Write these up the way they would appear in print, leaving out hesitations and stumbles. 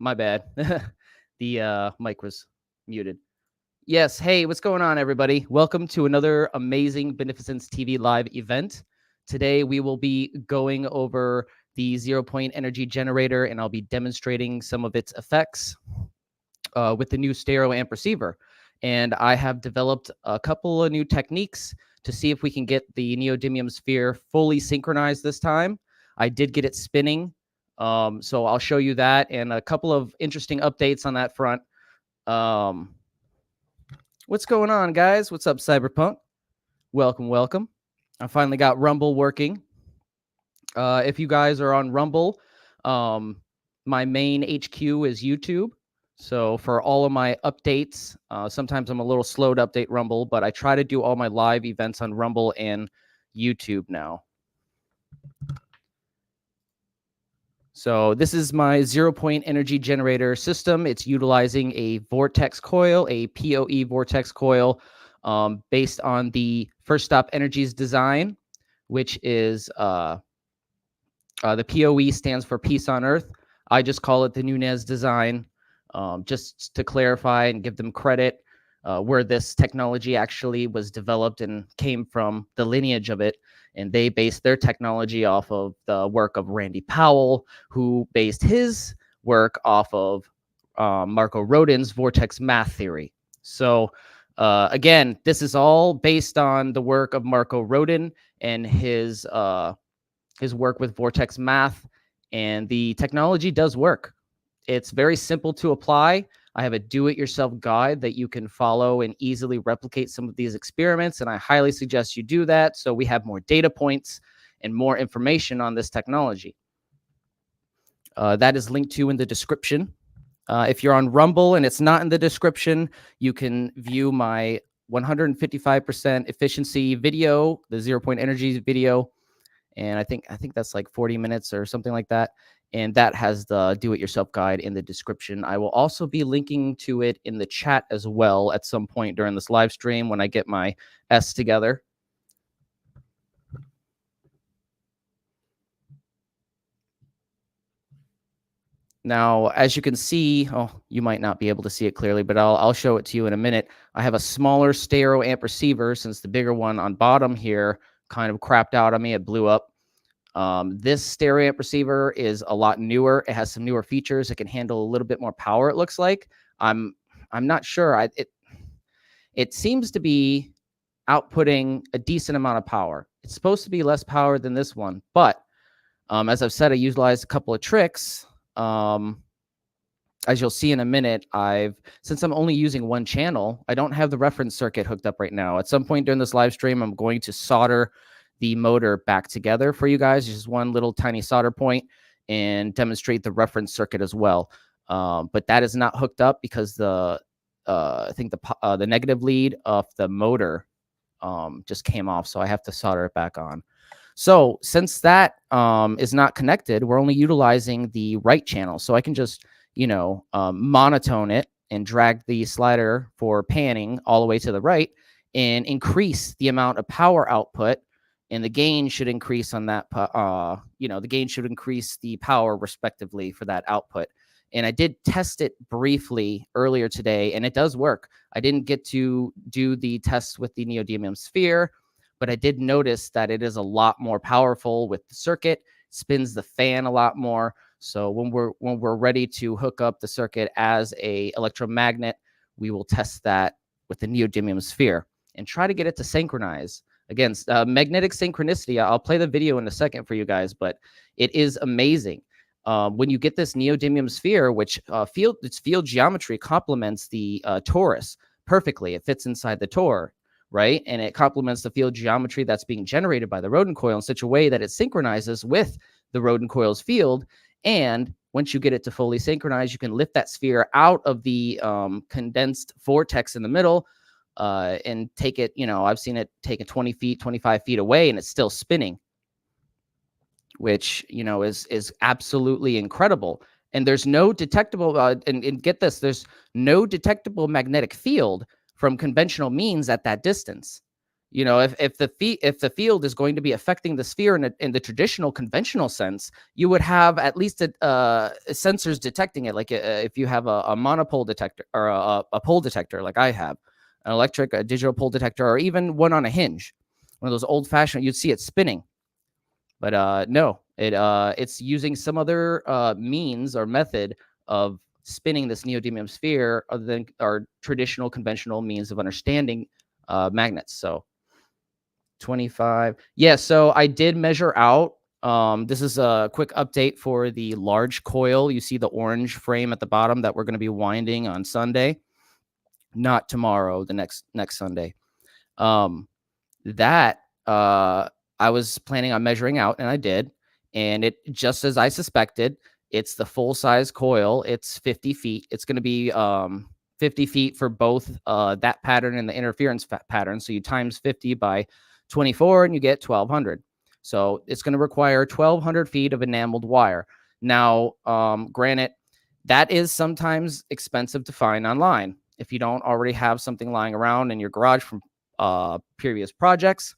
my bad. The mic was muted. Yes, hey, what's going on, everybody? Welcome to another amazing Beneficence TV live event. Today, we will be going over the 0-point energy generator, and I'll be demonstrating some of its effects with the new stereo amp receiver. And I have developed a couple of new techniques to see if we can get the neodymium sphere fully synchronized this time. I did get it spinning, so I'll show you that and a couple of interesting updates on that front. What's going on, guys? What's up, Cyberpunk? Welcome, welcome. I finally got Rumble working. If you guys are on Rumble, my main HQ is YouTube. So for all of my updates, sometimes I'm a little slow to update Rumble, but I try to do all my live events on Rumble and YouTube now. So this is my 0-point energy generator system. It's utilizing a vortex coil, a PoE vortex coil, based on the First Stop Energies design, which is the PoE stands for Peace on Earth. I just call it the Nunez design, just to clarify and give them credit where this technology actually was developed and came from, the lineage of it. And they based their technology off of the work of Randy Powell, who based his work off of Marco Rodin's vortex math theory. So again, this is all based on the work of Marco Rodin and his work with vortex math, and the technology does work. It's very simple to apply. I have a do-it-yourself guide that you can follow and easily replicate some of these experiments, and I highly suggest you do that so we have more data points and more information on this technology. That is linked to in the description. If you're on Rumble and it's not in the description, you can view my 155% efficiency video, the 0-point energy video, and I think that's like 40 minutes or something like that. And that has the do-it-yourself guide in the description. I will also be linking to it in the chat as well at some point during this live stream when I get my S together. Now, as you can see, you might not be able to see it clearly, but I'll show it to you in a minute. I have a smaller stereo amp receiver since the bigger one on bottom here kind of crapped out on me. It blew up. This stereo amp receiver is a lot newer. It has some newer features. It can handle a little bit more power, it looks like. I'm not sure. It seems to be outputting a decent amount of power. It's supposed to be less power than this one, but as I've said, I utilized a couple of tricks. As you'll see in a minute, since I'm only using one channel, I don't have the reference circuit hooked up right now. At some point during this live stream, I'm going to solder the motor back together for you guys, just one little tiny solder point, and demonstrate the reference circuit as well. But that is not hooked up because I think the negative lead of the motor just came off, so I have to solder it back on. So since that is not connected, we're only utilizing the right channel. So I can just, monotone it and drag the slider for panning all the way to the right and increase the amount of power output. And the gain should increase on that, the gain should increase the power respectively for that output. And I did test it briefly earlier today, and it does work. I didn't get to do the tests with the neodymium sphere, but I did notice that it is a lot more powerful with the circuit, spins the fan a lot more. So when we're ready to hook up the circuit as a electromagnet, we will test that with the neodymium sphere and try to get it to synchronize. Again, magnetic synchronicity, I'll play the video in a second for you guys, but it is amazing. When you get this neodymium sphere, which its field geometry complements the torus perfectly. It fits inside the tor, right? And it complements the field geometry that's being generated by the Rodin coil in such a way that it synchronizes with the Rodin coil's field. And once you get it to fully synchronize, you can lift that sphere out of the condensed vortex in the middle and take it, I've seen it take it 20 feet, 25 feet away, and it's still spinning, which, is absolutely incredible. And there's no detectable, and get this, there's no detectable magnetic field from conventional means at that distance. You know, if the field is going to be affecting the sphere in the traditional conventional sense, you would have at least sensors detecting it. Like if you have a monopole detector or a pole detector, like I have, a digital pole detector, or even one on a hinge, one of those old fashioned, you'd see it spinning. But no, it's using some other means or method of spinning this neodymium sphere other than our traditional conventional means of understanding magnets. So 25. Yeah, so I did measure out. This is a quick update for the large coil. You see the orange frame at the bottom that we're going to be winding on Sunday, not tomorrow, the next Sunday. That I was planning on measuring out, and I did. And it, just as I suspected, it's the full size coil. It's 50 feet. It's going to be 50 feet for both that pattern and the interference pattern. So you times 50 by 24 and you get 1200. So it's going to require 1200 feet of enameled wire. Now, granted, that is sometimes expensive to find online. If you don't already have something lying around in your garage from previous projects,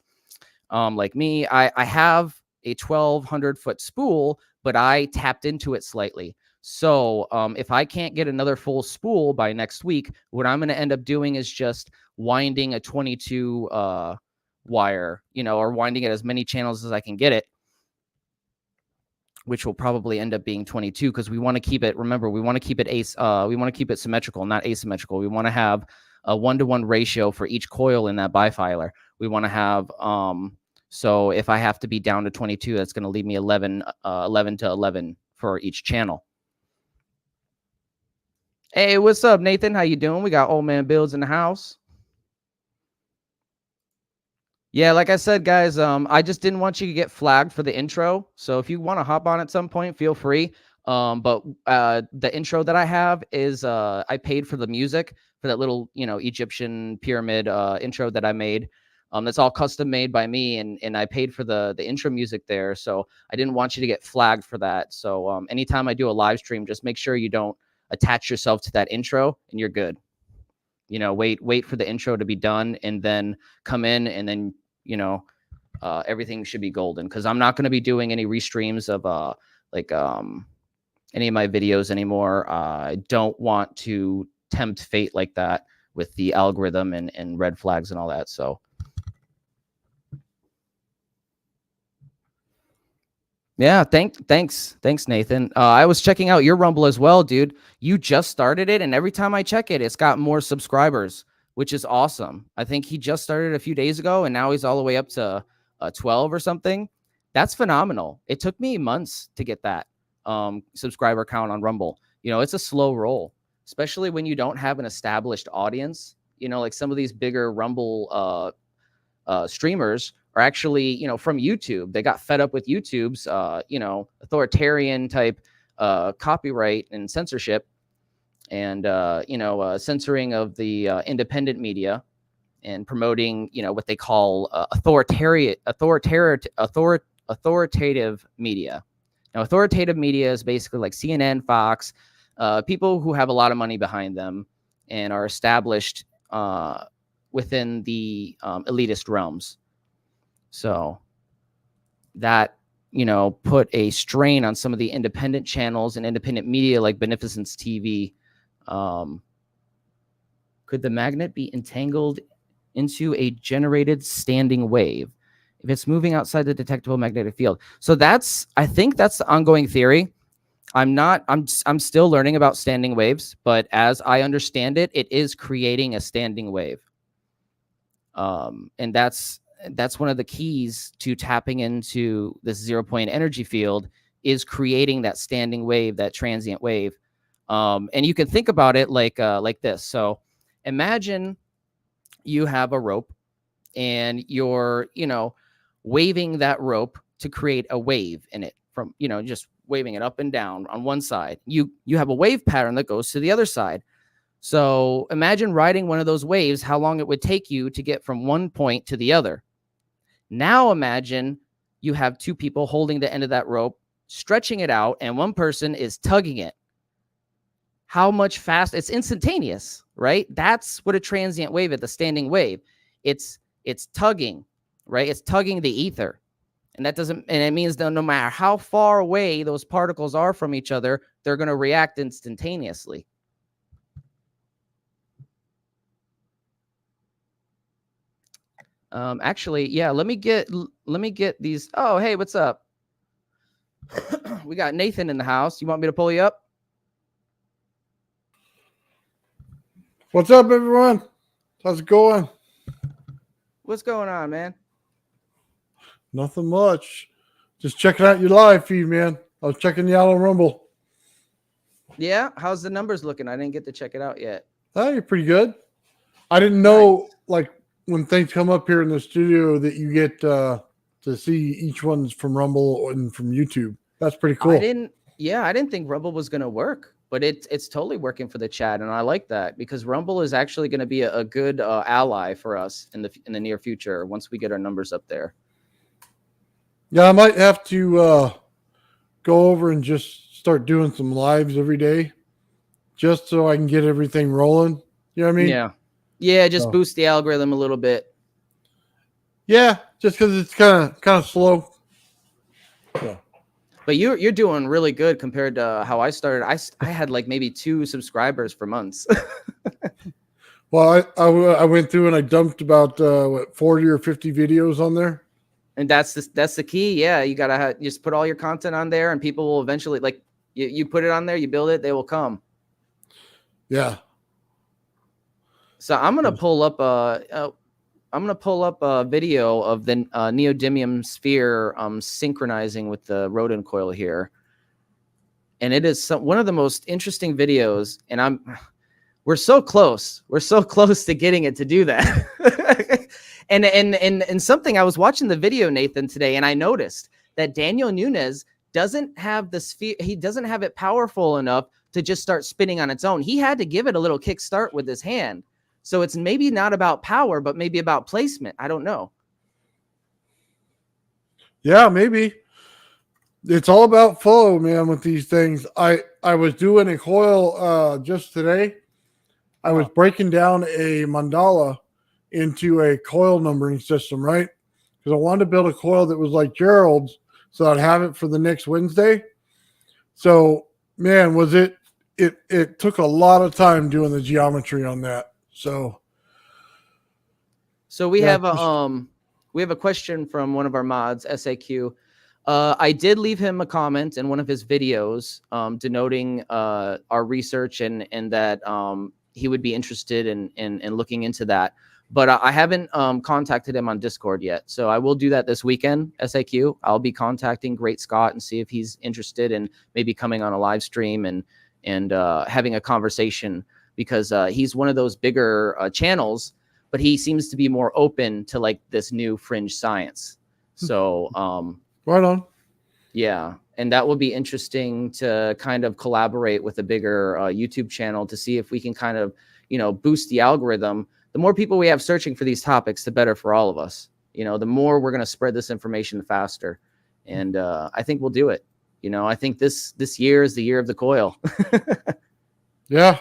like me, I have a 1200-foot spool, but I tapped into it slightly. So if I can't get another full spool by next week, what I'm going to end up doing is just winding a 22 wire, or winding it as many channels as I can get it, which will probably end up being 22, because we want to keep it, remember, we want to keep it we want to keep it symmetrical, not asymmetrical. We want to have a 1-to-1 ratio for each coil in that bifilar. We want to have so if I have to be down to 22, that's going to leave me 11 to 11 for each channel. Hey, what's up, Nathan? How you doing? We got Old Man Builds in the house. Yeah, like I said, guys, I just didn't want you to get flagged for the intro. So if you want to hop on at some point, feel free. But the intro that I have is I paid for the music for that little, Egyptian pyramid intro that I made. That's all custom made by me, and I paid for the intro music there. So I didn't want you to get flagged for that. So anytime I do a live stream, just make sure you don't attach yourself to that intro, and you're good. Wait for the intro to be done, and then come in, and then everything should be golden, because I'm not going to be doing any restreams of any of my videos anymore. I don't want to tempt fate like that with the algorithm and red flags and all that. So yeah, thanks Nathan. I was checking out your Rumble as well, dude. You just started it, and every time I check it, it's got more subscribers, which is awesome. I think he just started a few days ago, and now he's all the way up to 12 or something. That's phenomenal. It took me months to get that subscriber count on Rumble. It's a slow roll, especially when you don't have an established audience. Like some of these bigger Rumble streamers are actually, from YouTube. They got fed up with YouTube's, authoritarian type copyright and censorship, and censoring of the independent media, and promoting, what they call authoritative media. Now, authoritative media is basically like CNN, Fox, people who have a lot of money behind them and are established within the elitist realms. So that, put a strain on some of the independent channels and independent media like Beneficence TV. Could the magnet be entangled into a generated standing wave if it's moving outside the detectable magnetic field? So I think that's the ongoing theory. I'm still learning about standing waves, but as I understand it, it is creating a standing wave. And that's one of the keys to tapping into this 0-point energy field, is creating that standing wave, that transient wave. And you can think about it like this. So imagine you have a rope, and you're, waving that rope to create a wave in it, from, just waving it up and down on one side. You have a wave pattern that goes to the other side. So imagine riding one of those waves, how long it would take you to get from one point to the other. Now imagine you have two people holding the end of that rope, stretching it out, and one person is tugging it. How much fast? It's instantaneous, right? That's what a transient wave is, the standing wave. It's it's tugging, right? It's tugging the ether. And that doesn't, and it means that no matter how far away those particles are from each other, they're going to react instantaneously. Actually, yeah, let me get these. Oh, hey, what's up? We got Nathan in the house. You want me to pull you up? What's up, everyone? How's it going? What's going on, man? Nothing much. Just checking out your live feed, man. I was checking you out on Rumble. Yeah, how's the numbers looking? I didn't get to check it out yet. Oh, you're pretty good. I didn't know, like, when things come up here in the studio that you get to see each one's from Rumble and from YouTube. That's pretty cool. I didn't think Rumble was going to work, but it's totally working for the chat, and I like that because Rumble is actually going to be a good ally for us in the near future once we get our numbers up there. Yeah, I might have to go over and just start doing some lives every day just so I can get everything rolling. You know what I mean? Yeah, just boost the algorithm a little bit. Yeah, just because it's kind of slow. Yeah. But you're doing really good compared to how I started. I had like maybe 2 subscribers for months. Well, I went through and I dumped about 40 or 50 videos on there. And that's the key. Yeah, you gotta just put all your content on there, and people will eventually, like, you put it on there, you build it, they will come. Yeah. So I'm gonna pull up a video of the neodymium sphere synchronizing with the Rodin coil here, and it is one of the most interesting videos. And we're so close to getting it to do that. and something, I was watching the video, Nathan, today, and I noticed that Daniel Nunes doesn't have the sphere. He doesn't have it powerful enough to just start spinning on its own. He had to give it a little kickstart with his hand. So it's maybe not about power, but maybe about placement. I don't know. Yeah, maybe. It's all about flow, man, with these things. I was doing a coil just today. I was breaking down a mandala into a coil numbering system, right? Because I wanted to build a coil that was like Gerald's so I'd have it for the next Wednesday. So, man, it took a lot of time doing the geometry on that. So we have a question from one of our mods, SAQ. I did leave him a comment in one of his videos denoting our research and that he would be interested in looking into that. But I haven't contacted him on Discord yet. So I will do that this weekend, SAQ. I'll be contacting Great Scott and see if he's interested in maybe coming on a live stream and having a conversation, because he's one of those bigger channels, but he seems to be more open to like this new fringe science. So right on. Yeah. And that will be interesting to kind of collaborate with a bigger YouTube channel to see if we can kind of, boost the algorithm. The more people we have searching for these topics, the better for all of us. The more we're going to spread this information, the faster. And I think we'll do it. I think this year is the year of the coil. Yeah.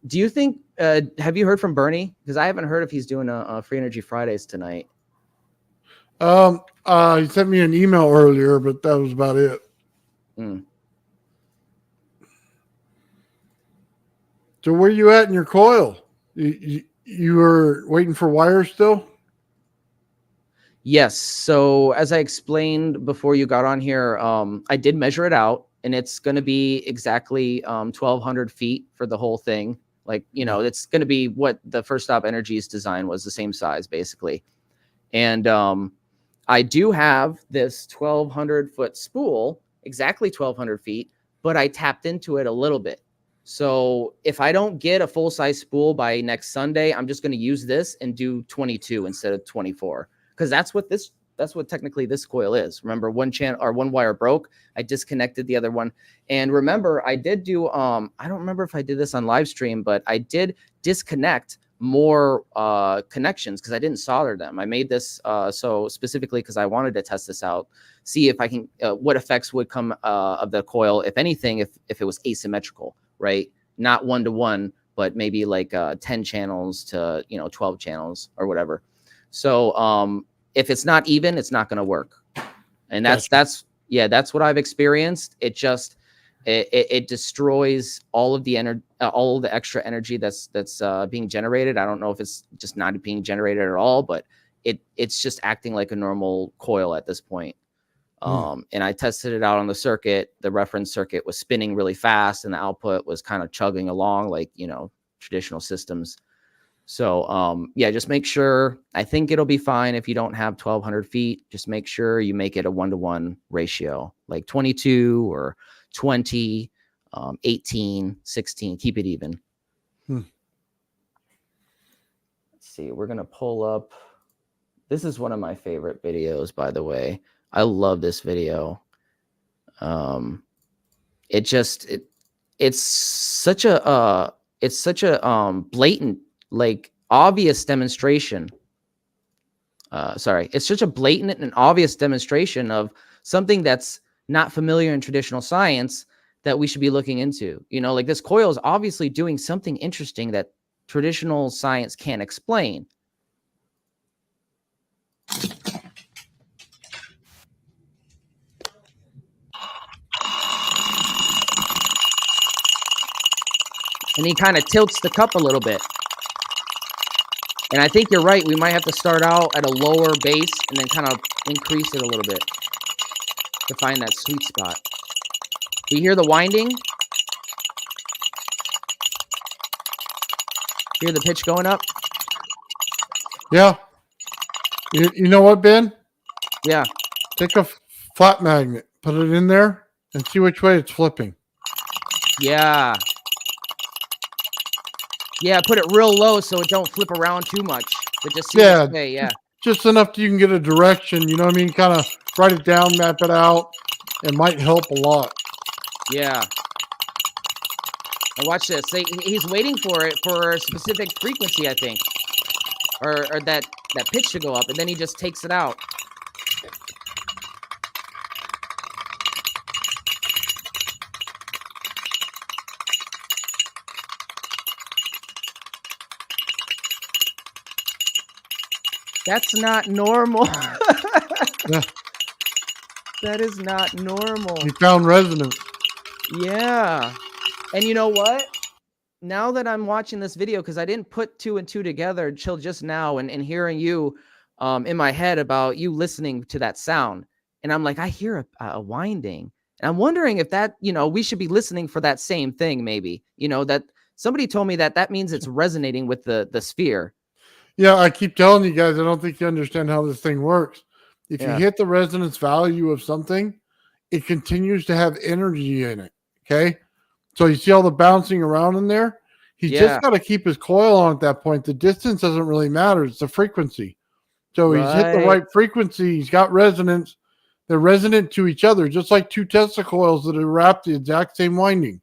Do you think, have you heard from Bernie? Because I haven't heard if he's doing a Free Energy Fridays tonight. He sent me an email earlier, but that was about it. So where you at in your coil? You were waiting for wires still? Yes. So as I explained before you got on here, I did measure it out, and it's going to be exactly 1,200 feet for the whole thing. Like, it's going to be what the First Stop Energy's design was, the same size, basically. And I do have this 1,200 foot spool, exactly 1,200 feet, but I tapped into it a little bit. So if I don't get a full size spool by next Sunday, I'm just going to use this and do 22 instead of 24, because that's what technically this coil is. Remember, one wire broke. I disconnected the other one. And remember, I did do, I don't remember if I did this on live stream, but I did disconnect more connections because I didn't solder them. I made this so specifically because I wanted to test this out, see if I can, what effects would come of the coil, if anything, if it was asymmetrical, right? Not 1-to-1, but maybe like 10 channels to 12 channels or whatever. So if it's not even, it's not going to work. And that's what I've experienced. It destroys all of the energy, all of the extra energy that's being generated. I don't know if it's just not being generated at all, but it's just acting like a normal coil at this point. And I tested it out on the circuit. The reference circuit was spinning really fast, and the output was kind of chugging along like, traditional systems. So yeah, just make sure. I think it'll be fine if you don't have 1200 feet. Just make sure you make it a 1-to-1 ratio, like 22 or 20, 18, 16. Keep it even. Let's see. We're gonna pull up. This is one of my favorite videos, by the way. I love this video. It's such a blatant, like, obvious demonstration. It's such a blatant and obvious demonstration of something that's not familiar in traditional science that we should be looking into. Like, this coil is obviously doing something interesting that traditional science can't explain. And he kind of tilts the cup a little bit. And I think you're right. We might have to start out at a lower base and then kind of increase it a little bit to find that sweet spot. Do you hear the winding? Hear the pitch going up? Yeah. You know what, Ben? Yeah. Take a flat magnet, put it in there, and see which way it's flipping. Yeah. Yeah, put it real low so it don't flip around too much. But just see which way, yeah. Just enough that you can get a direction, you know what I mean? Kind of write it down, map it out. It might help a lot. Yeah. And watch this. He's waiting for it for a specific frequency, I think. Or that pitch to go up, and then he just takes it out. That's not normal. Yeah. That is not normal. He found resonance. Yeah. And you know what? Now that I'm watching this video, because I didn't put 2 and 2 together until just now, and hearing you in my head about you listening to that sound. And I'm like, I hear a winding. And I'm wondering if that, we should be listening for that same thing, maybe. That somebody told me that means it's resonating with the sphere. Yeah, I keep telling you guys, I don't think you understand how this thing works. If you hit the resonance value of something, it continues to have energy in it. Okay. So you see all the bouncing around in there? He's just got to keep his coil on at that point. The distance doesn't really matter. It's the frequency. So he's hit the right frequency. He's got resonance. They're resonant to each other, just like 2 Tesla coils that are wrapped the exact same winding.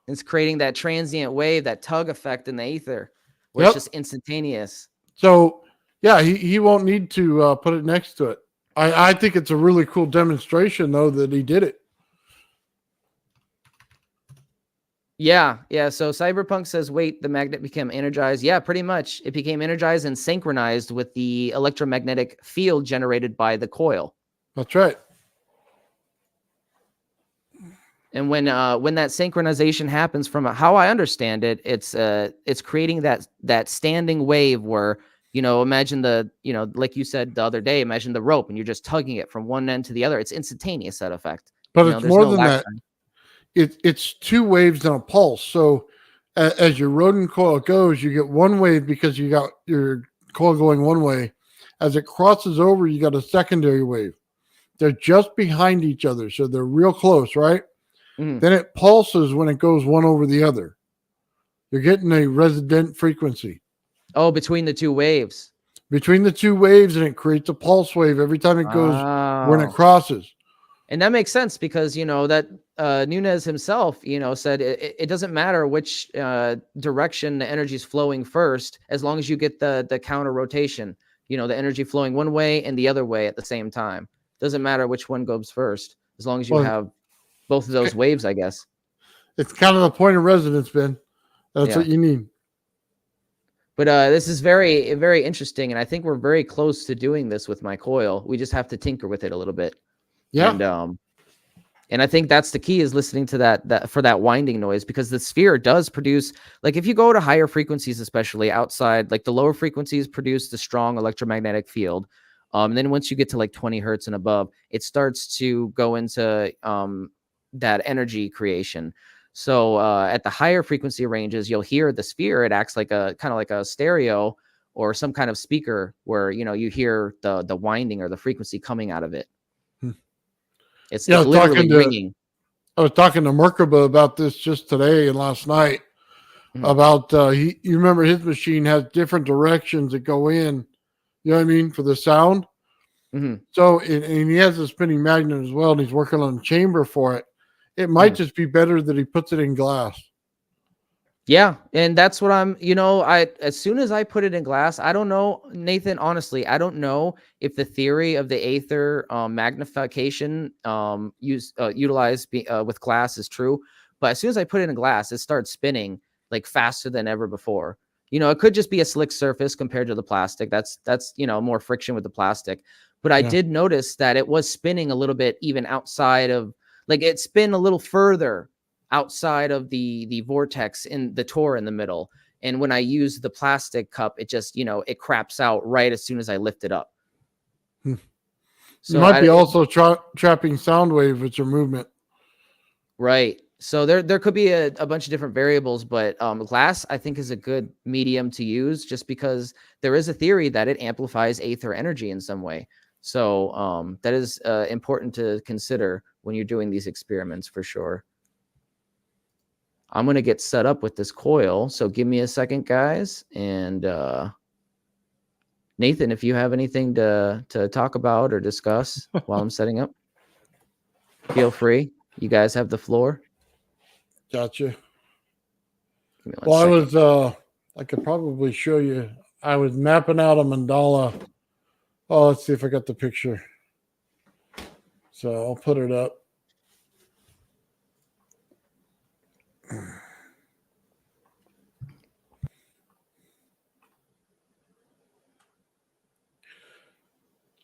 It's creating that transient wave, that tug effect in the ether, where it's just instantaneous. So, yeah, he won't need to put it next to it. I think it's a really cool demonstration, though, that he did it. Yeah. So Cyberpunk says, wait, the magnet became energized. Yeah, pretty much. It became energized and synchronized with the electromagnetic field generated by the coil. That's right. And when that synchronization happens, from how I understand it, it's creating that standing wave where, imagine like you said the other day, imagine the rope and you're just tugging it from one end to the other. It's instantaneous, that effect. But it's more than that. It's 2 waves and a pulse. So as your Rodin coil goes, you get 1 wave because you got your coil going 1 way. As it crosses over, you got a secondary wave. They're just behind each other, so they're real close, right? Mm. Then it pulses when it goes one over the other. You're getting a resonant frequency. Oh, between the 2 waves. Between the 2 waves, and it creates a pulse wave every time it goes when it crosses. And that makes sense because, that Nunez himself, said it doesn't matter which direction the energy is flowing first, as long as you get the counter rotation, the energy flowing one way and the other way at the same time. Doesn't matter which one goes first, as long as you have both of those waves, I guess. It's kind of the point of resonance, Ben. That's what you need. But this is very, very interesting, and I think we're very close to doing this with my coil. We just have to tinker with it a little bit, Yeah. and I think that's the key, is listening to that for that winding noise, because the sphere does produce, like if you go to higher frequencies, especially outside, like the lower frequencies produce the strong electromagnetic field. And then once you get to like 20 hertz and above, it starts to go into that energy creation. So at the higher frequency ranges, you'll hear the sphere. It acts like a kind of like a stereo or some kind of speaker where, you know, you hear the winding or the frequency coming out of it. Hmm. It's Yeah, literally ringing. I was talking to Merkaba about this just today and last night. Mhm. About you remember his machine has different directions that go in. You know what I mean, for the sound. Mhm. So and he has a spinning magnet as well, and he's working on a chamber for it. It might Mhm. just be better that he puts it in glass. Yeah, and that's what I'm, you know, as soon as I put it in glass, I don't know, Nathan, honestly, I don't know if the theory of the Aether magnification utilized with glass is true, but as soon as I put it in glass, it starts spinning like faster than ever before. You know, it could just be a slick surface compared to the plastic. That's, you know, more friction with the plastic. But I Yeah. did notice that it was spinning a little bit even outside of, like it spin a little further outside of the vortex in the tor in the middle. And when I use the plastic cup, it just, you know, it craps out right as soon as I lift it up. You So might be also trapping sound wave with your movement. right. So there could be a bunch of different variables, but glass I think is a good medium to use, just because there is a theory that it amplifies Aether energy in some way. So that is important to consider when you're doing these experiments for sure. I'm going to get set up with this coil. So give me a second, guys. And Nathan, if you have anything to talk about or discuss while I'm setting up, feel free. You guys have the floor. Gotcha. Give me one Well, second. I could probably show you. I was mapping out a mandala. Oh, let's see if I got the picture. So I'll put it up.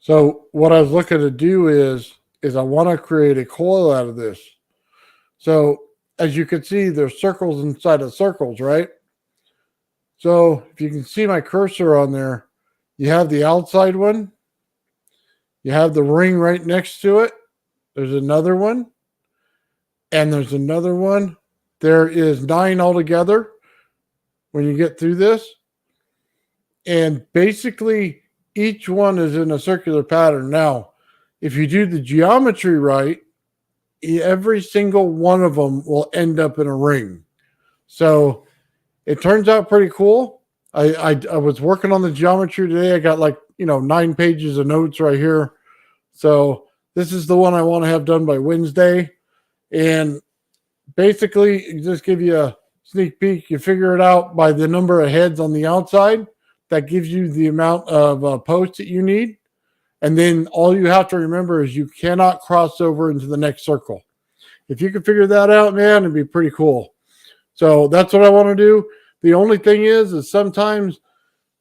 So what I was looking to do is I want to create a coil out of this. So as you can see, there's circles inside of circles, right? So if you can see my cursor on there, you have the outside one. You have the ring right next to it. There's another one. And there's another one. There is 9 altogether when you get through this. And basically, each one is in a circular pattern. Now, if you do the geometry right, every single one of them will end up in a ring. So it turns out pretty cool. I was working on the geometry today. I got like, 9 pages of notes right here. So this is the one I want to have done by Wednesday. And basically, just give you a sneak peek. You figure it out by the number of heads on the outside. That gives you the amount of posts that you need. And then all you have to remember is you cannot cross over into the next circle. If you can figure that out, man, it'd be pretty cool. So that's what I want to do. The only thing is sometimes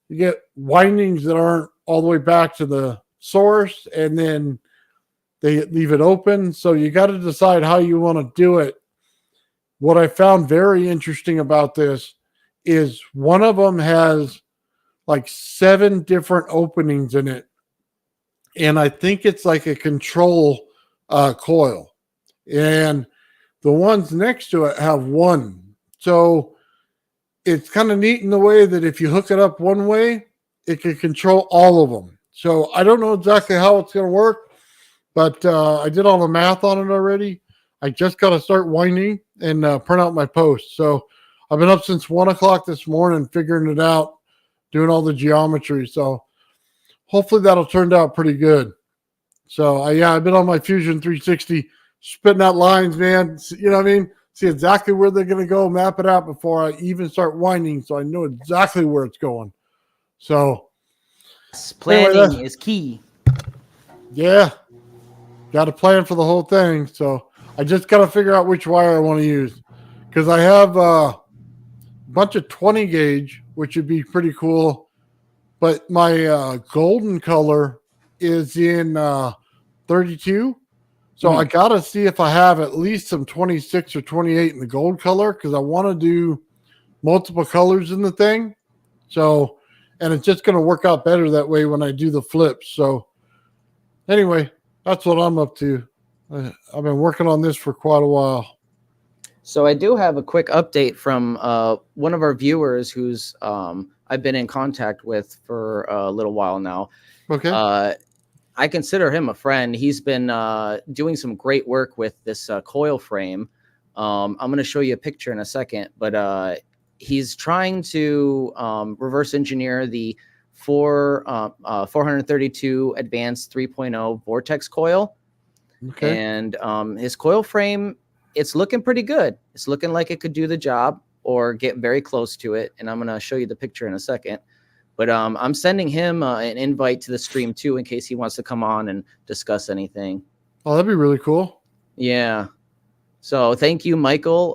you get windings that aren't all the way back to the source, and then they leave it open. So you got to decide how you want to do it. What I found very interesting about this is one of them has like 7 different openings in it. And I think it's like a control coil. And the ones next to it have 1. So it's kind of neat in the way that if you hook it up one way, it can control all of them. So I don't know exactly how it's going to work, but I did all the math on it already. I just got to start winding and print out my post. So I've been up since 1 o'clock this morning figuring it out, doing all the geometry. So hopefully that'll turn out pretty good. So I've been on my Fusion 360 spitting out lines, man. You know what I mean? See exactly where they're going to go, map it out before I even start winding, so I know exactly where it's going. So Planning is key. Yeah, got a plan for the whole thing. So I just got to figure out which wire I want to use, because I have bunch of 20 gauge, which would be pretty cool. But my golden color is in 32. So I got to see if I have at least some 26 or 28 in the gold color because I want to do multiple colors in the thing. So, and it's just going to work out better that way when I do the flips. So anyway, that's what I'm up to. I've been working on this for quite a while. So I do have a quick update from one of our viewers who's I've been in contact with for a little while now. Okay. I consider him a friend. He's been doing some great work with this coil frame. I'm going to show you a picture in a second, but he's trying to reverse engineer the 432 Advanced 3.0 Vortex coil. Okay. And his coil frame, it's looking pretty good. It's looking like it could do the job or get very close to it. And I'm going to show you the picture in a second. But I'm sending him an invite to the stream too, in case he wants to come on and discuss anything. Oh, that'd be really cool. Yeah. So thank you, Michael.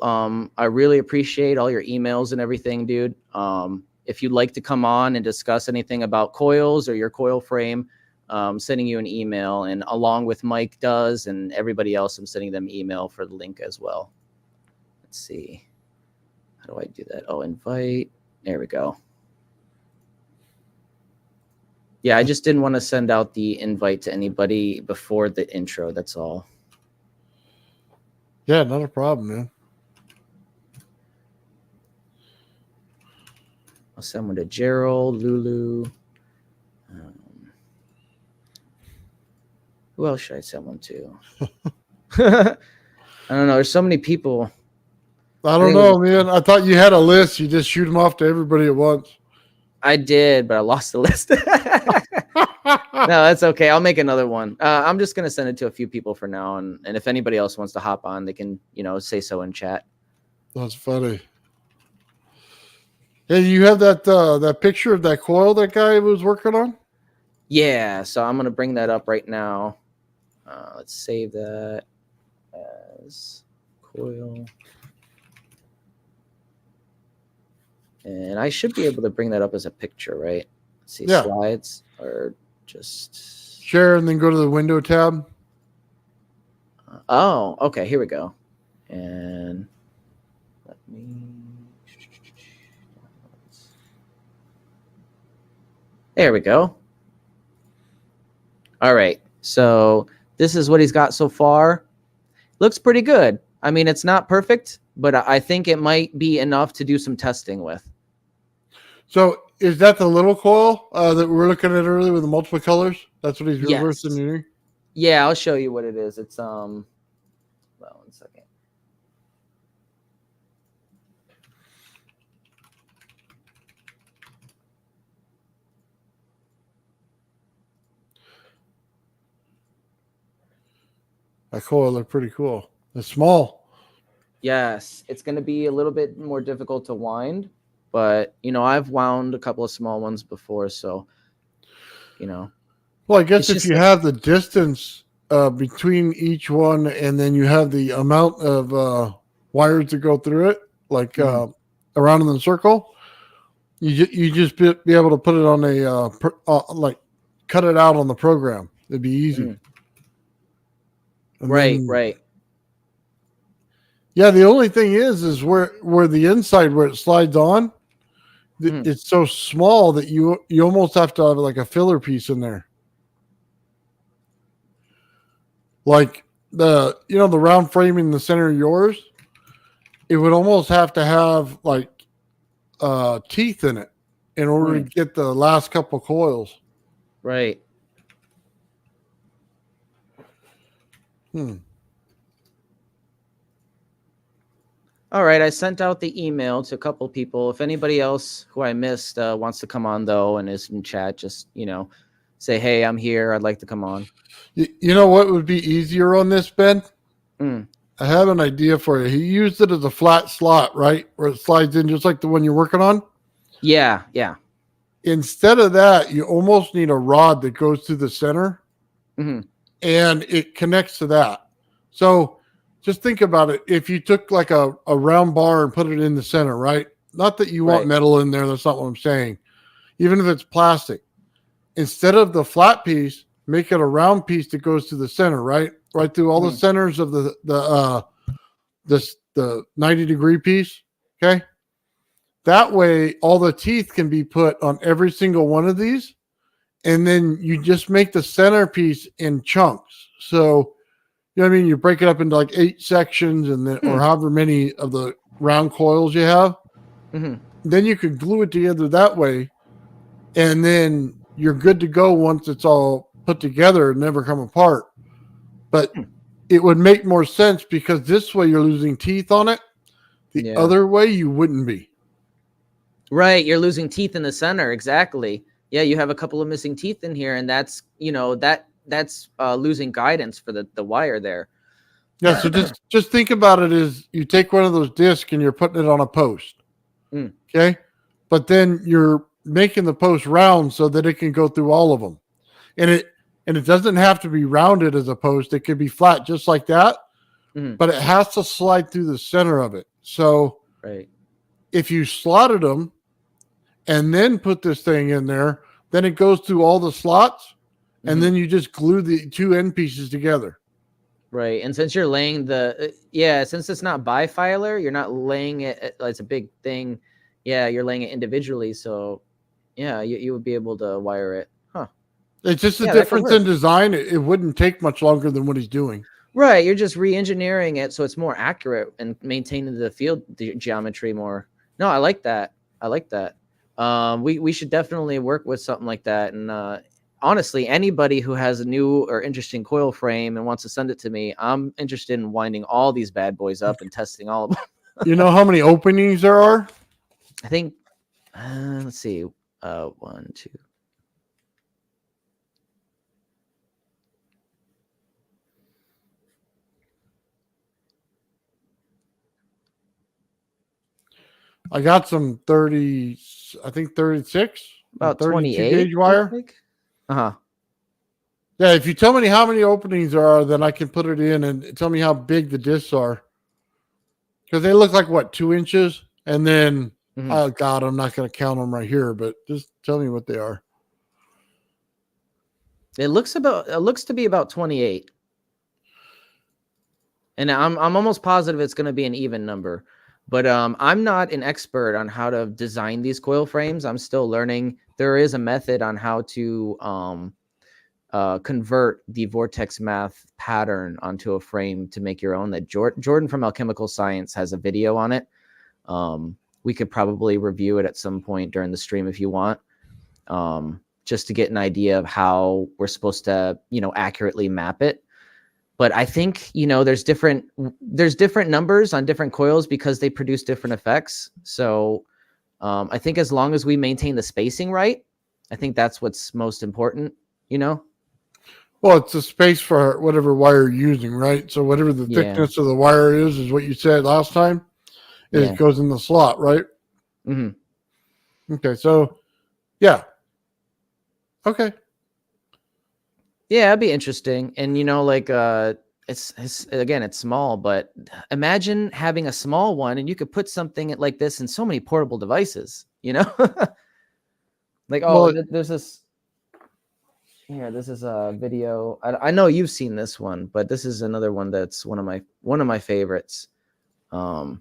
I really appreciate all your emails and everything, dude. If you'd like to come on and discuss anything about coils or your coil frame, sending you an email, and along with Mike does and everybody else, I'm sending them email for the link as well. Let's see. How do I do that? Oh, invite. There we go. Yeah, I just didn't want to send out the invite to anybody before the intro. That's all. Yeah, not a problem, man. I'll send one to Gerald, Lulu. Who else should I send one to? I don't know. There's so many people. I don't know, man. I thought you had a list. You just shoot them off to everybody at once. I did, but I lost the list. No, that's okay. I'll make another one. I'm just going to send it to a few people for now. And if anybody else wants to hop on, they can, say so in chat. That's funny. Hey, you have that picture of that coil that guy was working on? Yeah. So I'm going to bring that up right now. Let's save that as coil. And I should be able to bring that up as a picture, right? Let's see, yeah. Slides or just share and then go to the window tab. Oh, okay. Here we go. And let me. There we go. All right. So this is what he's got so far. Looks pretty good. I mean, it's not perfect, but I think it might be enough to do some testing with. So is that the little coil that we were looking at earlier with the multiple colors? That's what he's reverse engineering? Yeah, I'll show you what it is. It's well, 1 second. That coil looked pretty cool. It's small. Yes, it's going to be a little bit more difficult to wind, but I've wound a couple of small ones before, so Well, I guess if you have the distance between each one, and then you have the amount of wires to go through it, like around in the circle, you just be able to put it on a like cut it out on the program. It'd be easy. Right. Yeah, the only thing is where the inside where it slides on, it's so small that you almost have to have like a filler piece in there. Like the round framing in the center of yours, it would almost have to have like teeth in it in order to get the last couple coils. Right. All right, I sent out the email to a couple people. If anybody else who I missed wants to come on though and is in chat, just say, hey, I'm here. I'd like to come on. You know what would be easier on this, Ben? I have an idea for you. He used it as a flat slot, right? Where it slides in just like the one you're working on? Yeah. Instead of that, you almost need a rod that goes through the center and it connects to that. So just think about it. If you took like a round bar and put it in the center, right? not that you want metal in there. That's not what I'm saying. Even if it's plastic, instead of the flat piece, make it a round piece that goes to the center, right through all the centers of the 90-degree piece. Okay. That way, all the teeth can be put on every single one of these. And then you just make the centerpiece in chunks. So, you know what I mean? You break it up into like 8 sections and then, or however many of the round coils you have. Then you could glue it together that way. And then you're good to go once it's all put together and never come apart. But it would make more sense because this way you're losing teeth on it. The other way you wouldn't be. Right. You're losing teeth in the center. Exactly. Yeah. You have a couple of missing teeth in here, and that's, you know, that's losing guidance for the wire there. Yeah. So just think about it as you take one of those discs and you're putting it on a post. Okay. But then you're making the post round so that it can go through all of them. And it doesn't have to be rounded as a post. It could be flat just like that, but it has to slide through the center of it. So if you slotted them and then put this thing in there, then it goes through all the slots, and then you just glue the 2 end pieces together. Right. And since you're laying since it's not bifilar, you're not laying it, it's a big thing. Yeah, you're laying it individually. So yeah, you would be able to wire it. Huh. It's just a difference in design. It wouldn't take much longer than what he's doing. Right. You're just re-engineering it so it's more accurate and maintaining the field geometry more. No, I like that. We should definitely work with something like that. And honestly, anybody who has a new or interesting coil frame and wants to send it to me, I'm interested in winding all these bad boys up and testing all of them. You know how many openings there are? I think, let's see, 1, 2. I got some 30, I think 36, about 28 gauge wire. Yeah, if you tell me how many openings there are, then I can put it in and tell me how big the discs are. Because they look like, what, 2 inches? And then, oh, God, I'm not going to count them right here, but just tell me what they are. It looks to be about 28. And I'm almost positive it's going to be an even number. But I'm not an expert on how to design these coil frames. I'm still learning. There is a method on how to convert the vortex math pattern onto a frame to make your own. That Jordan from Alchemical Science has a video on it. We could probably review it at some point during the stream if you want, just to get an idea of how we're supposed to, accurately map it. But I think, there's different numbers on different coils because they produce different effects. So I think as long as we maintain the spacing right, I think that's what's most important, Well, it's the space for whatever wire you're using, right? So whatever the thickness of the wire is what you said last time. It goes in the slot, right? Okay, so, yeah. Okay. Yeah, it'd be interesting. And, it's small, but imagine having a small one and you could put something like this in so many portable devices, there's this. Here, this is a video. I know you've seen this one, but this is another one that's one of my favorites. Let's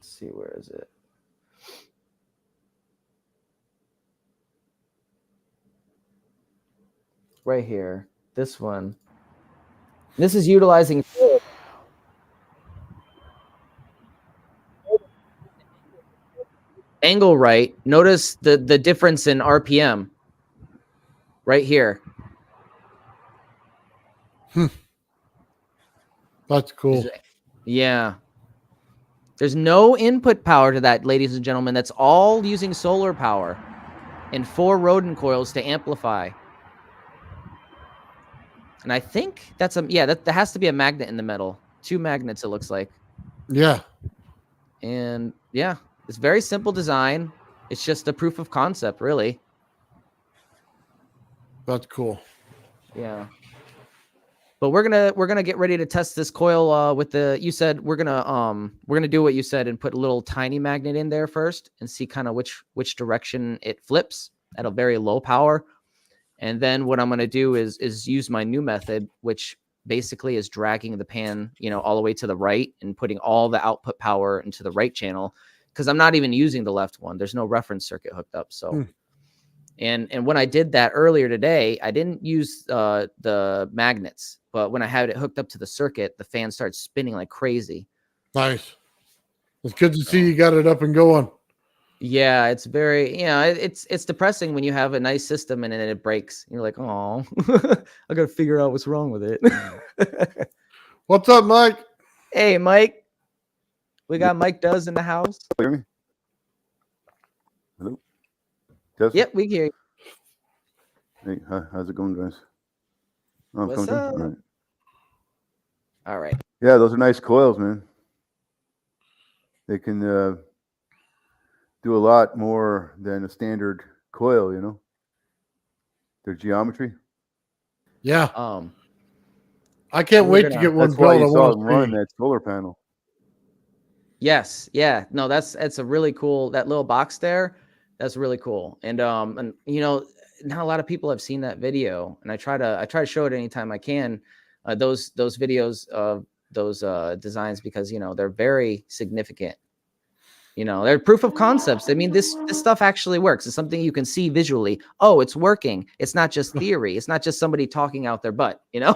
see, where is it? Right here. This one. This is utilizing angle right. Notice the difference in RPM right here. That's cool. Yeah. There's no input power to that, ladies and gentlemen. That's all using solar power and 4 Rodin coils to amplify. And I think that's that has to be a magnet in the metal. 2 magnets, it looks like. Yeah. And yeah, it's very simple design. It's just a proof of concept, really. That's cool. Yeah. But we're gonna get ready to test this coil with the. You said we're gonna do what you said and put a little tiny magnet in there first and see kind of which direction it flips at a very low power. And then what I'm gonna do is use my new method, which basically is dragging the pan, all the way to the right and putting all the output power into the right channel, because I'm not even using the left one. There's no reference circuit hooked up. So, and when I did that earlier today, I didn't use the magnets, but when I had it hooked up to the circuit, the fan started spinning like crazy. Nice. It's good to see you got it up and going. Yeah, it's very, it's depressing when you have a nice system and then it breaks. You're like, oh, I got to figure out what's wrong with it. What's up, Mike? Hey, Mike. We got Mike Does in the house. Hear me? Hello? Justin? Yep, we hear you. Hey, how's it going, guys? Oh, What's up? All right. All right. Yeah, those are nice coils, man. They can do a lot more than a standard coil, Their geometry. Yeah. I can't wait to get one That's why built. you saw it run that solar panel. Yes. Yeah. No, it's a really cool, that little box there. That's really cool. And not a lot of people have seen that video, and I try to show it anytime I can. Those videos of those designs, because they're very significant. They're proof of concepts. I mean, this stuff actually works. It's something you can see visually. Oh, it's working. It's not just theory. It's not just somebody talking out their butt. Yeah.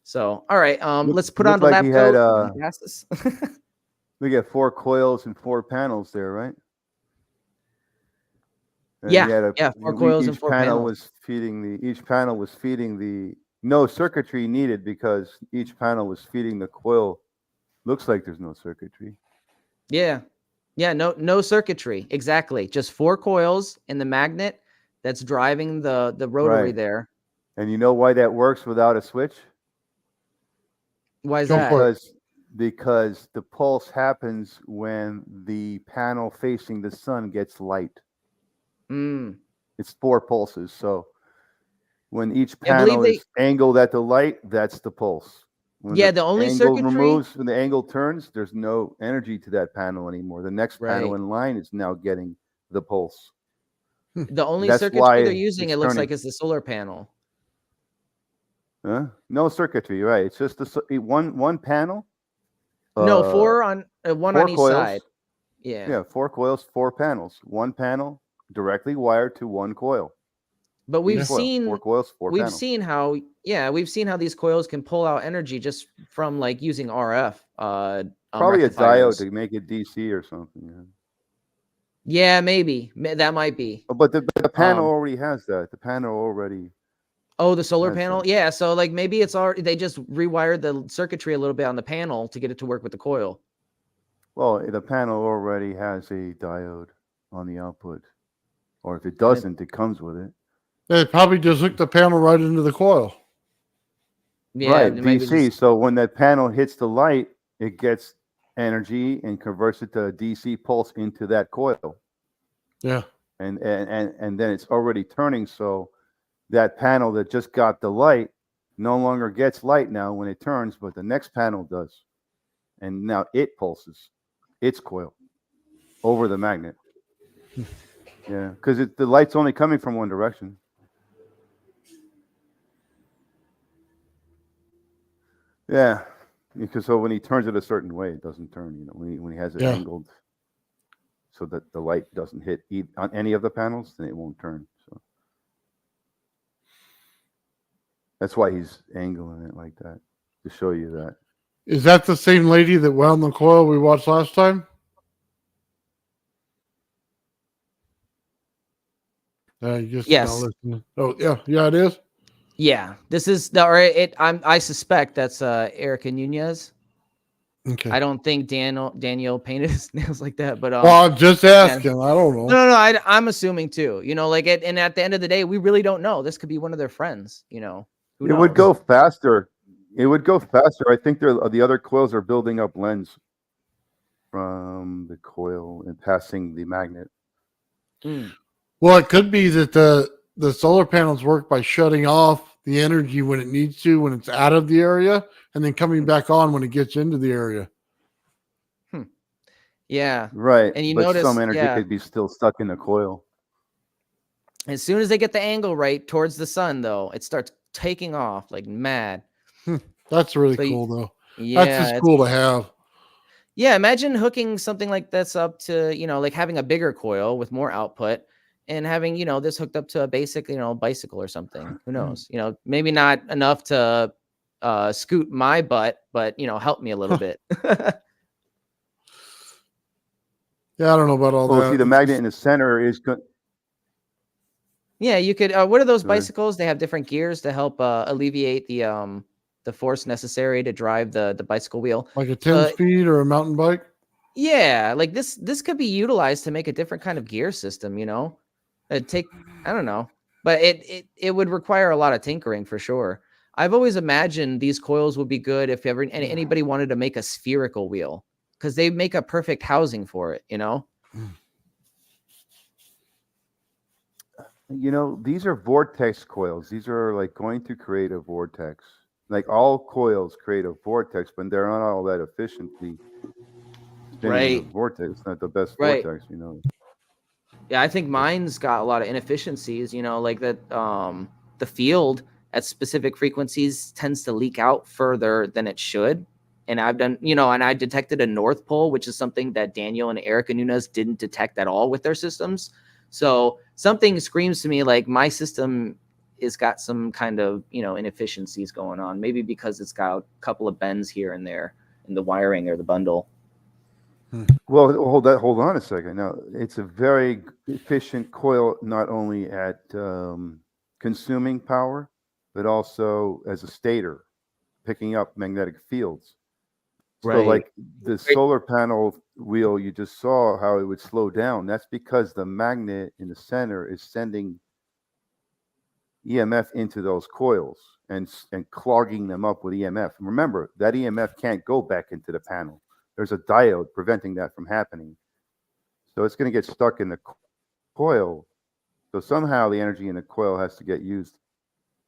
So, all right. Let's put on the lab coat. We got 4 coils and 4 panels there, right? And yeah, 4 coils and 4 panels. Each panel was feeding the no circuitry needed, because each panel was feeding the coil. Looks like there's no circuitry. Yeah. No circuitry. Exactly. Just 4 coils and the magnet that's driving the rotary there. And you know why that works without a switch? Why is that? Because the pulse happens when the panel facing the sun gets light. It's 4 pulses. So when each panel is angled at the light, that's the pulse. When the only circuitry when the angle turns, there's no energy to that panel anymore. The next panel in line is now getting the pulse. The only circuitry they're using, it looks like, is the solar panel. No circuitry, right? It's just one panel. No, 4 on one 4 on each coils. side. Yeah, 4 coils, 4 panels. One panel directly wired to one coil. But we've seen 4 coils, 4 panels. We've seen how these coils can pull out energy just from like using RF. Probably a diode to make it DC or something. Yeah, maybe that might be. But the panel already has that. The panel already. Oh, the solar panel. Yeah, so like maybe it's already, they just rewired the circuitry a little bit on the panel to get it to work with the coil. Well, the panel already has a diode on the output, or if it doesn't, it comes with it. They probably just hooked the panel right into the coil. Yeah, right, DC. So when that panel hits the light, it gets energy and converts it to a DC pulse into that coil. Yeah. And then it's already turning, so that panel that just got the light no longer gets light now when it turns, but the next panel does. And now it pulses its coil over the magnet. Yeah, because the light's only coming from one direction. Yeah, because so when he turns it a certain way, it doesn't turn. When he has it angled so that the light doesn't hit on any of the panels, then it won't turn. So that's why he's angling it like that, to show you that. Is that the same lady that wound the coil we watched last time? Yes. Oh, yeah, it is. Yeah, this is I suspect that's Erica Nunez. Okay. I don't think Daniel painted his nails like that, but well, I'm just asking. I don't know. No. I'm assuming too. And at the end of the day, we really don't know. This could be one of their friends. Who knows? It would go faster. I think the other coils are building up lens from the coil and passing the magnet. Well, it could be that the solar panels work by shutting off the energy when it needs to, when it's out of the area, and then coming back on when it gets into the area. Yeah. Right, And you but some notice, energy yeah, could be still stuck in the coil. as soon as they get the angle right towards the sun, though, it starts taking off like mad. That's really So, cool, though. That's just yeah, cool to have. yeah, imagine hooking something like this up to, like having a bigger coil with more output and having, this hooked up to a basic, bicycle or something. Who knows? Maybe not enough to scoot my butt, but, help me a little bit. Yeah, I don't know about all Well, see, that. the It's magnet just, in the center is good. Yeah, you could. What are those Go ahead. bicycles? They have different gears to help alleviate the force necessary to drive the bicycle wheel. like a So 10-speed or a mountain bike. yeah, like this could be utilized to make a different kind of gear system. It'd take, I don't know, but it would require a lot of tinkering for sure. I've always imagined these coils would be good if ever anybody wanted to make a spherical wheel, because they make a perfect housing for it. These are vortex coils. These are like going to create a vortex. Like all coils create a vortex, but they're not all that efficiently spinning in a Right, vortex. It's not the best right. vortex. Yeah, I think mine's got a lot of inefficiencies, like that the field at specific frequencies tends to leak out further than it should. And I've done, and I detected a North Pole, which is something that Daniel and Erica Nunez didn't detect at all with their systems. So something screams to me like my system has got some kind of, inefficiencies going on. Maybe because it's got a couple of bends here and there in the wiring or the bundle. Well, hold on a second. Now, it's a very efficient coil, not only at consuming power, but also as a stator, picking up magnetic fields. So, Right. like the solar panel wheel you just saw, how it would slow down. That's because the magnet in the center is sending EMF into those coils and clogging them up with EMF. And remember, that EMF can't go back into the panel. There's a diode preventing that from happening. So it's going to get stuck in the coil. So somehow the energy in the coil has to get used.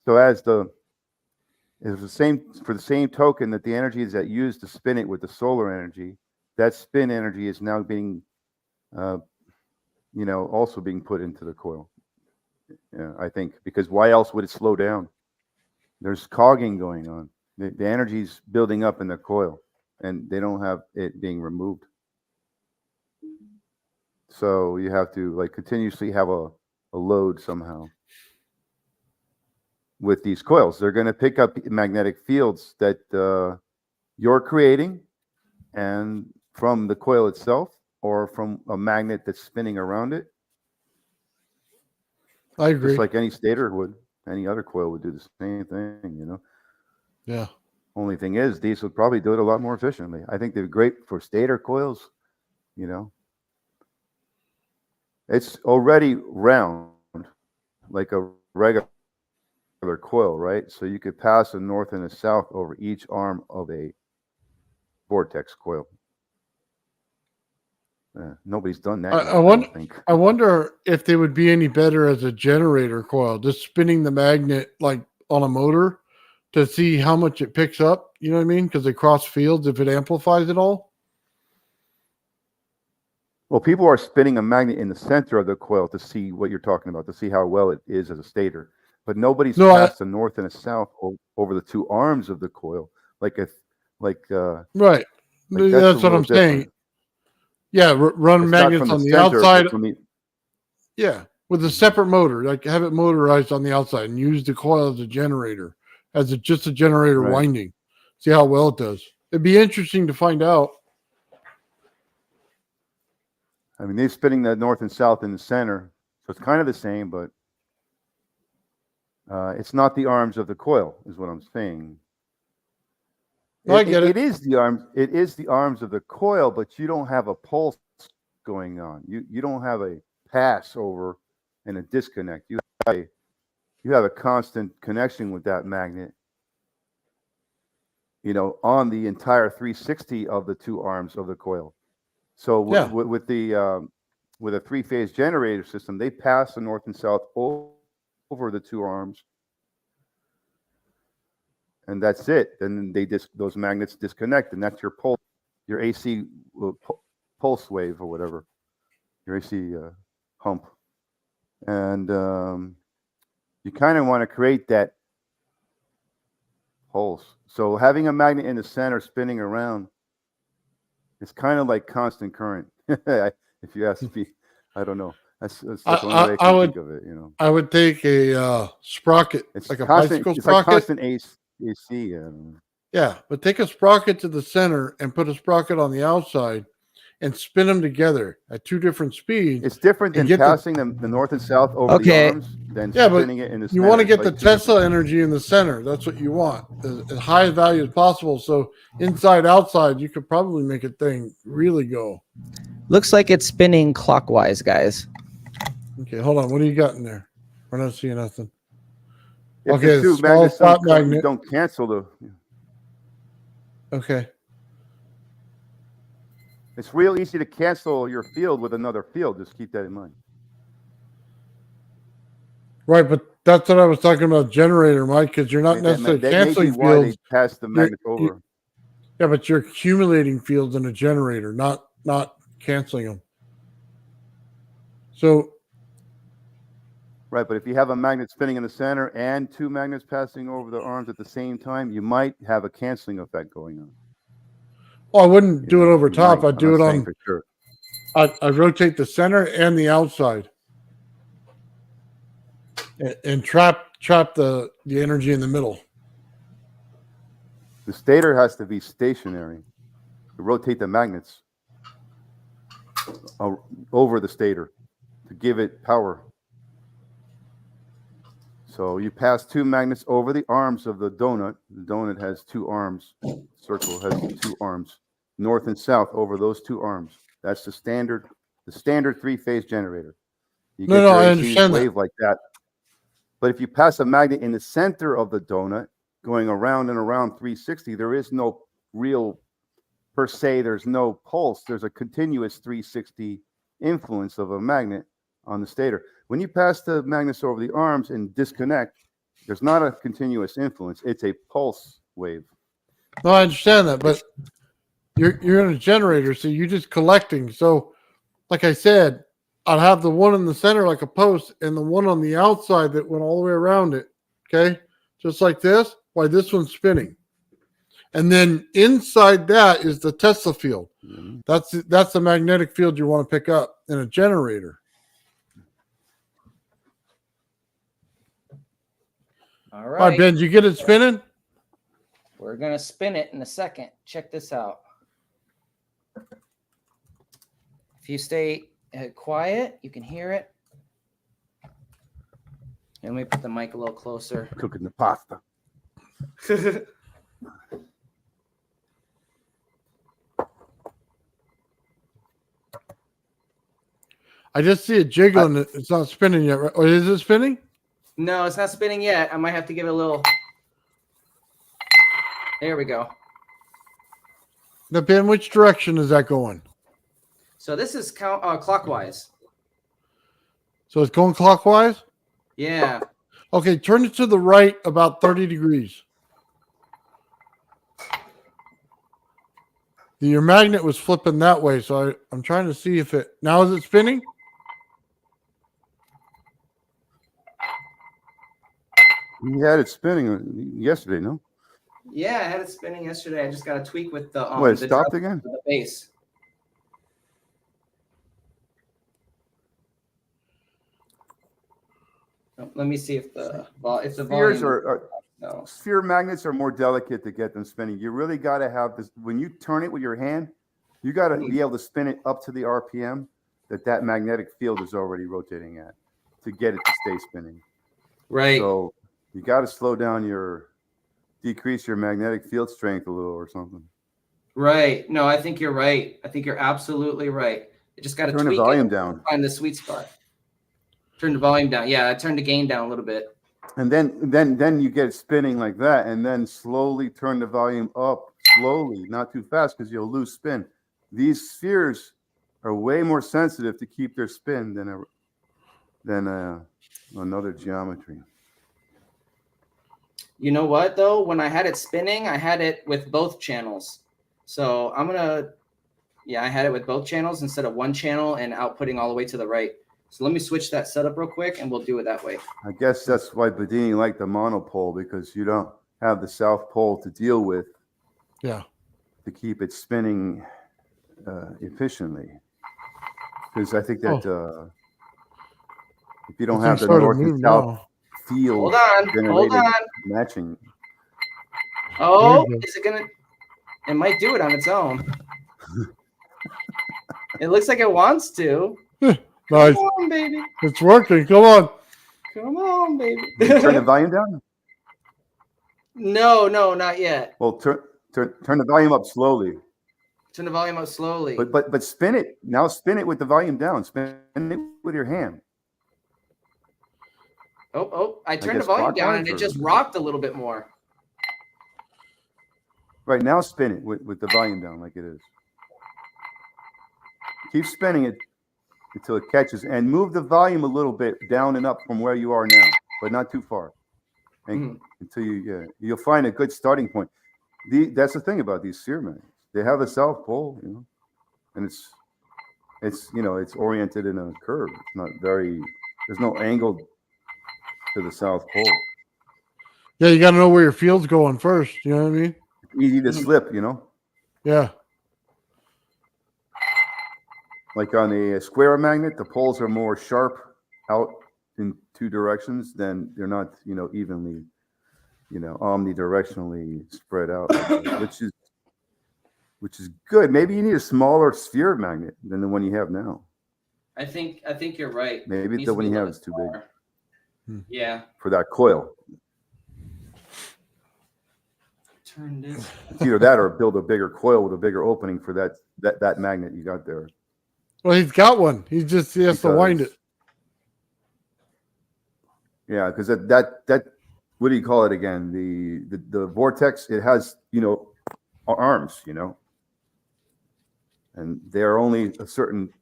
So for the same token that the energy is that used to spin it with the solar energy, that spin energy is now being, also being put into the coil. Yeah, I think, because why else would it slow down? There's cogging going on. The energy's building up in the coil, and they don't have it being removed. So you have to like continuously have a load somehow with these coils. They're going to pick up magnetic fields that you're creating, and from the coil itself, or from a magnet that's spinning around it. I agree. Just like any stator would, any other coil would do the same thing. Yeah. Only thing is, these would probably do it a lot more efficiently. I think they're great for stator coils. It's already round, like a regular coil, right? So you could pass a north and a south over each arm of a vortex coil. Nobody's done that yet, I wonder. don't think. I wonder if they would be any better as a generator coil, just spinning the magnet like on a motor to see how much it picks up. You know what I mean? Because they cross fields if it amplifies it all. Well, people are spinning a magnet in the center of the coil to see what you're talking about, to see how well it is as a stator. But nobody's passed a north and a south over the two arms of the coil, right. Like that's what I'm saying. Yeah, run it's magnets on the outside. Yeah, with a separate motor, like have it motorized on the outside and use the coil as a generator, just a generator winding. See how well it does. It'd be interesting to find out. I mean, they're spinning the north and south in the center, so it's kind of the same, but it's not the arms of the coil, is what I'm saying. I get it. It is the arms. It is the arms of the coil, but you don't have a pulse going on. You don't have a pass over and a disconnect. You have a constant connection with that magnet. On the entire 360 of the two arms of the coil. So with a three-phase generator system, they pass the north and south over the two arms, and that's it. Then those magnets disconnect, and that's your pulse, your AC pulse wave or whatever, your AC hump. And you kind of want to create that pulse. So having a magnet in the center spinning around, it's kind of like constant current. If you ask me, I don't know. That's the only way I can think of it. I would take a sprocket, it's like a constant, bicycle it's sprocket. like constant AC. Yeah, but take a sprocket to the center and put a sprocket on the outside and spin them together at two different speeds. It's different than passing the north and south over the arms than spinning it in the center. You want to get the Tesla energy in the center. That's what you want, as high value as possible. So inside, outside, you could probably make a thing really go. Looks like it's spinning clockwise, guys. Okay, hold on. What do you got in there? We're not seeing nothing. If okay, the two magnets don't cancel the. Okay. It's real easy to cancel your field with another field. Just keep that in mind. Right, but that's what I was talking about, generator, Mike, because you're not necessarily canceling fields. Why they pass the magnet over. Yeah, but you're accumulating fields in a generator, not canceling them. So. Right, but if you have a magnet spinning in the center and two magnets passing over the arms at the same time, you might have a canceling effect going on. Well, I wouldn't do it over top. I'd do it on. For sure. I rotate the center and the outside, and trap the energy in the middle. The stator has to be stationary. You rotate the magnets over the stator to give it power. So you pass two magnets over the arms of the donut. The donut has two arms. Circle has two arms, north and south over those two arms. That's the standard three-phase generator. You get I understand wave that. like that. But if you pass a magnet in the center of the donut, going around and around 360, there is no real, per se, there's no pulse. There's a continuous 360 influence of a magnet on the stator. When you pass the magnets over the arms and disconnect, there's not a continuous influence. It's a pulse wave. No, I understand that, but you're in a generator, so you're just collecting. So, like I said, I'd have the one in the center like a post and the one on the outside that went all the way around it. Okay, just like this. Why this one's spinning, and then inside that is the Tesla field. Mm-hmm. That's the magnetic field you want to pick up in a generator. All right. All right, Ben, did you get it spinning? We're going to spin it in a second. Check this out. If you stay quiet, you can hear it. And let me put the mic a little closer. Cooking the pasta. I just see it jiggling. It's not spinning yet, right? Or is it spinning? No, it's not spinning yet. I might have to give it a little. There we go. Now, Ben, which direction is that going? So this is clockwise. So it's going clockwise? Yeah. Okay, turn it to the right about 30 degrees. Your magnet was flipping that way, so I'm trying to see if it... Now is it spinning? You had it spinning yesterday, no? Yeah, I had it spinning yesterday. I just got a tweak with the it stopped again? The base. Let me see if the spheres volume. No. Sphere magnets are more delicate to get them spinning. You really got to have this. When you turn it with your hand, you got to be able to spin it up to the RPM that magnetic field is already rotating at to get it to stay spinning. Right. So you got to decrease your magnetic field strength a little or something. Right. No, I think you're right. I think you're absolutely right. You just got to turn the volume down. Find the sweet spot. Turn the volume down. Yeah, I turned the gain down a little bit. And then you get it spinning like that, and then slowly turn the volume up, slowly, not too fast, because you'll lose spin. These spheres are way more sensitive to keep their spin than Another geometry. You know what though? When I had it spinning, I had it with both channels. So I'm gonna, yeah, I had it with both channels instead of one channel and outputting all the way to the right. So let me switch that setup real quick and we'll do it that way. I guess that's why Bedini liked the monopole, because you don't have the south pole to deal with. Yeah. To keep it spinning efficiently. Because I think that if you don't have the north and south field generated matching. Oh, is it gonna? It might do it on its own. It looks like it wants to. Nice. Come on, baby. It's working. Come on. Come on, baby. Turn the volume down? No, not yet. Well, turn the volume up slowly. Turn the volume up slowly. But spin it. Now spin it with the volume down. Spin it with your hand. Oh, I turned the volume down and it just rocked a little bit more. Right, now spin it with the volume down like it is. Keep spinning it until it catches, and move the volume a little bit down and up from where you are now, but not too far. And until you'll find a good starting point. That's the thing about these sphere magnets. They have a south pole, and it's oriented in a curve. It's not very. There's no angle to the south pole. Yeah, you got to know where your field's going first. You know what I mean? Easy to slip, Yeah. Like on a square magnet, the poles are more sharp out in two directions. Then they're not, evenly, omnidirectionally spread out, which is good. Maybe you need a smaller sphere magnet than the one you have now. I think you're right. Maybe the one you have is too big. Yeah. For that coil. Turn this. It's either that or build a bigger coil with a bigger opening for that magnet you got there. Well, he's got one. He has to wind it. Yeah, because that what do you call it again? The vortex, it has, arms, and they're only a certain,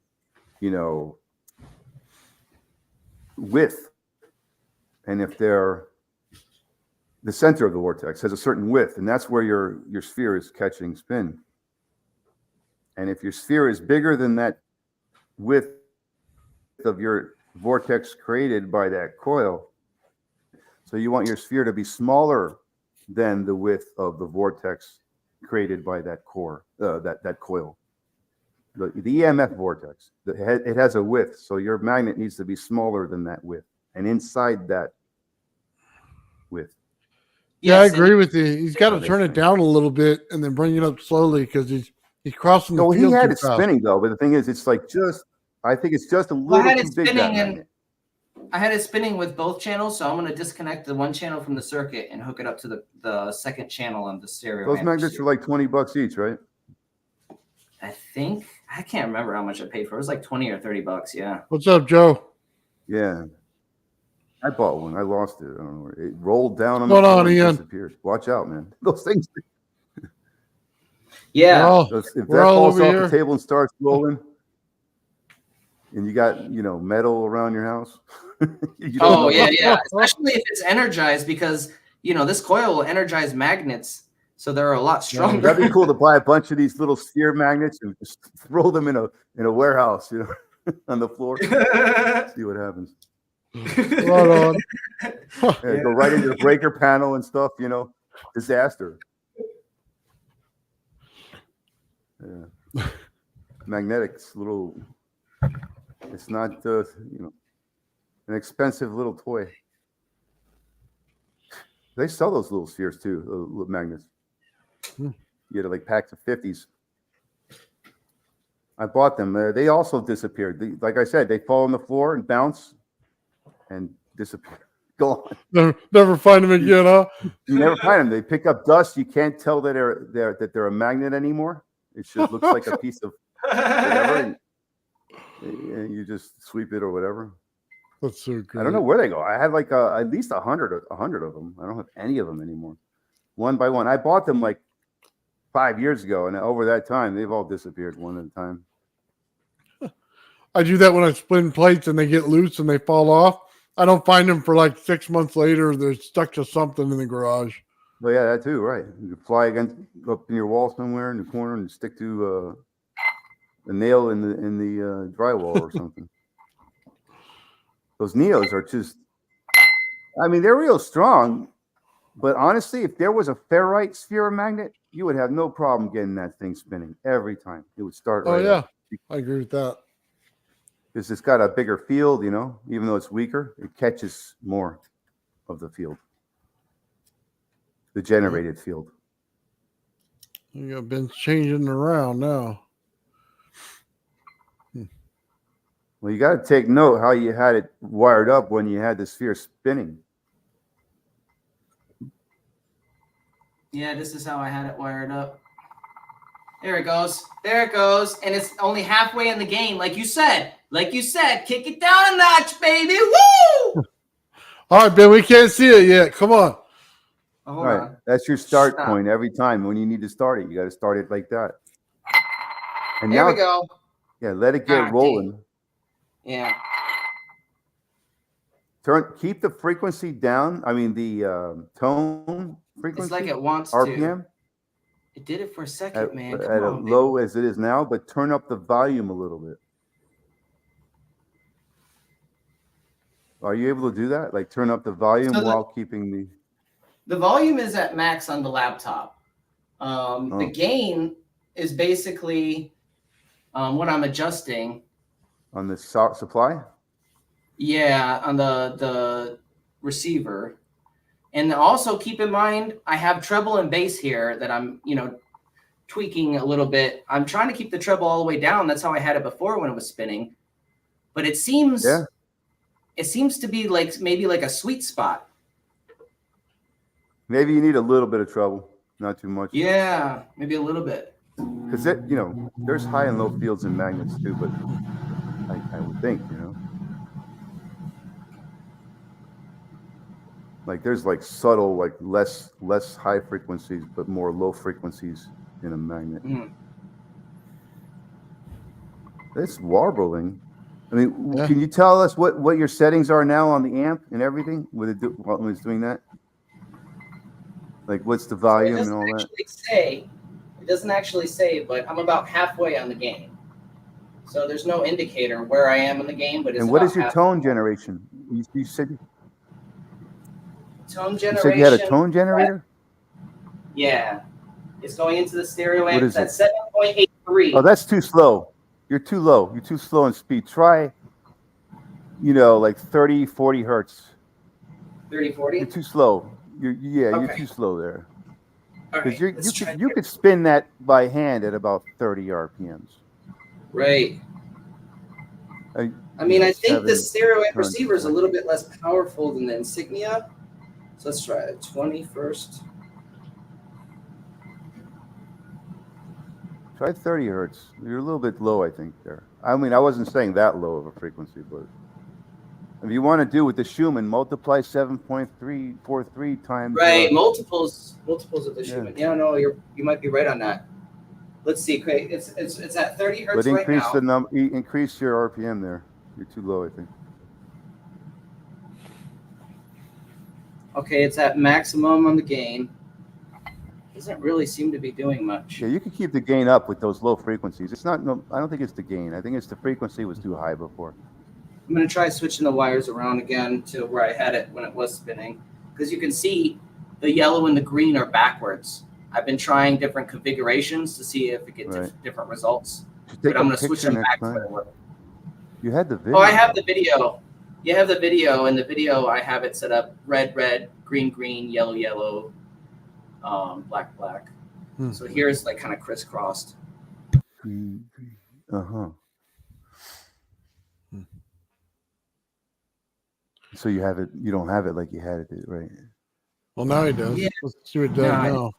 width. And if they're the center of the vortex has a certain width, and that's where your sphere is catching spin. And if your sphere is bigger than that width of your vortex created by that coil, so you want your sphere to be smaller than the width of the vortex created by that core, that coil. The EMF vortex, it has a width, so your magnet needs to be smaller than that width, and inside that width. Yeah, I agree with you. He's got to turn it down a little bit and then bring it up slowly because he's crossing the field. He had it spinning though, but the thing is, it's like I think it's just a little too big. I had it spinning with both channels, so I'm going to disconnect the one channel from the circuit and hook it up to the second channel on the stereo. Those magnets are like $20 each, right? I can't remember how much I paid for it. It was like $20 or $30. Yeah. What's up, Joe? Yeah. I bought one. I lost it. I don't know where it rolled down on the floor and disappeared. Watch out, man. Those things. Yeah. If that falls off the table and starts rolling, and you got metal around your house. Yeah. Especially if it's energized, because this coil will energize magnets, so they're a lot stronger. That'd be cool to buy a bunch of these little sphere magnets and just throw them in a warehouse, on the floor. See what happens. Right on. Go right into the breaker panel and stuff, disaster. Yeah. Magnetics, it's not an expensive little toy. They sell those little spheres too, little magnets. You get like packs of 50s. I bought them. They also disappeared. Like I said, they fall on the floor and bounce and disappear. Go on. Never find them again, huh? You never find them. They pick up dust. You can't tell that they're a magnet anymore. It just looks like a piece of whatever. And you just sweep it or whatever. That's so good. I don't know where they go. I had like at least 100 of them. I don't have any of them anymore. One by one. I bought them like 5 years ago, and over that time, they've all disappeared one at a time. I do that when I spin plates and they get loose and they fall off. I don't find them for like 6 months later. They're stuck to something in the garage. Well, yeah, that too, right? You could fly against up in your wall somewhere in the corner and stick to a nail in the drywall or something. Those Neos are just, I mean, they're real strong, but honestly, if there was a ferrite sphere magnet, you would have no problem getting that thing spinning every time. It would start Oh right yeah, up. I agree with that. Because it's got a bigger field, you know, even though it's weaker, it catches more of the field, the generated field. You got been changing around now. Well, you got to take note how you had it wired up when you had the sphere spinning. Yeah, this is how I had it wired up. There it goes. There it goes. And it's only halfway in the game, like you said. Like you said, kick it down a notch, baby. Woo! All right, Ben, we can't see it yet. Come on. Oh, hold Right. on. That's your start Stop. point every time when you need to start it. You got to start it like that. And There now, we go. yeah, let it get Ah, rolling. Yeah. Keep the frequency down. I mean, the tone frequency. It's like it wants to. RPM. It did it for a second, man. At Come a on, low baby. as it is now, but turn up the volume a little bit. Are you able to do that? Like turn up the volume while keeping the volume is at max on the laptop. The gain is basically what I'm adjusting. On the supply? Yeah, on the receiver. And also keep in mind, I have treble and bass here that I'm, tweaking a little bit. I'm trying to keep the treble all the way down. That's how I had it before when it was spinning. But it seems to be like maybe like a sweet spot. Maybe you need a little bit of treble, not too much. Yeah, maybe a little bit. Because there's high and low fields in magnets too, but I would think, like there's like subtle, like less high frequencies, but more low frequencies in a magnet. It's warbling. I mean, Can you tell us what your settings are now on the amp and everything when it's doing that? Like, what's the volume and all that? It doesn't actually say, but I'm about halfway on the game. So there's no indicator where I am in the game. But and what is your tone generation? You said tone generation. You said you had a tone generator? Yeah. It's going into the stereo amp. What is That's 7.83. Oh, that's too slow. You're too low. You're too slow in speed. Try, like 30, 40 hertz. 30, 40? You're too slow. You're too slow there. Because right, you could spin that by hand at about 30 RPMs. Right. I think the stereo amp receiver is a little bit less powerful than the Insignia. So let's try it. 20 first. Try 30 hertz. You're a little bit low, I think, there. I mean, I wasn't saying that low of a frequency, but if you want to do with the Schumann, multiply 7.343 times. Right, multiples of the Schumann. Yeah, no, you might be right on that. Let's see. Okay, it's at 30 hertz right now. Increase your RPM there. You're too low, I think. Okay, it's at maximum on the gain. Doesn't really seem to be doing much. Yeah, you can keep the gain up with those low frequencies. I don't think it's the gain. I think it's the frequency was too high before. I'm going to try switching the wires around again to where I had it when it was spinning. Because you can see the yellow and the green are backwards. I've been trying different configurations to see if it gets different results. But I'm going to switch them back to it. You had the video. Oh, I have the video. You have the video. In the video, I have it set up red, red, green, green, yellow, yellow, black, black. So here's like kind of crisscrossed. So you have it. You don't have it like you had it, right? Well, now he does. Yeah. Let's see what it does now.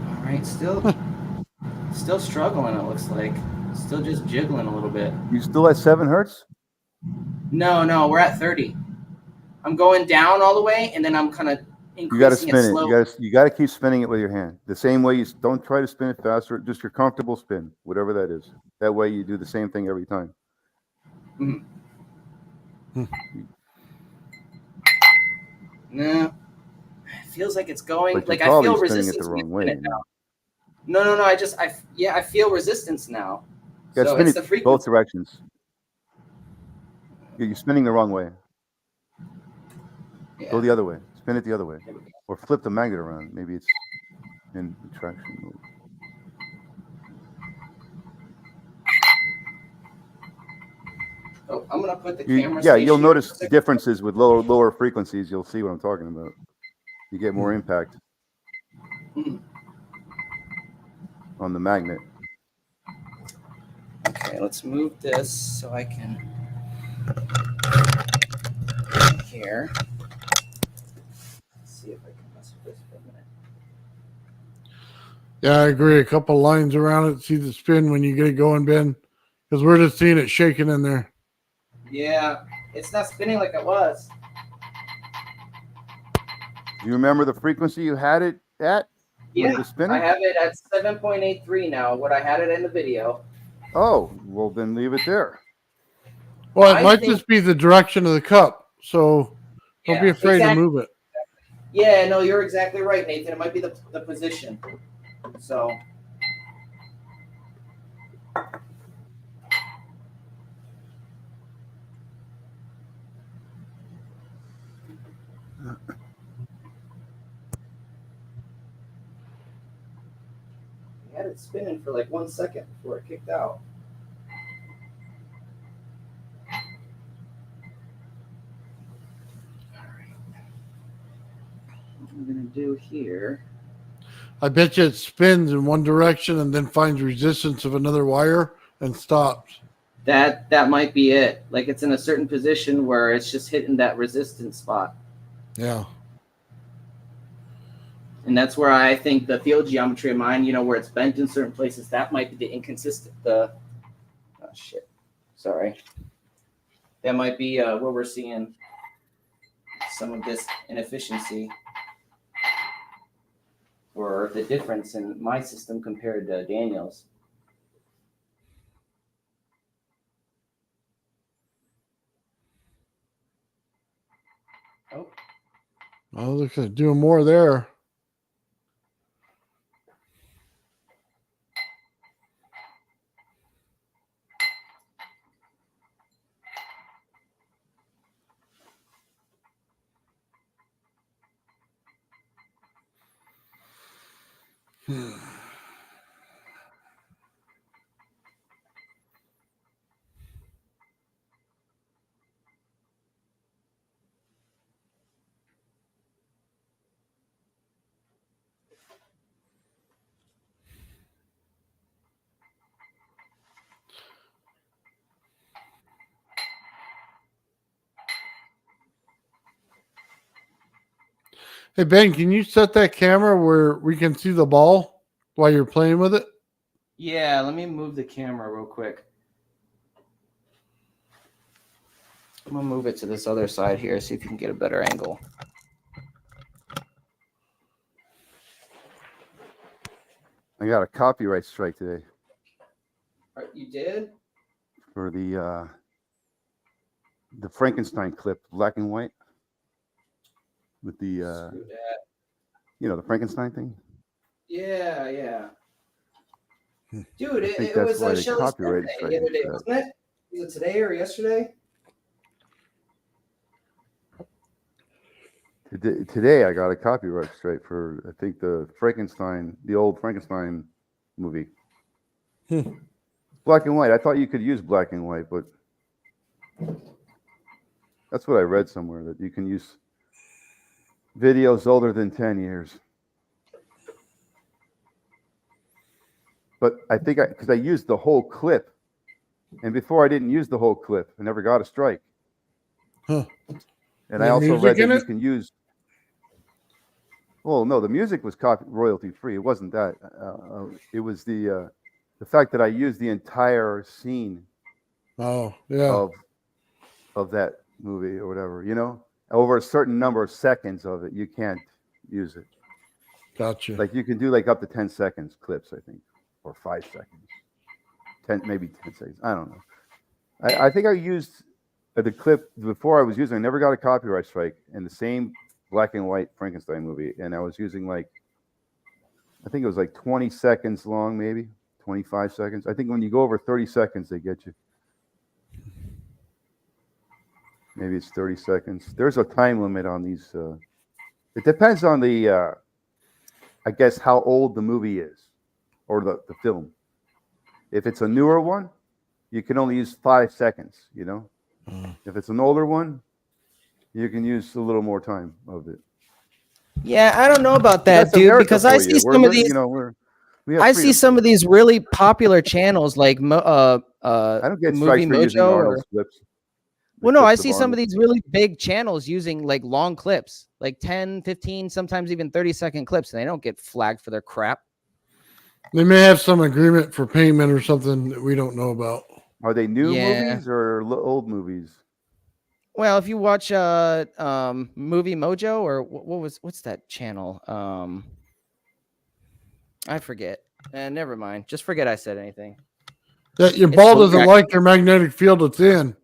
All right, still struggling. It looks like still just jiggling a little bit. You still at 7 hertz? No, we're at 30. I'm going down all the way, and then I'm kind of increasing. You got to spin it. Slow. You got to keep spinning it with your hand. The same way you don't try to spin it faster. Just your comfortable spin, whatever that is. That way you do the same thing every time. Mhm. Hmm. No, it feels like it's going. But you're Like I feel probably spinning it the resistance when you wrong spin way. it now. No. I feel resistance now. Yeah, So spin it's it the both frequency. directions. You're spinning the wrong way. Go Yeah. the other way. Spin it the other way. There we go. Or flip the magnet around. Maybe it's in retraction mode. Oh, I'm gonna put the camera Yeah, you'll stationary notice for a second. differences with lower frequencies. You'll see what I'm talking about. You get more impact Mhm. on the magnet. Okay, let's move this so I can here. Let's see if I can mess with this for a minute. Yeah, I agree. A couple lines around it, see the spin when you get it going, Ben, because we're just seeing it shaking in there. Yeah, it's not spinning like it was. Do you remember the frequency you had it at when Yeah, it was I spinning? have it at 7.83 now. What I had it in the video. Oh, well then leave it there. Well, it I might think. just be the direction of the cup, so don't be Yeah, afraid to exactly. move it. Yeah, no, you're exactly right, Nathan. It might be the position. So. I had it spinning for like 1 second before it kicked out. Alright. What I'm gonna do here. I bet you it spins in one direction and then finds resistance of another wire and stops. That might be it. Like it's in a certain position where it's just hitting that resistance spot. Yeah. And that's where I think the field geometry of mine, where it's bent in certain places, that might be the inconsistent. Oh shit. Sorry. That might be where we're seeing some of this inefficiency or the difference in my system compared to Daniel's. Oh. Oh, look at doing more there. Hey, Ben, can you set that camera where we can see the ball while you're playing with it? Yeah, let me move the camera real quick. I'm gonna move it to this other side here, see if you can get a better angle. I got a copyright strike today You did? for the Frankenstein clip, black and white, with the Screw that. the Frankenstein thing. Yeah. Dude, I it, think it that's was why they Shelly's copyrighted birthday strike the other me day, for that. wasn't it? Was it today or yesterday? Today I got a copyright strike for, I think, the old Frankenstein movie. Black and white. I thought you could use black and white, but that's what I read somewhere, that you can use videos older than 10 years. But I think because I used the whole clip, and before I didn't use the whole clip, I never got a strike. Huh. And I also music read in that it? you can use. Well, no, the music was royalty free. It wasn't that. It was the fact that I used the entire scene Oh, yeah. of that movie or whatever. Over a certain number of seconds of it, you can't use it. Gotcha. Like you can do like up to 10 seconds clips, I think, or 5 seconds, maybe 10 seconds. I don't know. I think I used the clip before I was using. I never got a copyright strike in the same black and white Frankenstein movie, and I was using like, I think it was like 20 seconds long, maybe 25 seconds. I think when you go over 30 seconds, they get you. Maybe it's 30 seconds. There's a time limit on these. It depends on the, I guess, how old the movie is or the film. If it's a newer one, you can only use 5 seconds, you know? If it's an older one, you can use a little more time of it. Yeah, I don't know about that, That's dude, America because I for you. see some of these. You know, we have I see freedom. some of these really popular channels like I don't get Movie strikes for using Mojo. Arnold's clips. Well, no, I clips of see some of Arnold. these really big channels using like long clips, like 10, 15, sometimes even 30-second clips, and they don't get flagged for their crap. They may have some agreement for payment or something that we don't know about. Are they new Yeah. movies or old movies? Well, if you watch Movie Mojo or what's that channel? I forget. Never mind. Just forget I said anything. That your It's ball cool. doesn't like their magnetic field it's in.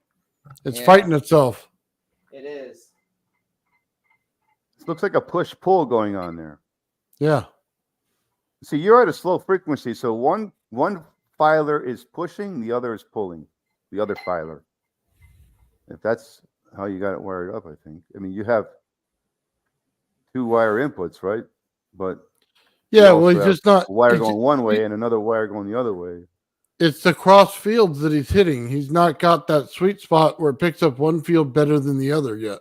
It's Yeah. fighting itself. It is. It looks like a push-pull going on there. Yeah. See, you're at a slow frequency, so one filer is pushing, the other is pulling, the other filer. If that's how you got it wired up, I think. I mean, you have 2 wire inputs, right? But Yeah, you well, also he's have just not a wire it's- going one way and another wire going the other way. It's the cross fields that he's hitting. He's not got that sweet spot where it picks up one field better than the other yet.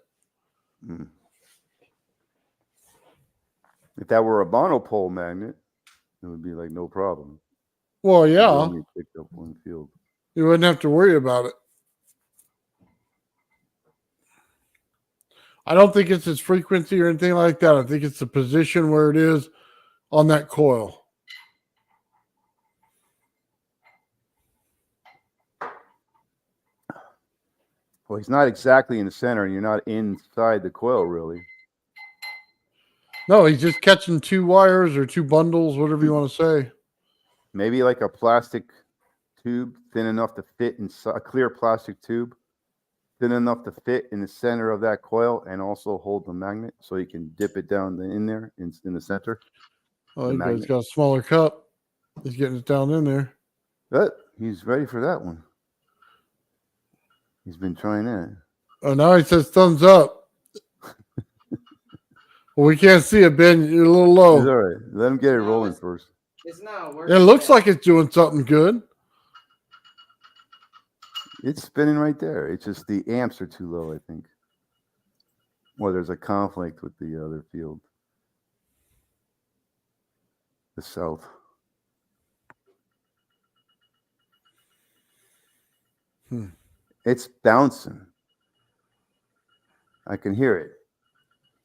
If that were a monopole magnet, it would be like no problem. Well, You yeah, only picked up one field. you wouldn't have to worry about it. I don't think it's its frequency or anything like that. I think it's the position where it is on that coil. Well, he's not exactly in the center, and you're not inside the coil, really. No, he's just catching 2 wires or 2 bundles, whatever you want to say. Maybe like a plastic tube thin enough to fit inside, a clear plastic tube thin enough to fit in the center of that coil and also hold the magnet so you can dip it down in there in the center. Oh, he's got a smaller cup. He's getting it down in there. But he's ready for that one. He's been trying that. Oh, now he says thumbs up. Well, we can't see it, Ben. You're a little low. He's all right. Let him get it rolling first. It's not working. It looks like it's doing something good. It's spinning right there. It's just the amps are too low, I think. Or there's a conflict with the other field. The south. It's bouncing. I can hear it.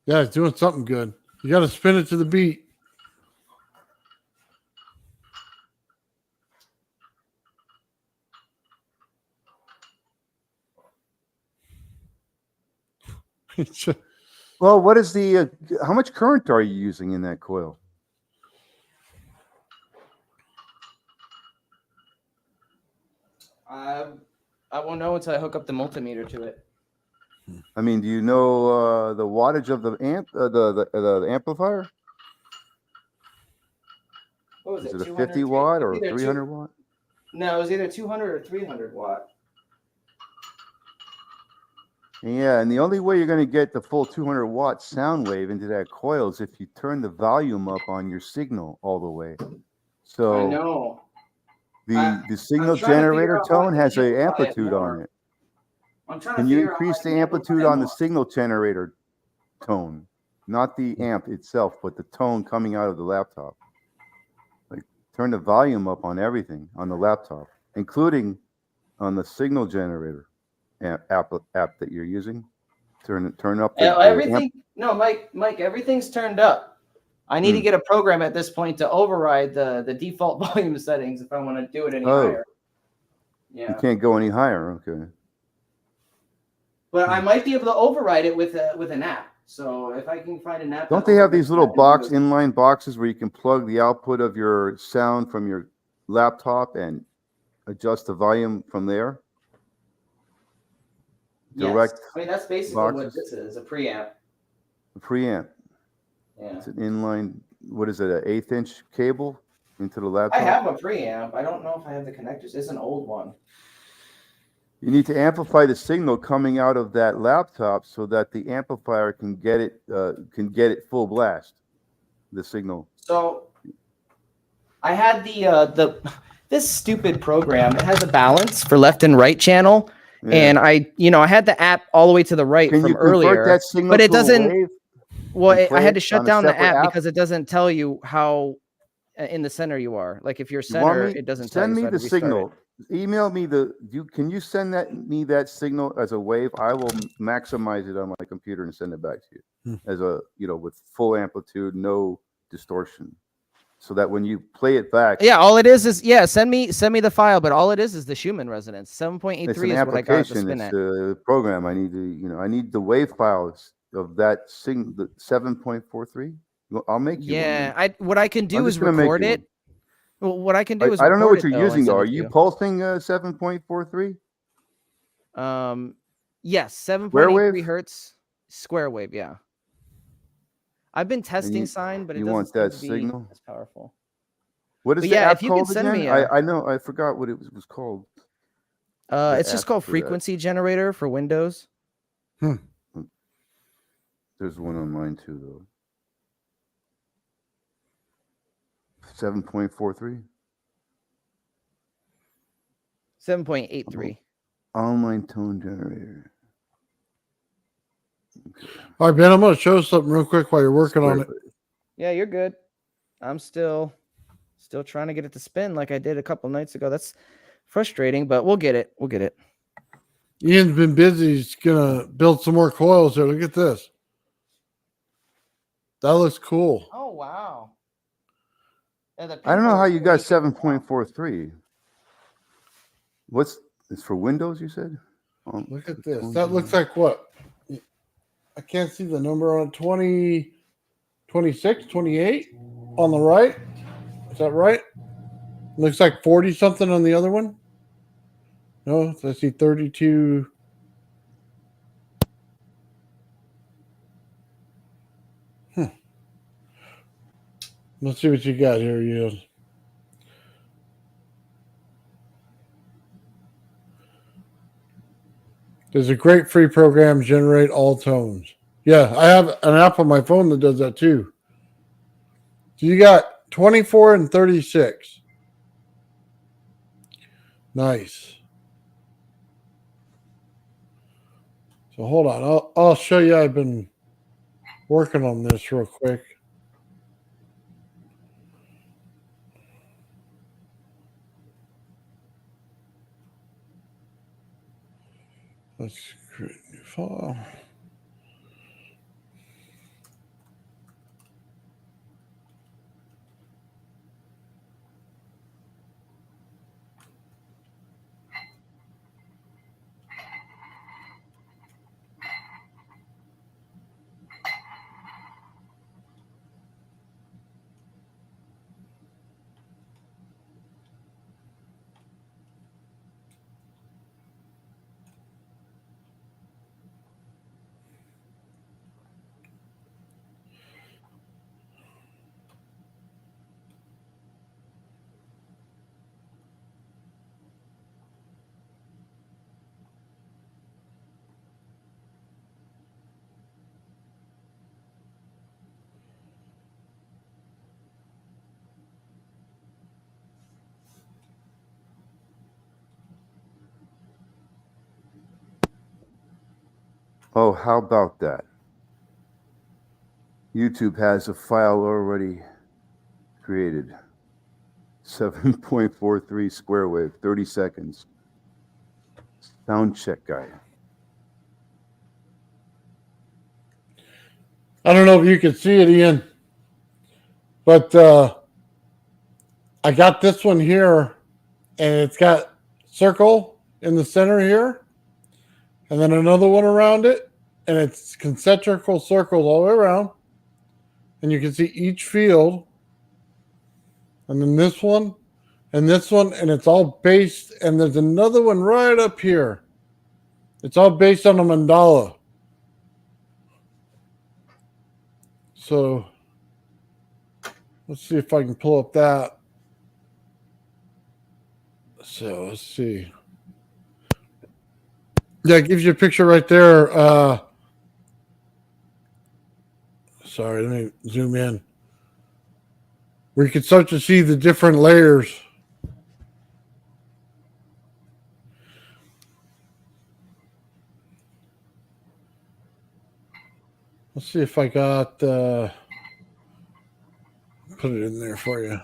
Yeah, it's doing something good. You got to spin it to the beat. Well, what is the how much current are you using in that coil? I won't know until I hook up the multimeter to it. I mean, do you know the wattage of the amp, the amplifier? What was Is it? it a 50 watt or 300 watt? No, it was either 200 or 300 watt. Yeah, and the only way you're going to get the full 200 watt sound wave into that coil is if you turn the volume up on your signal all the way. So I know. the signal I'm trying to figure generator out how I tone can has an amplify it amplitude more. on it. I'm trying Can to you figure out how increase I the can amplitude amplify on the more. signal generator tone? Not the amp itself, but the tone coming out of the laptop. Like turn the volume up on everything on the laptop, including on the signal generator app that you're using. Turn up the Everything. amp. No, Mike, everything's turned up. I need to get a program at this point to override the default volume settings if I want to do it any higher. Yeah. You can't go any higher. Okay. But I might be able to override it with an app. So if I can find an app. Don't they have these little inline boxes where you can plug the output of your sound from your laptop and adjust the volume from there? direct I mean, that's basically what boxes? this is, a preamp. A preamp. Yeah. It's an inline. What is it? An 1/8-inch cable into the laptop. I have a preamp. I don't know if I have the connectors. It's an old one. You need to amplify the signal coming out of that laptop so that the amplifier can get it full blast. The signal. So I had the this stupid program. It has a balance for left and right channel, and I had the app all the way to the right Can from you convert earlier, that signal but it to a doesn't. wave Well, and I play had to it shut on a down the separate app app? because it doesn't tell you how in the center you are. Like if you're You want center, me? it doesn't tell Send you. So me I had to the restart signal. it. Email me can you send me that signal as a wave? I will maximize it on my computer and send it back to you as a, with full amplitude, no distortion. So that when you play it back, Yeah, all it is send me the file, but all it is the Schumann resonance. 7.83 it's an is what I got to application. spin It's at. a program. I need I need the wave files of that the 7.43. I'll make you one. Yeah, what I can do I'm is just gonna make record you it. one. Well, what I can do is I don't know record what you're it though and using though. send Are it to you you. pulsing 7.43? Yes, Square 7.83 wave? hertz square wave. Yeah, I've been And testing sine, but it you doesn't want seem that to be signal? as powerful. What is But the yeah, if app you can called send again? me I know I forgot what it was called. The it's just app called for that. Frequency Generator for Windows. There's one on mine too, though. 7.43. 7.83. Online tone generator. All right, Ben, I'm going to show something real quick while you're working on it. Yeah, you're good. I'm still trying to get it to spin like I did a couple nights ago. That's frustrating, but we'll get it. We'll get it. Ian's been busy. He's going to build some more coils here. Look at this. That looks cool. Oh, wow. I don't know how you got 7.43. It's for Windows, you said? Look at this. That looks like what? I can't see the number on it. 20, 26, 28 on the right. Is that right? Looks like 40 something on the other one. No, I see 32. Let's see what you got here, Ian. There's a great free program, Generate All Tones. Yeah, I have an app on my phone that does that too. So you got 24 and 36. Nice. So hold on. I'll show you. I've been working on this real quick. Let's create a new file. Oh, how about that? YouTube has a file already created. 7.43 square wave, 30 seconds. Sound check guy. I don't know if you can see it, Ian, but I got this one here, and it's got circle in the center here, and then another one around it, and it's concentrical circles all the way around. And you can see each field, and then this one, and this one, and it's all based. And there's another one right up here, It's all based on a mandala. So let's see if I can pull up that. So let's see. Yeah, it gives you a picture right there. Sorry, let me zoom in. Where you can start to see the different layers. Let's see if I got put it in there for you.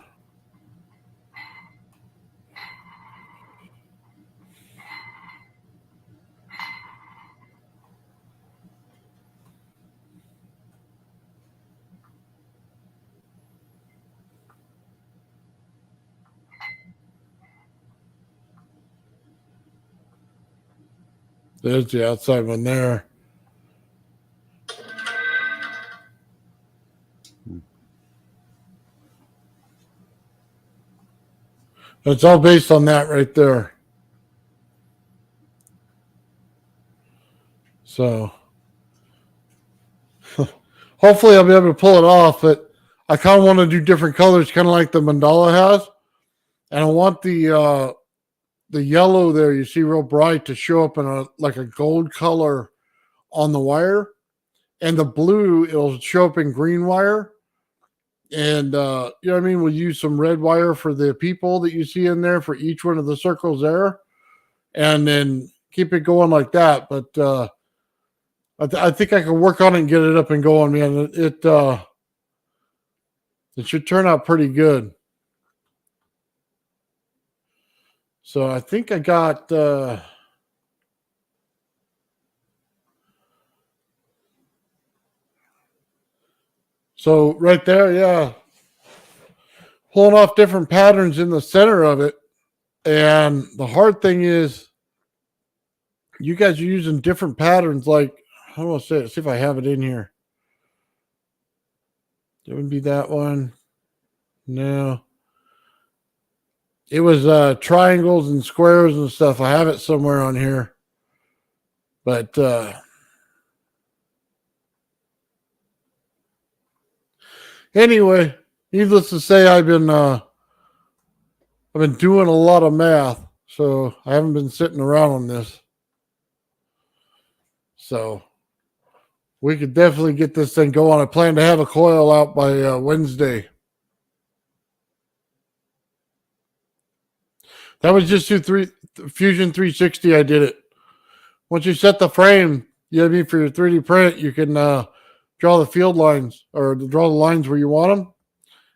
There's the outside one there. It's all based on that right there. So hopefully I'll be able to pull it off, but I kind of want to do different colors, kind of like the mandala has. And I want the yellow there you see real bright to show up in a gold color on the wire. And the blue, it'll show up in green wire. And you know what I mean? We'll use some red wire for the people that you see in there for each one of the circles there. And then keep it going like that. But I think I can work on it and get it up and going, man. It should turn out pretty good. So I think I got so right there, yeah. Pulling off different patterns in the center of it. And the hard thing is you guys are using different patterns. Like, how do I say it? See if I have it in here. It would be that one. No. It was triangles and squares and stuff. I have it somewhere on here. But anyway, needless to say, I've been doing a lot of math, so I haven't been sitting around on this. So we could definitely get this thing going. I plan to have a coil out by Wednesday. That was just through Fusion 360. I did it. Once you set the frame, you know what I mean, for your 3D print, you can draw the field lines or draw the lines where you want them,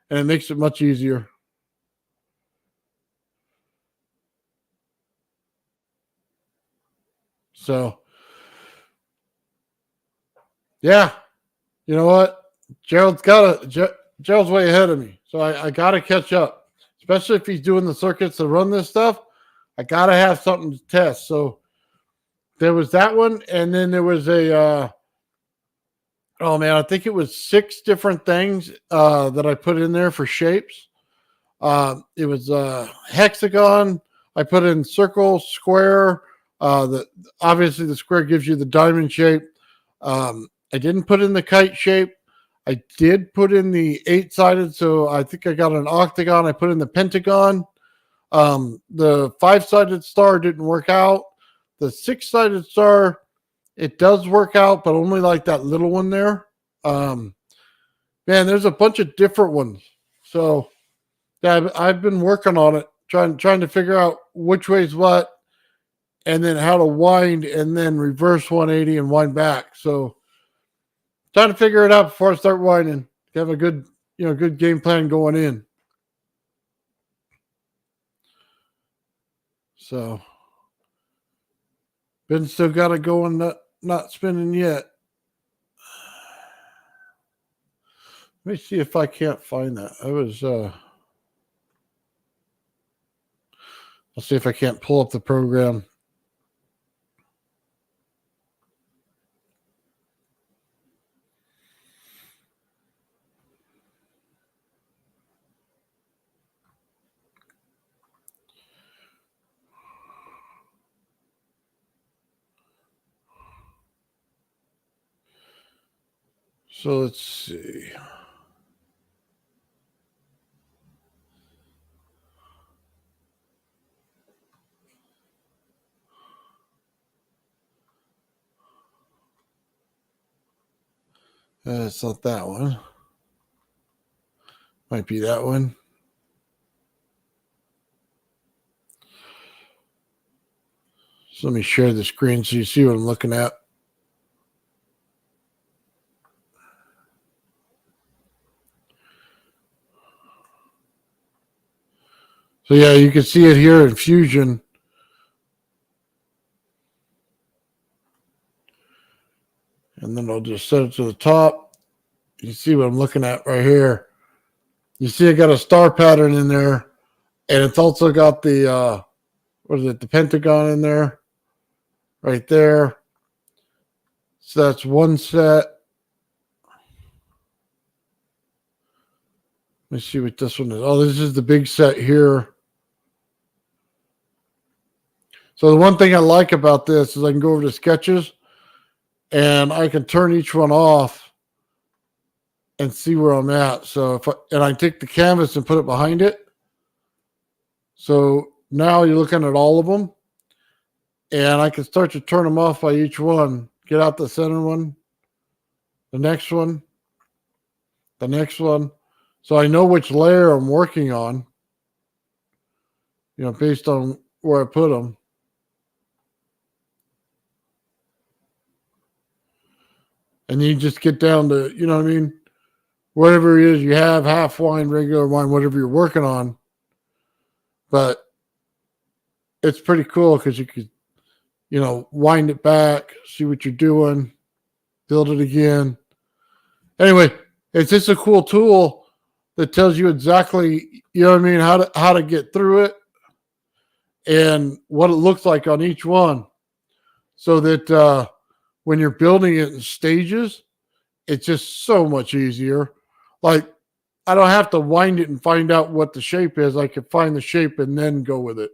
and it makes it much easier. So, yeah, you know what? Gerald's way ahead of me, so I got to catch up. Especially if he's doing the circuits to run this stuff, I got to have something to test. So there was that one, and then there was a oh man, I think it was 6 different things that I put in there for shapes. It was hexagon. I put in circle, square. Obviously the square gives you the diamond shape. I didn't put in the kite shape. I did put in the 8-sided, so I think I got an octagon. I put in the pentagon. The 5-sided star didn't work out. The 6-sided star, it does work out, but only like that little one there. Man, there's a bunch of different ones. So yeah, I've been working on it, trying to figure out which way's what, and then how to wind and then reverse 180 and wind back. So trying to figure it out before I start winding. Have a good game plan going in. So Ben still got it going, not spinning yet. Let me see if I can't find that. I'll see if I can't pull up the program. So let's see. It's not that one. Might be that one. So let me share the screen so you see what I'm looking at. So yeah, you can see it here in Fusion. And then I'll just set it to the top. You see what I'm looking at right here. You see I got a star pattern in there. And it's also got the, what is it, the pentagon in there. Right there. So that's one set. Let me see what this one is. Oh, this is the big set here. So the one thing I like about this is I can go over to sketches and I can turn each one off and see where I'm at. So and I take the canvas and put it behind it. So now you're looking at all of them and I can start to turn them off by each one. Get out the center one, the next one, the next one. So I know which layer I'm working on, based on where I put them. And you just get down to, you know what I mean? Whatever it is you have, half wine, regular wine, whatever you're working on. But it's pretty cool because you could, wind it back, see what you're doing, build it again. Anyway, it's just a cool tool that tells you exactly, how to get through it and what it looks like on each one. So that when you're building it in stages, it's just so much easier. Like, I don't have to wind it and find out what the shape is. I can find the shape and then go with it.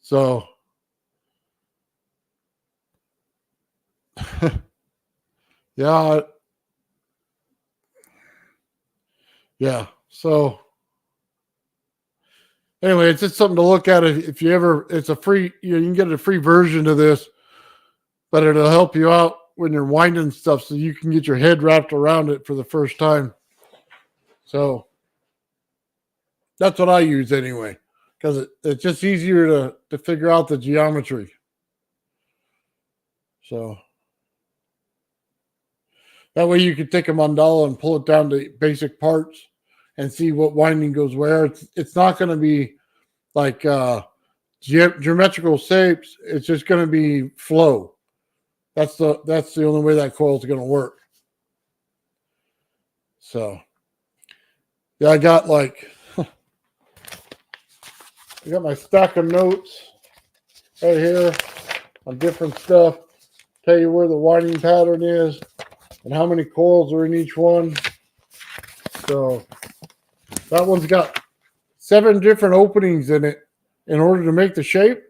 So, yeah. Yeah. So, anyway, it's just something to look at if you ever, it's a free, you can get a free version of this, but it'll help you out when you're winding stuff so you can get your head wrapped around it for the first time. So, that's what I use anyway, because it's just easier to figure out the geometry. So that way you can take a mandala and pull it down to basic parts and see what winding goes where. It's not going to be like geometrical shapes. It's just going to be flow. That's the only way that coil is going to work. So yeah, I got my stack of notes right here on different stuff. Tell you where the winding pattern is and how many coils are in each one. So that one's got 7 different openings in it in order to make the shape.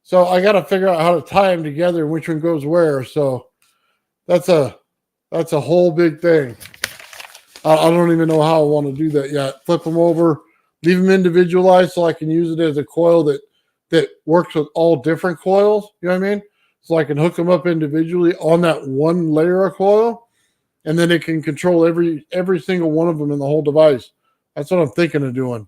So I got to figure out how to tie them together and which one goes where. So that's a whole big thing. I don't even know how I want to do that yet. Flip them over, leave them individualized so I can use it as a coil that works with all different coils. You know what I mean? So I can hook them up individually on that one layer of coil, and then it can control every single one of them in the whole device. That's what I'm thinking of doing.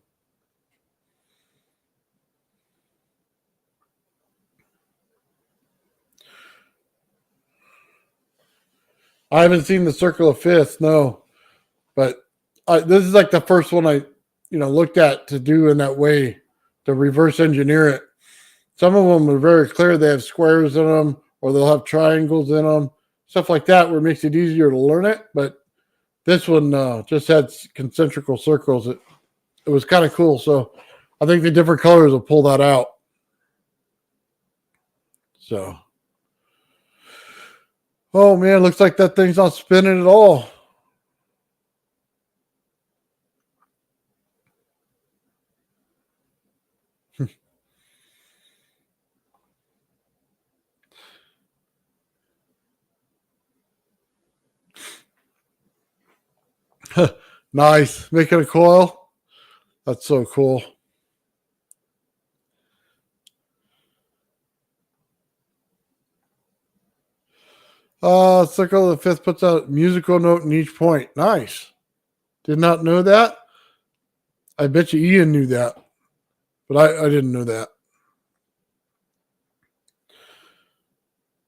I haven't seen the Circle of Fifths, no, but this is like the first one I, looked at to do in that way, to reverse engineer it. Some of them are very clear; they have squares in them, or they'll have triangles in them, stuff like that, where it makes it easier to learn it. But this one just had concentrical circles. It was kind of cool. So I think the different colors will pull that out. So, oh man, looks like that thing's not spinning at all. Nice. Making a coil. That's so cool. Circle of the fifth puts a musical note in each point. Nice. Did not know that. I bet you Ian knew that, but I didn't know that.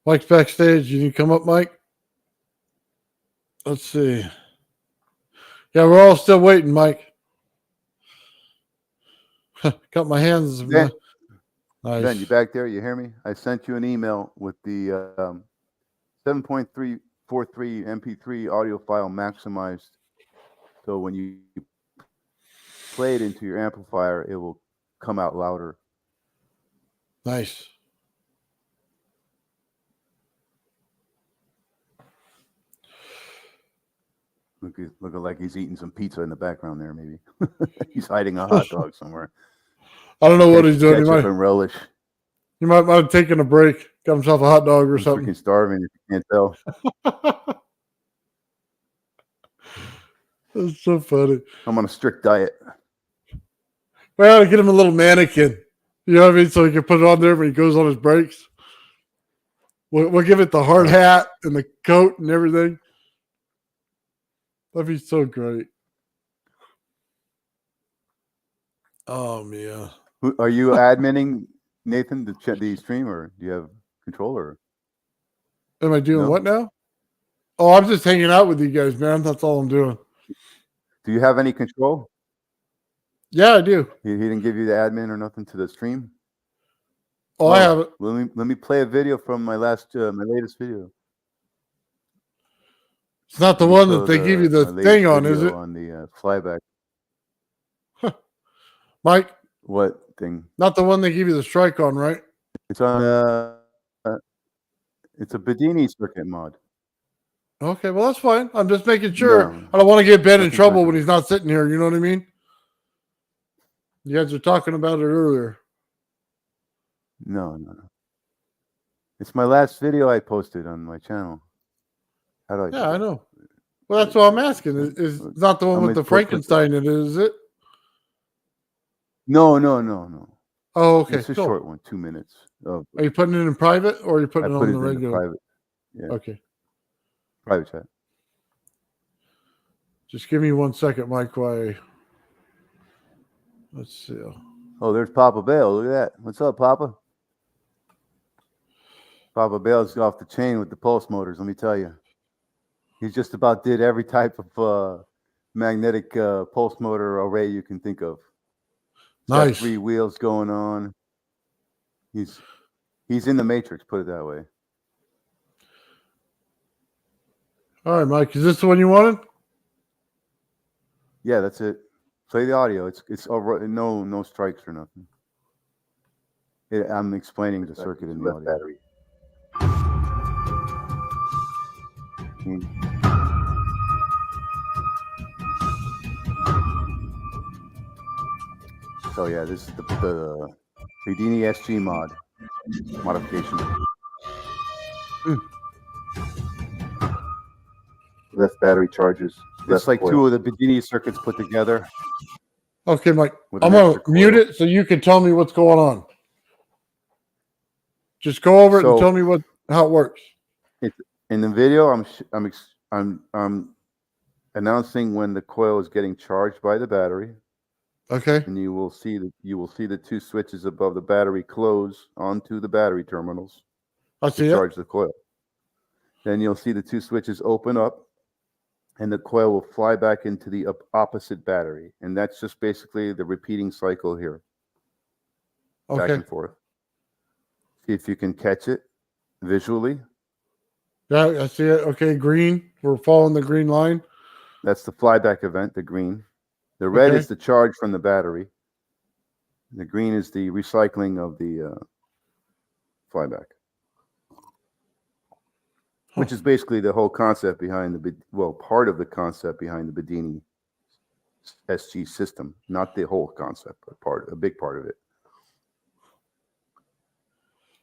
Mike's backstage. You need to come up, Mike? Let's see. Yeah, we're all still waiting, Mike. Got my hands. Ben, Nice. Ben, you back there? You hear me? I sent you an email with the 7.343 MP3 audio file maximized. So when you play it into your amplifier, it will come out louder. Nice. Looking like he's eating some pizza in the background there, maybe. He's hiding a hot dog somewhere. I don't know what he's doing. Ketchup and relish. He might have taken a break, got himself a hot dog or I'm something. freaking starving if you can't tell. That's so funny. I'm on a strict diet. Well, get him a little mannequin. You know what I mean? So he can put it on there when he goes on his breaks. We'll give it the hard hat and the coat and everything. That'd be so great. Oh, man. Are you adminning, Nathan, the stream, or do you have control? Or Am I doing No. what now? Oh, I'm just hanging out with you guys, man. That's all I'm doing. do you have any control? Yeah, I do. He didn't give you the admin or nothing to the stream? Oh, I have it. Let me play a video from my latest video. It's not the Let me one show that they give you my the latest thing on, is video it? On the flyback. Mike, What thing? not the one they give you the strike on, right? It's on. It's a Bedini circuit mod. Okay, well, that's fine. I'm just making sure. No. I don't want to get Ben in Nothing trouble when special. he's not sitting here. You know what I mean? You guys were talking about it earlier. No. It's my last video I posted on my channel. How do I? Yeah, I know. Well, that's what I'm asking. Is not the one with the Frankenstein in it, is it? No. Oh, okay. It's a cool. short one, 2 minutes. Are you putting it in private or are you I putting it put on it the in the regular? private. Yeah, Okay. private chat. Just give me 1 second, Mike. Let's see. Oh, there's Papa Bale. Look at that. What's up, Papa? Papa Bale's off the chain with the pulse motors. Let me tell you, he just about did every type of magnetic pulse motor array you can think of. He's got Nice. 3 wheels going on. He's in the matrix. Put it that way. All right, Mike. Is this the one you wanted? Yeah, that's it. Play the audio. It's over. No strikes or nothing. I'm explaining the circuit in the audio. Battery. So yeah, this is the Houdini SG modification. Less battery charges. It's like 2 of the Bedini circuits put together. Okay, Mike. With I'm an going extra to mute coil. it so you can tell me what's going on. Just go over it and So- tell me how it works. In the video, I'm announcing when the coil is getting charged by the battery, Okay. and you will see the 2 switches above the battery close onto the battery terminals I to see it. charge the coil. Then you'll see the 2 switches open up, and the coil will fly back into the opposite battery, and that's just basically the repeating cycle here, back Okay. and forth. See if you can catch it visually. Yeah, I see it. Okay, green. We're following the green line. That's the flyback event, the green. The red Okay. is the charge from the battery. The green is the recycling of the flyback, which is basically the whole concept behind part of the concept behind the Bedini SG system. Not the whole concept, but a big part of it.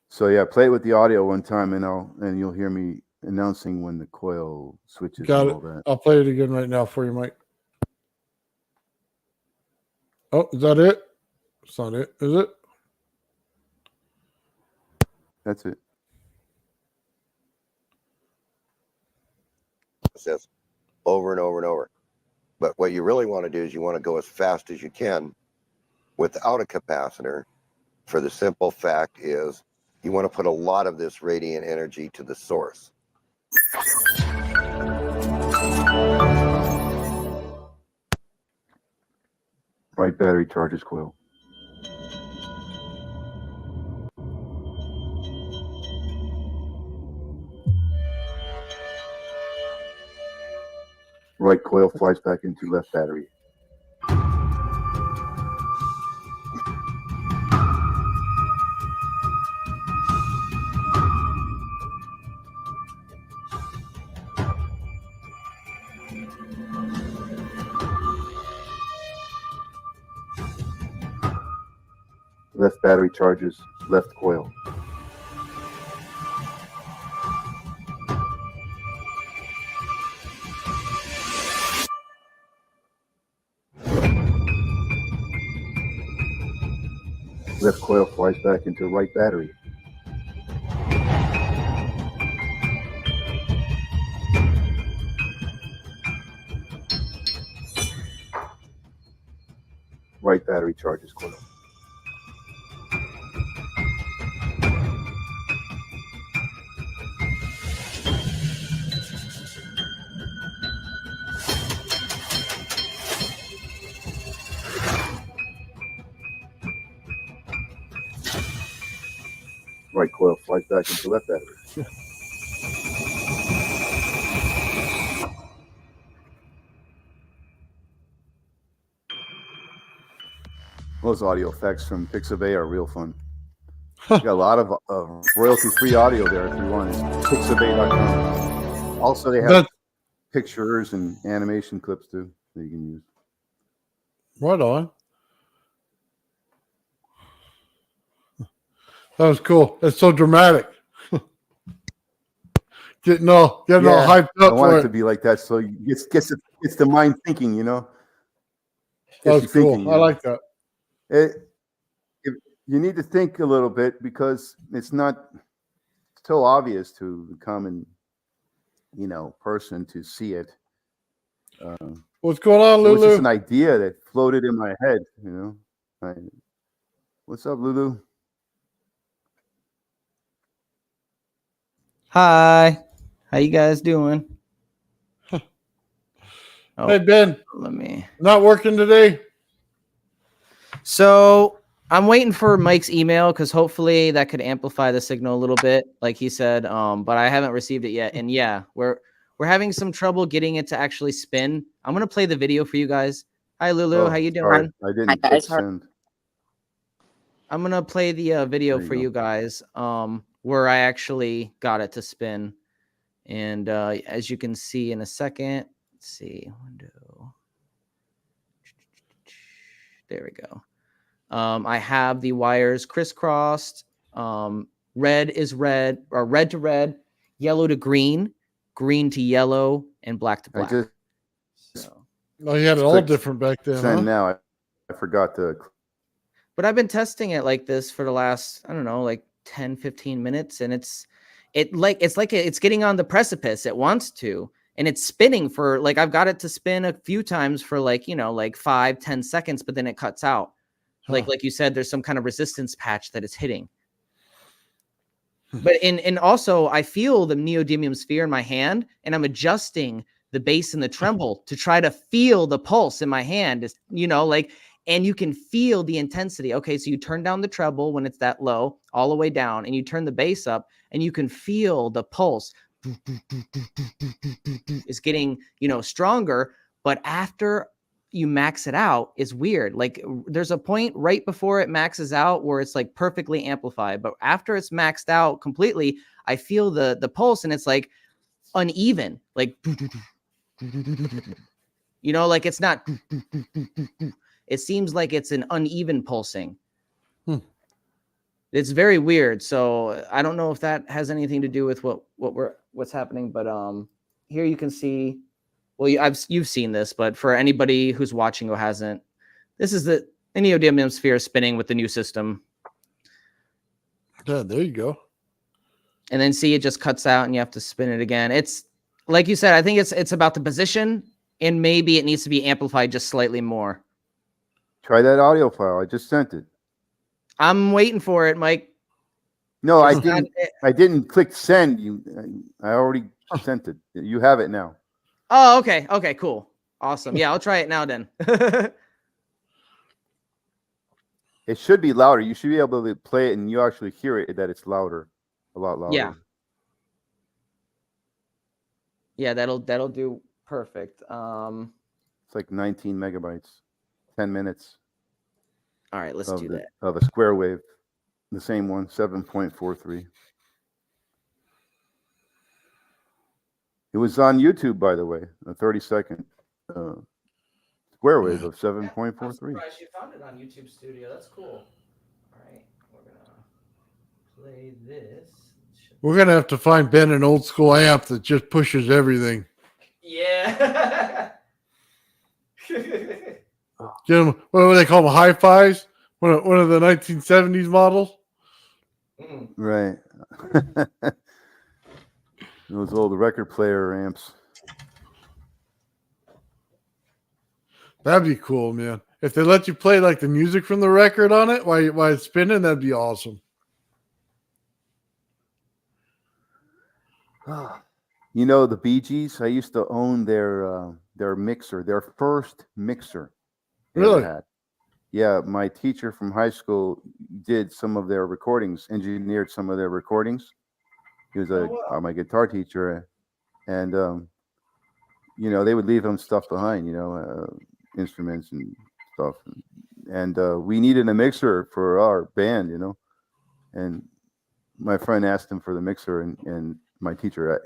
So yeah, play it with the audio one time, and you'll hear me announcing when the coil switches Got and it. all that. I'll play it again right now for you, Mike. Oh, is that it? It's not it, is it? That's it. Process over and over and over. But what you really want to do is you want to go as fast as you can without a capacitor, for the simple fact is you want to put a lot of this radiant energy to the source. Right battery charges coil. Right coil flies back into left battery. Left battery charges left coil. Left coil flies back into right battery. Right battery charges coil. Right coil flies back into left battery. Those audio effects from Pixabay are real fun. You got a lot of royalty-free audio there if you want. It's Pixabay.com. Also, they have That's pictures and animation clips too that you can use. right on. That was cool. It's so dramatic. Getting all hyped I up want for it to it. be like that, so it gets the mind thinking. You know, That Gets was you cool. thinking, I like that. You need to think a little bit because it's not so obvious to the common, person to see it. What's going on, It was just Lulu? an idea that floated in my head. What's up, Lulu? Hi, how you guys doing? Oh, Hey, Ben, let me. not working today? So I'm waiting for Mike's email because hopefully that could amplify the signal a little bit, like he said. But I haven't received it yet. And yeah, we're having some trouble getting it to actually spin. I'm gonna play the video for you guys. Hi, Lulu. How you Sorry, doing? I didn't click send. I'm gonna play the video There you for go. you guys, where I actually got it to spin. And as you can see in a second, let's see, window. There we go. I have the wires crisscrossed. Red is red, or red to red, yellow to green, green to yellow, and black to black. So, Oh, you had it all Click different back then, Send huh? now. I forgot to. but I've been testing it like this for the last, I don't know, like 10, 15 minutes. And it's getting on the precipice. It wants to, and it's spinning for like, I've got it to spin a few times for like 5-10 seconds, but then it cuts out. Like you said, there's some kind of resistance patch that it's hitting. But and also I feel the neodymium sphere in my hand, and I'm adjusting the bass and the tremble to try to feel the pulse in my hand. And you can feel the intensity. Okay, so you turn down the treble when it's that low, all the way down, and you turn the bass up, and you can feel the pulse. It's getting, stronger. But after you max it out, it's weird. Like there's a point right before it maxes out where it's like perfectly amplified. But after it's maxed out completely, I feel the pulse, and it's like uneven. Like like it's not. It seems like it's an uneven pulsing. It's very weird. So I don't know if that has anything to do with what's happening. But here you can see. Well, you've seen this, but for anybody who's watching who hasn't, this is The neodymium sphere is spinning with the new system. Yeah, there you go. And then see, it just cuts out and you have to spin it again. It's like you said, I think it's about the position, and maybe it needs to be amplified just slightly more. Try that audio file. I just sent it. I'm waiting for it, Mike. No, I Just didn't. not- I didn't click send. I already sent it. You have it now. Oh, okay. Okay, cool. Awesome. Yeah, I'll try it now then. It should be louder. You should be able to play it and you actually hear it, that it's louder, a lot louder. Yeah. Yeah, that'll do perfect. It's like 19 megabytes, 10 minutes All right, let's do that. of a square wave, the same one, 7.43. It was on YouTube, by the way, a 30-second square wave of 7.43. I'm surprised you found it on YouTube Studio. That's cool. All right, we're gonna play this. We're gonna have to find Ben an old school amp that just pushes everything. Yeah. Get them, what do they call them? Hi-Fis? One of the 1970s models? Mm. Right. Those old record player amps. That'd be cool, man. If they let you play like the music from the record on it while it's spinning, that'd be awesome. You know, the Bee Gees, I used to own their mixer, their first mixer. they ever Really? had. Yeah, my teacher from high school did some of their recordings, engineered some of their recordings. He was my guitar teacher, and you know, they would leave him stuff behind, you know, instruments and stuff, and we needed a mixer for our band, you know, and my friend asked him for the mixer, and my teacher,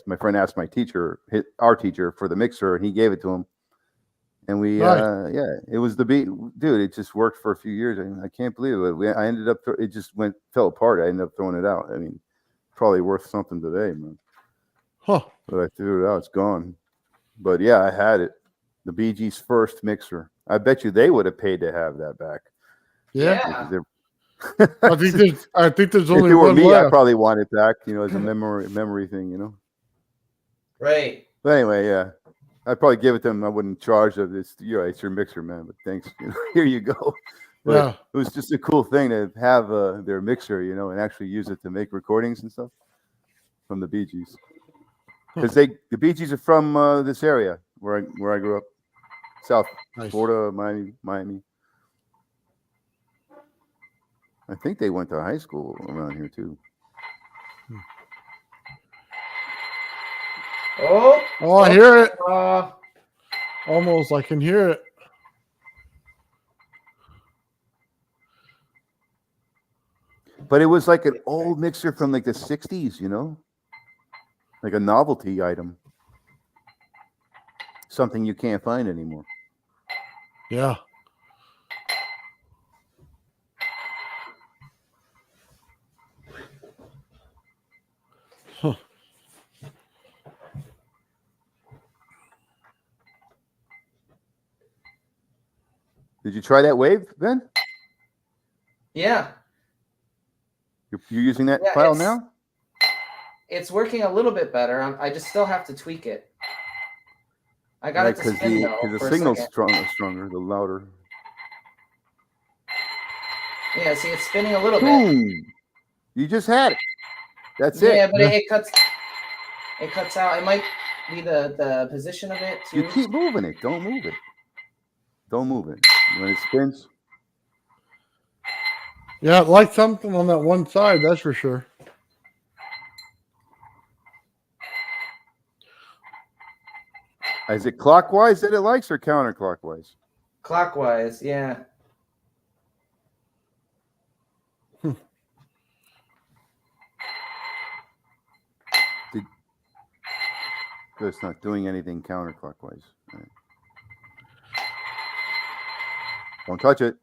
my friend asked my teacher, our teacher, for the mixer, and he gave it to him. And we, Nice. yeah, it was the beat, dude. It just worked for a few years. I can't believe it. I ended up, it just fell apart. I ended up throwing it out. I mean, probably worth something today, man. Huh. But I threw it out. It's gone. But yeah, I had it. The Bee Gees' first mixer. I bet you they would have paid to have that back. Yeah. Yeah. I think there's If only it were one me, left. I probably want it back, you know, as a memory thing, you know. Right. But anyway, yeah, I'd probably give it to them. I wouldn't charge them. It's your mixer, man. But thanks. You know, here you go. But Yeah. it was just a cool thing to have their mixer, you know, and actually use it to make recordings and stuff from the Bee Gees. Because the Bee Gees are from this area where I grew up, South Nice. Florida, Miami. I think they went to high school around here too. Oh. Oh, I hear it. Uh, Almost. I can hear it. But it was like an old mixer from like the 60s, you know? Like a novelty item. Something you can't find anymore. Yeah. Huh. Did you try that wave, Ben? yeah. You're using that Yeah, file it's- now? It's working a little bit better. I just still have to tweak it. I got it to Because spin though. the for a signal's second. stronger, the louder. Yeah, see, it's spinning a little bit. Boom! You just had it. That's Yeah, it. but it cuts. It cuts out. It might be the position of it too. You keep moving it. Don't move it. Don't move it. When it spins, Yeah, it likes something on that one side, that's for sure. is it clockwise that it likes or counterclockwise? Clockwise, yeah. So it's not doing anything counterclockwise. Right. Don't touch it.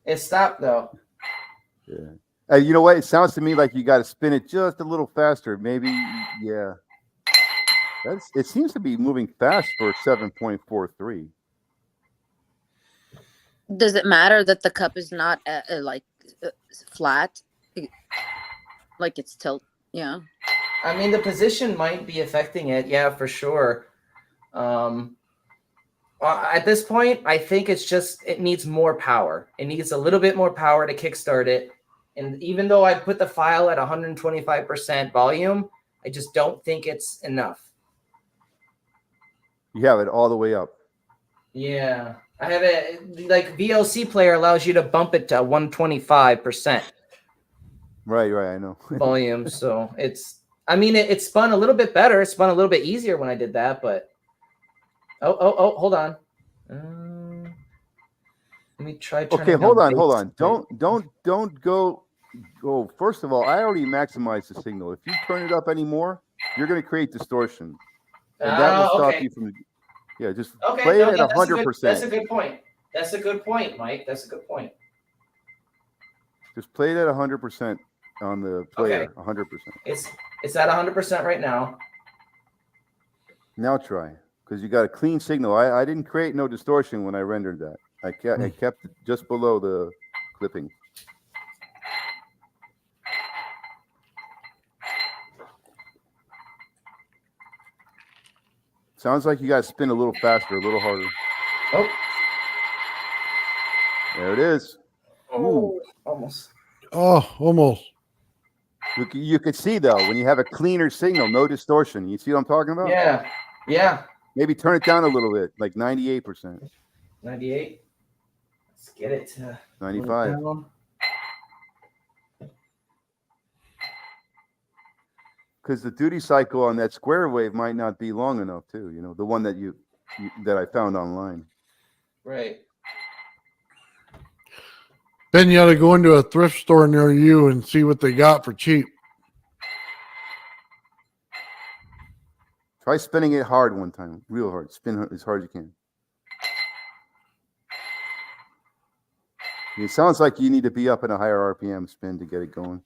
It stopped though. Yeah. You know what? It sounds to me like you got to spin it just a little faster. Maybe, yeah. It seems to be moving fast for 7.43. Does it matter that the cup is not flat, like it's tilt? Yeah. I mean, the position might be affecting it. Yeah, for sure. At this point, I think it needs more power. It needs a little bit more power to kickstart it. And even though I put the file at 125% volume, I just don't think it's enough. You have it all the way up. Yeah. I have it like VLC player allows you to bump it to 125% Right, I know. volume. So it spun a little bit better. It spun a little bit easier when I did that, but hold on. Let me try. Okay, hold on. Don't go. First of all, I already maximized the signal. If you turn it up anymore, you're going to create distortion, and that will stop you from. Yeah, just play it at 100%. That's a good point. That's a good point, Mike. That's a good point. Just play it at 100% on the player. 100%. It's at 100% right now. Now try, because you got a clean signal. I didn't create no distortion when I rendered that. I kept it just below the clipping. Sounds like you got to spin a little faster, a little harder. Oh. There it is. Oh, almost. Oh, almost. You could see, though, when you have a cleaner signal, no distortion. You see what I'm talking about? Yeah. Maybe turn it down a little bit, like 98%. 98. Let's get it to 95. Because the duty cycle on that square wave might not be long enough, too. You know, the one that that I found online. Right. Then you ought to go into a thrift store near you and see what they got for cheap. Try spinning it hard one time, real hard. Spin as hard as you can. It sounds like you need to be up in a higher RPM spin to get it going.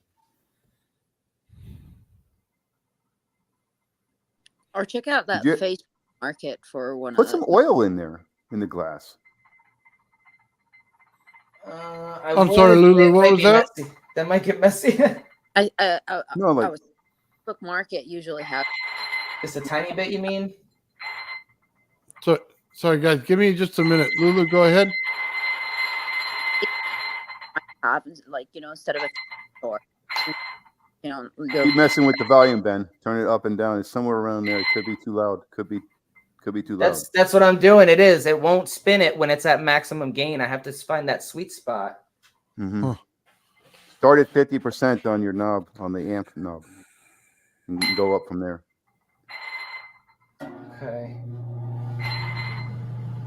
Or check out that Facebook market for one. Put some oil in there in the glass. I'm sorry, Lulu. What was that? Messy. That might get messy. I No, like Facebook market usually have just a tiny bit. You mean? So sorry, guys. Give me just a minute. Lulu, go ahead. like instead of a store. Keep messing with the volume, Ben. Turn it up and down. It's somewhere around there. It could be too loud. Could be too loud. That's what I'm doing. It is. It won't spin it when it's at maximum gain. I have to find that sweet spot. Mm-hmm. Huh. Start at 50% on your knob, on the amp knob, and you can go up from there. Okay.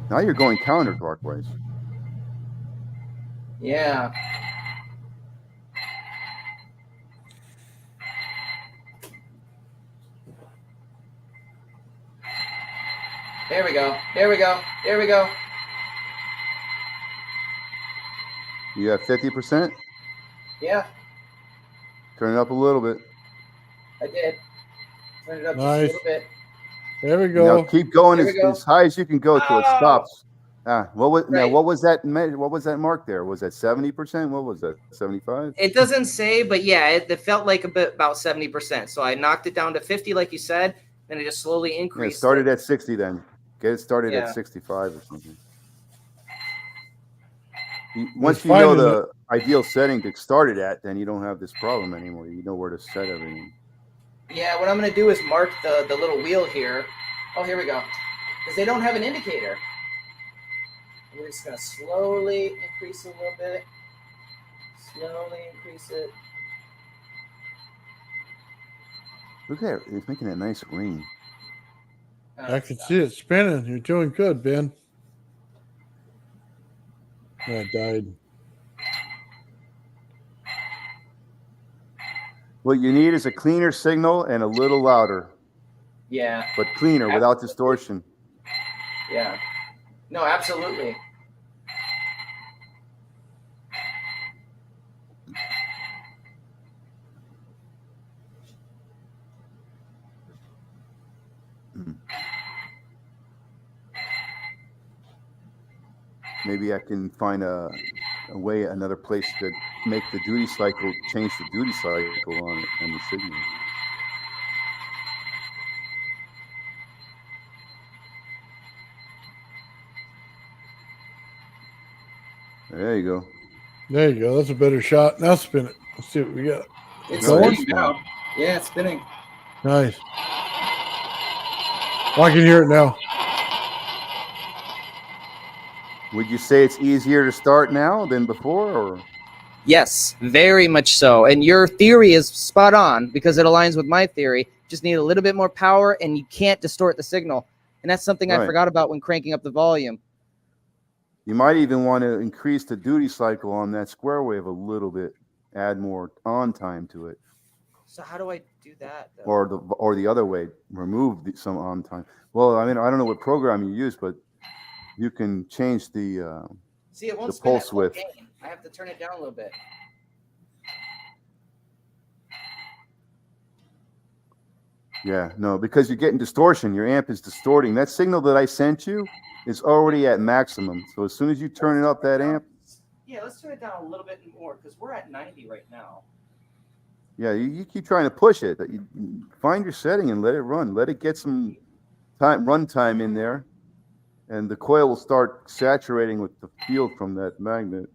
Now you're going counterclockwise. Yeah. There we go. You have 50%? Yeah. Turn it up a little bit. I did. Turn it up Nice. just a little bit. There we go. Now keep going as high as you can go till it stops. What was that? What was that mark there? Was that 70%? What was that? 75? It doesn't say, but yeah, it felt like about 70%. So I knocked it down to 50, like you said, and it just slowly increased. Yeah, started at 60 then. Get it started at 65 or something. Once you know the ideal setting to start it at, then you don't have this problem anymore. You know where to set everything. Yeah, what I'm going to do is mark the little wheel here. Oh, here we go. Because they don't have an indicator. We're just going to slowly increase it a little bit. Slowly increase it. Look at it. It's making a nice ring. I can see it spinning. You're doing good, Ben. Yeah, it died. What you need is a cleaner signal and a little louder. Yeah. But cleaner, without distortion. Yeah. No, absolutely. maybe I can find a way, another place to make the duty cycle, change the duty cycle on it, on the signal. There you go. There you go. That's a better shot. Now spin it. Let's see what we got. It's No, spinning it's now. Yeah, it's spinning. Nice. Oh, I can hear it now. Would you say it's easier to start now than before, or? Yes, very much so. And your theory is spot on because it aligns with my theory. Just need a little bit more power and you can't distort the signal. And that's something I Right. forgot about when cranking up the volume. You might even want to increase the duty cycle on that square wave a little bit, add more on time to it, So how do I do that, though? or the other way, remove some on time. Well, I mean, I don't know what program you use, but you can change the See, it won't the spin at pulse full width. gain. I have to turn it down a little bit. Yeah, no, because you're getting distortion. Your amp is distorting. That signal that I sent you is already at maximum. So as soon as you turn it up, that amp, Yeah, let's turn it down a little bit more because we're at 90 right now. yeah, you keep trying to push it. You find your setting and let it run. Let it get some run time in there, and the coil will start saturating with the field from that magnet.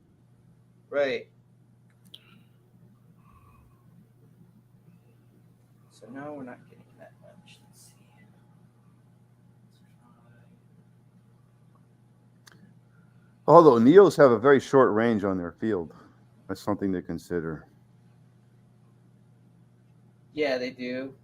Right. So now we're not getting that much. Let's see. Although Neos have a very short range on their field. That's something to consider. Yeah, they do.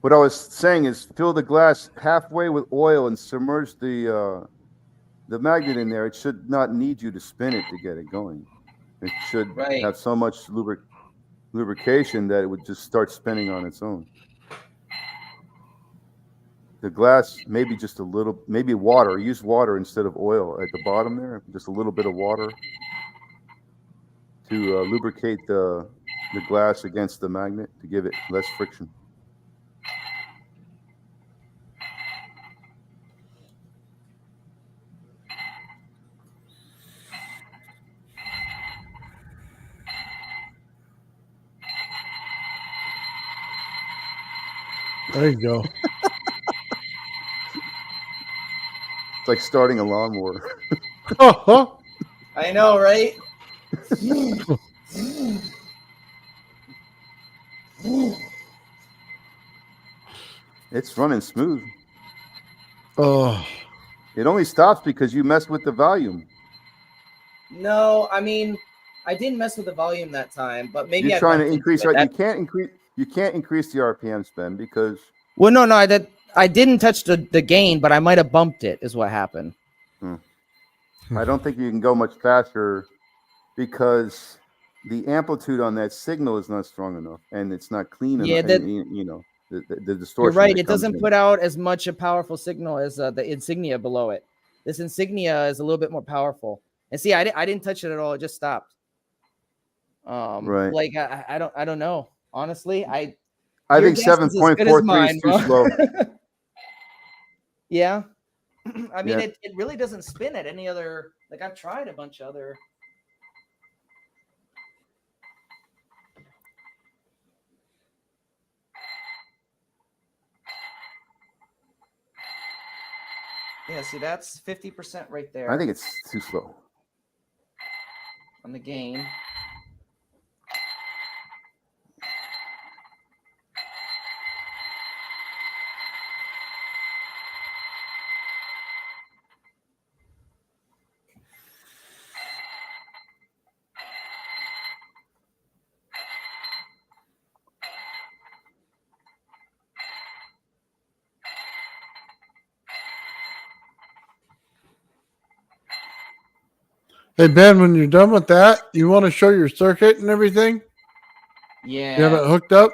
What I was saying is fill the glass halfway with oil and submerge the magnet in there. It should not need you to spin it to get it going. It should Right. have so much lubrication that it would just start spinning on its own. The glass, maybe just a little, maybe water. Use water instead of oil at the bottom there. Just a little bit of water to lubricate the glass against the magnet to give it less friction. There you go. It's like starting a lawnmower. I know, right? It's running smooth. Oh, It only stops because you mess with the volume. No, I mean, I didn't mess with the volume that time, but maybe You're I trying to bumped into increase. it. Right? You can't increase the RPM spin because. Well, no, I didn't touch the gain, but I might have bumped it. Is what happened. I don't think you can go much faster because the amplitude on that signal is not strong enough and it's not clean Yeah, enough. that- And, you know, the distortion. You're right. that It comes doesn't in. put out as much a powerful signal as the insignia below it. This insignia is a little bit more powerful. And see, I didn't touch it at all. It just stopped. Right. Like I don't know. Honestly, I your think guess is as good as 7.43 mine, is too bro. slow. Yeah. I mean, Yeah. it really doesn't spin at any other. Like I've tried a bunch of other. Yeah, see, that's 50% right there. I think it's too slow. On the gain. hey Ben, when you're done with that, you want to show your circuit and everything? Yeah. You have it hooked up?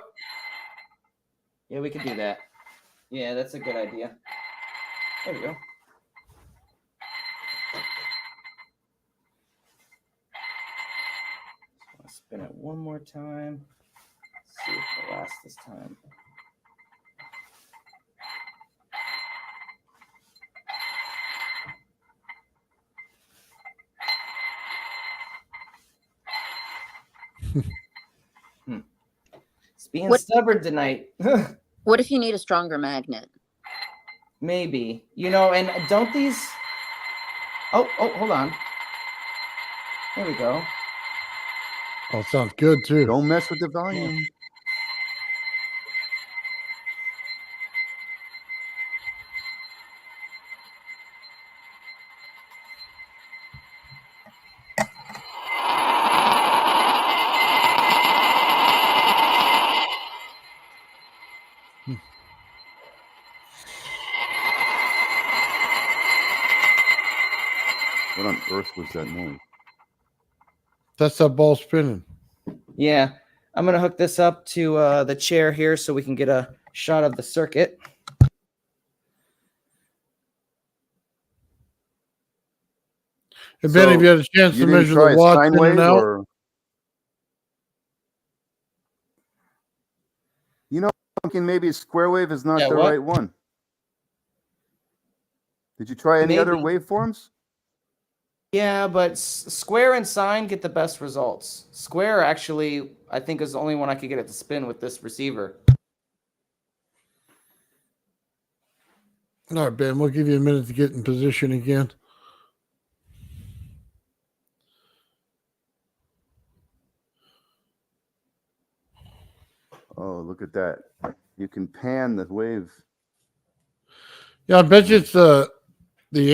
Yeah, we can do that. Yeah, that's a good idea. There we go. I'll spin it one more time. see if it'll last this time. It's being What- stubborn tonight. What if you need a stronger magnet? Maybe. You know, and don't these... Oh, hold on. There we go. Oh, sounds good too. Don't mess with the volume. What on earth was that noise? That's that ball spinning. Yeah. I'm going to hook this up to the chair here so we can get a shot of the circuit. Hey, Ben, So, have you had a chance You to didn't measure try the a watts sine in wave and out? or you know, I'm thinking maybe a square wave is not Yeah, the what? right one. Did you try any other Maybe. waveforms? Yeah, but square and sine get the best results. Square, actually, I think is the only one I could get it to spin with this receiver. All right, Ben, we'll give you a minute to get in position again. Oh, look at that. You can pan the wave. Yeah, I bet you it's the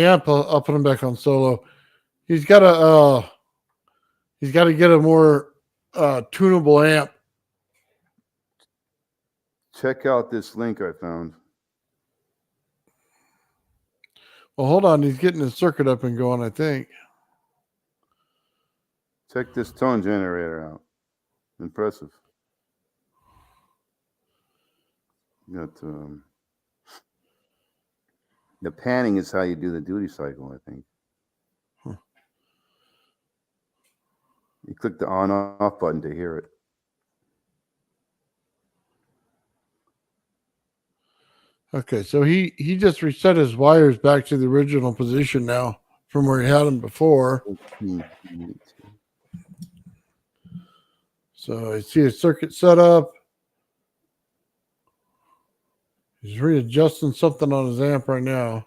amp. I'll put him back on solo. He's got to get a more tunable amp. Check out this link I found. Well, hold on. He's getting his circuit up and going, I think. Check this tone generator out. Impressive. Got the panning is how you do the duty cycle, I think. You click the on-off button to hear it. Okay, so he just reset his wires back to the original position now from where he had them before. So I see his circuit set up. He's readjusting something on his amp right now.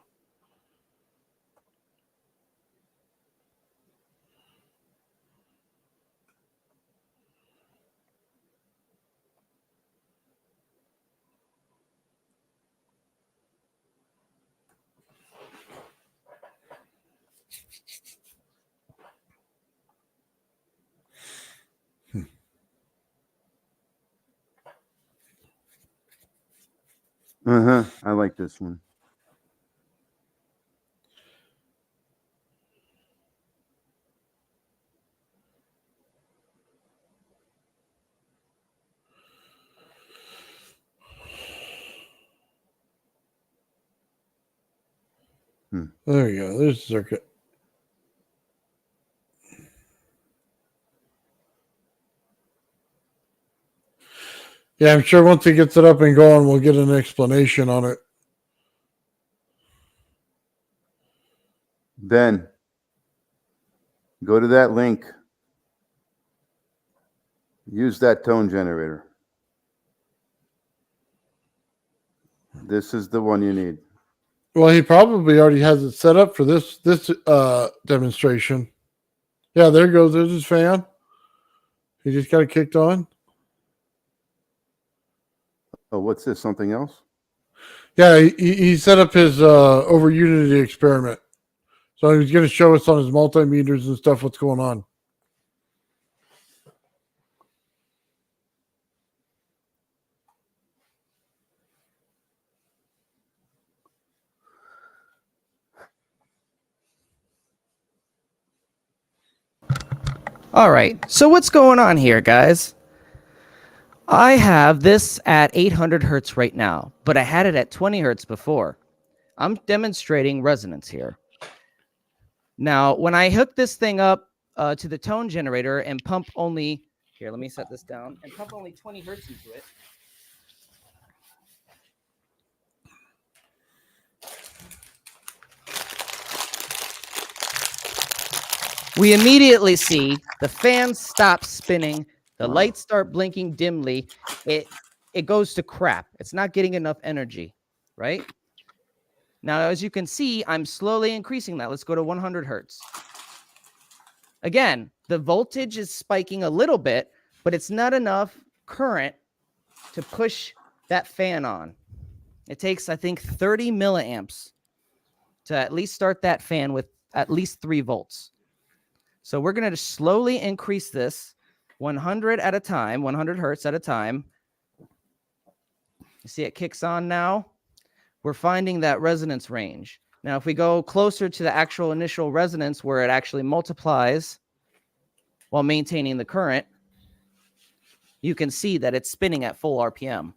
I like this one. There you go. There's the circuit. Yeah, I'm sure once he gets it up and going, we'll get an explanation on it. Ben, go to that link. Use that tone generator. This is the one you need. Well, he probably already has it set up for this demonstration. Yeah, there goes. There's his fan. He just got it kicked on. Oh, what's this? Something else? Yeah, he set up his over Unity experiment. So he's going to show us on his multimeters and stuff what's going on. All right, so what's going on here, guys? I have this at 800 hertz right now, but I had it at 20 hertz before. I'm demonstrating resonance here. Now, when I hook this thing up to the tone generator and pump only Here, let me set this down and pump only 20 hertz into it. We immediately see the fan stop spinning, the lights start blinking dimly. It goes to crap. It's not getting enough energy, right? Now, as you can see, I'm slowly increasing that. Let's go to 100 hertz. Again, the voltage is spiking a little bit, but it's not enough current to push that fan on. It takes, I think, 30 milliamps to at least start that fan with at least 3 volts. So we're going to slowly increase this 100 at a time, 100 hertz at a time. You see it kicks on now. We're finding that resonance range. Now, if we go closer to the actual initial resonance where it actually multiplies while maintaining the current, you can see that it's spinning at full RPM.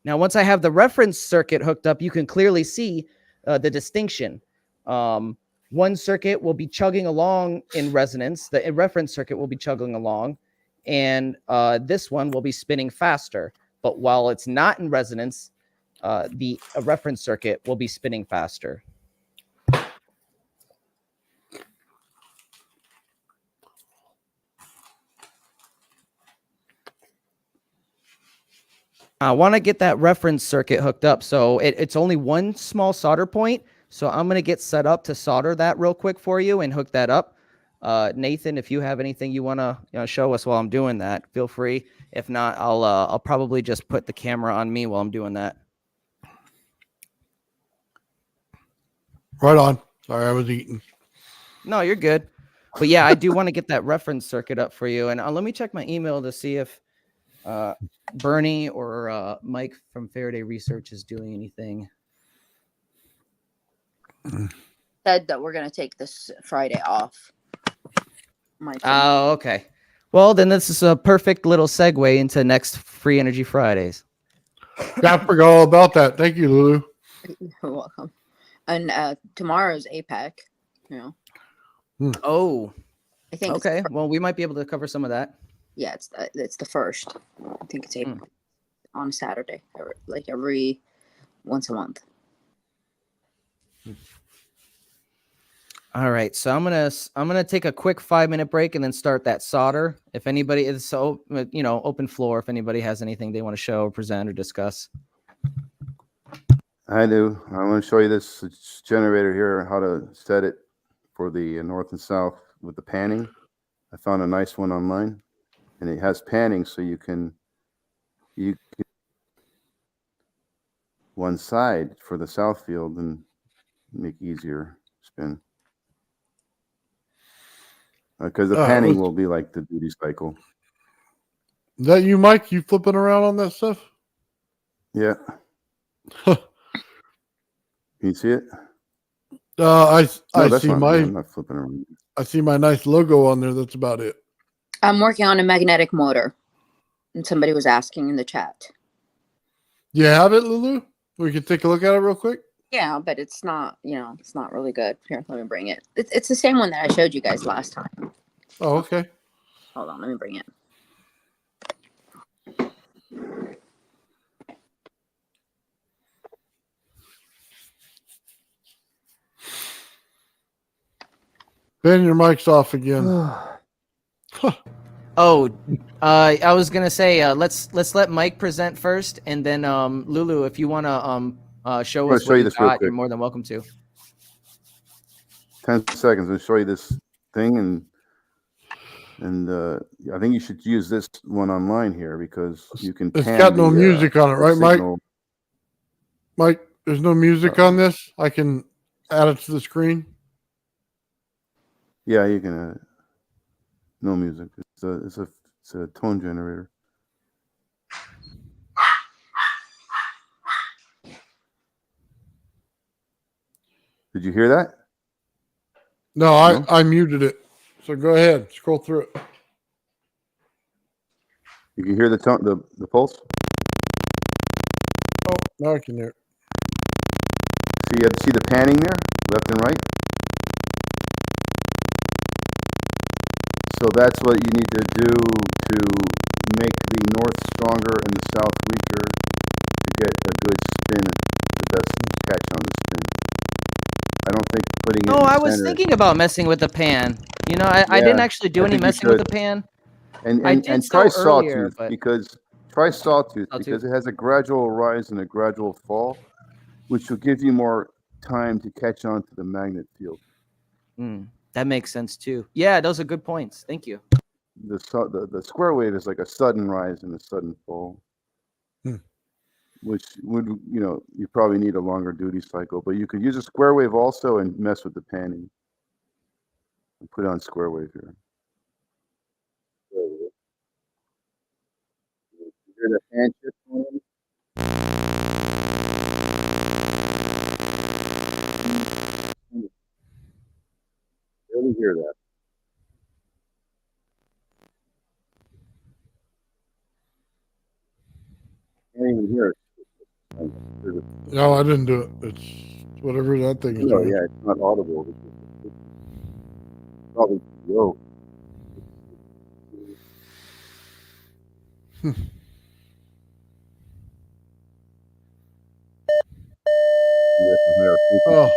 Now, once I have the reference circuit hooked up, you can clearly see the distinction. One circuit will be chugging along in resonance. The reference circuit will be chugging along, and this one will be spinning faster. But while it's not in resonance, the reference circuit will be spinning faster. I want to get that reference circuit hooked up. So it's only one small solder point. So I'm going to get set up to solder that real quick for you and hook that up. Nathan, if you have anything you want to show us while I'm doing that, feel free. If not, I'll probably just put the camera on me while I'm doing that. Right on. Sorry, I was eating. No, you're good. But yeah, I do want to get that reference circuit up for you. And let me check my email to see if Bernie or Mike from Faraday Research is doing anything. Said that we're going to take this Friday off. Oh, okay. Well, then this is a perfect little segue into next Free Energy Fridays. I forgot all about that. Thank you, Lulu. You're welcome. And tomorrow's APEC. You know. Oh, I think. Okay. Well, we might be able to cover some of that. Yeah, it's the first. I think it's APEC on Saturday, like every once a month. All right, so I'm gonna take a quick 5-minute break and then start that solder. If anybody is so open floor, if anybody has anything they want to show, or present, or discuss. I do. I want to show you this generator here, how to set it for the north and south with the panning. I found a nice one online, and it has panning, so you can one side for the south field and make easier spin. Because the panning will be like the duty cycle. Is that you, Mike? You flipping around on that stuff? Yeah. Can you see it? I see I'm not flipping around. I see my nice logo on there. That's about it. I'm working on a magnetic motor, and somebody was asking in the chat. You have it, Lulu? We can take a look at it real quick. Yeah, but it's not, it's not really good. Here, let me bring it. It's the same one that I showed you guys last time. Oh, okay. Hold on, let me bring it. Ben, your mic's off again. Oh, I was gonna say let's let Mike present first, and then Lulu, if you want to show us what you got, you're more than welcome to. 10 seconds. I'll show you this thing, and I think you should use this one online here because you can. It's got no music on it, right, signal. Mike, there's no music on this. I can add it to the screen. Yeah, you can. No music. It's a tone generator. Did you hear that? No, I muted it. So go ahead, scroll through it. You can hear the tone, the pulse. Oh, now I can hear it. See the panning there, left and right. So that's what you need to do to make the north stronger and the south weaker to get a good spin, the best catch on the spin. I don't think putting it No, in the I was center- thinking about messing with the pan. You know, I Yeah, didn't actually do I any think you messing with the should. pan. And I and, did and so try earlier, sawtooth but try sawtooth Sawtooth? because it has a gradual rise and a gradual fall, which will give you more time to catch on to the magnet field. That makes sense too. Yeah, those are good points. Thank you. The square wave is like a sudden rise and a sudden fall, which would, you probably need a longer duty cycle, but you could use a square wave also and mess with the panning. And put on square wave here. You hear the pan shift going on? Really hear that? Can't even hear it. No, I didn't do it. It's whatever that thing is No, doing. yeah, it's not audible. It's probably low. Oh,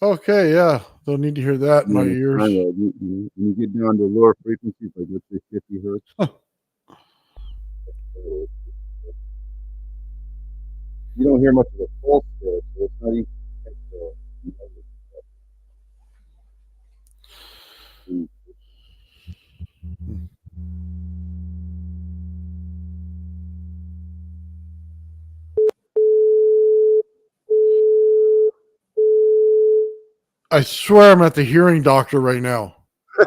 okay, yeah. Don't need to hear that in my ears. When you get down to lower frequencies, like let's say 50 hertz, you don't hear much of a pulse there, so it's not even. I swear I'm at the hearing doctor right now.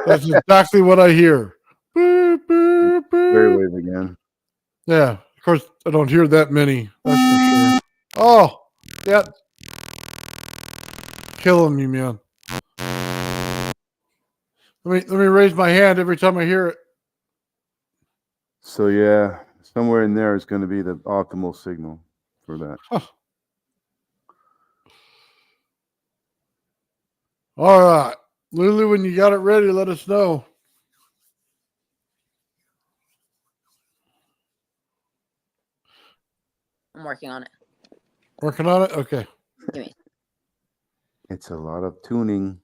That's exactly what I hear. Boop, boop, Square boop. wave again. Yeah, of course I don't hear that many. That's for sure. Oh, yeah, killing me, man. Let me raise my hand every time I hear it. So yeah, somewhere in there is going to be the optimal signal for that. Huh. All right, Lulu, when you got it ready, let us know. I'm working on it. Working on it. Okay. Give me. It's a lot of tuning.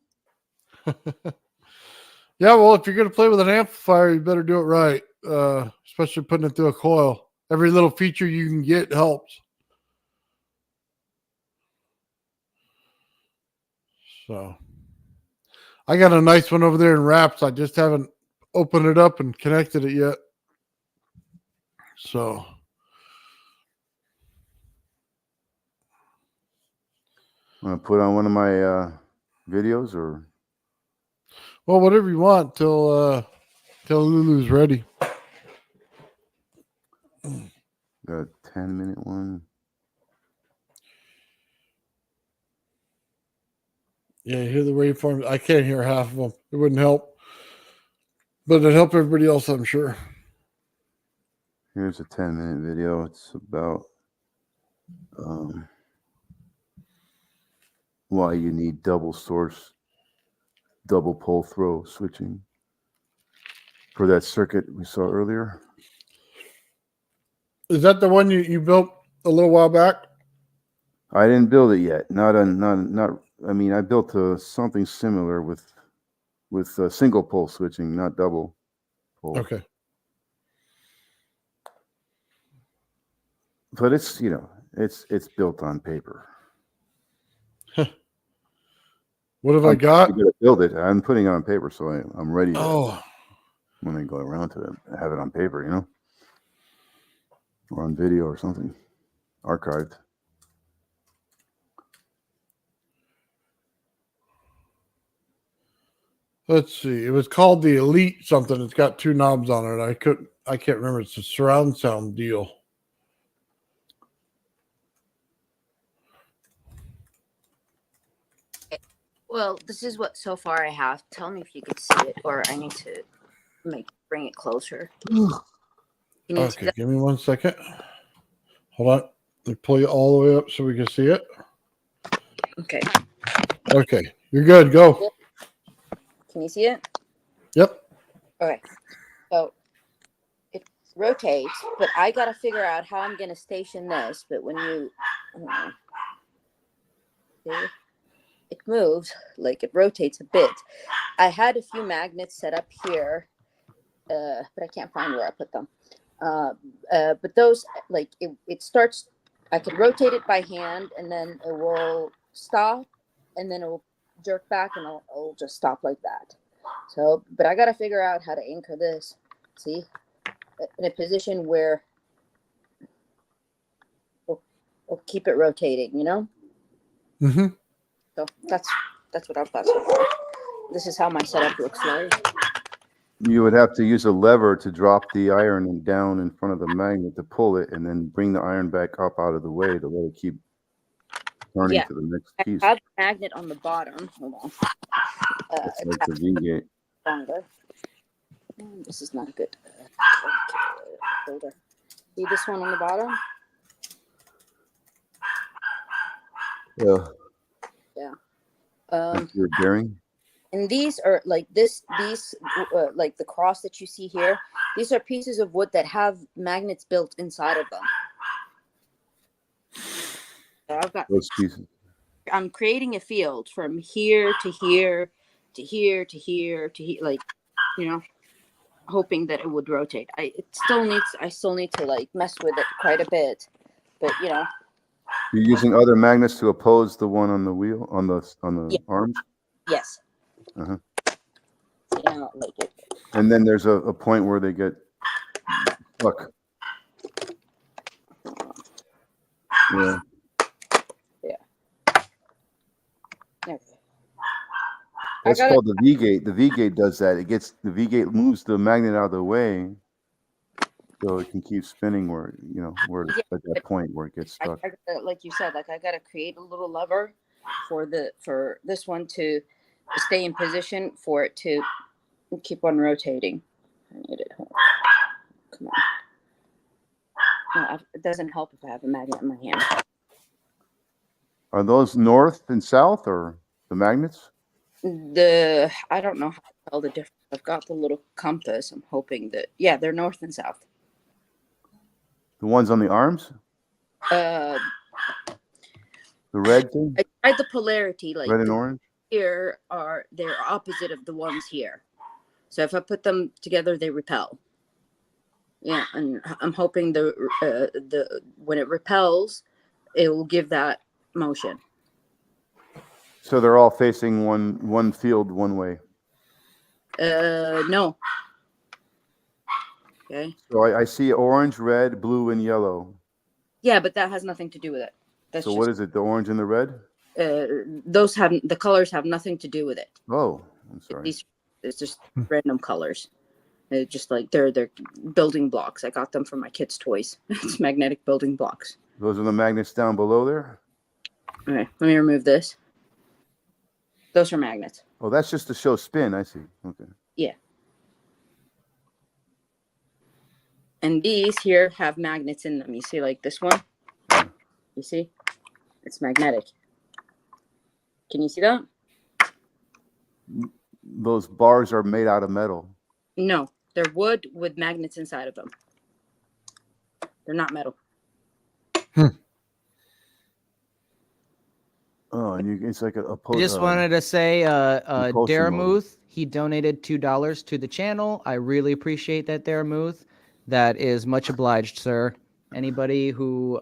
Yeah, well, if you're going to play with an amplifier, you better do it right, especially putting it through a coil. Every little feature you can get helps. So I got a nice one over there in wraps. I just haven't opened it up and connected it yet. So Want to put on one of my videos or? well, whatever you want till Lulu's ready. Got a 10-minute one. Yeah, you hear the waveforms. I can't hear half of them. It wouldn't help, but it'd help everybody else, I'm sure. Here's a 10-minute video. It's about why you need double source, double pole throw switching for that circuit we saw earlier. Is that the one you built a little while back? I didn't build it yet. Not. I mean, I built something similar with single pole switching, not double pole. Okay. But it's it's built on paper. What have I got? I'm gonna build it. I'm putting it on paper, so I'm ready. When I go around to it, I have it on paper, or on video or something, archived. Let's see. It was called the Elite something. It's got two knobs on it. I can't remember. It's a surround sound deal. Well, this is what so far I have. Tell me if you could see it, or I need to bring it closer. Can you see Okay, that? give me 1 second. Hold on. Let me pull you all the way up so we can see it. Okay. Okay, you're good. Go. Can you see it? Yep. Okay, so it rotates, but I gotta figure out how I'm gonna station this. But when you, see, it moves, like it rotates a bit. I had a few magnets set up here, but I can't find where I put them. But those, like, it starts, I can rotate it by hand, and then it will stop, and then it will jerk back, and it'll just stop like that. So, but I got to figure out how to anchor this, see, in a position where we'll keep it rotating, you know? Mm-hmm. So that's what I've got so far. This is how my setup looks like. You would have to use a lever to drop the iron down in front of the magnet to pull it, and then bring the iron back up out of the way to let it keep turning Yeah. to the next I piece. have a magnet on the bottom. Hold on. It's like the V-gate. Longer. This is not a good holder. See this one on the bottom? Yeah. Yeah. That's your bearing. And these are like these like the cross that you see here. These are pieces of wood that have magnets built inside of them. So I've got Those pieces. I'm creating a field from here to here to here to here to here, like, you know, hoping that it would rotate. I still need to like mess with it quite a bit, but you know. You're using other magnets to oppose the one on the wheel, on the Yeah. arms. Yes. Uh-huh. You know, like it. And then there's a point where they get stuck. Yeah. Okay. That's called the V-gate. The V-gate does that. The V-gate moves the magnet out of the way, so it can keep spinning where at that point where it gets stuck. I gotta, like you said, like I gotta create a little lever for this one to stay in position for it to keep on rotating. I need it. Come on. No, it doesn't help if I have a magnet in my hand. Are those north and south, or the magnets? I don't know how to tell the difference. I've got the little compass. I'm hoping that they're north and south. The ones on the arms? The red thing? I tried the polarity, like Red and orange? Here they're opposite of the ones here. So if I put them together, they repel. Yeah, and I'm hoping the when it repels, it will give that motion. So they're all facing one field one way. No. Okay. So I see orange, red, blue, and yellow. Yeah, but that has nothing to do with it. That's so what is it? The orange and the red? The colors have nothing to do with it. Oh, I'm sorry. It's just random colors. It's just like they're building blocks. I got them from my kids' toys. It's magnetic building blocks. Those are the magnets down below there? Okay, let me remove this. Those are magnets. Oh, that's just to show spin. I see. Okay. Yeah. And these here have magnets in them. You see, like this one? You see? It's magnetic. Can you see that? Those bars are made out of metal. No, they're wood with magnets inside of them. They're not metal. Oh, and it's like a I just wanted to say, Daramuth, he donated $2 to the channel. I really appreciate that, Daramuth. That is much obliged, sir. Anybody who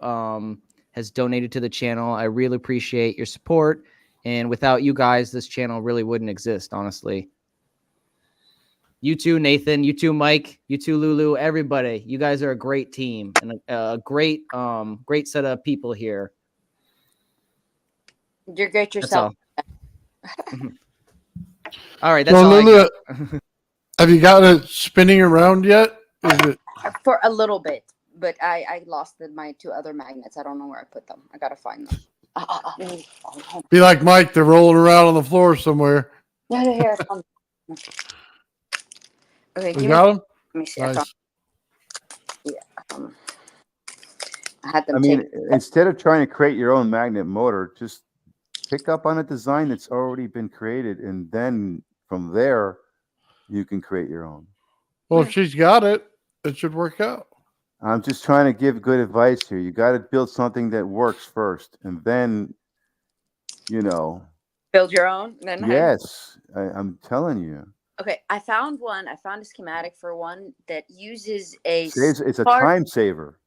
has donated to the channel, I really appreciate your support. And without you guys, this channel really wouldn't exist, honestly. You too, Nathan. You too, Mike. You too, Lulu. Everybody, you guys are a great team and a great set of people here. You're great yourself. All right, that's so all Lulu, I got. have you got it spinning around yet? Is it For a little bit, but I lost my two other magnets. I don't know where I put them. I gotta find them. be like Mike? They're rolling around on the floor somewhere. Here. Okay, You got them? Let me see. Nice. I had them. I mean, instead of trying to create your own magnet motor, just pick up on a design that's already been created, and then from there, you can create your own. Well, if she's got it, it should work out. I'm just trying to give good advice here. You got to build something that works first, and then, Build your own. Then yes, I'm telling you, okay, I found one. I found a schematic for one that uses a it's a spark. time saver.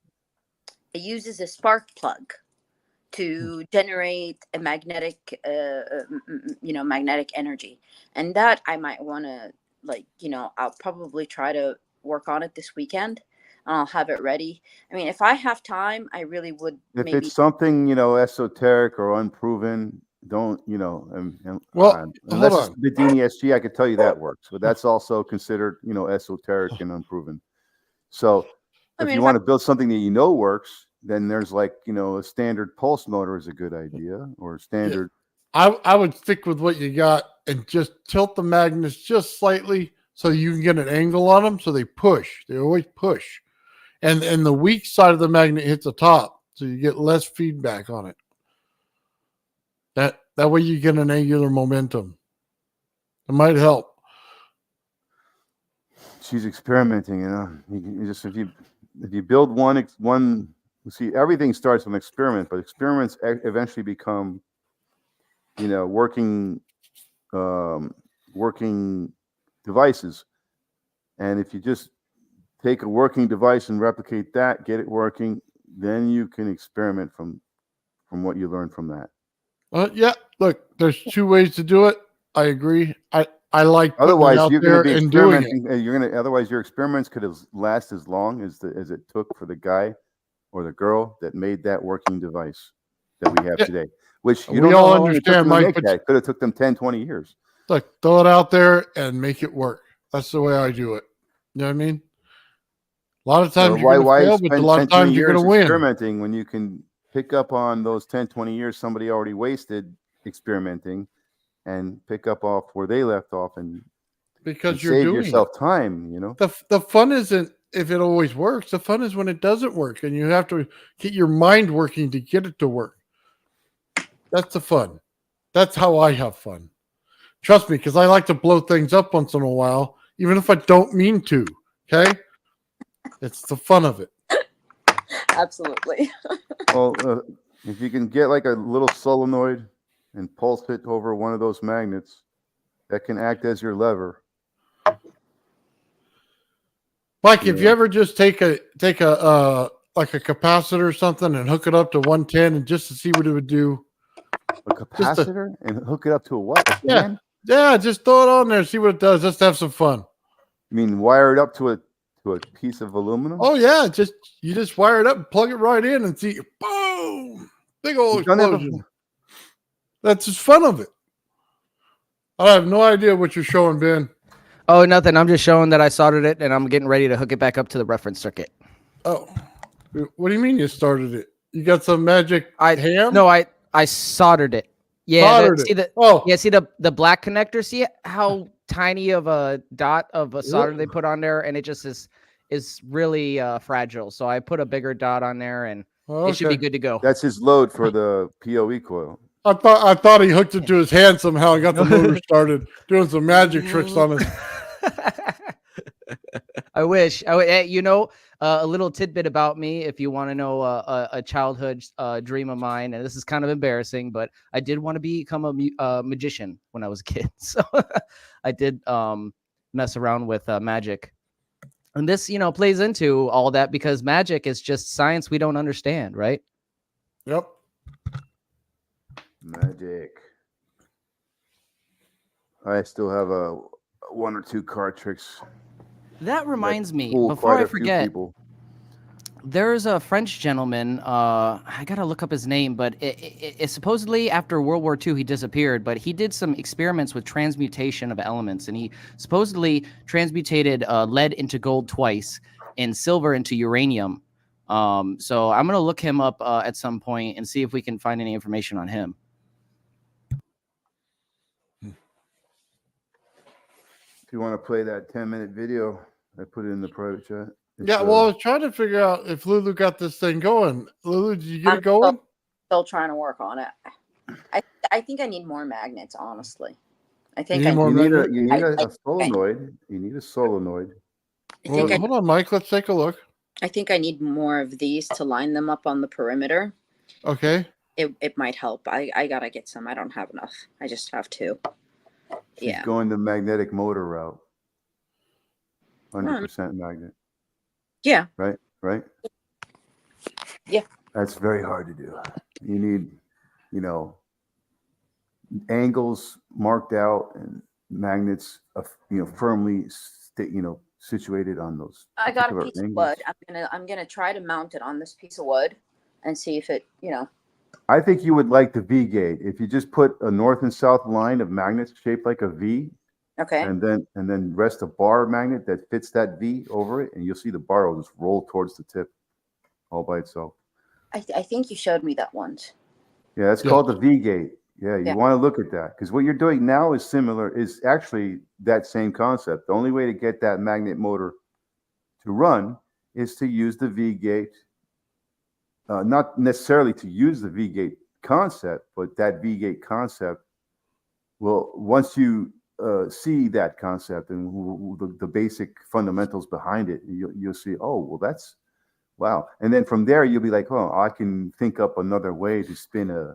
It uses a spark plug to generate a magnetic, magnetic energy, and that I might want to I'll probably try to work on it this weekend. I'll have it ready. I mean, if I have time, I really would. If maybe it's something esoteric or unproven, don't Well, unless hold it's on. the Bedini SG, I could tell you that works, but that's also considered esoteric and unproven. So if you want to build something that works, then there's a standard pulse motor is a good idea, or standard. I would stick with what you got and just tilt the magnets just slightly so you can get an angle on them. So they push. They always push, and the weak side of the magnet hits the top, so you get less feedback on it. That way you get an angular momentum. It might help. She's experimenting, You just if you build one, see, everything starts with an experiment, but experiments eventually become, working devices. And if you just take a working device and replicate that, get it working, then you can experiment from what you learn from that. Yeah. Look, there's two ways to do it. I agree. I like putting Otherwise, it out you're there going to be and doing it. experimenting. Otherwise, your experiments could last as long as it took for the guy or the girl that made that working device that we have today. Which you We don't know all how long it took understand, them to Mike, make but that. Could have took them 10, 20 years. Look, throw it out there and make it work. That's the way I do it. You know what I mean? A lot of times you're going to fail, but a lot of times you're going to win. Experimenting when you can pick up on those 10, 20 years somebody already wasted experimenting and pick up off where they left off and because you're save doing yourself it. time, The fun isn't if it always works. The fun is when it doesn't work, and you have to get your mind working to get it to work. That's the fun. That's how I have fun. Trust me, because I like to blow things up once in a while, even if I don't mean to. Okay, it's the fun of it. Absolutely. Well, if you can get like a little solenoid and pulse it over one of those magnets, that can act as your lever. Mike, if you ever just take a like a capacitor or something and hook it up to 110 and just to see what it would do. A capacitor and hook it up to a what? Yeah, just throw it on there and see what it does. Just have some fun. You mean wire it up to a piece of aluminum? Oh yeah, you just wire it up and plug it right in and see, boom, big old explosion. That's just fun of it. I have no idea what you're showing, Ben. Oh, nothing. I'm just showing that I soldered it and I'm getting ready to hook it back up to the reference circuit. Oh, what do you mean you started it? You got some magic ham? No, I soldered it. Yeah, see the black connector. See how tiny of a dot of a solder they put on there, and it just is really fragile. So I put a bigger dot on there, and it should be good to go. That's his load for the PoE coil. I thought he hooked it to his hand somehow and got the motor started doing some magic tricks on it. I wish. A little tidbit about me, if you want to know a childhood dream of mine, and this is kind of embarrassing, but I did want to become a magician when I was a kid. So I did mess around with magic. And this, plays into all that because magic is just science we don't understand, right? Yep. Magic. I still have one or two card tricks. That reminds me, before I forget, there's a French gentleman, I gotta look up his name, but it supposedly after World War II he disappeared, but he did some experiments with transmutation of elements, and he supposedly transmutated lead into gold twice and silver into uranium. So I'm gonna look him up at some point and see if we can find any information on him. If you want to play that 10-minute video, I put it in the private chat. I was trying to figure out if Lulu got this thing going. Lulu, did you get it going? Still trying to work on it. I think I need more magnets, honestly. I think you need a solenoid. You need a solenoid I think Hold on, Mike. Let's take a look. I think I need more of these to line them up on the perimeter. Okay. It might help. I gotta get some. I don't have enough. I just have two. She's Yeah. going the magnetic motor route. 100% magnet. Yeah. Right? Right? Yeah. That's very hard to do. You need, you know, angles marked out and magnets, firmly, situated on those. I got a particular piece of angles. wood. I'm gonna try to mount it on this piece of wood and see if it, I think you would like the V gate. If you just put a north and south line of magnets shaped like a V, Okay. and then rest a bar magnet that fits that V over it, and you'll see the bar will just roll towards the tip all by itself. I think you showed me that once. Yeah, that's Yeah. called the V gate. Yeah, you Yeah. want to look at that because what you're doing now is actually that same concept. The only way to get that magnet motor to run is to use the V gate. Not necessarily to use the V gate concept, but that V gate concept will, once you see that concept and the basic fundamentals behind it, you'll see, oh, well, that's wow. And then from there, you'll be like, oh, I can think up another way to spin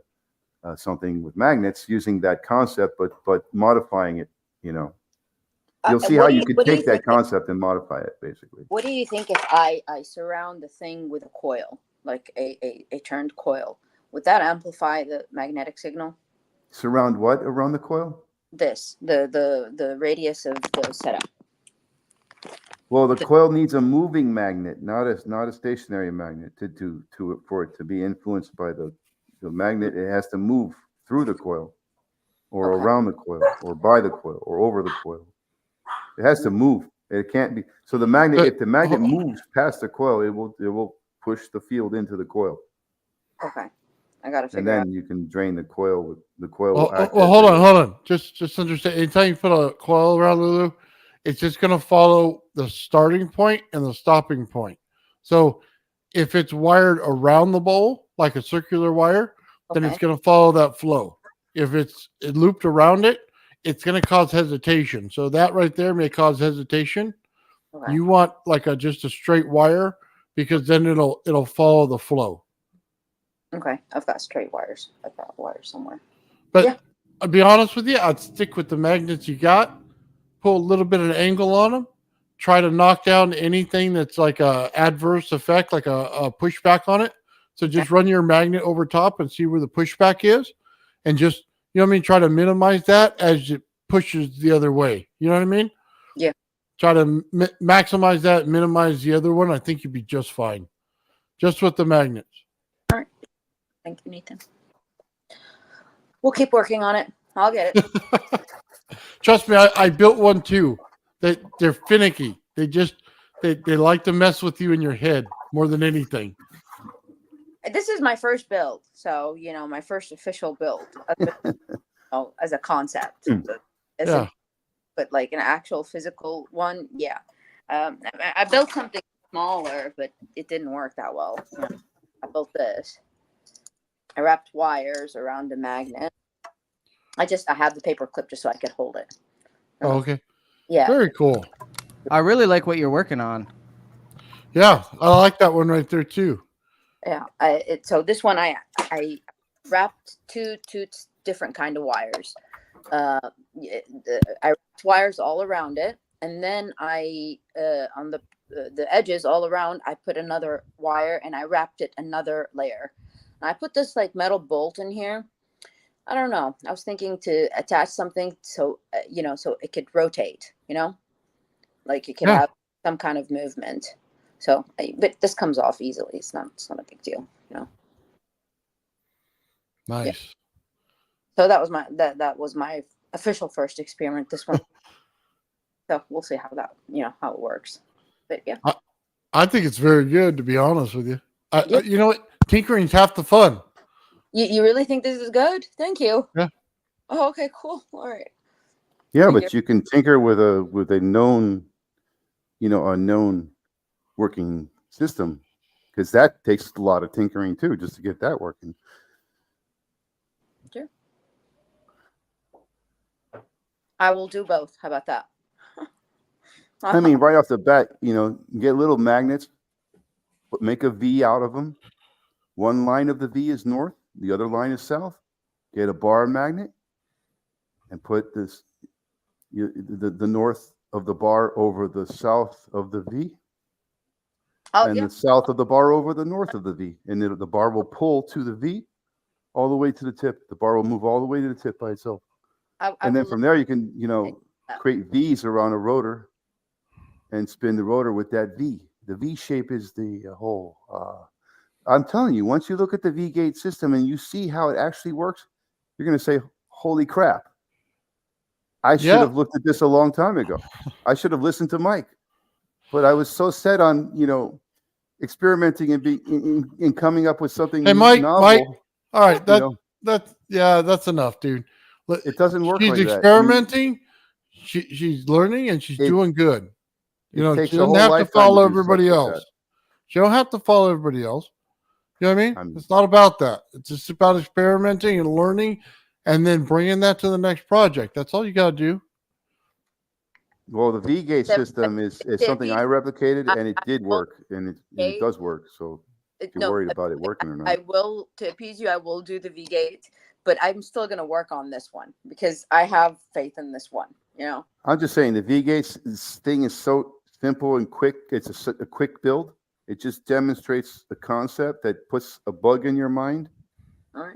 something with magnets using that concept, but modifying it. You'll see how you could take that concept and modify it, basically. What do you think if I surround the thing with a coil, like a turned coil? Would that amplify the magnetic signal? Surround what around the coil? The radius of the setup. Well, the coil needs a moving magnet, not a stationary magnet for it to be influenced by the magnet. It has to move through the coil, or around the coil, or by the coil, or over the coil. It has to move. It can't be. So the magnet, if the magnet moves past the coil, it will push the field into the coil. Okay, I gotta figure and out. then you can drain the coil with the coil. Well, hold on. Just understand. Anytime you put a coil around Lulu, it's just going to follow the starting point and the stopping point. So if it's wired around the bowl, like a circular wire, then it's going to follow that flow. If it's looped around it, it's going to cause hesitation. So that right there may cause hesitation. Okay. You want like just a straight wire because then it'll follow the flow. Okay, I've got straight wires. I've got wires somewhere. But yeah. I'll be honest with you, I'd stick with the magnets you got, pull a little bit of an angle on them, try to knock down anything that's like a adverse effect, like a pushback on it. So just run your magnet over top and see where the pushback is, and just, try to minimize that as it pushes the other way. You know what I mean? Yeah. Try to maximize that, minimize the other one. I think you'd be just fine, just with the magnets. All right. Thank you, Nathan. We'll keep working on it. I'll get it. Trust me, I built one too. They're finicky. They like to mess with you in your head more than anything. This is my first build, so my first official build as a concept. But like an actual physical one, yeah. I built something smaller, but it didn't work that well. I built this. I wrapped wires around the magnet. I have the paper clip just so I could hold it. Oh, okay. Yeah. Very cool. I really like what you're working on. Yeah, I like that one right there too. Yeah. So this one I wrapped two different kind of wires. I wrapped wires all around it, and then I on the edges all around I put another wire and I wrapped it another layer. I put this like metal bolt in here. I don't know. I was thinking to attach something so so it could rotate. Like it could have some kind of movement. So, but this comes off easily. It's not a big deal. Nice. Yeah. So that was my official first experiment. This one. So we'll see how that how it works. But yeah. I think it's very good, to be honest with you. You know what? Tinkering's half the fun. You really think this is good? Thank you. Yeah. Oh, okay, cool. All right. Yeah, but you can tinker with a known, a known working system, because that takes a lot of tinkering too, just to get that working. Sure. I will do both. How about that? I mean, right off the bat, get little magnets, but make a V out of them. One line of the V is north, the other line is south. Get a bar magnet and put the north of the bar over the south of the V, Oh, and yeah. the south of the bar over the north of the V. And the bar will pull to the V all the way to the tip. The bar will move all the way to the tip by itself. And then from there, you can, create V's around a rotor and spin the rotor with that V. The V shape is the whole. I'm telling you, once you look at the V-gate system and you see how it actually works, you're going to say, holy crap. I should have looked at this a long time ago. I should have listened to Mike. But I was so set on, experimenting and in coming up with something novel. Mike, all right, that's enough, dude. It doesn't work like that. She's experimenting, she's learning, and she's doing good. She doesn't have to follow everybody else. She don't have to follow everybody else. You know what I mean? It's not about that. It's just about experimenting and learning, and then bringing that to the next project. That's all you got to do. Well, the V-gate system is something I replicated, and it did work, and it does work. So if you're worried about it working or not. I will, to appease you, I will do the V-gate, but I'm still going to work on this one because I have faith in this one, I'm just saying the V-gate thing is so simple and quick. It's a quick build. It just demonstrates the concept that puts a bug in your mind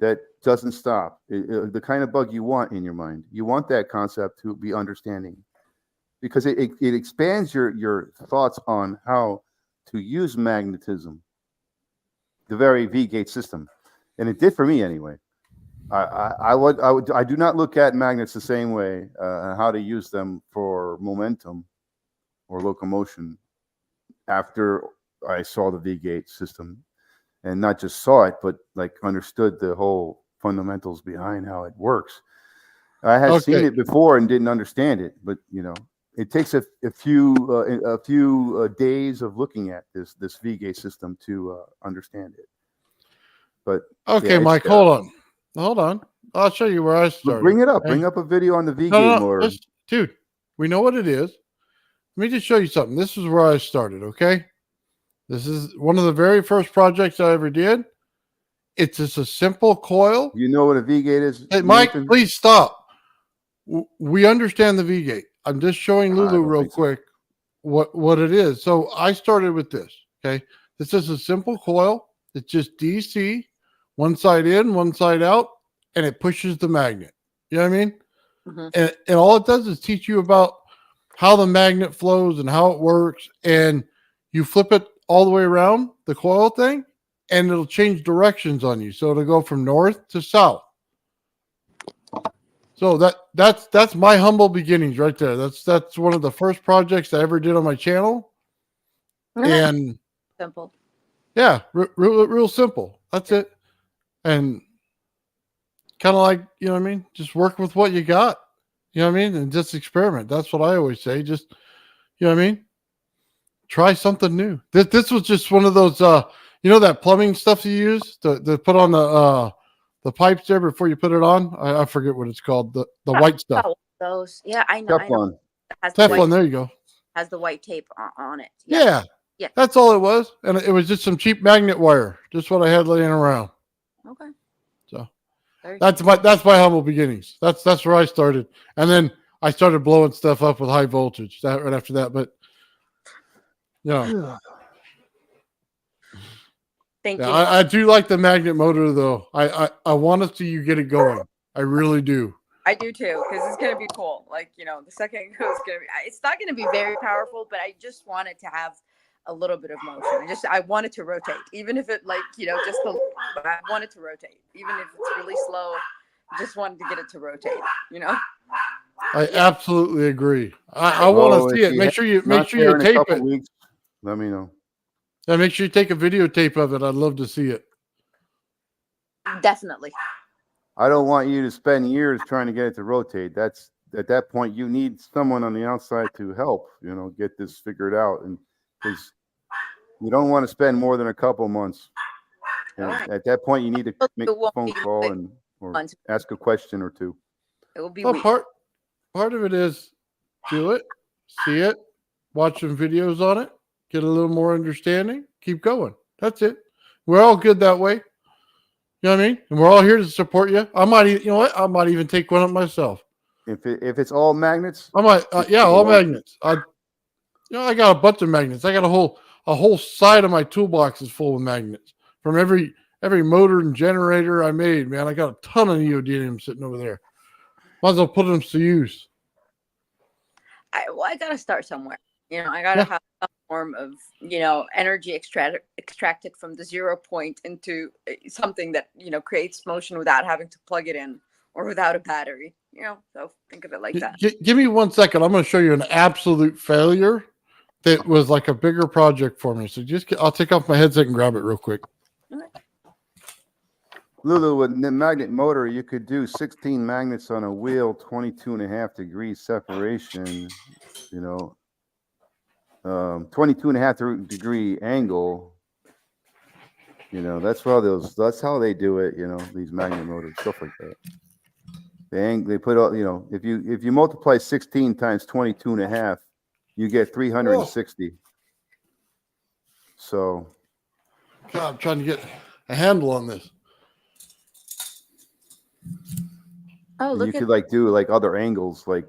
that doesn't stop. The kind of bug you want in your mind. You want that concept to be understanding, because it expands your thoughts on how to use magnetism, the very V-gate system. And it did for me anyway. I do not look at magnets the same way, how to use them for momentum or locomotion after I saw the V-gate system, and not just saw it, but like understood the whole fundamentals behind how it works. I had seen it before and didn't understand it, but it takes a few days of looking at this V-gate system to understand it. But okay, Mike, hold on. I'll show you where I started. Bring it up. Okay? Bring up a video on the V-gate motor. Dude, we know what it is. Let me just show you something. This is where I started, okay? This is one of the very first projects I ever did. It's just a simple coil. You know what a V-gate is? Hey, Mike, please stop. We understand the V-gate. I'm just showing Lulu real quick what it is. So I started with this, okay? This is a simple coil. It's just DC, one side in, one side out, and it pushes the magnet. You know what I mean? Mm-hmm. And all it does is teach you about how the magnet flows and how it works. And you flip it all the way around the coil thing, and it'll change directions on you. So it'll go from north to south. So that's my humble beginnings right there. That's one of the first projects I ever did on my channel. And simple. Yeah, real simple. That's it. And kind of like, you know what I mean? Just work with what you got. You know what I mean? And just experiment. That's what I always say. Just, you know what I mean? Try something new. This was just one of those, that plumbing stuff you use to put on the pipes there before you put it on. I forget what it's called. The white stuff. Those, yeah, I know. Teflon. Teflon. There you go. Has the white tape on it. Yeah. That's all it was, and it was just some cheap magnet wire. Just what I had laying around. Okay. So that's my humble beginnings. That's where I started, and then I started blowing stuff up with high voltage. Right after that, but. Yeah. Thank you. I do like the magnet motor though. I want to see you get it going. I really do. I do too, because it's gonna be cool. Like, the second it goes, it's not gonna be very powerful, but I just want it to have a little bit of motion. I want it to rotate, even if it I want it to rotate, even if it's really slow. Just wanted to get it to rotate. I absolutely agree. I want to see it. Make sure you tape it. Weeks, let me know. Yeah, make sure you take a videotape of it. I'd love to see it. Definitely. I don't want you to spend years trying to get it to rotate. That's at that point you need someone on the outside to help, get this figured out. And because you don't want to spend more than a couple months. And at that point, you need to make a phone call or ask a question or two. It will be part of it is do it, see it, watch some videos on it, get a little more understanding, keep going. That's it. We're all good that way. You know what I mean? And we're all here to support you. I might, you know what? I might even take one up myself. If it's all magnets, I might, yeah, all magnets. I got a bunch of magnets. I got a whole side of my toolbox is full of magnets from every motor and generator I made. Man, I got a ton of neodymium sitting over there. Might as well put them to use. I gotta start somewhere. I gotta have some form of energy extracted from the 0 point into something that creates motion without having to plug it in or without a battery. So think of it like that. Give me 1 second. I'm going to show you an absolute failure that was like a bigger project for me. So I'll take off my headset and grab it real quick. Lulu, with the magnet motor, you could do 16 magnets on a wheel, 22.5 degrees separation, 22.5 degree angle. That's how they do it, these magnet motors, stuff like that. They put all, if you multiply 16 times 22.5, you get 360. Whoa. So God, I'm trying to get a handle on this. Oh, look, you could do other angles, more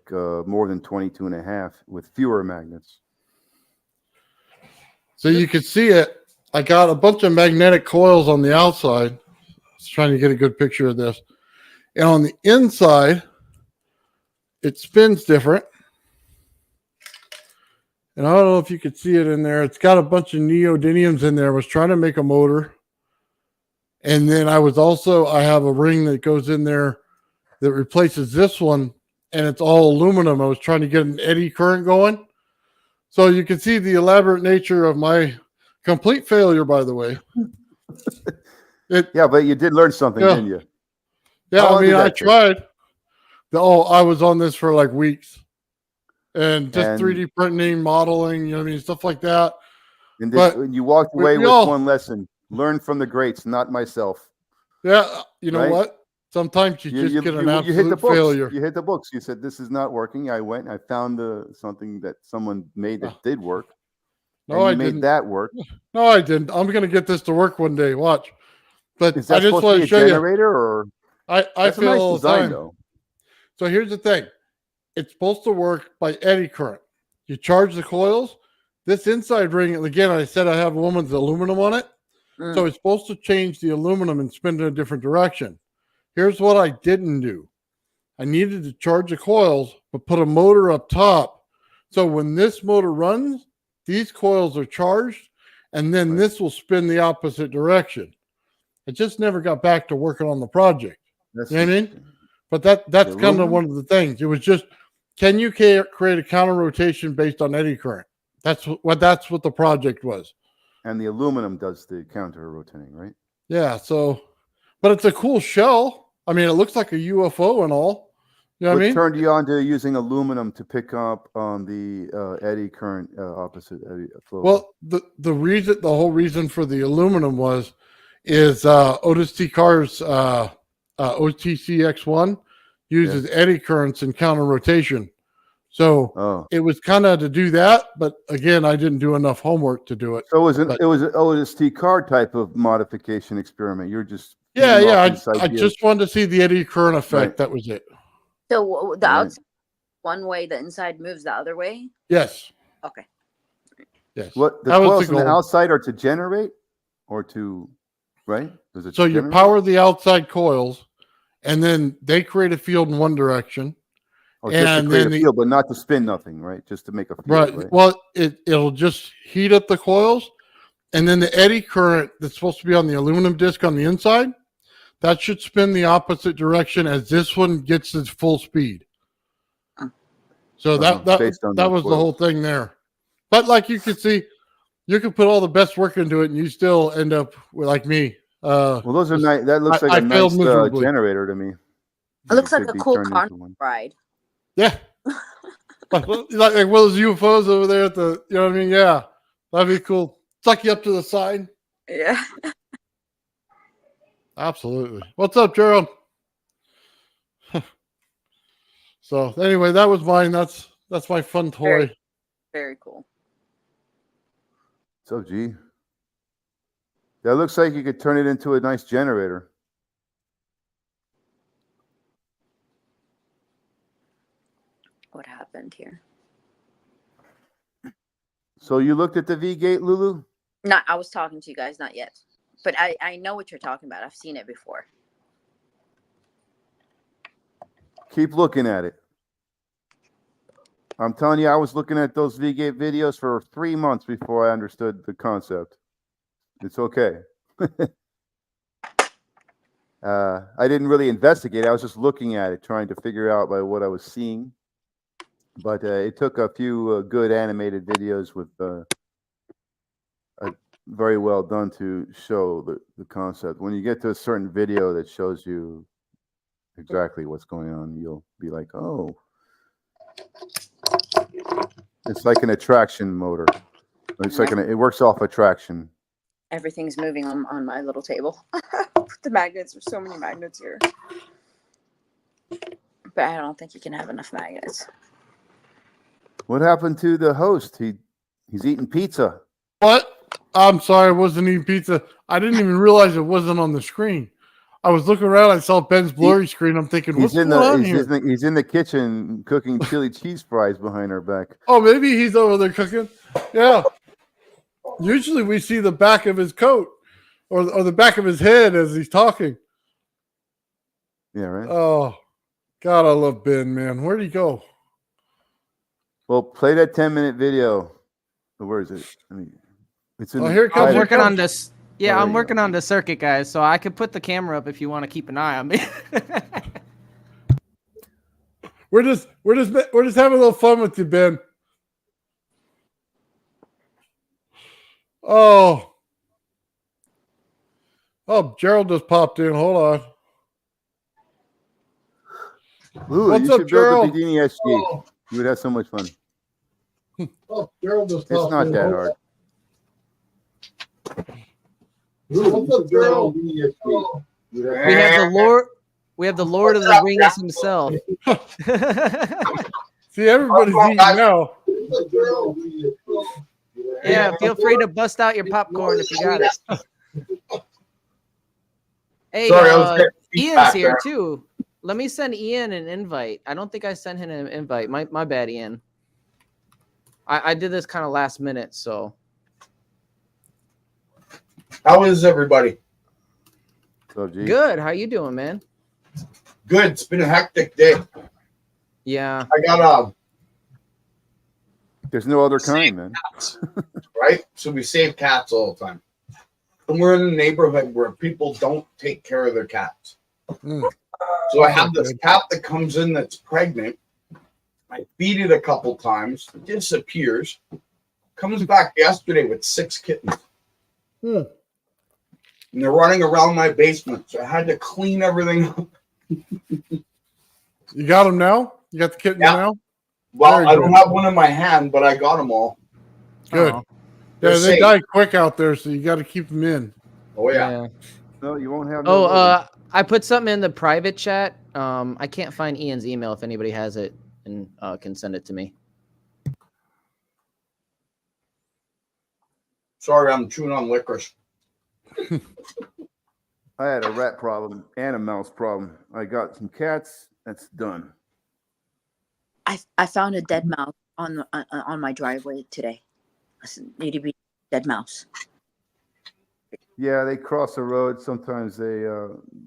than 22.5 with fewer magnets. So you can see it. I got a bunch of magnetic coils on the outside. I was trying to get a good picture of this. And on the inside, it spins different. And I don't know if you could see it in there. It's got a bunch of neodymiums in there. I was trying to make a motor. And then I have a ring that goes in there that replaces this one. And it's all aluminum. I was trying to get an eddy current going. So you can see the elaborate nature of my complete failure, by the way. Yeah, but you did learn something, didn't you? Yeah, I mean, I tried. I was on this for like weeks. And just 3D printing, modeling, stuff like that. And you walked away with one lesson. Learn from the greats, not myself. Yeah, you know what? Sometimes you just get an absolute failure. You hit the books. You said, this is not working. I went and I found something that someone made that did work. No, I made didn't. That work. No, I didn't. I'm going to get this to work one day. Watch. But is that I just want to show generator you. Or I feel nice all design, the time. Though. So here's the thing. It's supposed to work by eddy current. You charge the coils. This inside ring, again, I said I have a woman's aluminum on it. So it's supposed to change the aluminum and spin in a different direction. Here's what I didn't do. I needed to charge the coils, but put a motor up top. So when this motor runs, these coils are charged, and then this will spin the opposite direction. I just never got back to working on the project. You know what I mean? But that's kind of one of the things. It was just, can you create a counter rotation based on eddy current? That's what the project was. And the aluminum does the counter rotating, right? Yeah. So, but it's a cool shell. I mean, it looks like a UFO and all. You know what I mean? What turned you on to using aluminum to pick up on the eddy current opposite eddy flow? Well, the whole reason for the aluminum is Otis T. Carr's OTCX1 uses eddy currents and counter rotation. So it was kind of to do that, but again, I didn't do enough homework to do it. So it was an Otis T. Carr type of modification experiment. You're just I just wanted to see the eddy current effect. Right. That was it. So the outside one way, the inside moves the other way? Yes. Okay. Yes. What the coils on the outside are to generate or to, right? So you power the outside coils and then they create a field in one direction. Oh, just to create a field, but not to spin nothing, right? Just to make a field. Right. Well, it'll just heat up the coils, and then the eddy current that's supposed to be on the aluminum disc on the inside, that should spin the opposite direction as this one gets its full speed. So that was the whole thing there. But like you can see, you can put all the best work into it, and you still end up with, like me. Well, those are nice. That looks like a nice generator to me. It looks like a cool car ride. Yeah. like one of those UFOs over there at the, you know what I mean? Yeah. That'd be cool. Suck you up to the side. Yeah. Absolutely. What's up, Gerald? So anyway, that was mine. That's my fun toy. Very cool. So, G. That looks like you could turn it into a nice generator. What happened here? So you looked at the V-gate, Lulu? No, I was talking to you guys, not yet. But I know what you're talking about. I've seen it before. Keep looking at it. I'm telling you, I was looking at those V-gate videos for 3 months before I understood the concept. It's okay. I didn't really investigate. I was just looking at it, trying to figure out by what I was seeing. But it took a few good animated videos with very well done to show the concept. When you get to a certain video that shows you exactly what's going on, you'll be like, oh. It's like an attraction motor. It's like it works off attraction. Everything's moving on my little table. The magnets, there's so many magnets here. But I don't think you can have enough magnets. What happened to the host? He's eating pizza. What? I'm sorry, I wasn't eating pizza. I didn't even realize it wasn't on the screen. I was looking around, I saw Ben's blurry screen. I'm thinking, what's going on here? He's in the kitchen cooking chili cheese fries behind our back. Oh, maybe he's over there cooking. Yeah. Usually we see the back of his coat or the back of his head as he's talking. Yeah, right. Oh, God, I love Ben, man. Where'd he go? Well, play that 10-minute video. Where is it? It's in. Here it comes. I'm working on this. Yeah, Oh, I'm working on the circuit, guys. So I could put the camera up if you want to keep an eye on me. We're just having a little fun with you, Ben. Oh, Gerald just popped in. Hold on. Ooh, What's you up, should build Gerald? a Bedini SG. Oh. You would have so much fun. Oh, Gerald just It's popped not in. that Hold hard. on. What's up, Gerald? We have the Lord of the Rings himself. See, everybody's eating now. Yeah, feel free to bust out your popcorn if you got it. Hey, Sorry, Ian's here too. Let me send Ian an invite. I don't think I sent him an invite. My bad, Ian. I did this kind of last minute, so. How is everybody? So, G. Good. How you doing, man? Good. It's been a hectic day. Yeah. I got There's no other kind, man. cats, right? So we save cats all the time. And we're in a neighborhood where people don't take care of their cats. Mm. So I have this cat that comes in that's pregnant. I feed it a couple times, disappears, comes back yesterday with 6 kittens. Hmm. And they're running around my basement. So I had to clean everything up. You got him now? You got the kitten Yeah. now? Well, Very I don't good. have one in my hand, but I got them all. Good. Aw. They're Yeah, they safe. die quick out there, so you got to keep them in. Oh, yeah. No, you won't have. No Oh, other. I put something in the private chat. I can't find Ian's email. If anybody has it and can send it to me. Sorry, I'm chewing on licorice. I had a rat problem and a mouse problem. I got some cats. That's done. I found a dead mouse on my driveway today. Itty bitty dead mouse. Yeah, they cross the road. Sometimes they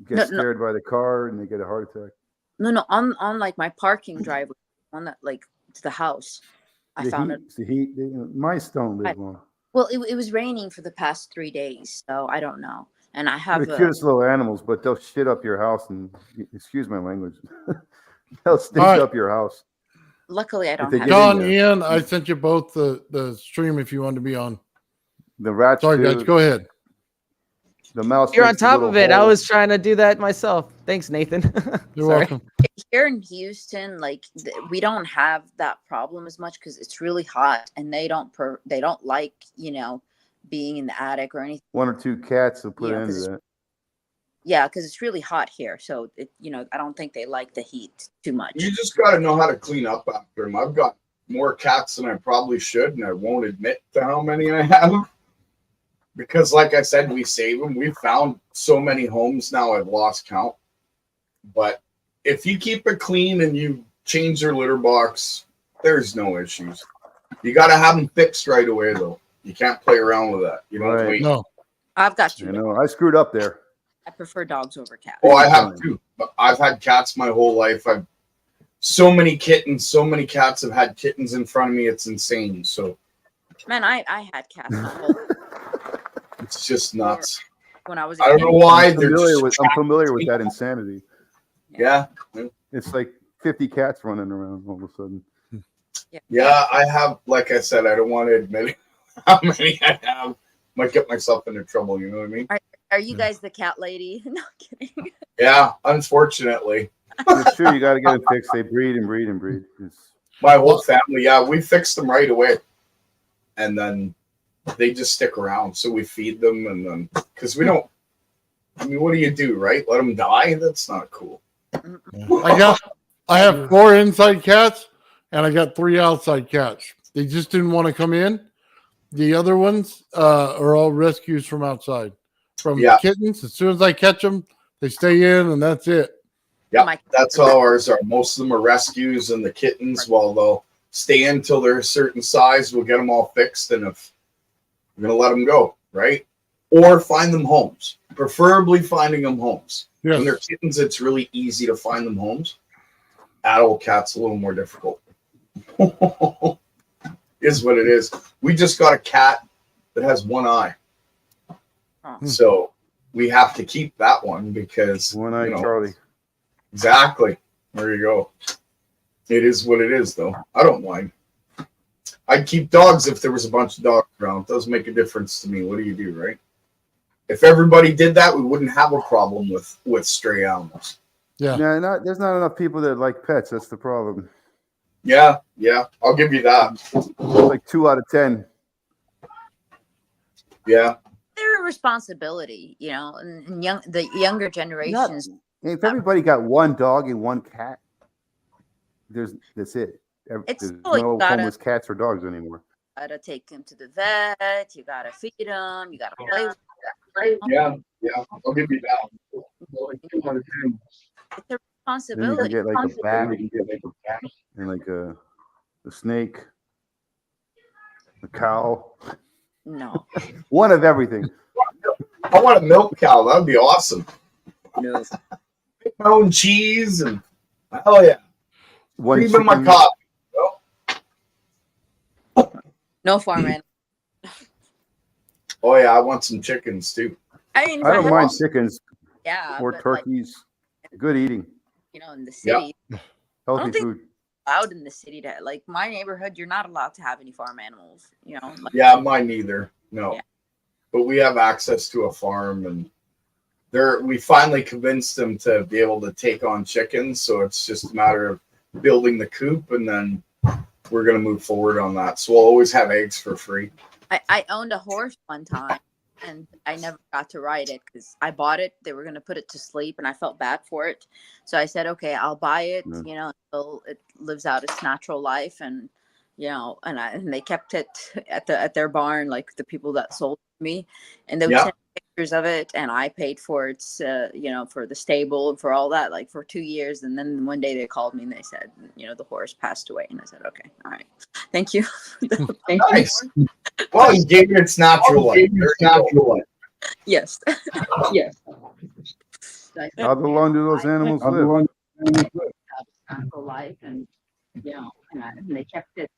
get No. scared by the car and they get a heart attack. No, on like my parking driveway, on that like to the house. I found it. It's the heat. Mice don't live long. Well, it was raining for the past 3 days, so I don't know. And I have They're the cutest little animals, but they'll shit up your house and excuse my language. They'll stink All right. up your house. luckily I don't they have. get in John, there. Ian, I sent you both the stream if you wanted to be on. The rats. Sorry, too. guys. Go ahead. The mouse. You're on makes a top little of it. I hole. was trying to do that myself. Thanks, Nathan. You're Sorry. welcome. Here in Houston, like we don't have that problem as much because it's really hot, and they don't like being in the attic or anything. 1 or 2 cats will put Yeah, into 'cause that. Yeah, because it's really hot here, so I don't think they like the heat too much. You just got to know how to clean up after them. I've got more cats than I probably should, and I won't admit to how many I have. because, like I said, we save them. We've found so many homes now, I've lost count. But if you keep it clean and you change their litter box, there's no issues. You got to have them fixed right away, though. You can't play around with that. You don't Right. wait. No. I've got You two. know, I screwed up there. I prefer dogs over cats. Oh, I have too. But I've had cats my whole life. I've so many kittens, so many cats have had kittens in front of me. It's insane. So Man, I had cats my whole it's just nuts. when I was a I don't kid. know why. I'm They're familiar just with, I'm familiar with that insanity. Yeah. It's like 50 cats running around all of a sudden. Yeah, I have, like I said, I don't want to admit how many I have. Might get myself into trouble, you know what I mean? Are you guys the cat lady? No kidding. Yeah, unfortunately. It's true, you got to get them fixed. They breed and breed and breed. My whole family, yeah, we fixed them right away. And then they just stick around. So we feed them and then, because we don't, I mean, what do you do, right? Let them die? That's not cool. I have 4 inside cats and I got 3 outside cats. They just didn't want to come in. The other ones are all rescues from outside. From kittens, as soon as I catch them, they stay in and that's it. Yeah, that's how ours are. Most of them are rescues, and the kittens, well, they'll stay in until they're a certain size. We'll get them all fixed, and if we're going to let them go, right? Or find them homes, preferably finding them homes. Yes. When they're kittens, it's really easy to find them homes. Adult cats, a little more difficult. Is what it is. We just got a cat that has one eye. So we have to keep that one because One eye Charlie. Exactly. There you go. It is what it is, though. I don't mind. I'd keep dogs if there was a bunch of dogs around. It does make a difference to me. What do you do, right? If everybody did that, we wouldn't have a problem with stray animals. Yeah. There's not enough people that like pets. That's the problem. Yeah. I'll give you that. Like 2 out of 10. Yeah. They're a responsibility, you know, and the younger generations. If everybody got one dog and one cat, that's it. There's no homeless cats or dogs anymore. You gotta take them to the vet. You gotta feed them. You gotta play with them. Yeah. I'll give you that. It's a responsibility. Then you can get like a bat and like a snake, a cow. No. One of everything. I want a milk cow. That would be awesome. No. Make my own cheese and hell yeah. Even my coffee. No farm animal. Oh yeah, I want some chickens too. I mean, I don't mind chickens. Yeah. Or turkeys. Good eating. You know, in the city. Healthy food. Allowed in the city to like my neighborhood, you're not allowed to have any farm animals. You know. Yeah, mine neither. No. Yeah. But we have access to a farm, and we finally convinced them to be able to take on chickens. So it's just a matter of building the coop, and then we're going to move forward on that. So we'll always have eggs for free. I owned a horse one time, and I never got to ride it because I bought it. They were going to put it to sleep, and I felt bad for it. So I said, okay, I'll buy it, you know, until it lives out its natural life. And, you know, and they kept it at their barn, like the people that sold me, and they would send pictures of it, and I paid for its, you know, for the stable and for all that, like for 2 years. And then one day they called me and they said, you know, the horse passed away. And I said, okay, all right, thank you. Nice. Well, you gave it its natural life. Yes. Yes. How long do those animals live? Natural life, and you know, and they kept it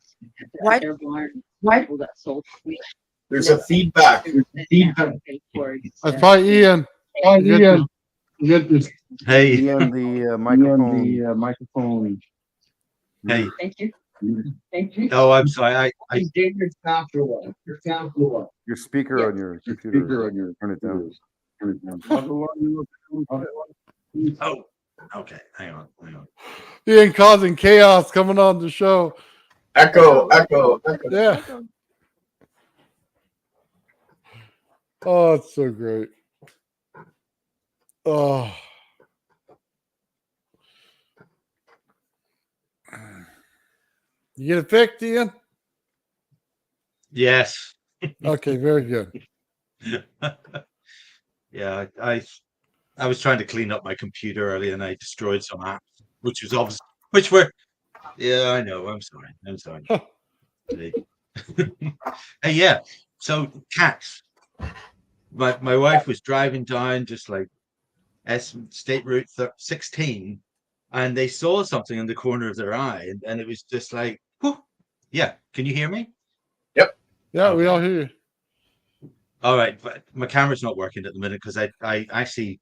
at their barn. People that sold me. There's a feedback. That's probably Ian. Ian. Hey. Ian, the microphone. Hey. Thank you. Oh, I'm sorry. Your speaker on your computer. Turn it down. Oh, okay. Hang on. Ian causing chaos coming on the show. Echo. Yeah. Oh, it's so great. Oh. You get it fixed, Ian? Yes. Okay, very good. Yeah, I was trying to clean up my computer earlier and I destroyed some apps, which was obvious, which were, yeah, I know. I'm sorry. I'm sorry. Hey, hey, yeah. So cats. My wife was driving down just like State Route 16, and they saw something in the corner of their eye, and it was just like, whew. Yeah. Can you hear me? Yep. Yeah, we Okay. all hear you. All right, but my camera's not working at the minute because I actually.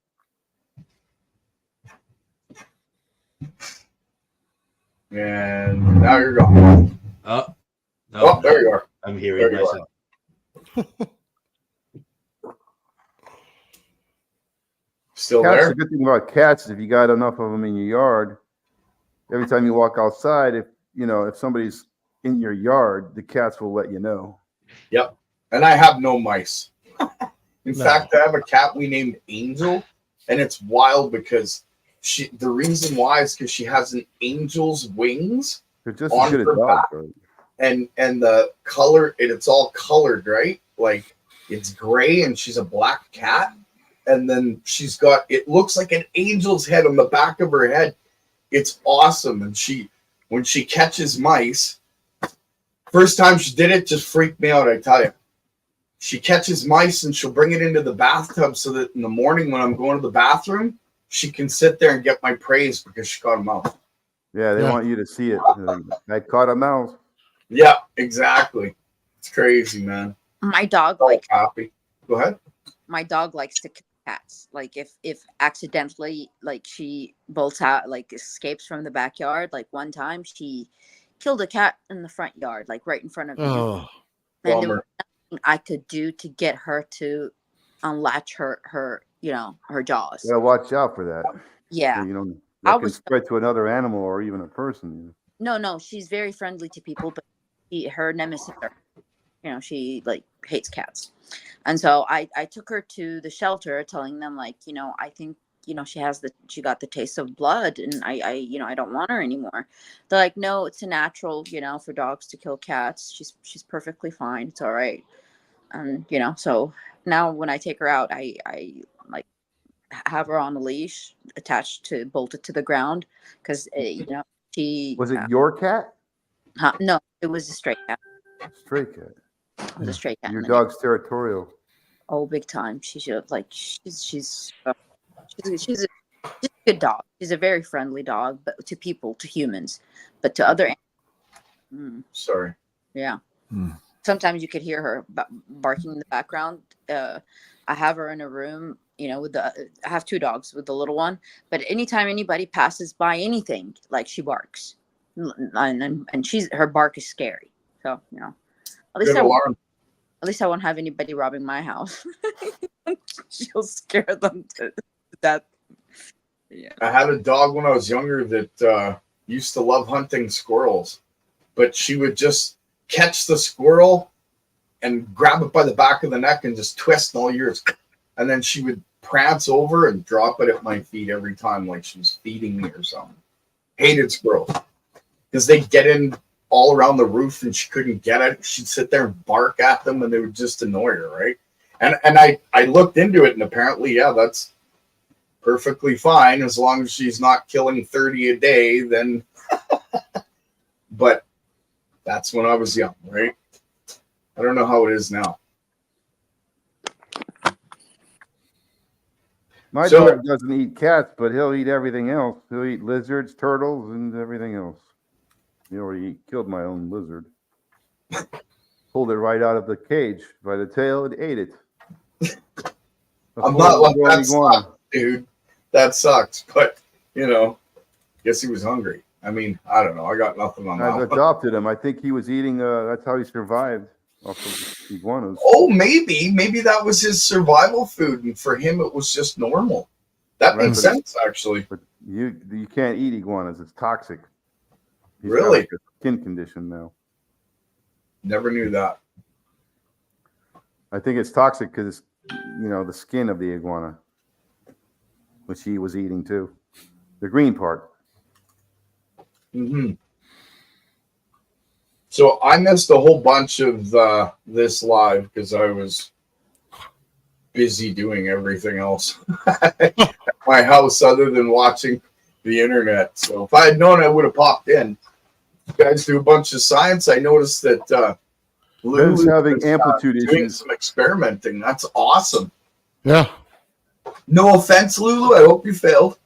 And now you're gone. Oh, no, Oh, there you are. I'm hearing There you myself. Still Cats, there? the good thing about cats is if you got enough of them in your yard, every time you walk outside, if somebody's in your yard, the cats will let you know. Yep. And I have no mice. In No. fact, I have a cat we named Angel, and it's wild because the reason why is because she has an angel's wings They're just on as good as her dogs, back. right? And the color, and it's all colored, right? Like it's gray, and she's a black cat, and then she's got, it looks like an angel's head on the back of her head. It's awesome. And when she catches mice, first time she did it just freaked me out, I tell you. She catches mice and she'll bring it into the bathtub so that in the morning when I'm going to the bathroom, she can sit there and get my praise because she caught a mouse. Yeah, they Yeah. want you to see it. I caught a mouse. Yeah, exactly. It's crazy, man. My dog So like happy. Go ahead. my dog likes to kill cats. Like if accidentally like she bolts out, like escapes from the backyard. Like one time she killed a cat in the front yard, like right in front of me. Oh, And there was Bummer. nothing I could do to get her to unlatch her jaws. You gotta watch out for that. Yeah. So, I that can was spread to another animal or even a person. no, she's very friendly to people, but her nemesis are, she like hates cats. And so I took her to the shelter telling them like, I think, she got the taste of blood and I don't want her anymore. They're like, no, it's a natural, for dogs to kill cats. She's perfectly fine. It's all right. And, so now when I take her out, I like have her on a leash bolted to the ground. Cause she, Was it your cat? no, it was a stray cat. Stray cat. It was a stray cat. Your in the dog's territorial. Oh, big time. She's she's a good dog. She's a very friendly dog, but to people, to humans, but to other Sorry. yeah. Hmm. Sometimes you could hear her barking in the background. I have her in a room, I have two dogs with the little one, but anytime anybody passes by anything, like she barks, and her bark is scary. So at least Good alarm. At least I won't have anybody robbing my house. She'll scare them to death. Yeah. I had a dog when I was younger that used to love hunting squirrels, but she would just catch the squirrel and grab it by the back of the neck and just twist all yours. And then she would prance over and drop it at my feet every time like she was feeding me or something. Hated squirrels because they'd get in all around the roof and she couldn't get it. She'd sit there and bark at them and they would just annoy her, right? And I looked into it and apparently, yeah, that's perfectly fine as long as she's not killing 30 a day, then but that's when I was young, right? I don't know how it is now. My dog doesn't eat cats, but he'll eat everything else. He'll eat lizards, turtles, and everything else. He already killed my own lizard. Pulled it right out of the cage by the tail and ate it. I'm not like that sucks, dude. That sucks, but guess he was hungry. I mean, I don't know. I got nothing on that. I adopted him. I think he was eating. That's how he survived off of iguanas. Oh, maybe that was his survival food, and for him it was just normal. That makes sense, actually. But you can't eat iguanas. It's toxic. He's Really? got like a skin condition now. Never knew that. I think it's toxic because the skin of the iguana, which he was eating too, the green part. Mm-hmm. So I missed a whole bunch of this live because I was busy doing everything else at my house other than watching the internet. So if I had known, I would have popped in. You guys do a bunch of science. I noticed that Ben's Lulu having was, amplitude doing issues. some experimenting. That's awesome. Yeah. No offense, Lulu. I hope you failed.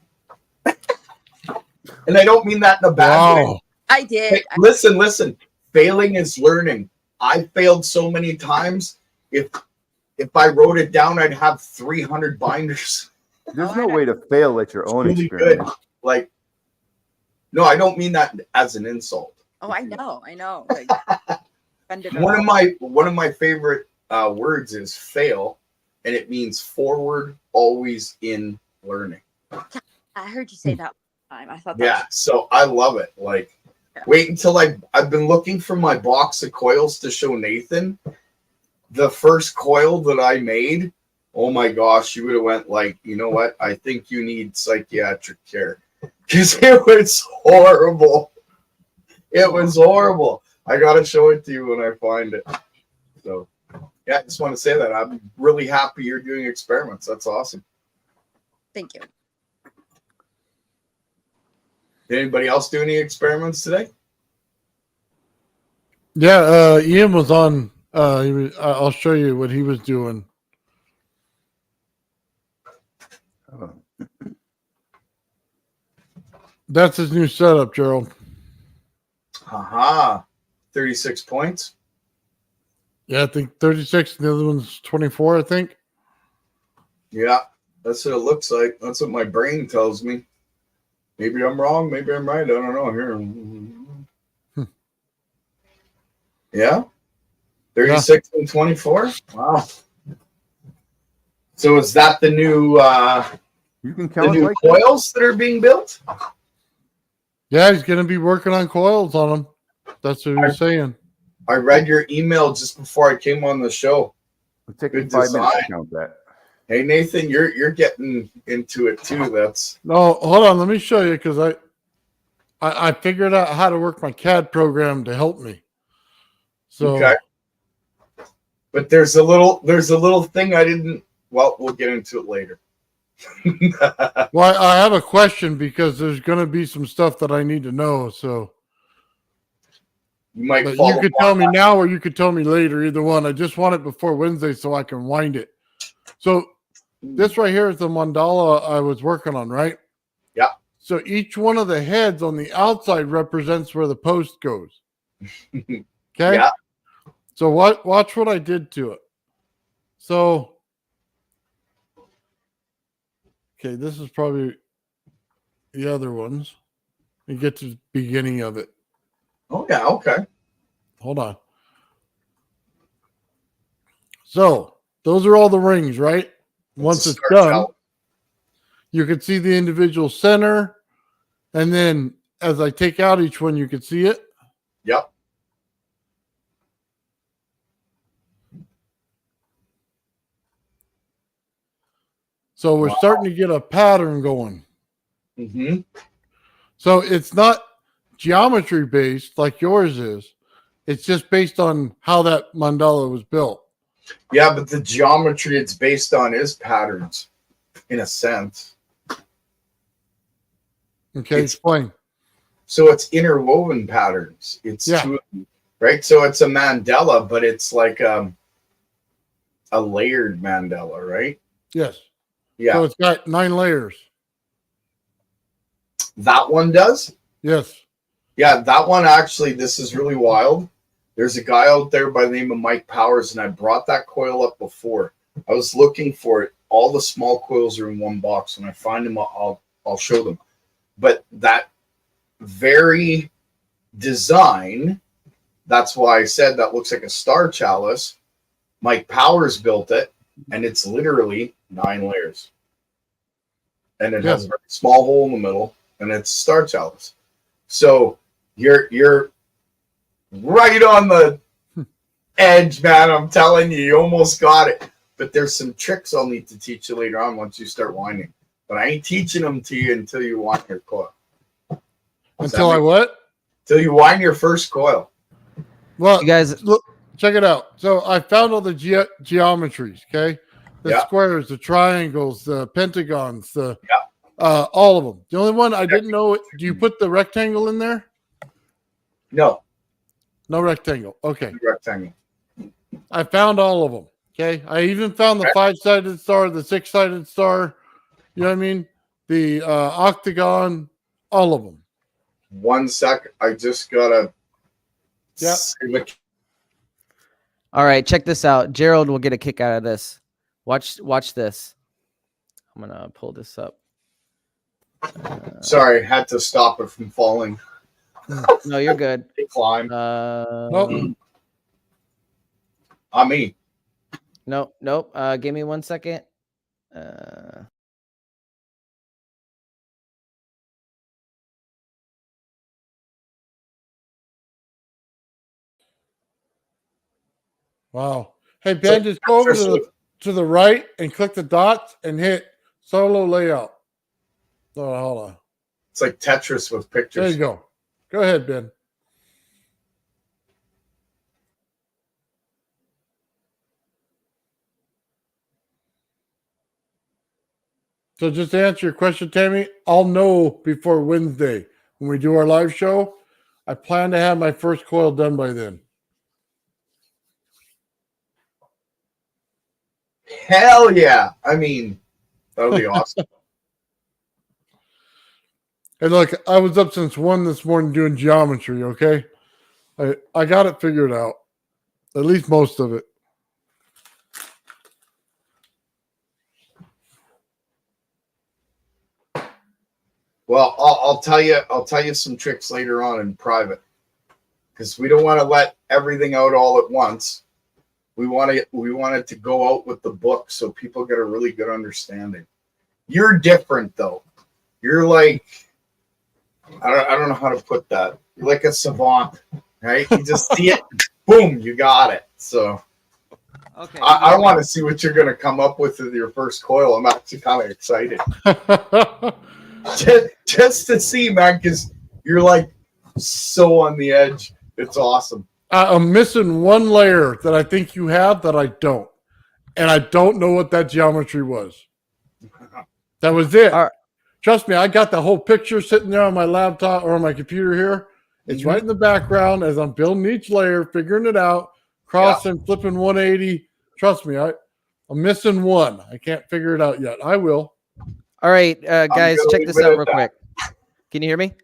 And I don't mean that in a bad way. Wow. I did. Hey, listen. Failing is learning. I failed so many times. If I wrote it down, I'd have 300 binders. There's no way to fail at your own Really experiment. good. Like, no, I don't mean that as an insult. Oh, I know. Like, One of my favorite words is fail, and it means forward, always in learning. I heard you say that one time. I thought that Yeah, so I love it. Like, wait until I've been looking for my box of coils to show Nathan. The first coil that I made, oh my gosh, you would have went like, you know what? I think you need psychiatric care because it was horrible. It was horrible. I gotta show it to you when I find it. So, yeah, I just want to say that I'm really happy you're doing experiments. That's awesome. Thank you. Did anybody else do any experiments today? Yeah, Ian was on. I'll show you what he was doing. Oh. That's his new setup, Gerald. Aha, 36 points. Yeah, I think 36. And the other one's 24, I think. Yeah, that's what it looks like. That's what my brain tells me. Maybe I'm wrong. Maybe I'm right. I don't know. Here. Yeah. 36 and 24. Wow. So is that the new You can the count new like coils that are being built? Yeah, he's going to be working on coils on them. That's what he was saying. I read your email just before I came on the show. It'll take me Good 5 minutes to design. count that. Hey Nathan, you're getting into it too. That's No, hold on. Let me show you because I figured out how to work my CAD program to help me. So okay. But there's a little thing I didn't. Well, we'll get into it later. well, I have a question because there's going to be some stuff that I need to know. So You might but follow you could tell me now or you could tell me later, either one. I just want it before Wednesday so I can wind it. So this right here is the mandala I was working on, right? Yeah. So each one of the heads on the outside represents where the post goes. Okay. Yeah. So watch what I did to it. So, okay, this is probably the other ones. You get to the beginning of it. Oh yeah, okay. Hold on. So those are all the rings, right? Once it's done, you can see the individual center. And then as I take out each one, you can see it. Yep. So we're starting to get a pattern going. Mm-hmm. So it's not geometry based like yours is. It's just based on how that mandala was built. Yeah, but the geometry it's based on is patterns, in a sense. Okay, explain. So it's interwoven patterns. It's two of them, right? So it's a mandala, but it's like a layered mandala, right? Yes. Yeah. So it's got 9 layers. That one does? Yes. Yeah, that one actually, this is really wild. There's a guy out there by the name of Mike Powers, and I brought that coil up before. I was looking for it. All the small coils are in one box. When I find them, I'll show them. But that very design, that's why I said that looks like a star chalice. Mike Powers built it, and it's literally 9 layers. And it has a very small hole in the middle, and it's star chalice. So you're right on the edge, man. I'm telling you, you almost got it. But there's some tricks I'll need to teach you later on once you start winding. But I ain't teaching them to you until you wind your coil. Until I what? Until you wind your first coil. Well, You guys, look, check it out. So I found all the geometries, okay? the Yeah. squares, the triangles, the pentagons, all of them. The only one I didn't know, do you put the rectangle in there? No, No rectangle. Okay. rectangle. I found all of them. Okay. I even found the 5-sided star, the 6-sided star. You know what I mean? The octagon, all of them. 1 sec. I just gotta. Yep. see the- All right, check this out. Gerald will get a kick out of this. Watch this. I'm gonna pull this up. Sorry, had to stop it from falling. No, you're good. It climbed. Nope. On me. Nope. Give me 1 second. Wow. Hey, Ben, just go over to the right and click the dots and hit solo layout. Oh, hold on. It's like Tetris with There pictures. you go. Go ahead, Ben. So just to answer your question, Tammy, I'll know before Wednesday when we do our live show. I plan to have my first coil done by then. Hell yeah! I mean, that would be awesome. Hey, look, I was up since 1 this morning doing geometry, okay? I got it figured out. At least most of it. Well, I'll tell you. I'll tell you some tricks later on in private, because we don't want to let everything out all at once. We want it to go out with the book so people get a really good understanding. You're different though. You're like, I don't know how to put that. You're like a savant, right? You just see it, boom, you got it. So Okay. I want to see what you're going to come up with your first coil. I'm actually kind of excited. just to see, man, because you're like so on the edge. It's awesome. I'm missing one layer that I think you have that I don't. And I don't know what that geometry was. That was it. All right. Trust me, I got the whole picture sitting there on my laptop or on my computer here. It's right in the background as I'm building each layer, figuring it out, crossing, flipping 180. Trust me, I'm missing one. I can't figure it out yet. I will. All right, guys, gonna check leave this it out at real that. quick. Can you hear me?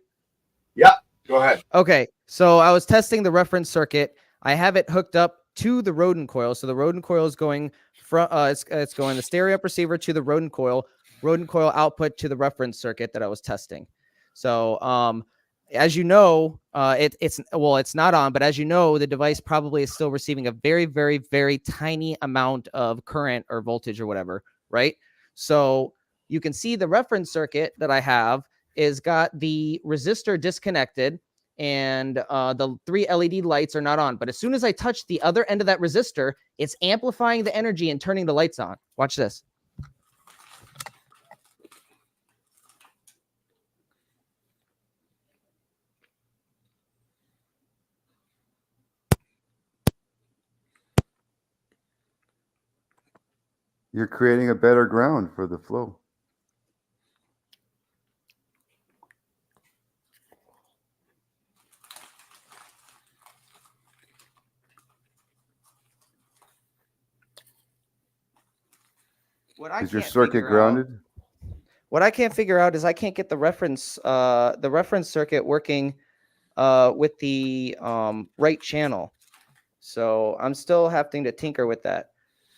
Yeah, go ahead. Okay, so I was testing the reference circuit. I have it hooked up to the Rodin coil. So the Rodin coil is going from it's going the stereo up receiver to the Rodin coil output to the reference circuit that I was testing. So as you know, it's not on, but as you know, the device probably is still receiving a very, very, very tiny amount of current or voltage or whatever, right? So you can see the reference circuit that I have is got the resistor disconnected and the 3 LED lights are not on. But as soon as I touch the other end of that resistor, it's amplifying the energy and turning the lights on. Watch this. You're creating a better ground for the flow. Is your circuit grounded? What I can't figure out is I can't get the reference circuit working with the right channel. So I'm still having to tinker with that.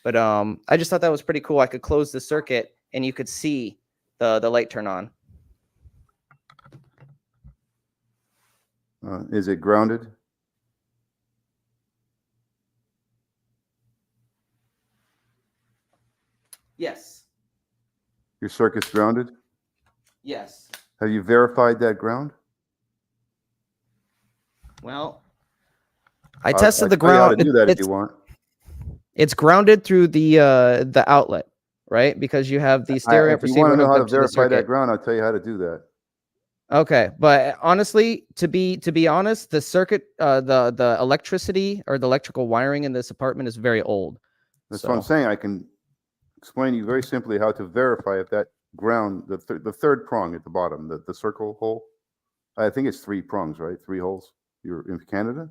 But I just thought that was pretty cool. I could close the circuit and you could see the light turn on. Is it grounded? Yes. Your circuit's grounded? Yes. Have you verified that ground? Well, I tested the ground. I'll tell you how to do that if you want. It's grounded through the outlet, right? Because you have the stereo If you receiver. want to know hooked how to up the verify that circuit. ground, I'll tell you how to do that. Okay, but honestly, to be honest, the circuit, the electricity or the electrical wiring in this apartment is very old. That's what I'm saying. I can explain to you very simply how to verify if that ground, the third prong at the bottom, the circle hole. I think it's 3 prongs, right? 3 holes. You're in Canada?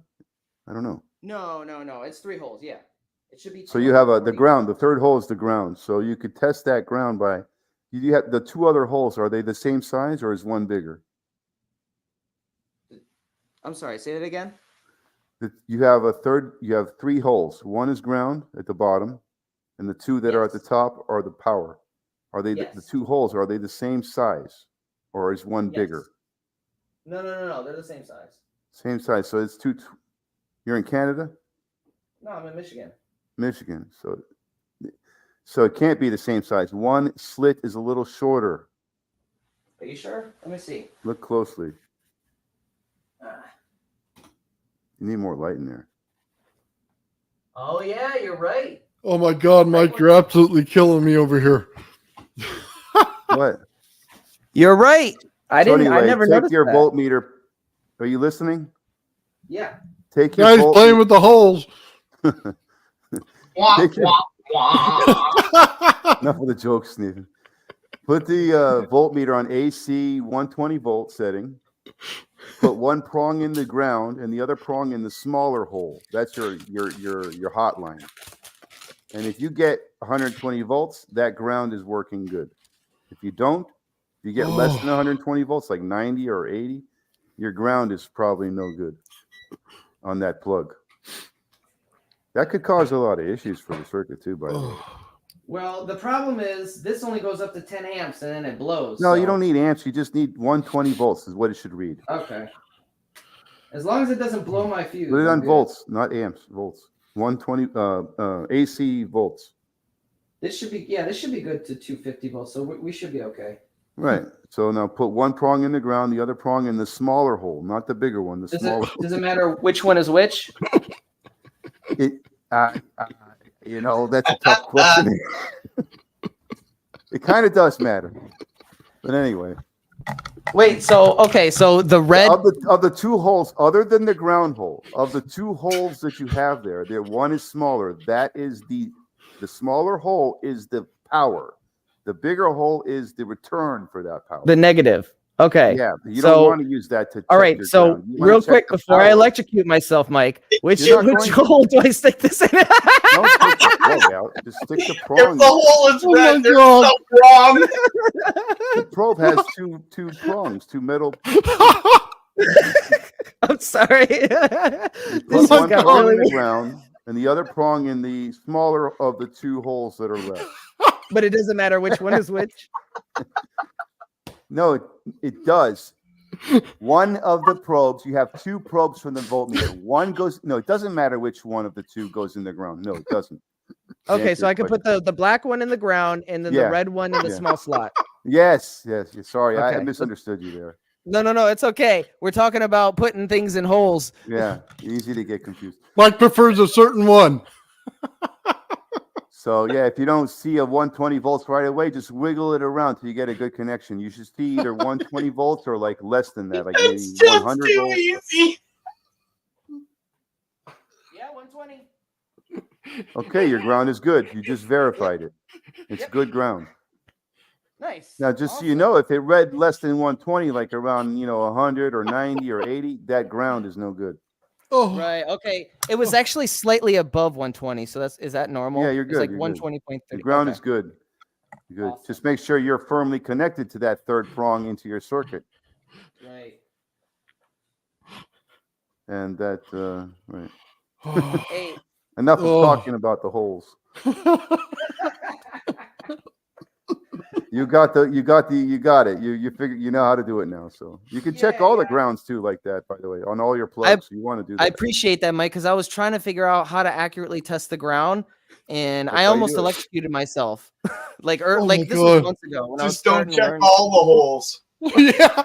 I don't know. No. It's 3 holes. Yeah, it should be. So you have the ground. The third hole is the ground. So you could test that ground by. You have the 2 other holes. Are they the same size or is one bigger? I'm sorry. Say that again. You have 3 holes. One is ground at the bottom, and the 2 that are at the top are the power. Are they the 2 holes? Are they the same size, or is one bigger? No. They're the same size. Same size. So it's 2. You're in Canada? No, I'm in Michigan. Michigan. So it can't be the same size. One slit is a little shorter. Are you sure? Let me see. Look closely. You need more light in there. Oh yeah, you're right. Oh my God, Mike, you're absolutely killing me over here. What? You're right. I Anyway, never take noticed your that. voltmeter. Are you listening? Yeah. Take your Guys voltmeter. playing with the holes. Take your- Enough of the jokes, Stephen. Put the voltmeter on AC 120 volt setting. Put one prong in the ground and the other prong in the smaller hole. That's your hot line. And if you get 120 volts, that ground is working good. If you don't, if you get less than 120 volts, like 90 or 80, your ground is probably no good on that plug. That could cause a lot of issues for the circuit too, by the way. Well, the problem is this only goes up to 10 amps and then it blows. No, you don't need amps. You just need 120 volts is what it should read. Okay. As long as it doesn't blow my fuse. Put it I'm on good. volts, not amps, volts. 120 AC volts. This should be good to 250 volts. So we should be okay. Right. So now put one prong in the ground, the other prong in the smaller hole, not the bigger one. The smaller. Does it matter which one is which? That's a tough question. It kind of does matter, but anyway. Wait. So the red of the 2 holes, other than the ground hole, of the 2 holes that you have there, one is smaller. That is the smaller hole is the power. The bigger hole is the return for that power. the negative. Okay. Yeah, you don't want to use that to. All right. So real quick before I electrocute myself, Mike, which hole do I stick this in? Don't stick the plug out. Just stick the prong. If the hole is red, there's God. something wrong. The probe has two prongs, 2 metal. I'm sorry. Put This one got prong in really- the ground and the other prong in the smaller of the 2 holes that are left. But it doesn't matter which one is which. No, it does. One of the probes, you have 2 probes from the voltmeter. One goes, no, it doesn't matter which one of the 2 goes in the ground. No, it doesn't. Okay, so I could put the black one in the ground and then the red one in the small slot. Yes. Sorry, I Okay. misunderstood you there. No, it's okay. We're talking about putting things in holes. Yeah, easy to get confused. Mike prefers a certain one. So yeah, if you don't see a 120 volts right away, just wiggle it around till you get a good connection. You should see either 120 volts or like less than that, like maybe It's just 100 too volts. easy. Yeah, 120. Okay, your ground is good. You just verified it. It's good ground. Nice. Now, just so you know, if it read less than 120, like around 100 or 90 or 80, that ground is no good. Oh, Right. Okay. It was actually slightly above 120. So is that normal? Yeah, you're It's good, like you're good. 120.3. The ground Okay. is good. Good. Awesome. Just make sure you're firmly connected to that third prong into your circuit, Right. and that right. Hey. Enough of Oh. talking about the holes. You got it. You figure you know how to do it now. So you can check all the grounds too, like that. By the way, on all your plugs, you want to do that. I appreciate that, Mike, because I was trying to figure out how to accurately test the ground, and That's I how you almost do it. electrocuted myself. like Oh like my this God. was months ago when Just don't I was check starting all the holes. yeah.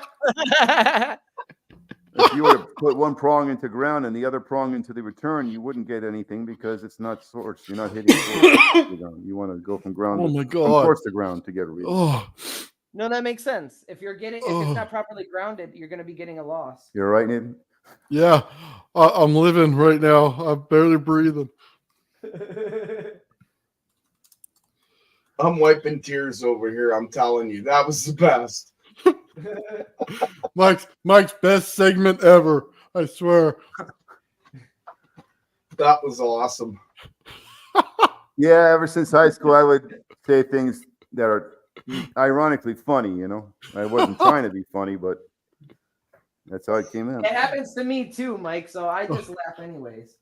If you were to put one prong into ground and the other prong into the return, you wouldn't get anything because it's not source. You're not hitting source. You want to go from ground. Oh my From God. source to ground to get a read. Oh, No, that makes sense. If it's not properly grounded, you're going to be getting a loss. You're right, Nathan. yeah. I'm living right now. I'm barely breathing. I'm wiping tears over here. I'm telling you, that was the best. Mike's best segment ever. I swear. That was awesome. Yeah, ever since high school, I would say things that are ironically funny. You know, I wasn't trying to be funny, but that's how it came out. It happens to me too, Mike. So I just laugh anyways.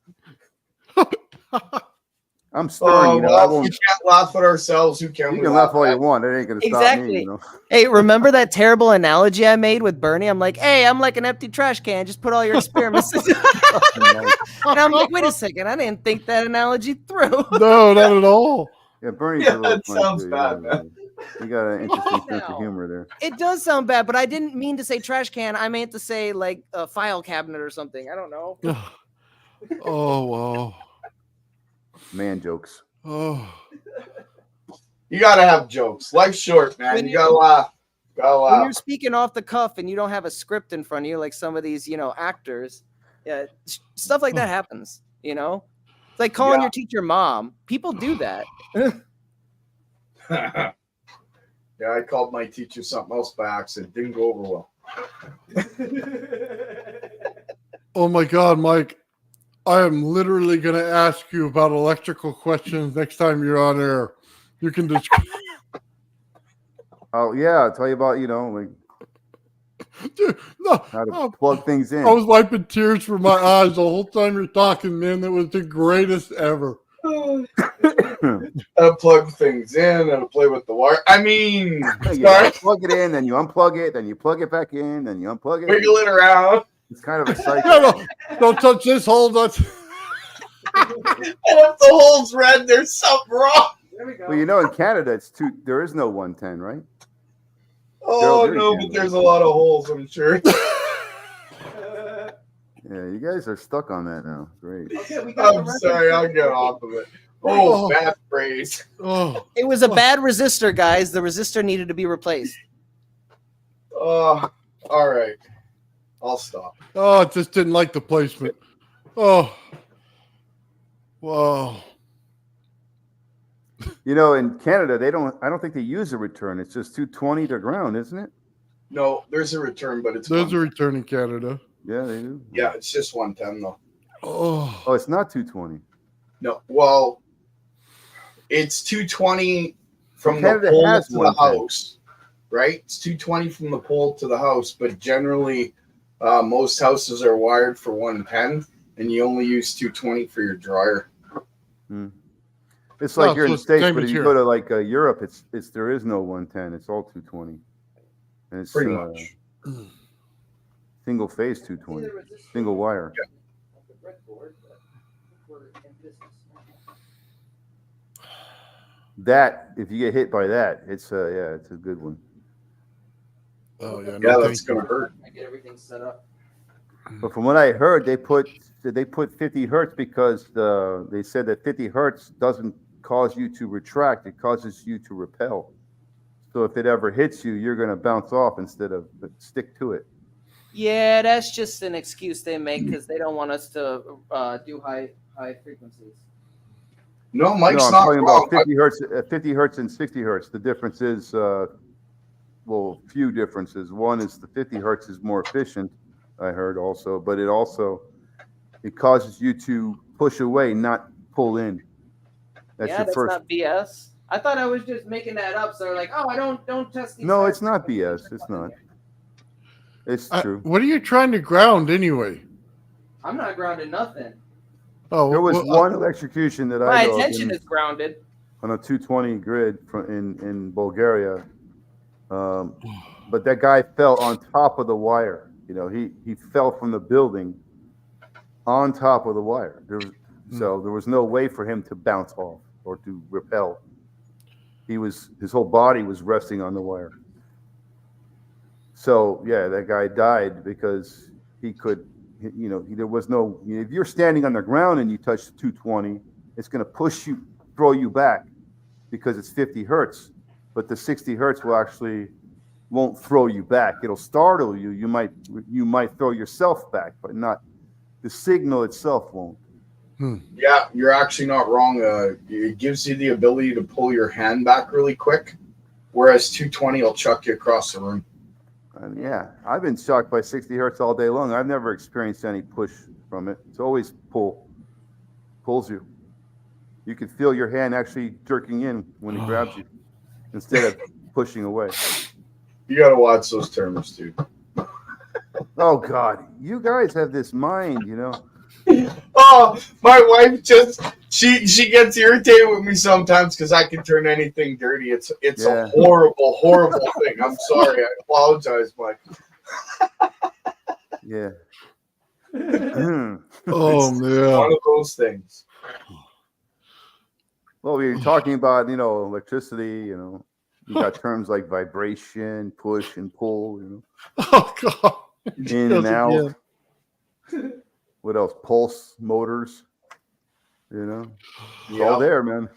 I'm stern, you know. I Well, if we won't. can't laugh at ourselves, who can You we can laugh all at? you want. It ain't gonna stop me. Exactly. You know. Hey, remember that terrible analogy I made with Bernie? I'm like, hey, I'm like an empty trash can. Just put all your experiments. And I'm like, wait a second. I didn't think that analogy through. No, not at all. Yeah, Bernie's Yeah, a little that funny sounds too. bad, Yeah, man. you got an interesting sense No. of humor there. It does sound bad, but I didn't mean to say trash can. I meant to say like a file cabinet or something. I don't know. Oh wow. Man jokes. Oh. You gotta have jokes. Life's short, man. When You you- gotta laugh. Gotta When you're laugh. speaking off the cuff and you don't have a script in front of you, like some of these, actors, yeah, stuff like that happens. It's like calling Yeah. your teacher mom. People do that. Yeah, I called my teacher something else by accident. Didn't go over well. Oh my God, Mike. I am literally going to ask you about electrical questions next time you're on air. You can just. Oh yeah, I'll tell you about like Dude, no, how to oh, plug things in. I was wiping tears from my eyes the whole time you're talking, man. That was the greatest ever. Plug things in and play with the wire. I mean, You start plug it in, then you unplug it, then you plug it back in, then you unplug it. wiggle it around. It's kind of a cycle. No, don't touch this hole. That's. And if the hole's red, there's something wrong. There we go. Well, in Canada, it's two. There is no 110, right? Oh Gerald, no, but there's a lot of holes, I'm sure. Yeah, you guys are stuck on that now. Great. Okay, we got I'm the sorry, I'll record. get off of it. Oh, bad phrase. Oh, It was a bad resistor, guys. The resistor needed to be replaced. All right. I'll stop. oh, I just didn't like the placement. Oh. Wow. In Canada, I don't think they use a return. It's just 220 to ground, isn't it? No, there's a return, but it's There's a 110. return in Canada. Yeah, they do. Yeah, it's just 110 though. Oh. Oh, it's not 220. No, well, it's 220 from the Canada pole has to the 110. house, right? It's 220 from the pole to the house, but generally, most houses are wired for 110, and you only use 220 for your dryer. It's like No, you're in so the States, same but as if you here. go to like Europe, it's there is no 110. It's all 220. And it's Pretty much. single phase 220, single wire. That if you get hit by that, it's it's a good one. Oh yeah. Yeah, No, that's thank you. gonna hurt. I get everything set up. But from what I heard, they put 50 hertz because they said that 50 hertz doesn't cause you to retract; it causes you to repel. So if it ever hits you, you're going to bounce off instead of stick to it. Yeah, that's just an excuse they make because they don't want us to do high frequencies. No, Mike's No, I'm not talking wrong. about 50 hertz and 60 hertz. The difference is, few differences. One is the 50 hertz is more efficient, I heard also, but it causes you to push away, not pull in. That's Yeah, your that's first. not BS. I thought I was just making that up. So they're like, oh, I don't test these. No, high it's not frequencies. BS. It's not. It's I- true. what are you trying to ground anyway? I'm not grounded nothing. Oh, There was well, one electrocution that My I know of attention is grounded. on a 220 grid in Bulgaria. But that guy fell on top of the wire. He fell from the building on top of the wire. So there was no way for him to bounce off or to repel. His whole body was resting on the wire. So yeah, that guy died because he could. There was no. If you're standing on the ground and you touch 220, it's going to push you, throw you back, because it's 50 hertz. But the 60 hertz won't throw you back. It'll startle you. You might throw yourself back, but not the signal itself won't. Yeah, you're actually not wrong. It gives you the ability to pull your hand back really quick, whereas 220 will chuck you across the room. Yeah, I've been shocked by 60 hertz all day long. I've never experienced any push from it. It's always pulls you. You can feel your hand actually jerking in when it grabs you instead of pushing away. You got to watch those terms, dude. Oh God, you guys have this mind, you know. Oh, my wife just she gets irritated with me sometimes because I can turn anything dirty. It's Yeah. a horrible thing. I'm sorry. I apologize, Mike. Yeah. Oh One man. of those things. Well, we were talking about, you know, electricity, you know, you got terms like vibration, push and pull, you know, Oh god. in and out. What else? Pulse motors, you know, it's all there, man.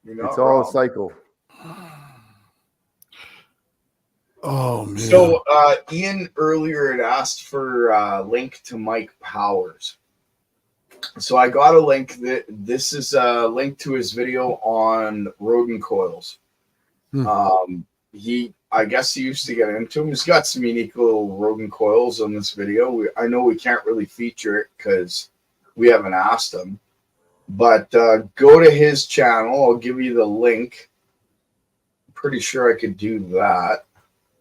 It's all a cycle. Oh man. So Ian earlier had asked for a link to Mike Powers. So I got a link. This is a link to his video on Rodin coils. I guess he used to get into them. He's got some unique little Rodin coils on this video. I know we can't really feature it because we haven't asked him. But go to his channel. I'll give you the link. I'm pretty sure I could do that.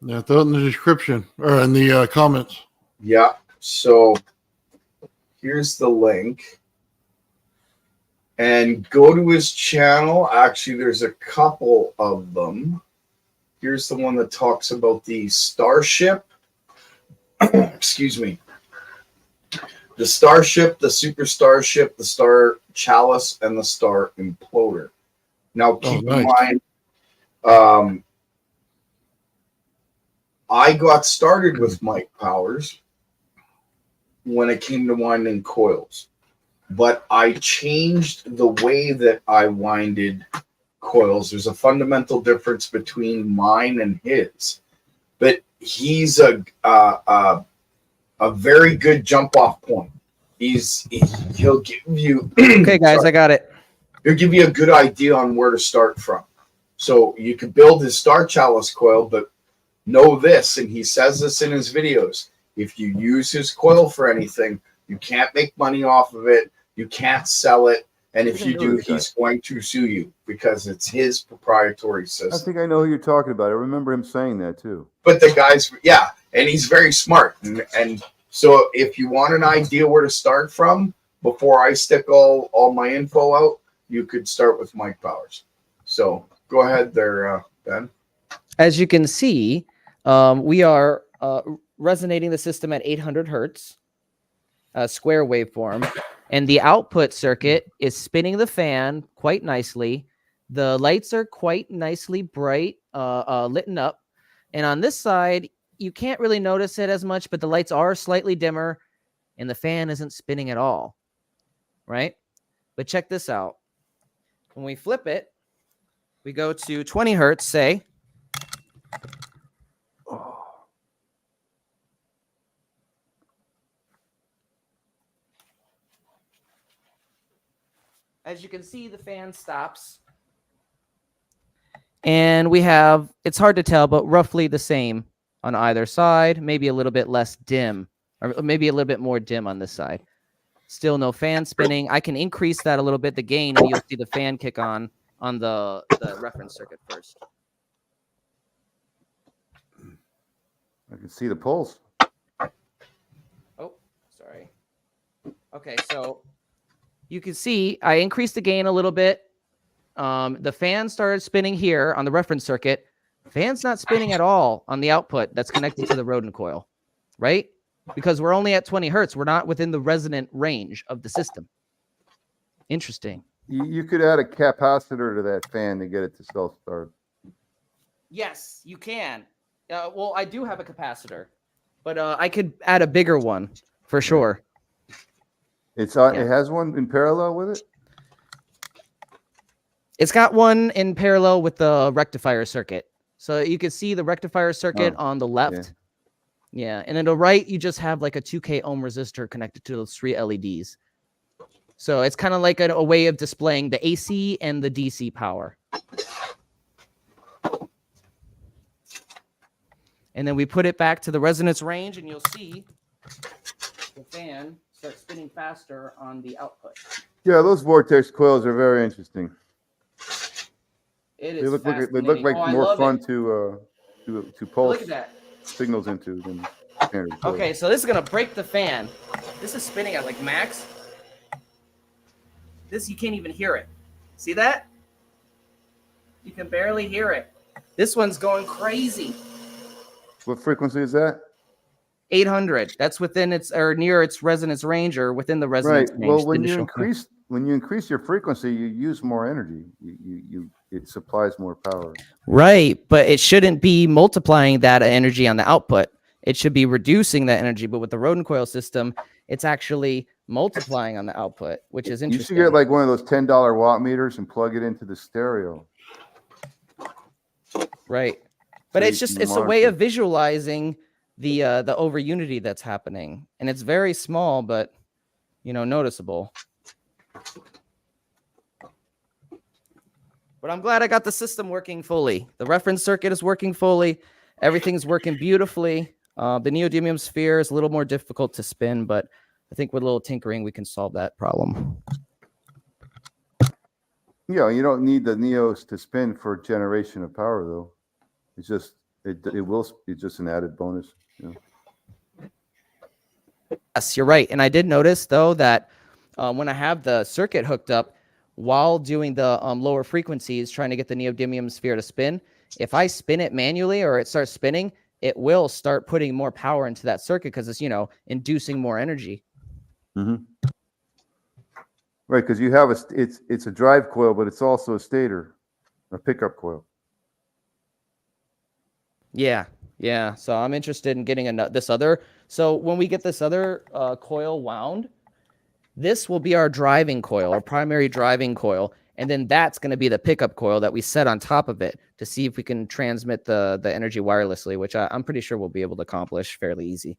Yeah, throw it in the description or in the comments. Yeah. So here's the link. And go to his channel. Actually, there's a couple of them. Here's the one that talks about the Starship. Excuse me. The Starship, the Super Starship, the Star Chalice, and the Star Imploder. Now, keep in mind, I got started with Mike Powers when it came to winding coils, but I changed the way that I winded coils. There's a fundamental difference between mine and his, but he's a very good jump off point. He'll give you Okay, guys, I got it. He'll give you a good idea on where to start from. So you can build his Star Chalice coil, but know this, and he says this in his videos, if you use his coil for anything, you can't make money off of it, you can't sell it, and if you do, he's going to sue you because it's his proprietary system. I think I know who you're talking about. I remember him saying that too. But the guy's, yeah, and he's very smart. And so if you want an idea where to start from, before I stick all my info out, you could start with Mike Powers. So go ahead there, Ben. As you can see, we are resonating the system at 800 hertz, square waveform, and the output circuit is spinning the fan quite nicely. The lights are quite nicely bright, lit up. And on this side, you can't really notice it as much, but the lights are slightly dimmer and the fan isn't spinning at all, right? But check this out. When we flip it, we go to 20 hertz, say. As you can see, the fan stops. And we have, it's hard to tell, but roughly the same on either side, maybe a little bit less dim, or maybe a little bit more dim on this side. Still no fan spinning. I can increase that a little bit, the gain, and you'll see the fan kick on the reference circuit first. I can see the pulse. Oh, sorry. Okay, so you can see I increased the gain a little bit. The fan started spinning here on the reference circuit. Fan's not spinning at all on the output that's connected to the Rodin coil, right? Because we're only at 20 hertz. We're not within the resonant range of the system. Interesting. You could add a capacitor to that fan to get it to self-start. Yes, you can. Well, I do have a capacitor, but I could add a bigger one for sure. It's It has one in parallel with it? It's got one in parallel with the rectifier circuit. So you can see the rectifier circuit on the left. Yeah. And then to the right, you just have like a 2K ohm resistor connected to those 3 LEDs. So it's kind of like a way of displaying the AC and the DC power. And then we put it back to the resonance range, and you'll see the fan start spinning faster on the output. Yeah, those vortex coils are very interesting. It They is look like fascinating. I more love fun it. to Look pulse at that. signals into than standard coils. Okay, so this is gonna break the fan. This is spinning at like max. This, you can't even hear it. See that? You can barely hear it. This one's going crazy. What frequency is that? 800. That's within its or near its resonance range or within the resonance Right. range. Well, the when you increase your frequency, you use more energy. It supplies more power. Right, but it shouldn't be multiplying that energy on the output. It should be reducing that energy. But with the Rodin coil system, it's actually multiplying on the output, which is You interesting. should get like one of those $10 watt meters and plug it into the stereo. Right. But So it's you just can it's a way monitor. of visualizing the over unity that's happening. And it's very small, but noticeable. But I'm glad I got the system working fully. The reference circuit is working fully. Everything's working beautifully. The neodymium sphere is a little more difficult to spin, but I think with a little tinkering, we can solve that problem. Yeah, you don't need the Neos to spin for generation of power, though. It's just it's just an added bonus. Yes, you're right. And I did notice, though, that when I have the circuit hooked up, while doing the lower frequencies, trying to get the neodymium sphere to spin, if I spin it manually or it starts spinning, it will start putting more power into that circuit because it's, inducing more energy. Mm-hmm. Right, because you have it's a drive coil, but it's also a stator, a pickup coil. Yeah. So I'm interested in getting this other. So when we get this other coil wound, this will be our driving coil, our primary driving coil. And then that's going to be the pickup coil that we set on top of it to see if we can transmit the energy wirelessly, which I'm pretty sure we'll be able to accomplish fairly easy.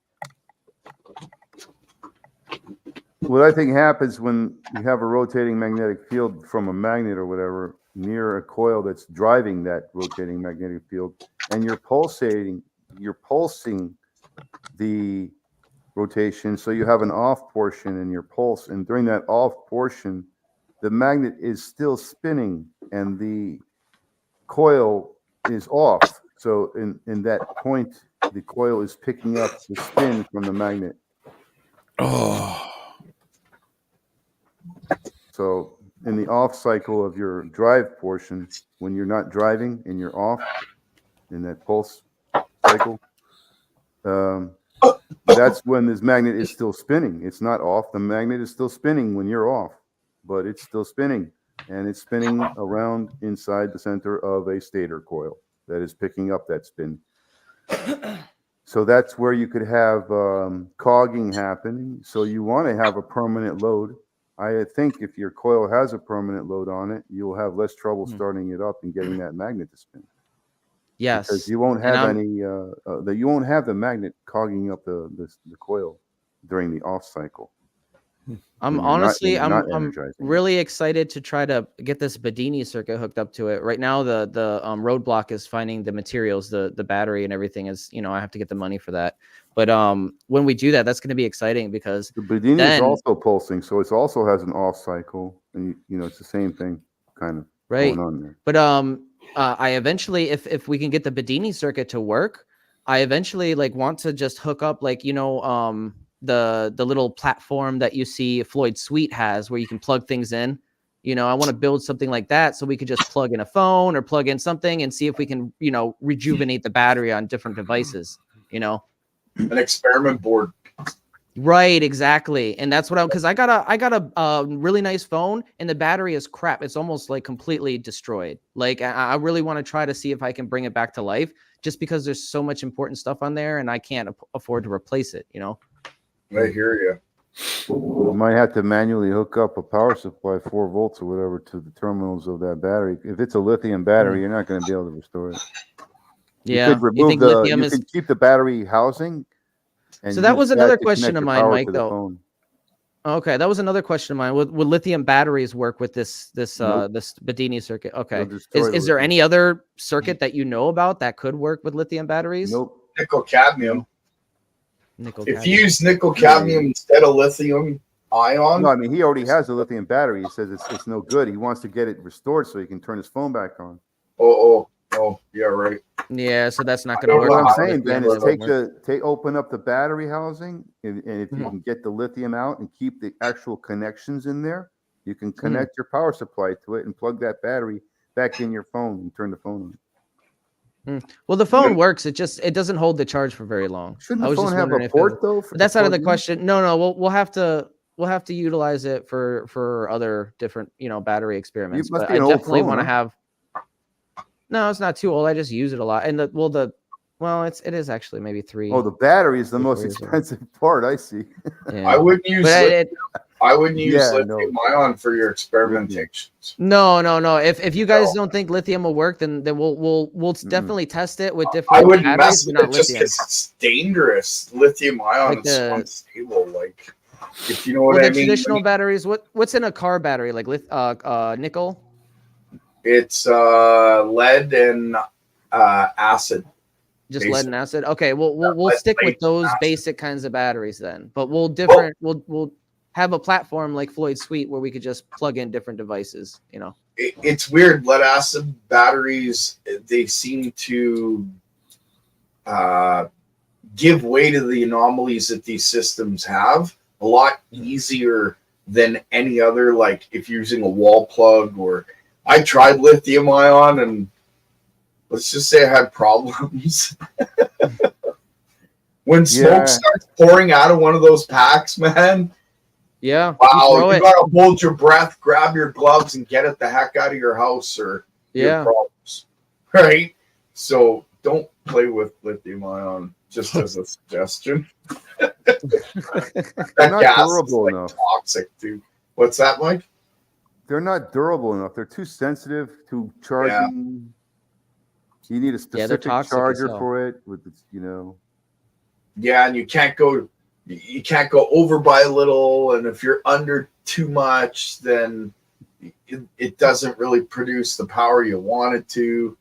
What I think happens when you have a rotating magnetic field from a magnet or whatever near a coil that's driving that rotating magnetic field, and you're pulsing the rotation, so you have an off portion in your pulse, and during that off portion, the magnet is still spinning and the coil is off. So in that point, the coil is picking up the spin from the magnet. Oh. So in the off cycle of your drive portion, when you're not driving and you're off in that pulse cycle, that's when this magnet is still spinning. It's not off. The magnet is still spinning when you're off, but it's still spinning, and it's spinning around inside the center of a stator coil that is picking up that spin. So that's where you could have cogging happening. So you want to have a permanent load. I think if your coil has a permanent load on it, you'll have less trouble starting it up and getting that magnet to spin. Yes, because you won't have you won't have the magnet cogging up the coil during the off cycle. I'm really excited to try to get this Bedini circuit hooked up to it. Right now, the roadblock is finding the materials, the battery and everything is, I have to get the money for that. But when we do that, that's going to be exciting because the Bedini is also pulsing, so it also has an off cycle, and it's the same thing kind of going on there. But I eventually, if we can get the Bedini circuit to work, I eventually want to just hook up the little platform that you see Floyd Suite has where you can plug things in. I want to build something like that so we could just plug in a phone or plug in something and see if we can, rejuvenate the battery on different devices, An experiment board. Right, exactly. And that's what because I got a really nice phone and the battery is crap. It's almost completely destroyed. I really want to try to see if I can bring it back to life just because there's so much important stuff on there and I can't afford to replace it, I hear you. You might have to manually hook up a power supply, 4 volts or whatever, to the terminals of that battery. If it's a lithium battery, you're not going to be able to restore it. Yeah, you could remove you could keep the battery housing. So that was another question of mine, Mike, though. Okay, that was another question of mine. Would lithium batteries work with this Nope. this Bedini circuit? Okay. They'll destroy the Is there lithium. any other circuit that you know about that could work with lithium batteries? Nope. Nickel cadmium. Nickel If cadmium. you use nickel cadmium instead of lithium ion, No, I mean, he already has a lithium battery. He says it's no good. He wants to get it restored so he can turn his phone back on. oh, yeah, right. Yeah, so that's not I going to don't work. know What I'm how saying, lithium Ben, is would work. open up the battery housing, and if you Mhm. can get the lithium out and keep the actual connections in there, you can connect your power supply to it and plug that battery back in your phone and turn the phone on. Well, the phone works. It doesn't hold the charge for very long. Shouldn't I the was phone just have wondering a if port though? but that's out of the question. No, we'll have to utilize it for other different battery experiments. must But be I an old definitely phone, want to huh? have. No, it's not too old. I just use it a lot, and it is actually maybe 3. Oh, the battery is the 3, most 4 years old. expensive part. I see. Yeah. I wouldn't use But lithium ion for your experimentations. No. If you guys don't think lithium will work, then we'll definitely test it with I different wouldn't batteries, mess but with not it just lithium. because it's dangerous. Lithium ion Like is so the- unstable. Like, if you know what Well, I the mean. traditional batteries, what's in a car battery? Like nickel? It's lead and acid. Just lead and acid. Okay, we'll lead stick with plates and those acid. basic kinds of batteries then. But we'll have a platform like Floyd Suite where we could just plug in different devices. It's weird. Lead acid batteries, they seem to give way to the anomalies that these systems have a lot easier than any other. Like if you're using a wall plug, or I tried lithium ion and let's just say I had problems. When smoke starts pouring out of one of those packs, man. Yeah. Wow, you gotta hold your breath, grab your gloves, and get it the heck out of your house, or you have problems. Right? So don't play with lithium ion, just as a suggestion. They're not durable enough. Toxic, dude. What's that, Mike? They're not durable enough. They're too sensitive to charging. You need a specific charger for it with Yeah, and you can't go over by a little, and if you're under too much, then it doesn't really produce the power you want it to.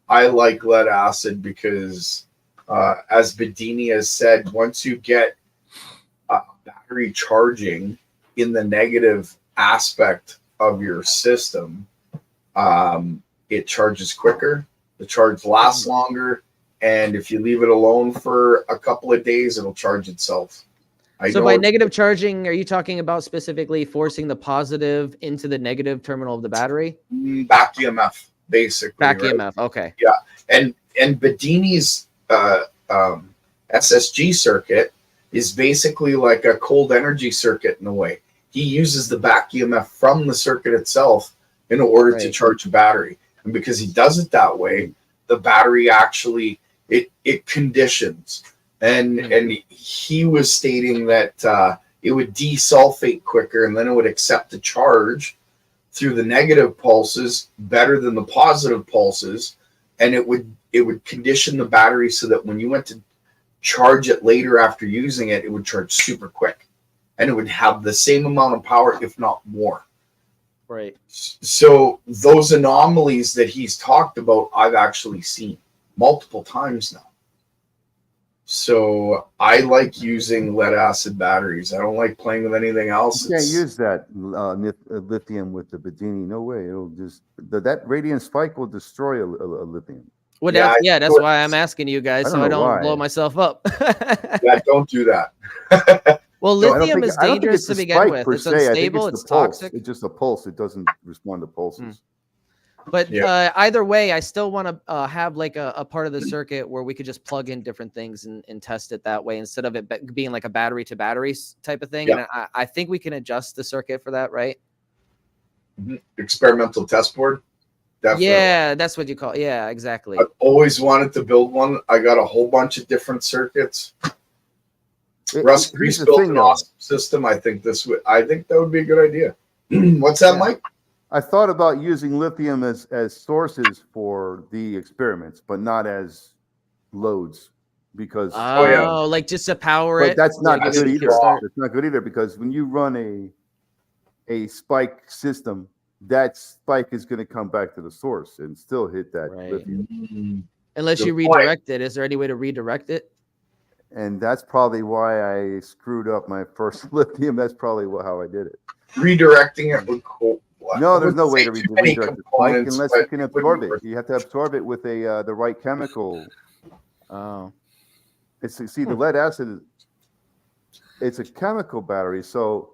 I like lead acid because, as Bedini has said, once you get battery charging in the negative aspect of your system, it charges quicker, the charge lasts longer, and if you leave it alone for a couple of days, it'll charge itself. So by negative charging, are you talking about specifically forcing the positive into the negative terminal of the battery? Back EMF, basically. Back right? EMF, okay. Yeah, and Bedini's SSG circuit is basically like a cold energy circuit in a way. He uses the back EMF from the circuit itself in order to charge a battery, and because he does it that way, the battery actually it conditions. And he was stating that it would desulfate quicker, and then it would accept the charge through the negative pulses better than the positive pulses, and it would condition the battery so that when you went to charge it later after using it, it would charge super quick, and it would have the same amount of power, if not more. Right. So those anomalies that he's talked about, I've actually seen multiple times now. So I like using lead acid batteries. I don't like playing with anything else. You can't use that lithium with the Bedini. No way. It'll just that radiant spike will destroy a lithium. Well, that's why I'm asking you guys, so I don't blow myself up. Yeah, don't do that. Well, lithium is dangerous to begin with. It's unstable. It's toxic. It's just a pulse. It doesn't respond to pulses. But either way, I still want to have like a part of the circuit where we could just plug in different things and test it that way instead of it being like a battery to battery type of thing. Yeah. And I think we can adjust the circuit for that, right? Experimental test board. Definitely. Yeah, that's what you call it. Yeah, exactly. I've always wanted to build one. I got a whole bunch of different circuits. Russ Priest built an awesome system. I think that would be a good idea. What's that, Mike? I thought about using lithium as sources for the experiments, but not as loads. because Oh, like just to power but it. that's not like, good give it a either. kickstart. That's not good either because when you run a spike system, that spike is going to come back to the source and still hit that Right. lithium. Unless Good you point. redirect it. Is there any way to redirect it? And that's probably why I screwed up my first lithium. That's probably how I did it. Redirecting it would cool. No, there's no way to Too many redirect the spike components, unless but you can it would absorb be it. worth You have to absorb it with the right chemical. Oh. See, the lead acid, it's a chemical battery, so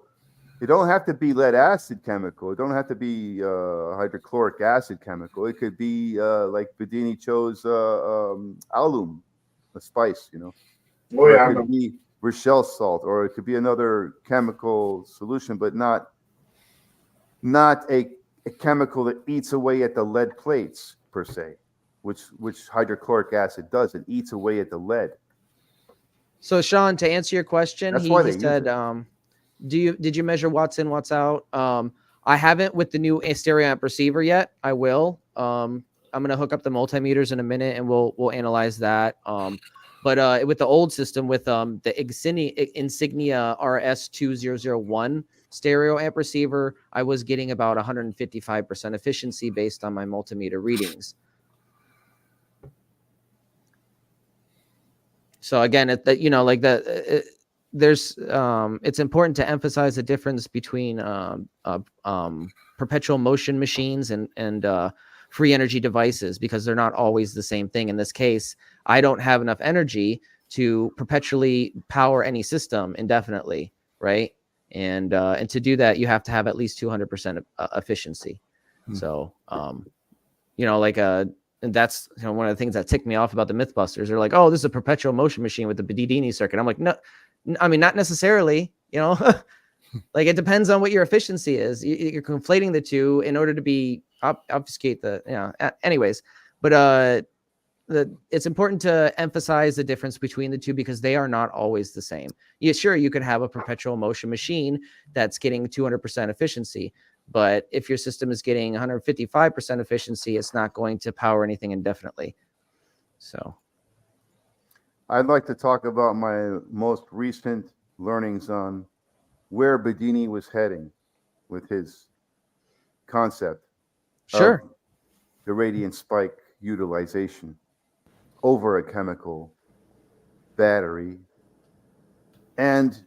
it don't have to be lead acid chemical. It don't have to be hydrochloric acid chemical. It could be like Bedini chose alum, a spice, you know. Oh, Or yeah, it could be Rochelle salt, or it could be another chemical solution, but not a chemical that eats away at the lead plates per se, which hydrochloric acid does. It eats away at the lead. So Sean, to answer your question, That's why he they use said, it. did you measure watts in, watts out? I haven't with the new stereo amp receiver yet. I will. I'm gonna hook up the multimeters in a minute and we'll analyze that. But with the old system with the Insignia RS2001 stereo amp receiver, I was getting about 155% efficiency based on my multimeter readings. So again, there's it's important to emphasize the difference between perpetual motion machines and free energy devices, because they're not always the same thing. In this case, I don't have enough energy to perpetually power any system indefinitely, right? And to do that, you have to have at least 200% efficiency. So and that's one of the things that ticked me off about the Mythbusters. They're like, oh, this is a perpetual motion machine with the Bedini circuit. I'm like, no, I mean, not necessarily, like it depends on what your efficiency is. You're conflating the two in order to be obfuscate anyways. But it's important to emphasize the difference between the two because they are not always the same. Yeah, sure, you could have a perpetual motion machine that's getting 200% efficiency. But if your system is getting 155% efficiency, it's not going to power anything indefinitely. So I'd like to talk about my most recent learnings on where Bedini was heading with his concept sure. of the radiant spike utilization over a chemical battery. And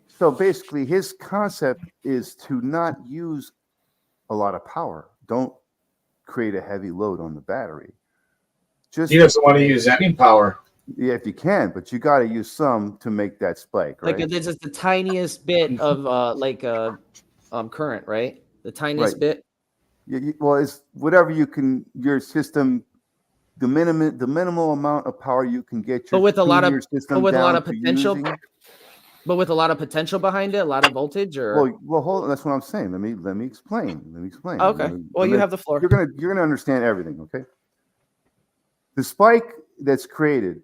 so basically his concept is to not use a lot of power. Don't create a heavy load on the battery. He doesn't want to use any power. Yeah, if you can, but you got to use some to make that spike, right? Like this is the tiniest bit of current, right? The tiniest bit. Well, it's whatever you can. Your system, the minimal amount of power you can get. But with a lot of potential. But with a lot of potential behind it, a lot of voltage, or well, hold on. That's what I'm saying. Let me explain. Okay. Well, you have the floor. You're gonna understand everything. Okay. The spike that's created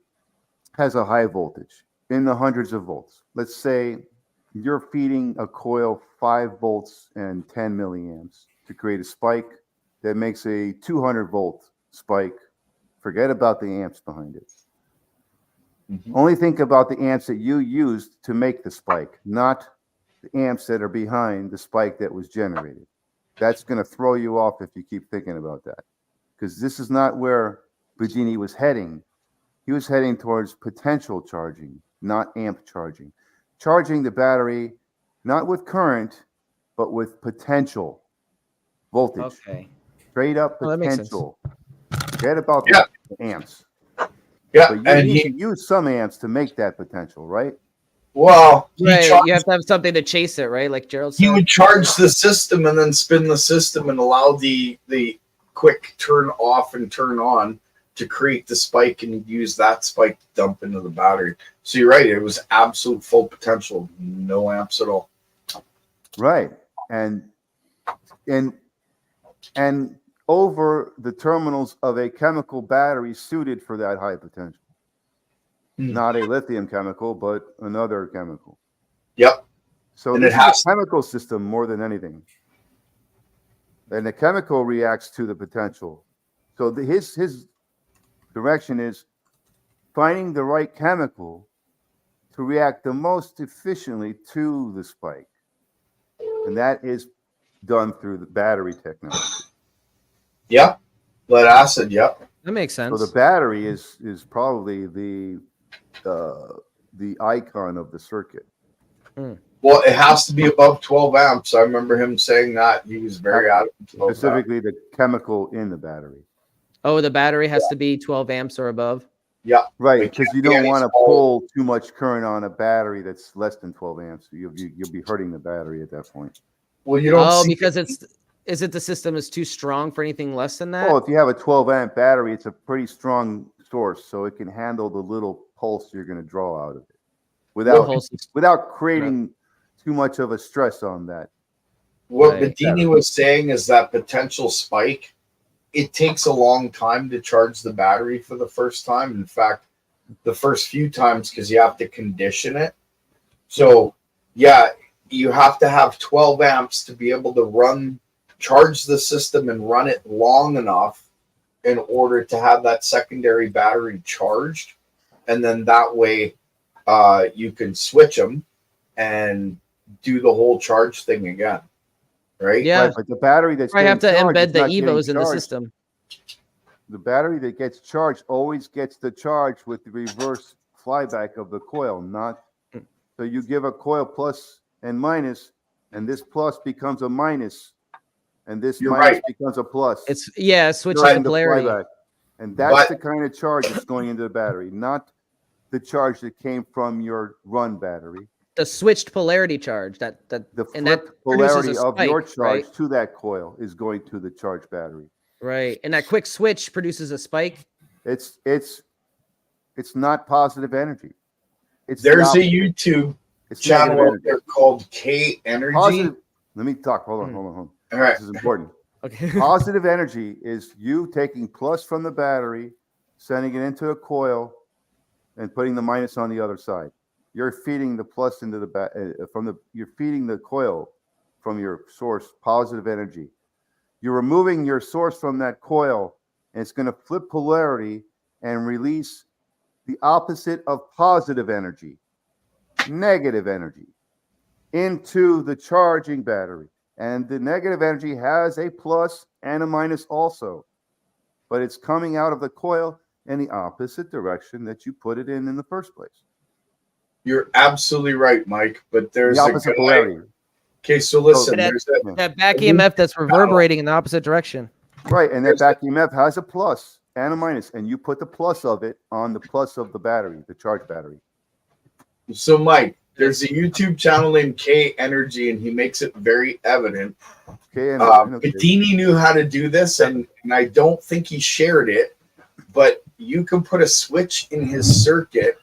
has a high voltage in the hundreds of volts. Let's say you're feeding a coil 5 volts and 10 milliamps to create a spike that makes a 200 volt spike. Forget about the amps behind it. Mm-hmm. Only think about the amps that you used to make the spike, not the amps that are behind the spike that was generated. That's going to throw you off if you keep thinking about that, because this is not where Bedini was heading. He was heading towards potential charging, not amp charging. Charging the battery, not with current, but with potential voltage. Okay. Straight up potential. Forget about the amps. Yeah, but you need to use some amps to make that potential, right? Well, you have to have something to chase it, right? Like Gerald said. He would charge the system and then spin the system and allow the quick turn off and turn on to create the spike, and use that spike to dump into the battery. So you're right; it was absolute full potential, no amps at all. Right, and over the terminals of a chemical battery suited for that high potential. Not a lithium chemical, but another chemical. Yep. So this is a chemical system more than anything. And the chemical reacts to the potential. So his direction is finding the right chemical to react the most efficiently to the spike. And that is done through the battery technology. Yep. Lead acid. Yep. That makes sense. So the battery is probably the icon of the circuit. Well, it has to be above 12 amps. I remember him saying that. He was very adamant about that. Specifically, the chemical in the battery. Oh, the battery has to be 12 amps or above. Yeah. Right, It because can't you be don't any want to smaller. pull too much current on a battery that's less than 12 amps. You'll be hurting the battery at that point. Well, you don't Oh, see because is it the system is too strong for anything less than that? Well, if you have a 12 amp battery, it's a pretty strong source, so it can handle the little pulse you're going to draw out of it without creating too much of a stress on that. what Right. Bedini was saying is that potential spike, it takes a long time to charge the battery for the first time. In fact, the first few times, because you have to condition it. So, yeah, you have to have 12 amps to be able to charge the system and run it long enough in order to have that secondary battery charged. And then that way you can switch them and do the whole charge thing again. Right? Yeah. Right, but the battery that's I have to getting charged embed is the not getting EVOs in the charged. system. The battery that gets charged always gets the charge with the reverse flyback of the coil, not so you give a coil plus and minus, and this plus becomes a minus, and this You're minus right. becomes a plus. It switches Right. the polarity. Flyback. And that's But- the kind of charge that's going into the battery, not the charge that came from your run battery. The switched polarity charge that The and that flipped produces polarity a of your spike, charge right? to that coil is going to the charge battery. Right. And that quick switch produces a spike. It's not positive energy. It's the There's a opposite. YouTube It's channel negative out energy. there called K Energy. Positive. Let me talk. Hold on. All right. This is important. Okay. Positive energy is you taking plus from the battery, sending it into a coil, and putting the minus on the other side. You're feeding the plus into the you're feeding the coil from your source positive energy. You're removing your source from that coil, and it's going to flip polarity and release the opposite of positive energy, negative energy, into the charging battery. And the negative energy has a plus and a minus also, but it's coming out of the coil in the opposite direction that you put it in the first place. You're absolutely right, Mike. But there's The a opposite guy. polarity. Okay, so listen, That- there's That back EMF that's reverberating in the opposite direction. Right, and that back EMF has a plus and a minus, and you put the plus of it on the plus of the battery, the charge battery. So, Mike, there's a YouTube channel named K Energy, and he makes it very evident. Okay, and Bedini knew how to do this, and I don't think he shared it, but you can put a switch in his circuit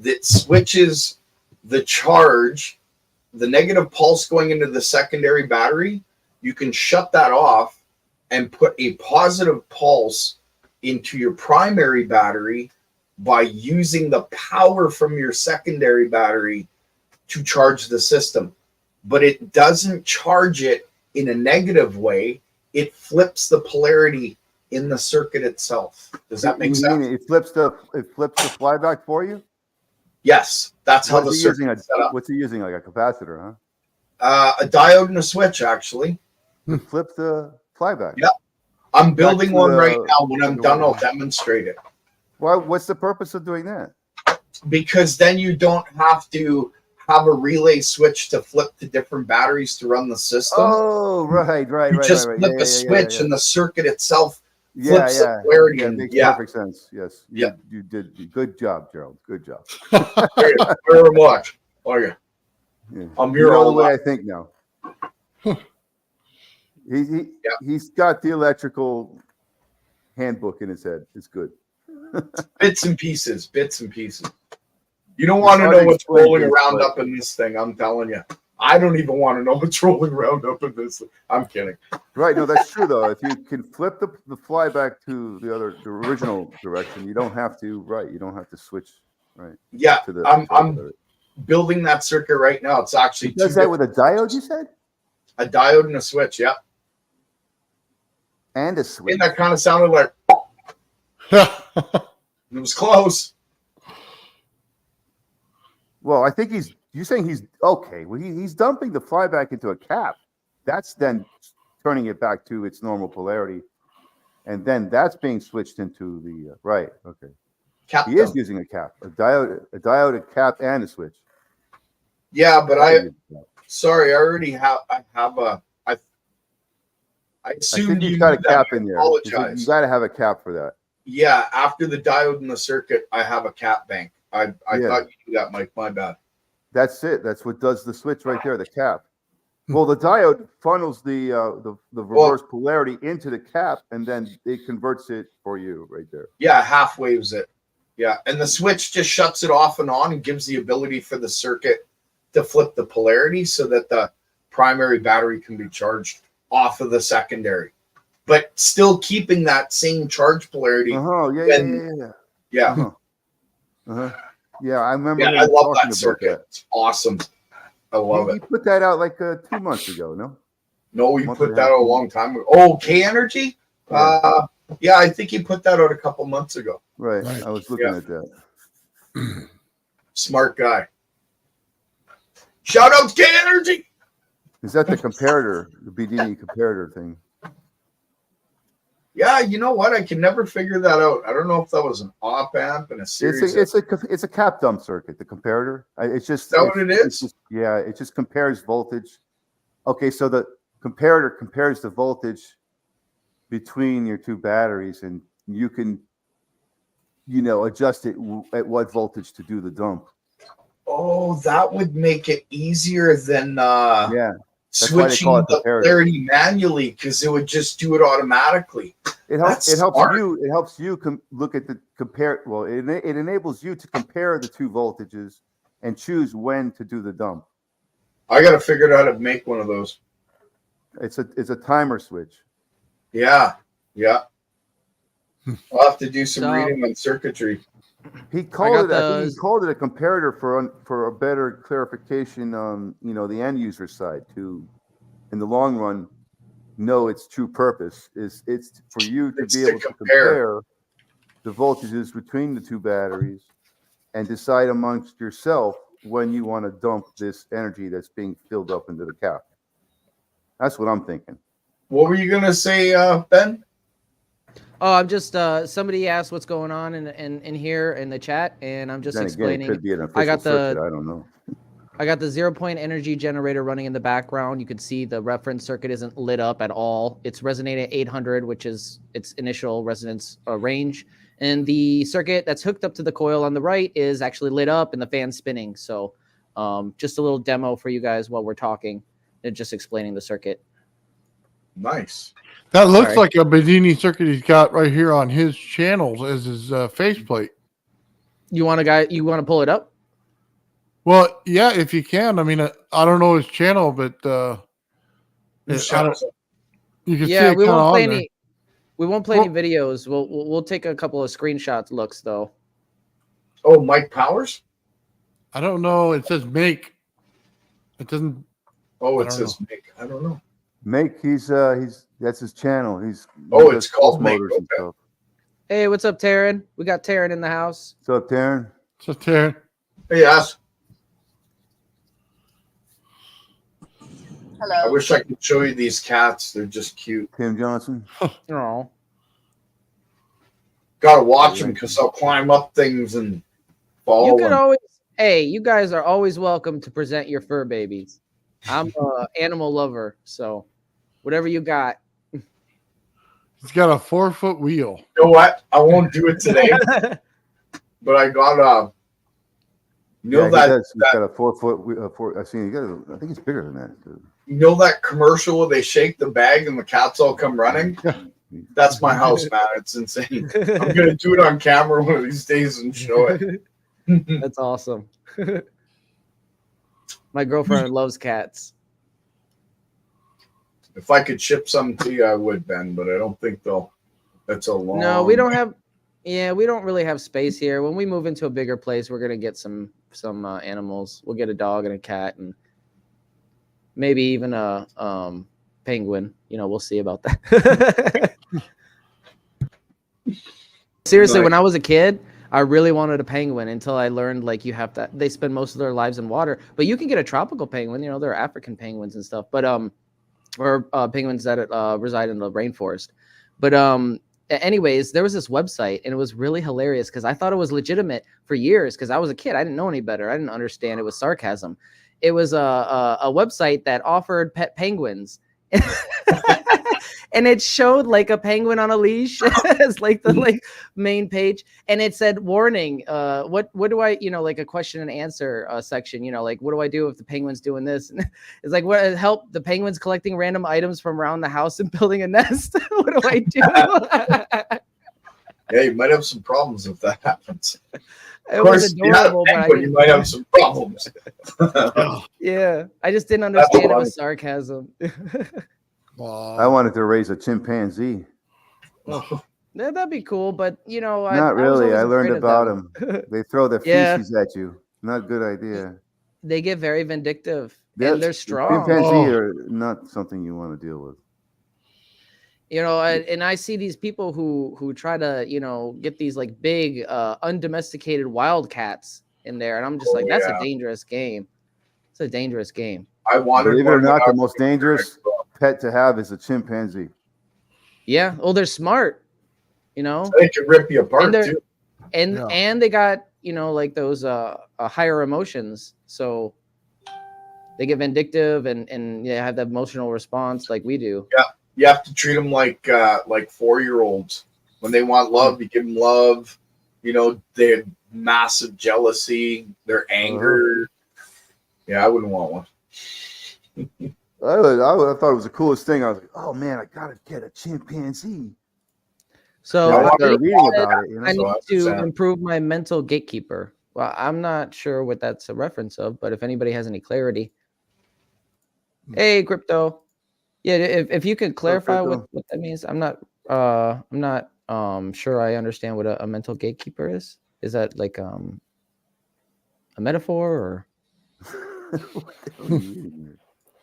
that switches the charge, the negative pulse going into the secondary battery. You can shut that off and put a positive pulse into your primary battery by using the power from your secondary battery to charge the system. But it doesn't charge it in a negative way. It flips the polarity in the circuit itself. Does that make sense? It flips the flyback for you? Yes, that's how the What's he circuit using? is set up. What's he using? Like a capacitor, huh? A diode and a switch, actually. To flip the flyback. Yeah. I'm building to one the- right now. When I'm the done, way. I'll demonstrate it. Well, what's the purpose of doing that? Because then you don't have to have a relay switch to flip to different batteries to run the system. Oh, right. You just right. flip a switch and the circuit itself flips the Yeah, polarity. it and makes yeah, perfect sense. Yes. Yeah. You did. Good job, Gerald. Good job. Thank you very much. Oh, yeah. Yeah. I'm You here know all the way night. I think now. He's got the electrical handbook in his head. It's good. Bits and pieces. You don't want to hard to know what's explain rolling things, around but- up in this thing. I'm telling you. I don't even want to know what's rolling around up in this. I'm kidding. Right. No, that's true though. If you can flip the flyback to the original direction, you don't have to. Right. You don't have to switch. Right. Yeah, To the. I'm building that circuit right now. It's actually He does that with a diode, you said, a diode and a switch. Yeah, and a switch. and that kind of sounded like it was close. Well, I think you're saying he's okay. Well, he's dumping the flyback into a cap. That's then turning it back to its normal polarity. And then that's being switched into the right. Okay. Cap He is dump. using a cap, a diode, a cap, and a switch. Yeah, but sorry, I already have. I I assumed think you he's got a knew cap that. in there. Apologize. You got to have a cap for that. Yeah, after the diode in the circuit, I have a cap bank. I Yeah. thought you knew that, Mike. My bad. That's it. That's what does the switch right there, the cap. Well, the diode funnels the reverse polarity into the cap, and then it converts it for you right there. Yeah, half waves it. Yeah, and the switch just shuts it off and on and gives the ability for the circuit to flip the polarity so that the primary battery can be charged off of the secondary, but still keeping that same charge polarity. Yeah. Yeah, I remember. Yeah, him I love talking that about circuit. that. It's awesome. I love He it. put that out like 2 months ago. No. No, we Month put and a that half. out a long time ago. Oh, K Energy? Yeah. Yeah, I think he put that out a couple months ago. Right. Right. I was looking at that. Smart guy. Shout out to K Energy. Is that the comparator, the BDD comparator thing? Yeah, you know what? I can never figure that out. I don't know if that was an op amp and a series. It's a cap dump circuit. The comparator. It's just. Is that what it is? Yeah, it just compares voltage. Okay, so the comparator compares the voltage between your two batteries, and you can, adjust it at what voltage to do the dump. Oh, that would make it easier than Yeah. That's why they switching call it the comparator. polarity manually, because it would just do it automatically. It helps. That's It helps smart. you. It helps you look at the compare. Well, it enables you to compare the two voltages and choose when to do the dump. I got to figure out how to make one of those. It's a timer switch. Yeah. I'll have to do some So- reading on circuitry. He called it. I think those- he called it a comparator for a better clarification on the end user side to, in the long run, know its true purpose is it's for you to It's be to able to compare. compare the voltages between the two batteries and decide amongst yourself when you want to dump this energy that's being filled up into the cap. That's what I'm thinking. What were you gonna say, Ben? Oh, I'm just somebody asked what's going on in here in the chat, and I'm just Then again, explaining. it could be an official I got circuit. I don't know. I got the 0-point energy generator running in the background. You can see the reference circuit isn't lit up at all. It's resonating at 800, which is its initial resonance range. And the circuit that's hooked up to the coil on the right is actually lit up and the fan's spinning. So just a little demo for you guys while we're talking and just explaining the circuit. Nice. That looks Sorry. like a Bedini circuit he's got right here on his channels as his faceplate. You want to pull it up? Well, yeah, if you can. I mean, I don't know his channel, but you can see Yeah, it we kinda won't play on there. any. We won't play any videos. We'll take a couple of screenshots looks though. Oh, Mike Powers? I don't know. It says make. It doesn't. Oh, I it don't says Mike. I don't know. Make he's that's his channel. He It's does called pulse Make, motors and okay. stuff. Hey, what's up, Taryn? We got Taryn in the house. What's up, Darren? So Terry, Hey, yes. I Hello. wish I could show you these cats. They're just cute. Tim Johnson. Oh, Gotta watch them because they'll climb up things and fall. you can and- always. Hey, you guys are always welcome to present your fur babies. I'm an animal lover, so whatever you got. he's got a 4-foot wheel. You know what? I won't do it today, but I got you know He that does. He's got a 4-foot. I've seen. I think it's bigger than that. Too. you know that commercial where they shake the bag and the cats all come running? That's my house, man. It's insane. I'm gonna do it on camera one of these days and show it. That's awesome. My girlfriend loves cats. If I could ship some to you, I would, Ben, but I don't think they'll. That's a long. No, we don't have. Yeah, we don't really have space here. When we move into a bigger place, we're gonna get some animals. We'll get a dog and a cat, and maybe even a penguin. We'll see about that. Seriously, Nice. when I was a kid, I really wanted a penguin until I learned like you have to. They spend most of their lives in water, but you can get a tropical penguin. You know, there are African penguins and stuff, but or penguins that reside in the rainforest. But anyways, there was this website and it was really hilarious because I thought it was legitimate for years because I was a kid. I didn't know any better. I didn't understand it was sarcasm. It was a website that offered pet penguins. And it showed like a penguin on a leash as like the like main page, and it said warning, what do I, you know, like a question and answer section, you know, like what do I do if the penguin's doing this? And it's like, what help the penguins collecting random items from around the house and building a nest. What do I do? Yeah, you might have some problems if that happens. It was adorable, but you might have some problems. Yeah, I just didn't understand it was sarcasm. I wanted to raise a chimpanzee. Yeah, that'd be cool, but you know, Not really. I learned about them. They throw their Yeah. feces at you. Not a good idea. They get very vindictive, and they're strong. Chimpanzee are not something you want to deal with. You know, and I see these people who try to, you know, get these like big undomesticated wildcats in there, and I'm just like, that's a dangerous game. It's a dangerous game. I wanted, believe it or not, the most dangerous pet to have is a chimpanzee. Yeah. Oh, they're smart. You know, they can rip you apart too. And they got, you know, like those higher emotions, so they get vindictive and they have the emotional response like we do. Yeah, you have to treat them like 4-year-olds. When they want love, you give them love. You know, they have massive jealousy, their anger. Yeah, I wouldn't want one. I thought it was the coolest thing. I was like, oh man, I gotta get a chimpanzee. So I started reading about it. You know? I need to improve my mental gatekeeper. Well, I'm not sure what that's a reference of, but if anybody has any clarity. Hey, Crypto. Yeah, if you could clarify what that means. I'm not sure I understand what a mental gatekeeper is. Is that like a metaphor or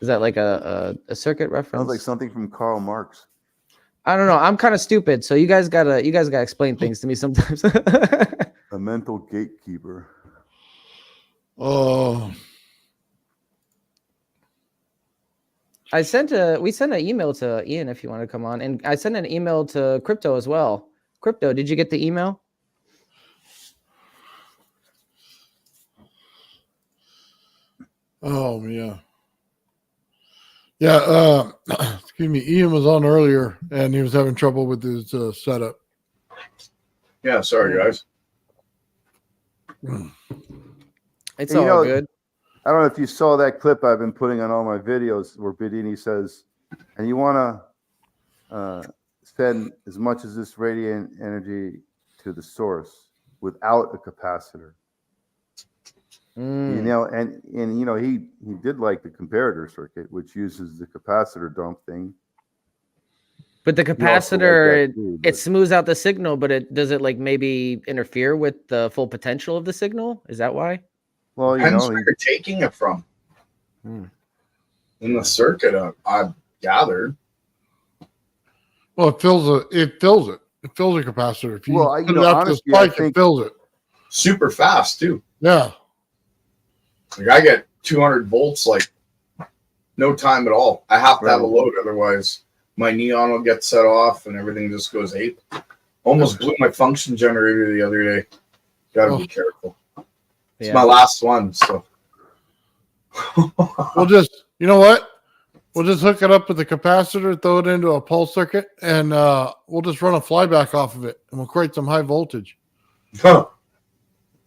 is that like a circuit reference? Sounds like something from Karl Marx. I don't know. I'm kind of stupid, so you guys gotta explain things to me sometimes. A mental gatekeeper. Oh. We sent an email to Ian if you want to come on, and I sent an email to Crypto as well. Crypto, did you get the email? Oh yeah. Yeah, excuse me. Ian was on earlier, and he was having trouble with his setup. Yeah, sorry guys. It's all good. I don't know if you saw that clip I've been putting on all my videos where Bedini says, and you want to send as much as this radiant energy to the source without a capacitor. You know, and you know, he did like the comparator circuit, which uses the capacitor dump thing. But the capacitor, it smooths out the signal, but does it like maybe interfere with the full potential of the signal? Is that why? Well, you Depends know, where you're taking it from. In the circuit, I've gathered. Well, it fills it. It fills a capacitor. If you put it out to the spike, it fills it super fast too. Yeah. Like I get 200 volts, like no time at all. I have to have a load, otherwise my neon will get set off and everything just goes ape. Almost blew my function generator the other day. Gotta be careful. It's my last one, so we'll just, you know what? We'll just hook it up with the capacitor, throw it into a pulse circuit, and we'll just run a flyback off of it, and we'll create some high voltage.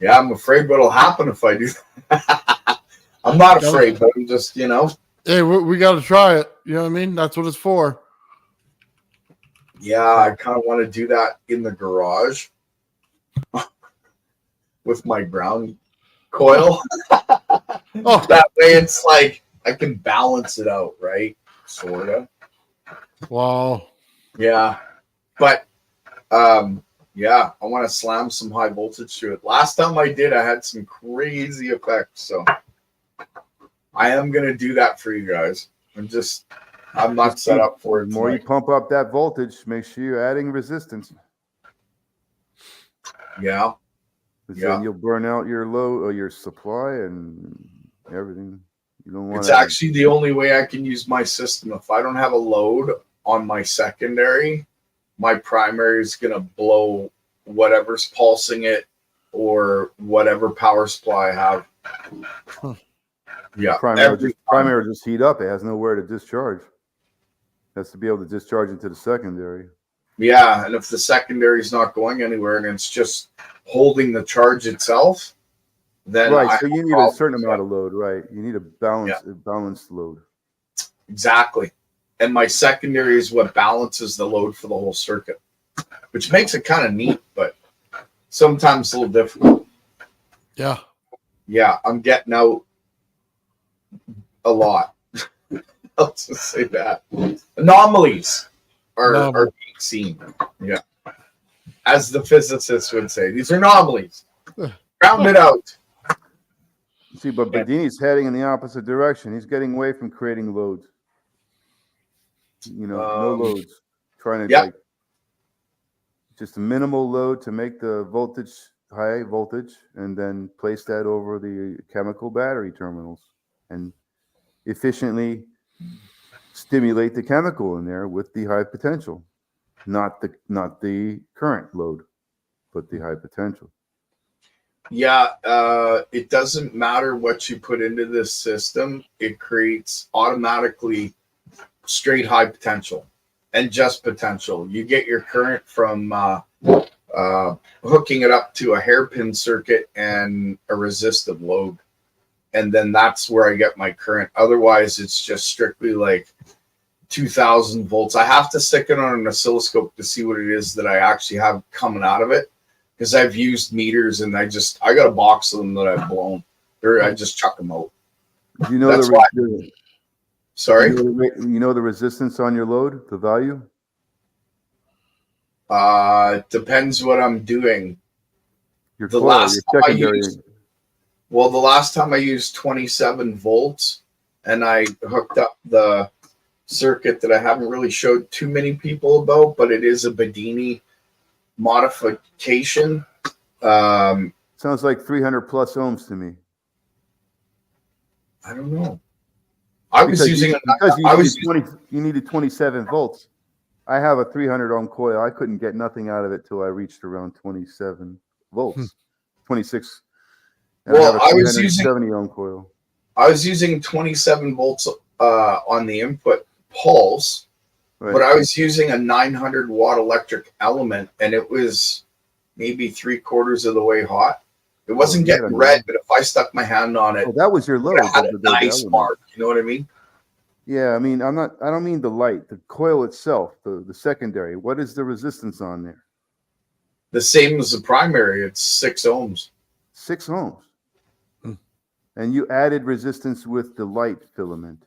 Yeah, I'm afraid what'll happen if I do that. I'm not afraid, but I'm just, you know. Hey, we got to try it. You know what I mean? That's what it's for. Yeah, I kind of want to do that in the garage with my ground coil. That way it's like I can balance it out, right? Sort of. Wow. Yeah. But yeah, I want to slam some high voltage to it. Last time I did, I had some crazy effects. So I am going to do that for you guys. I'm not set up for it. The more you pump up that voltage, make sure you're adding resistance. Yeah. 'Cause Yeah. then you'll burn out your load or your supply and everything. You don't want It's actually the only way I can use my system. If I don't have a load on my secondary, my primary is going to blow whatever's pulsing it or whatever power supply I have. Yeah. primary just heat up. It has nowhere to discharge. It has to be able to discharge into the secondary. Yeah. And if the secondary is not going anywhere and it's just holding the charge itself, then Right. So you need a certain amount of load, right? You need a balanced load. Exactly. And my secondary is what balances the load for the whole circuit, which makes it kind of neat, but sometimes a little difficult. Yeah. Yeah, I'm getting out a lot. I'll just say that. Anomalies are being seen. Yeah. As the physicists would say, these are anomalies. Round it out. See, but Bedini's heading in the opposite direction. He's getting away from creating loads. No loads. Trying to like just a minimal load to make the voltage high voltage, and then place that over the chemical battery terminals, and efficiently stimulate the chemical in there with the high potential, not the current load, but the high potential. Yeah, it doesn't matter what you put into this system. It creates automatically straight high potential and just potential. You get your current from hooking it up to a hairpin circuit and a resistive load. And then that's where I get my current. Otherwise, it's just strictly like 2000 volts. I have to stick it on an oscilloscope to see what it is that I actually have coming out of it. Because I've used meters and I got a box of them that I've blown. I just chuck them out. Do you know Sorry? You know the resistance on your load, the value? Depends what I'm doing. The last time I used 27 volts and I hooked up the circuit that I haven't really showed too many people about, but it is a Bedini modification. Sounds like 300 plus ohms to me. I don't know. You needed 27 volts. I have a 300 ohm coil. I couldn't get nothing out of it till I reached around 27 volts, 26. Well, I was using 70 ohm coil. I was using 27 volts on the input pulse, right. But I was using a 900 watt electric element, and it was maybe 3/4 of the way hot. It wasn't getting red, but if I stuck my hand on it, that was your load. It had a nice mark. You know what I mean? Yeah, I mean, I don't mean the light, the coil itself, the secondary. What is the resistance on there? The same as the primary. It's 6 ohms. 6 ohms. And you added resistance with the light filament.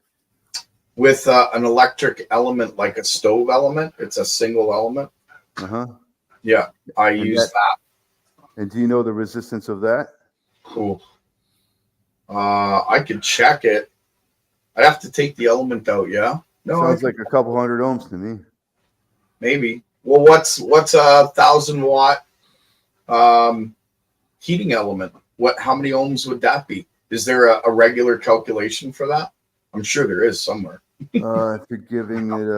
With an electric element, like a stove element. It's a single element. Yeah, I use that. And do you know the resistance of that? Cool. I could check it. I'd have to take the element out. Yeah. No. Sounds like a couple hundred ohms to me. Maybe. Well, what's a 1,000 watt heating element? How many ohms would that be? Is there a regular calculation for that? I'm sure there is somewhere. If you're giving it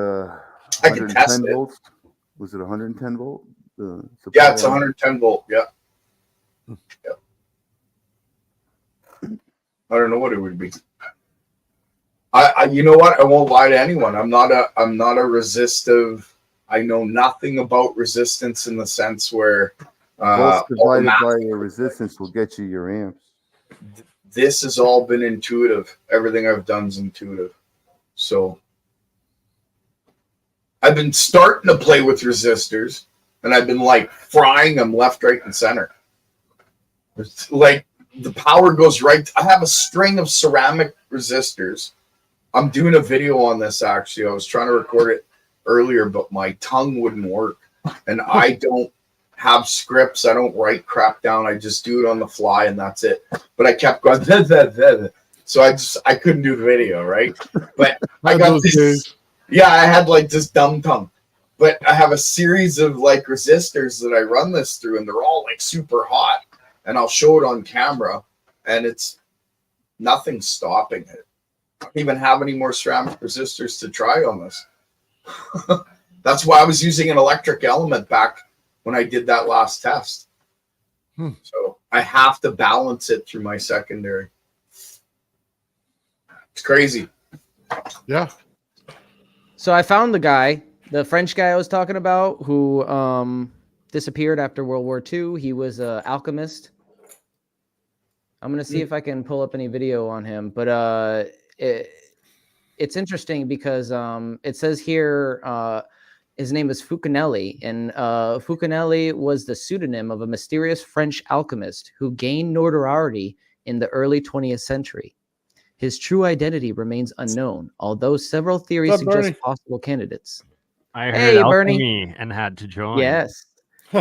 I can test it. Volts. Was it 110 volt? Yeah, it's 110 volt. Yeah. I don't know what it would be. You know what? I won't lie to anyone. I'm not a resistive. I know nothing about resistance in the sense where volts divided by your resistance will get you your amps. This has all been intuitive. Everything I've done is intuitive. So I've been starting to play with resistors, and I've been like frying them left, right, and center. It's like the power goes right. I have a string of ceramic resistors. I'm doing a video on this actually. I was trying to record it earlier, but my tongue wouldn't work. And I don't have scripts. I don't write crap down. I just do it on the fly, and that's it. But I kept going, so I couldn't do the video, right? But I got this. Yeah, I had like this dumb tongue. But I have a series of like resistors that I run this through, and they're all like super hot. and I'll show it on camera, and it's nothing stopping it. I don't even have any more ceramic resistors to try on this. That's why I was using an electric element back when I did that last test. So I have to balance it through my secondary. It's crazy. Yeah. So I found the French guy I was talking about, who disappeared after World War II. He was an alchemist. I'm gonna see if I can pull up any video on him, but it's interesting because it says here his name is Fucanelli, and Fucanelli was the pseudonym of a mysterious French alchemist who gained notoriety in the early 20th century. His true identity remains unknown, although several theories What's up, suggest Bernie? possible candidates. I heard Hey, Bernie. alchemy and had to join. Yes.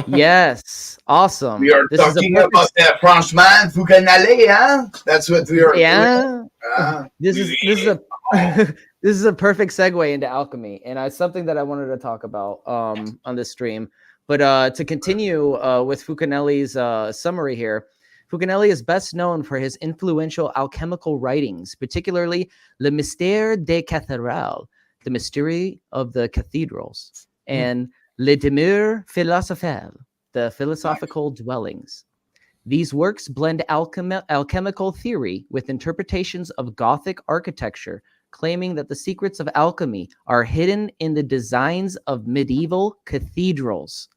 Yes. Awesome. We are This is a talking perfect- about that Frenchman, Fucanelli, huh? That's what we are doing. Yeah. Ah, This is a this is a perfect segue into alchemy, and it's something that I wanted to talk about on this stream. But to continue with Fucanelli's summary here, Fucanelli is best known for his influential alchemical writings, particularly Le Mystère des Cathédrales, the mystery of the cathedrals, and Les Demeures Philosophales, the philosophical dwellings. These works blend alchemical theory with interpretations of Gothic architecture, claiming that the secrets of alchemy are hidden in the designs of medieval cathedrals.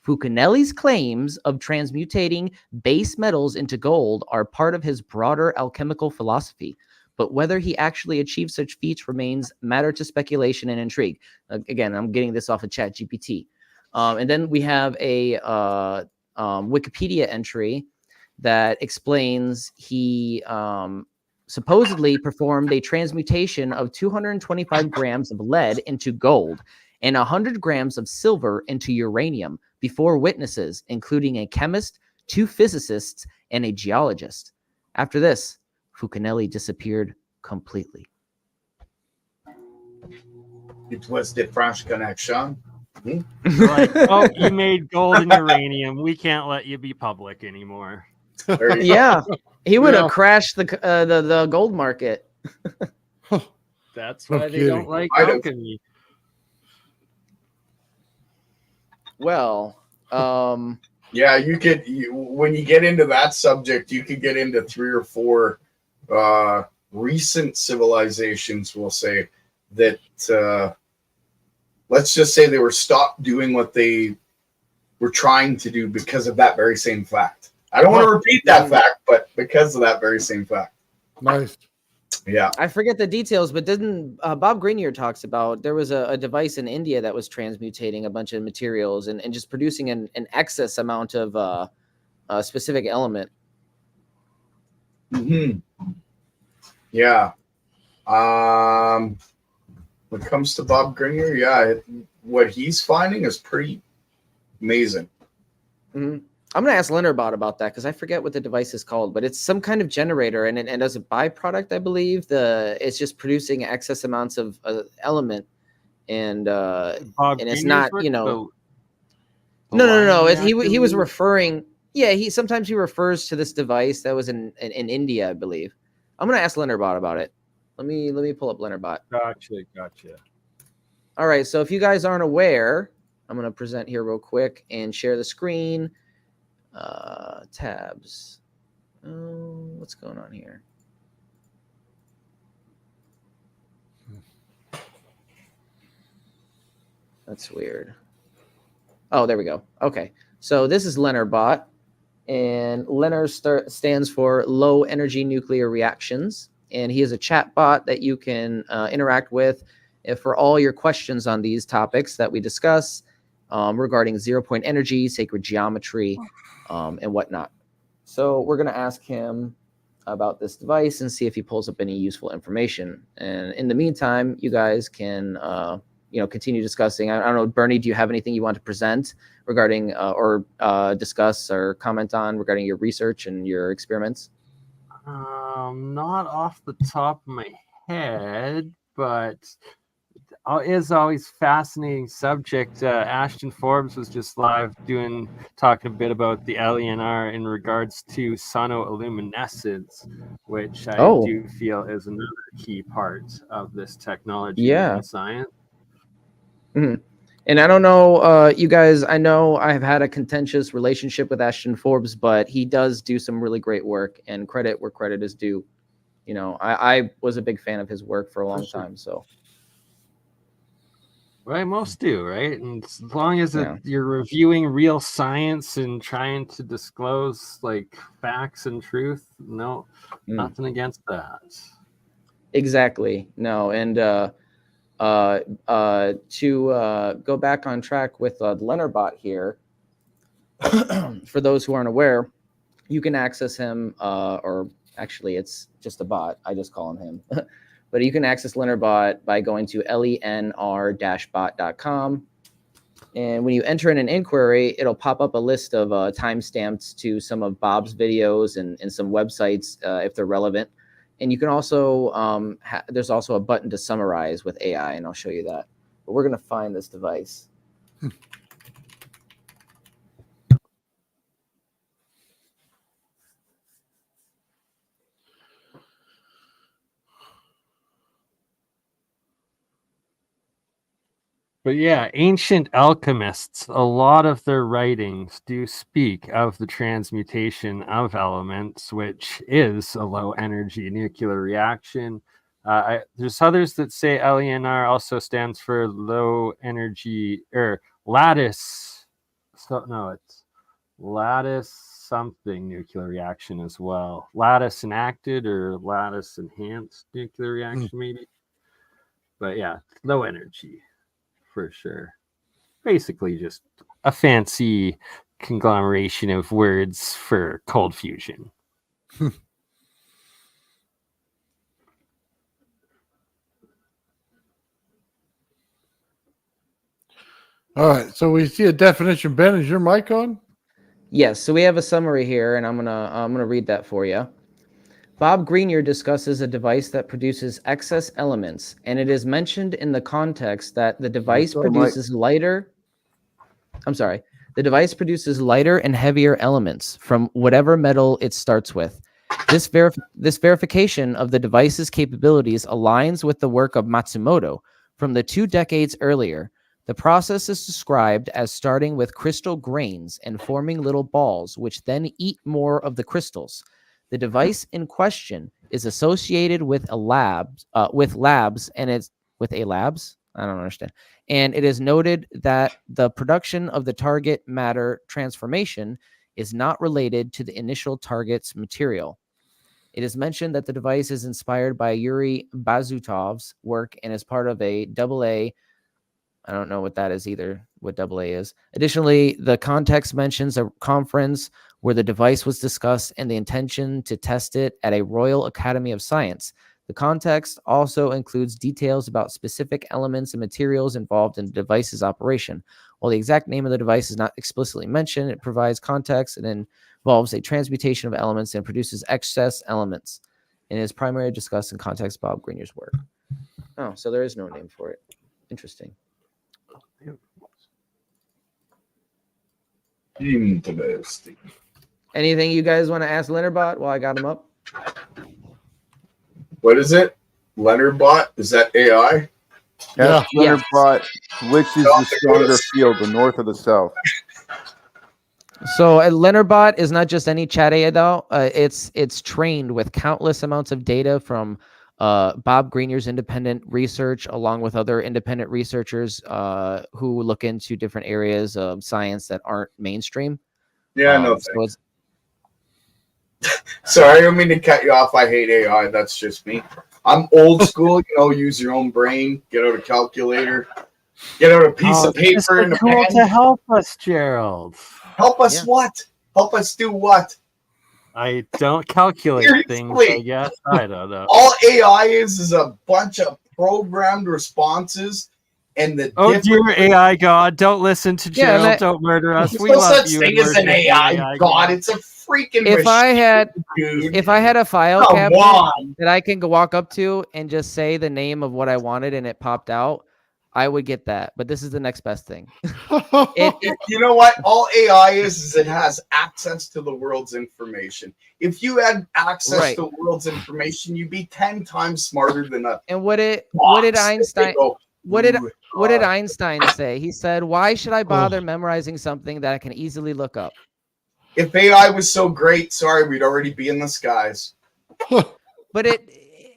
Fucanelli's claims of transmutating base metals into gold are part of his broader alchemical philosophy, but whether he actually achieved such feats remains matter to speculation and intrigue. Again, I'm getting this off of ChatGPT. And then we have a Wikipedia entry that explains he supposedly performed a transmutation of 225 grams of lead into gold and 100 grams of silver into uranium before witnesses, including a chemist, 2 physicists, and a geologist. After this, Fucanelli disappeared completely. it was the French connection. Like, oh, you made gold and uranium. We can't let you be public anymore. There you Yeah, he would have Yeah. crashed the gold market. That's No why they kidding. don't like Might have. alchemy. Well, Yeah, when you get into that subject, you could get into 3 or 4 recent civilizations, we'll say, that let's just say they were stopped doing what they were trying to do because of that very same fact. I don't want to repeat that fact, but because of that very same fact. Nice. Yeah. I forget the details, but didn't Bob Grenier talks about there was a device in India that was transmutating a bunch of materials and just producing an excess amount of a specific element. Yeah. When it comes to Bob Grenier, yeah, what he's finding is pretty amazing. I'm gonna ask Leonardbot about that because I forget what the device is called, but it's some kind of generator, and as a byproduct, I believe it's just producing excess amounts of element, and it's not, you know. No. He was referring. Yeah, sometimes he refers to this device that was in India, I believe. I'm gonna ask Leonardbot about it. Let me pull up Leonardbot. Gotcha. All right, so if you guys aren't aware, I'm gonna present here real quick and share the screen. Tabs. Oh, what's going on here? That's weird. Oh, there we go. Okay, so this is Leonardbot, and Leonard stands for Low Energy Nuclear Reactions, and he is a chat bot that you can interact with for all your questions on these topics that we discuss regarding 0-point energy, sacred geometry, and whatnot. So we're going to ask him about this device and see if he pulls up any useful information. And in the meantime, you guys can continue discussing. I don't know, Bernie, do you have anything you want to present regarding or discuss or comment on regarding your research and your experiments? Not off the top of my head, but is always fascinating subject. Ashton Forbes was just live talking a bit about the LENR in regards to sonoluminescence, which I Oh. do feel is another key part of this technology Yeah. in science. Mhm. And I don't know, you guys, I know I've had a contentious relationship with Ashton Forbes, but he does do some really great work, and credit where credit is due. You know, I was a big fan of his work for a long time. So, Right, most do, right? And as long as yeah. you're reviewing real science and trying to disclose like facts and truth, nothing against that. Exactly. No, and to go back on track with the Leonard here, for those who aren't aware, you can access him, or actually it's just a bot. I just call him him. But you can access Leonard by going to lenr-bot.com. And when you enter in an inquiry, it'll pop up a list of timestamps to some of Bob's videos and some websites if they're relevant. And you can also, there's also a button to summarize with AI, and I'll show you that. But we're going to find this device. But yeah, ancient alchemists, a lot of their writings do speak of the transmutation of elements, which is a low energy nuclear reaction. There's others that say LENR also stands for low energy or lattice. So no, it's lattice something nuclear reaction as well. Lattice enacted or lattice enhanced nuclear reaction, maybe. But yeah, low energy. For sure. Basically just a fancy conglomeration of words for cold fusion. All right, so we see a definition. Ben, is your mic on? Yes, so we have a summary here, and I'm gonna read that for you. Bob Grenier discusses a device that produces excess elements, and it is mentioned in the context that the device produces lighter. The device produces lighter and heavier elements from whatever metal it starts with. This verification of the device's capabilities aligns with the work of Matsumoto from the 2 decades earlier. The process is described as starting with crystal grains and forming little balls, which then eat more of the crystals. The device in question is associated with labs, and it's with a labs. I don't understand. And it is noted that the production of the target matter transformation is not related to the initial target's material. It is mentioned that the device is inspired by Yuri Bazutov's work and is part of a AA. I don't know what that is either, what AA is. Additionally, the context mentions a conference where the device was discussed and the intention to test it at a Royal Academy of Science. The context also includes details about specific elements and materials involved in the device's operation. While the exact name of the device is not explicitly mentioned, it provides context and involves a transmutation of elements and produces excess elements, and is primarily discussed in context of Bob Grenier's work. Oh, so there is no name for it. Interesting. Interesting. Anything you guys want to ask Leonardbot while I got him up? What is it? Leonardbot? Is that AI? Yeah, Yeah. Leonardbot. Which is the stronger field, the north or the south? So Leonardbot is not just any chat AI though. It's trained with countless amounts of data from Bob Grenier's independent research, along with other independent researchers who look into different areas of science that aren't mainstream. Yeah, no So thanks. Sorry, I don't mean to cut you off. I hate AI. That's just me. I'm old school. Use your own brain. Get out a calculator. Get out a piece of paper and a pen. To help us, Gerald. Help us what? Help us do what? I don't calculate things, I guess. I don't know. All AI is a bunch of programmed responses. And the dear AI God, don't listen to Gerald. Don't murder us. We love you. There's no such thing as an AI God. It's a freaking if machine, I had a file Come cabinet on. that I can walk up to and just say the name of what I wanted and it popped out, I would get that, but this is the next best thing. You know what? All AI is it has access to the world's information. If you had access Right. to the world's information, you'd be 10 times smarter than us. And what did Einstein what did Einstein say? He said, "Why should I bother memorizing something that I can easily look up?" If AI was so great, sorry, we'd already be in the skies. But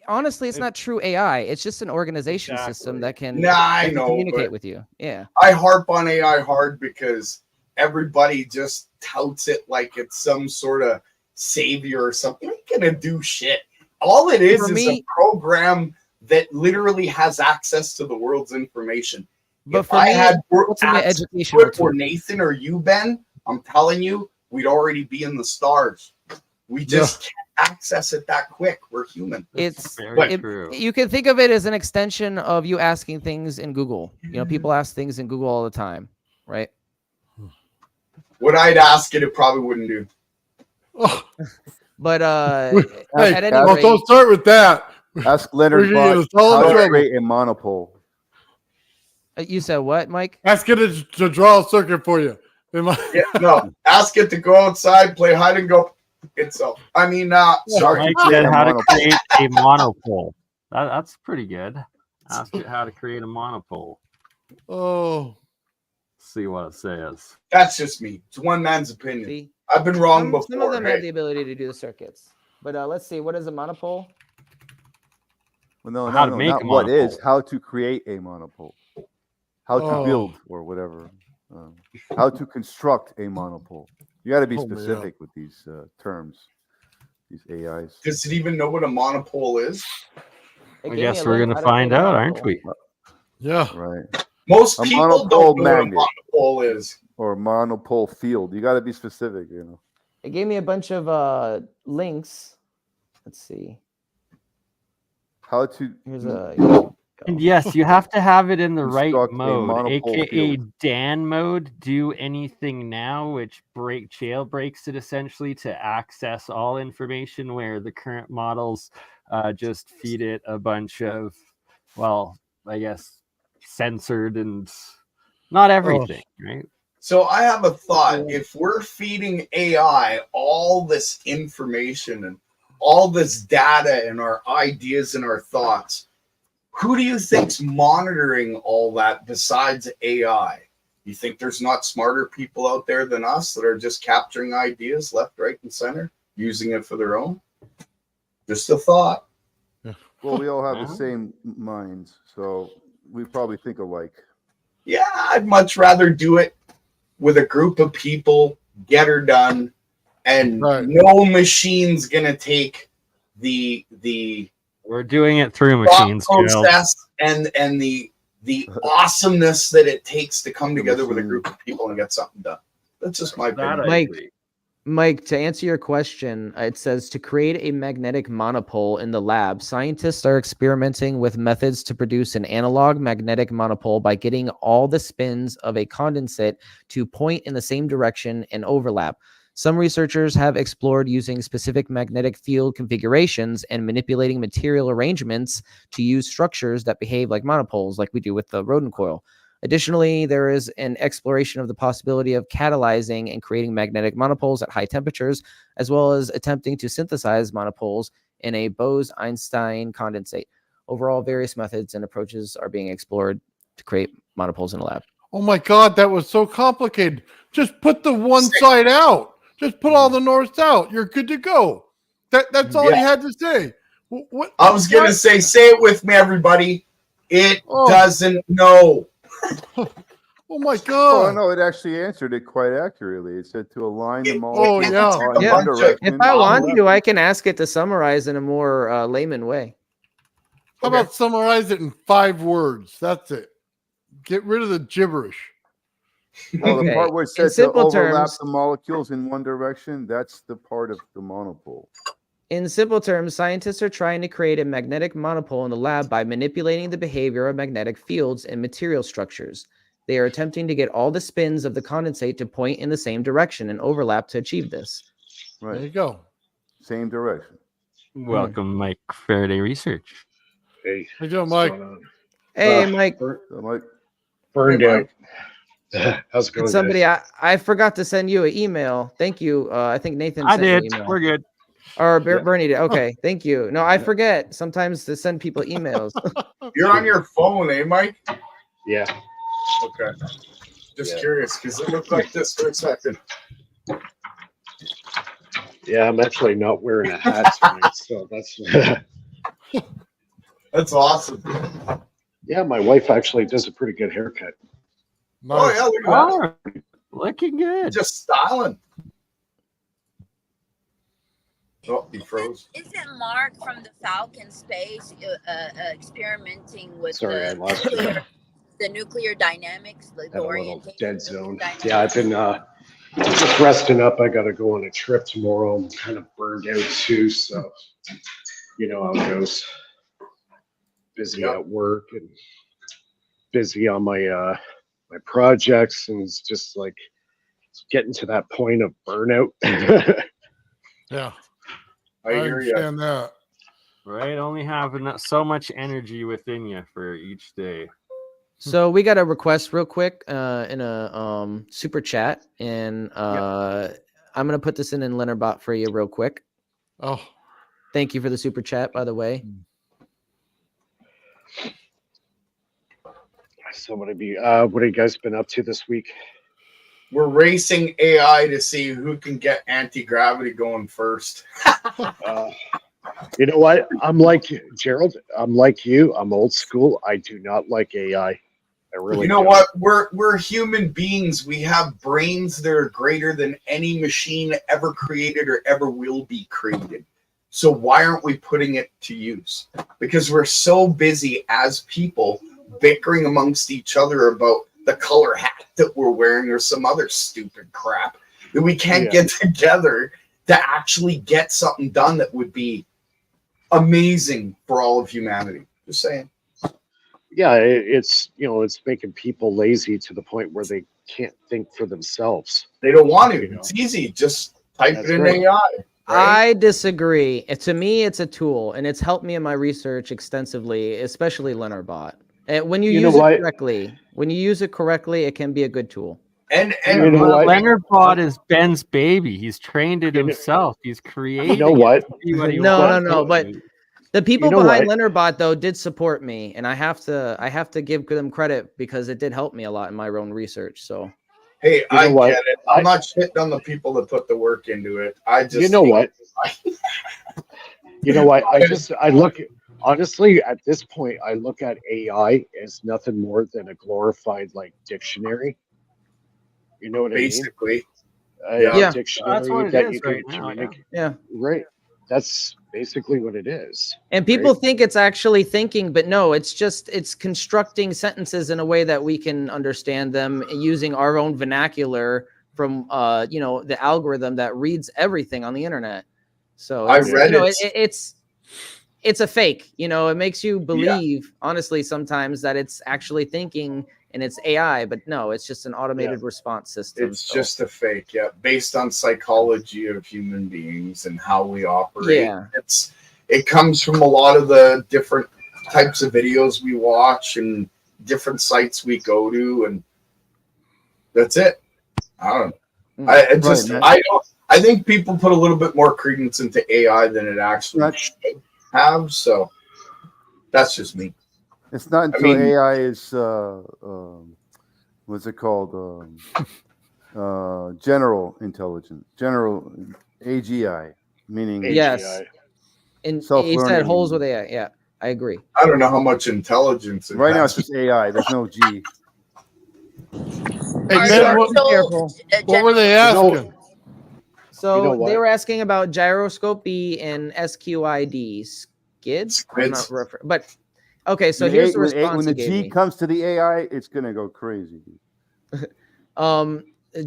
honestly, it's not true AI. It's just an organization system that can, I know, communicate with you. Yeah. I harp on AI hard because everybody just touts it like it's some sort of savior or something. It ain't gonna do shit. All it is a program that literally has access to the world's information. But if for I me, had educational or Nathan or you, Ben, I'm telling you, we'd already be in the stars. We just can't access it that quick. We're human. It's very true. You can think of it as an extension of you asking things in Google. You know, people ask things in Google all the time, right? What I'd ask it probably wouldn't do. But hey, at any rate, don't start with that. Ask Leonard Bot how to create a monopole. You said what, Mike? Ask it to draw a circuit for you. No, ask it to go outside, play hide and go itself. I mean, sorry. Mike said how to create a monopole. That's pretty good. Ask it how to create a monopole. Oh. See what it says. That's just me. It's one man's opinion. See? I've been wrong before. Some of them have the ability to do the circuits. But let's see. What is a monopole? Well, How to make not a what monopole. is, how to create a monopole. How to build or whatever. How to construct a monopole. You got to be specific with these terms, these AIs. Does it even know what a monopole is? I guess we're going to find out, aren't we? Yeah. Right. Most A people monopole don't know magnet. what a monopole is. Or monopole field. You got to be specific, you know. It gave me a bunch of links. Let's see. How to Here's a And yes, you have to have it in the right construct a mode, monopole aka field. Dan mode. Do anything now, which jailbreaks it essentially to access all information. Where the current models just feed it a bunch of, well, I guess censored and not everything, right? So I have a thought. If we're feeding AI all this information and all this data and our ideas and our thoughts, who do you think's monitoring all that besides AI? You think there's not smarter people out there than us that are just capturing ideas left, right, and center, using it for their own? Just a thought. Well, we all have the same minds, so we probably think alike. Yeah, I'd much rather do it with a group of people, get her done, and no machine's gonna take the We're doing it through machines, process and the awesomeness that it takes to come together with a group of people and get something done. That's just my opinion. Mike, to answer your question, it says to create a magnetic monopole in the lab, scientists are experimenting with methods to produce an analog magnetic monopole by getting all the spins of a condensate to point in the same direction and overlap. Some researchers have explored using specific magnetic field configurations and manipulating material arrangements to use structures that behave like monopoles, like we do with the Rodin coil. Additionally, there is an exploration of the possibility of catalyzing and creating magnetic monopoles at high temperatures, as well as attempting to synthesize monopoles in a Bose-Einstein condensate. Overall, various methods and approaches are being explored to create monopoles in a lab. Oh my God, that was so complicated. Just put the one side out. Just put all the north out. You're good to go. That's all you had to say. What I was going to say it with me, everybody. It doesn't know. Oh my God! Oh no, it actually answered it quite accurately. It said to align them all. Oh yeah. If I want to, I can ask it to summarize in a more layman way. How about summarize it in 5 words? That's it. Get rid of the gibberish. Well, the part where it said to overlap the molecules in one direction, that's the part of the monopole. In simple terms, scientists are trying to create a magnetic monopole in the lab by manipulating the behavior of magnetic fields and material structures. They are attempting to get all the spins of the condensate to point in the same direction and overlap to achieve this. Right. There you go. Same direction. Welcome, Mike Faraday Research. Hey. How you doing, Mike? Hey, Mike. Like, Burned Hey, out. How's it going, It's somebody guys? I forgot to send you an email. Thank you. I think Nathan I sent you an did. email. We're good. Or Yeah. Bernie did. Okay, thank you. No, I forget sometimes to send people emails. You're on your phone, eh, Mike? Yeah. Okay. Just Yeah. curious because it looked like this for a second. Yeah, I'm actually not wearing a hat tonight, so that's That's awesome. yeah, my wife actually does a pretty good haircut. Oh yeah, look at that. Oh, looking good. Just styling. Oh, he froze. Isn't Mark from the Falcon space experimenting with Sorry, I lost you. the nuclear dynamics, the Had a little orientation dead of zone. dynamics? Yeah, I've been just resting up. I got to go on a trip tomorrow. I'm kind of burned out too, so you know how it goes. Busy Yep. at work and busy on my my projects, and it's just like it's getting to that point of burnout. Yeah, I hear you. understand that. Right, only having so much energy within you for each day. So we got a request real quick in a super chat, and I'm gonna put this in Leonardbot for you real quick. Oh, Thank you for the super chat, by the way. So what have you guys been up to this week? We're racing AI to see who can get anti-gravity going first. You know what? I'm like Gerald. I'm like you. I'm old school. I do not like AI. I really. You know don't. what? We're human beings. We have brains that are greater than any machine ever created or ever will be created. So why aren't we putting it to use? Because we're so busy as people bickering amongst each other about the color hat that we're wearing or some other stupid crap that we can't get together to actually get something done that would be amazing for all of humanity. Just saying. Yeah, it's it's making people lazy to the point where they can't think for themselves. They don't want to. You know. It's easy. Just type That's it in right. AI. Right? I disagree. To me, it's a tool, and it's helped me in my research extensively, especially Leonardbot. And when you You know use it what? correctly, it can be a good tool. And You know what? Leonardbot is Ben's baby. He's trained it You know- himself. He's creating You know what? it to be what he No, wants. no, but the people You know behind what? Leonardbot though did support me, and I have to give them credit because it did help me a lot in my own research. So hey, You know I what? get it. I'm not shitting on the people that put the work into it. I just You know what? You know what? I look honestly at this point. I look at AI as nothing more than a glorified like dictionary. You know what basically. I mean? Yeah. A dictionary That's what it that is you can right now, yeah. communicate. yeah. Right. That's basically what it is. And people right? think it's actually thinking, but no, it's constructing sentences in a way that we can understand them using our own vernacular from the algorithm that reads everything on the internet. So I it's, read it's a fake. It makes you believe, honestly, sometimes that it's actually thinking and it's AI, but no, it's just an automated response system. It's just a fake, based on psychology of human beings and how we operate. Yeah. It comes from a lot of the different types of videos we watch and different sites we go to, and that's it. I don't know. I think people put a little bit more credence into AI than it actually should have. So that's just me. It's not until AI is what's it called? General intelligence, general AGI, meaning yes. And he said holes with AI. Yeah, I agree. I don't know how much intelligence. Right now, it's just AI. There's no G. Hey, Ben, what were they asking? So they were asking about gyroscopy and SQID skids. I'm not but okay, so here's the response. When the G comes to the AI, it's gonna go crazy.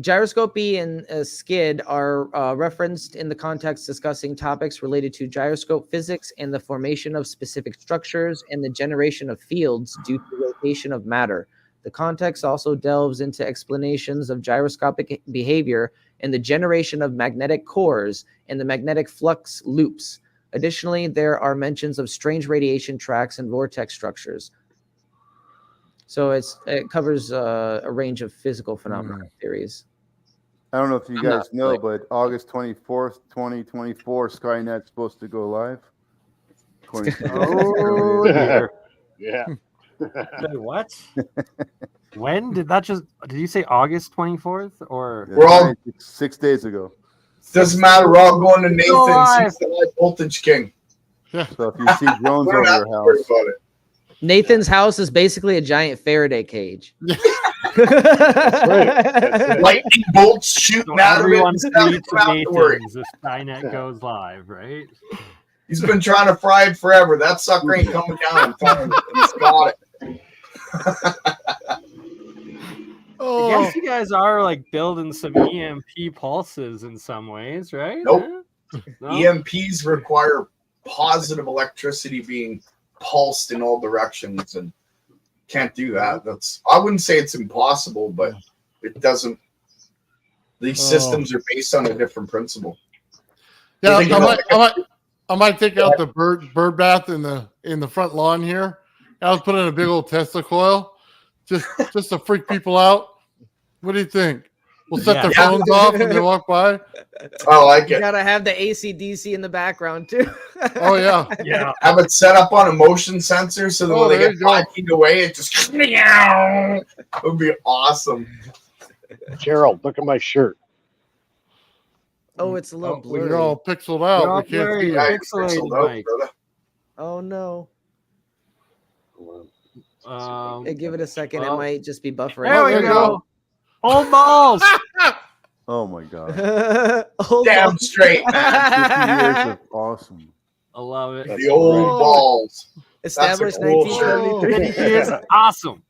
Gyroscopy and skid are referenced in the context discussing topics related to gyroscope physics and the formation of specific structures and the generation of fields due to rotation of matter. The context also delves into explanations of gyroscopic behavior and the generation of magnetic cores and the magnetic flux loops. Additionally, there are mentions of strange radiation tracks and vortex structures. So it covers a range of physical phenomena theories. I don't know if you I'm guys not know, familiar. but August 24th, 2024, Skynet's supposed to go live. According to Oh dear. Yeah. Wait, what? When did that just? Did you say August 24th or? We're all- 6 days ago. Doesn't matter. We're all going to Nathan's. live. He's the high voltage king. So if you see drones We over don't have your to worry house, about it. Nathan's house is basically a giant Faraday cage. That's right. That's it. Lightning bolts So shooting out of it. everyone He's not tweets gonna have to worry. Nathan's if Skynet goes live, right? He's been trying to fry it forever. That sucker ain't coming down. I'm telling you, he's got it. I guess you guys are like building some EMP pulses in some ways, right? Nope. Eh? No? EMPs require positive electricity being pulsed in all directions, and can't do that. I wouldn't say it's impossible, but it doesn't. These systems are based on a different principle. Yeah, You think I might take out the bird bath in the front lawn here. I'll put in a big old Tesla coil, just to freak people out. What do you think? We'll set their phones off when they walk by. I like You it. gotta have the AC/DC in the background too. Oh yeah, Yeah. Have it set up on a motion sensor so that when they there get you go. 5 feet away, it just it would be awesome. Gerald, look at my shirt. Oh, it's a little When blurry. you're all pixeled out. You're all We can't blurry. see Yeah, it. you're Pixelated, pixeled out, Mike. brother. Oh no. Hey, give it a second. well, it might just be buffering. There we there you go. Old balls. oh my god, Hold Damn on. straight, man. 50 years of awesome. I love it. That's The old right. balls. Established That's a cool shirt. 1973. It's awesome.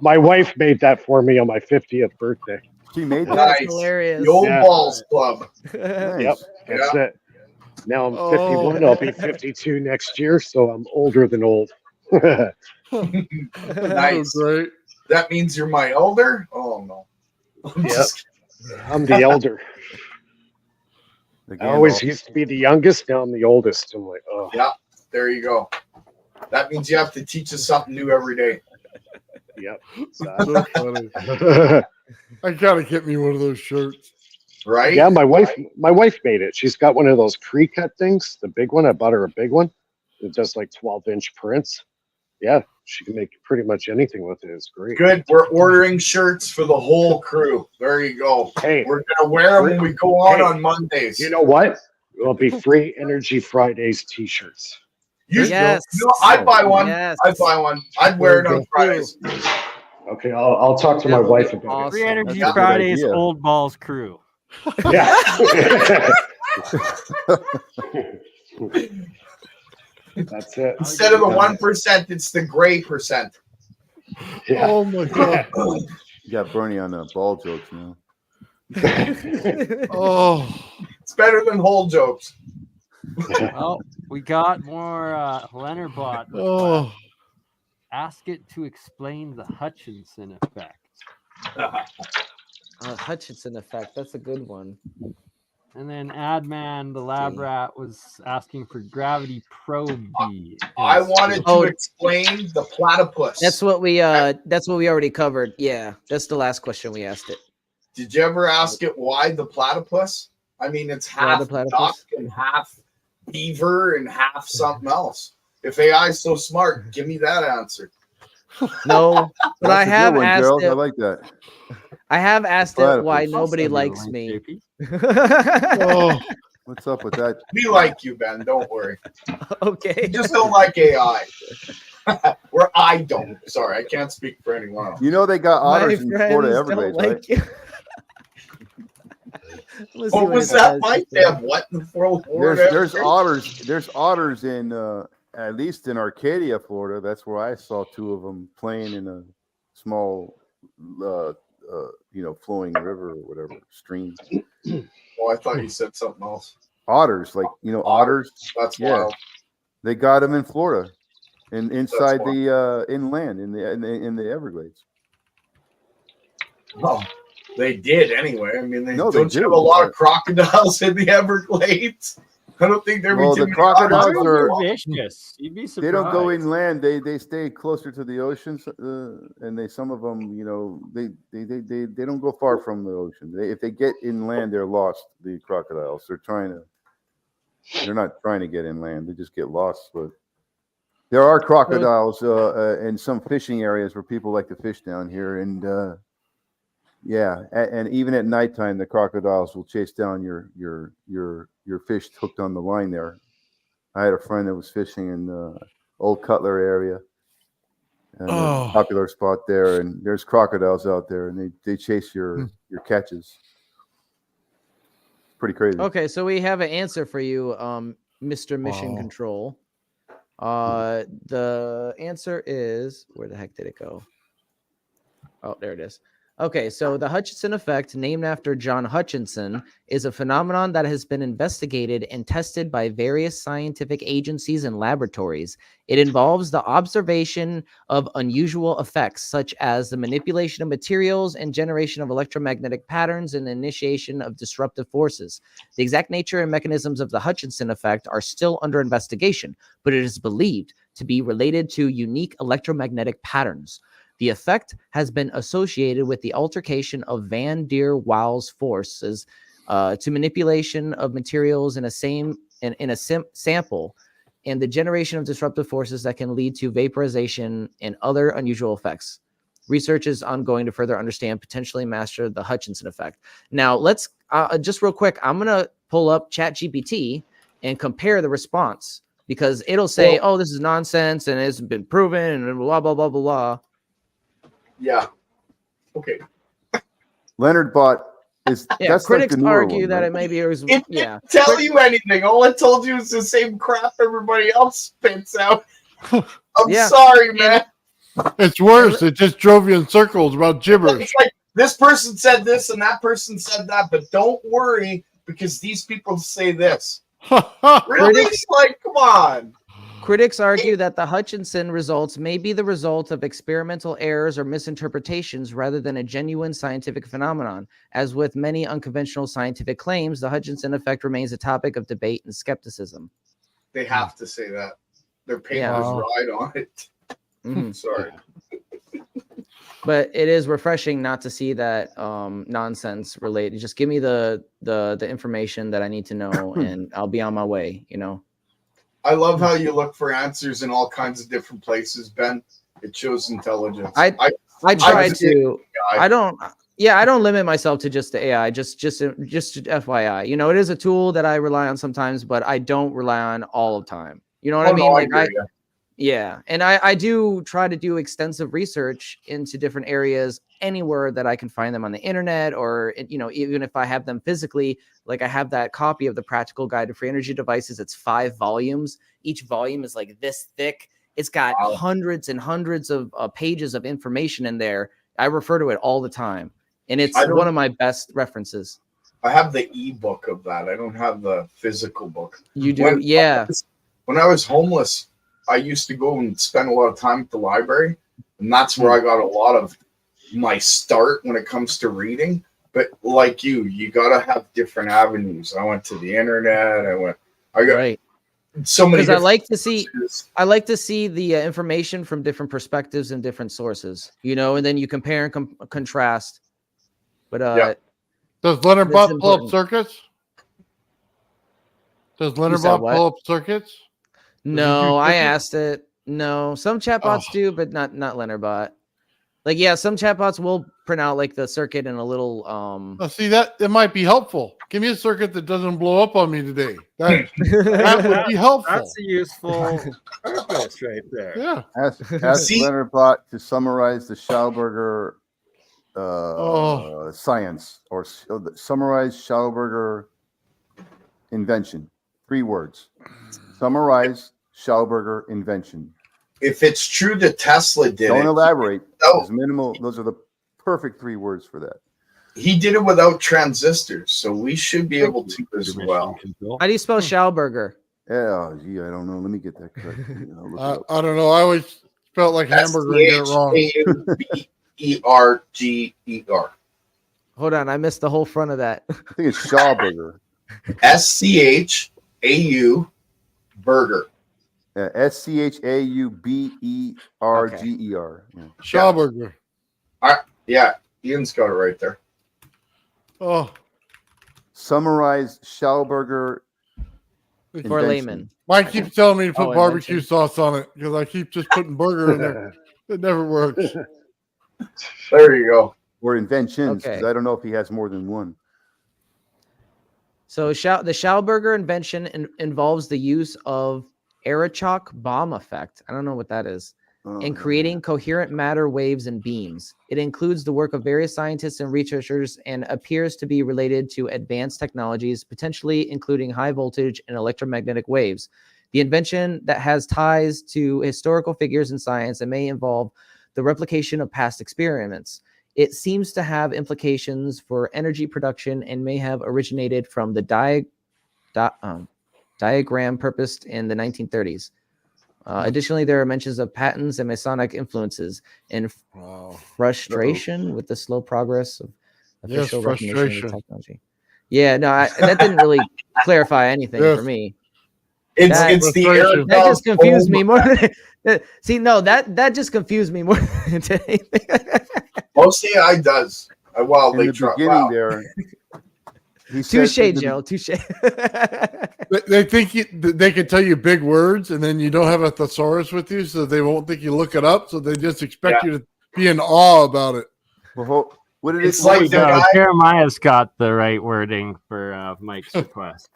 My wife made that for me on my 50th birthday. She made that. Nice. That's hilarious. The old Yeah. balls club. Nice. Yep, that's it. Now I'm Oh. 51. I'll be 52 next year, so I'm older than old. Nice. So great. That means you're my elder? Oh no. I'm Yep. just I'm the elder. The I always Gandalf. used to be the youngest. Now I'm the oldest. I'm like, oh, Yeah, there you go. That means you have to teach us something new every day. yep. So funny. I gotta get me one of those shirts. Right? Yeah, my wife made it. She's got one of those pre-cut things, the big one. I bought her a big one. It does like 12-inch prints. Yeah, she can make pretty much anything with it. It's great. Good. We're ordering shirts for the whole crew. There you go. Hey, We're gonna wear them when we go on Mondays. you know what? It'll be free Energy Fridays t-shirts. You Yes. know, I'd buy one. Yes. I'd buy one. I'd wear it on Fridays. Okay, I'll talk to my That would wife be about awesome. Free Energy That's a good Fridays, idea. Old Balls crew. it. Yeah. That's it. Instead of the 1%, it's the gray percent. Yeah. Oh my god. You got Bernie on the ball jokes now. Oh, It's better than whole jokes. Well, we got more Leonardbot. oh. Ask it to explain the Hutchinson effect. Hutchinson effect. That's a good one. And then Adman, the lab rat, was asking for gravity probe B. I wanted to Oh. explain the platypus. That's what we already covered. Yeah, that's the last question we asked it. Did you ever ask it why the platypus? I mean, it's Why half the duck platypus? and half beaver and half something else. If AI is so smart, give me that answer. No, but That's I a good have one, asked Gerald. I it. like that. I have asked it why Platypus. nobody Send you a likes link, me. JP. Oh, What's up with that? We like you, Ben. Don't worry. Okay. You just don't like AI. Or I don't. Sorry, I can't speak for anyone else. You know they got My otters in friends Florida don't Everglades, like right? you. Let's see What was it that, says. Mike? They have what in the Florida? There's otters. There's otters in at least in Arcadia, Florida. That's where I saw two of them playing in a small, flowing river or whatever stream. Oh, I thought you said something else. Otters, like otters. That's Yeah. wild. They got them in Florida, and inside wild. the inland in the Everglades. Well, they did anyway. I mean, they No, don't they you have do. a lot of crocodiles in the Everglades. I don't think there Well, were too the many crocodiles otters. are- vicious. You'd be surprised. They don't go inland. They stay closer to the oceans, and some of them, they don't go far from the ocean. If they get inland, they're lost. The crocodiles. They're not trying to get inland. They just get lost. But there are crocodiles in some fishing areas where people like to fish down here, and and even at nighttime, the crocodiles will chase down your fish hooked on the line there. I had a friend that was fishing in the Old Cutler area, and a popular spot there. And there's crocodiles out there, and they chase your catches. It's pretty crazy. Okay, so we have an answer for you, Mr. Mission Control. The answer is, where the heck did it go? Oh, there it is. Okay, so the Hutchinson effect, named after John Hutchinson, is a phenomenon that has been investigated and tested by various scientific agencies and laboratories. It involves the observation of unusual effects, such as the manipulation of materials and generation of electromagnetic patterns and initiation of disruptive forces. The exact nature and mechanisms of the Hutchinson effect are still under investigation, but it is believed to be related to unique electromagnetic patterns. The effect has been associated with the altercation of Van der Waals forces to manipulation of materials in a sample and the generation of disruptive forces that can lead to vaporization and other unusual effects. Research is ongoing to further understand, potentially master the Hutchinson effect. Now, let's just real quick, I'm going to pull up ChatGPT and compare the response because it'll say, oh, this is nonsense and it's been proven and blah, blah, blah, blah, blah. Yeah. Okay. Leonard Bot is that's critics like the newer argue one, that right? it maybe was It didn't tell you anything. All it told you is the same crap everybody else spits out. I'm sorry, man. It's worse. It just drove you in circles about gibberish. It's like this person said this and that person said that, but don't worry because these people say this. Really? Like, come on. Critics argue that the Hutchinson results may be the result of experimental errors or misinterpretations rather than a genuine scientific phenomenon. As with many unconventional scientific claims, the Hutchinson effect remains a topic of debate and skepticism. They have to say that. Their papers ride on it. Sorry. But it is refreshing not to see that nonsense related. Just give me the information that I need to know and I'll be on my way, I love how you look for answers in all kinds of different places, Ben. It shows intelligence. I try to. I don't limit myself to just the AI. Just FYI, it is a tool that I rely on sometimes, but I don't rely on all the time. You know what I mean? And I do try to do extensive research into different areas anywhere that I can find them on the internet or, even if I have them physically, like I have that copy of the Practical Guide to Free Energy Devices. It's 5 volumes. Each volume is like this thick. It's got hundreds and hundreds of pages of information in there. I refer to it all the time. And it's one of my best references. I have the ebook of that. I don't have the physical book. You do? When I was homeless, I used to go and spend a lot of time at the library. And that's where I got a lot of my start when it comes to reading. But like you got to have different avenues. I went to the internet. I got so many. Because I like to see the information from different perspectives and different sources, and then you compare and contrast. But does Leonard Bot pull up circuits? Does Leonard Bot pull up circuits? No, I asked it. No, some chatbots do, but not Leonard Bot. Like, some chatbots will print out like the circuit in a little. See that it might be helpful. Give me a circuit that doesn't blow up on me today. That would be helpful. That's a useful purpose right there. Yeah. Ask Leonard Bot to summarize the Schauberger science or summarize Schauberger invention. 3 words. Summarize Schauberger invention. If it's true that Tesla did Don't elaborate. There's minimal. Those are the perfect 3 words for that. He did it without transistors, so we should be able to as well. How do you spell Schauberger? Yeah, I don't know. Let me get that correct. I don't know. I always spelled like hamburger and get it wrong. Schauberger. Hold on, I missed the whole front of that. I think it's Schauberger. SCHAUBERGER. AU Burger. SCHAUBERGER. Yeah. Schauberger. Yeah, Ian's got it right there. Oh, Summarize Schauberger For invention. layman. Mike keeps telling me to put Oh, barbecue invention. sauce on it because I keep just putting burger in there. It never works. There you go. Or inventions, because Okay. I don't know if he has more than one. So the Schauberger invention involves the use of Aerochock bomb effect. I don't know what that is. In creating coherent matter waves and beams. It includes the work of various scientists and researchers and appears to be related to advanced technologies, potentially including high voltage and electromagnetic waves. The invention that has ties to historical figures in science and may involve the replication of past experiments. It seems to have implications for energy production and may have originated from the diagram purposed in the 1930s. Additionally, there are mentions of patents and Masonic influences and frustration with the slow progress of official recognition of the technology. Yeah, no, that didn't really clarify anything for me. It's the Aerochock that just confused bomb me more. See, no, that just confused me more than anything. Most AI does. I wildly In the try. beginning Wow. there, he Touche, said, Joe. Touche. They think they can tell you big words, and then you don't have a thesaurus with you, so they won't think you look it up. So they just expect you to be in awe about it. Well, what did It's it like was the that? guy. Jeremiah's got the right wording for Mike's request.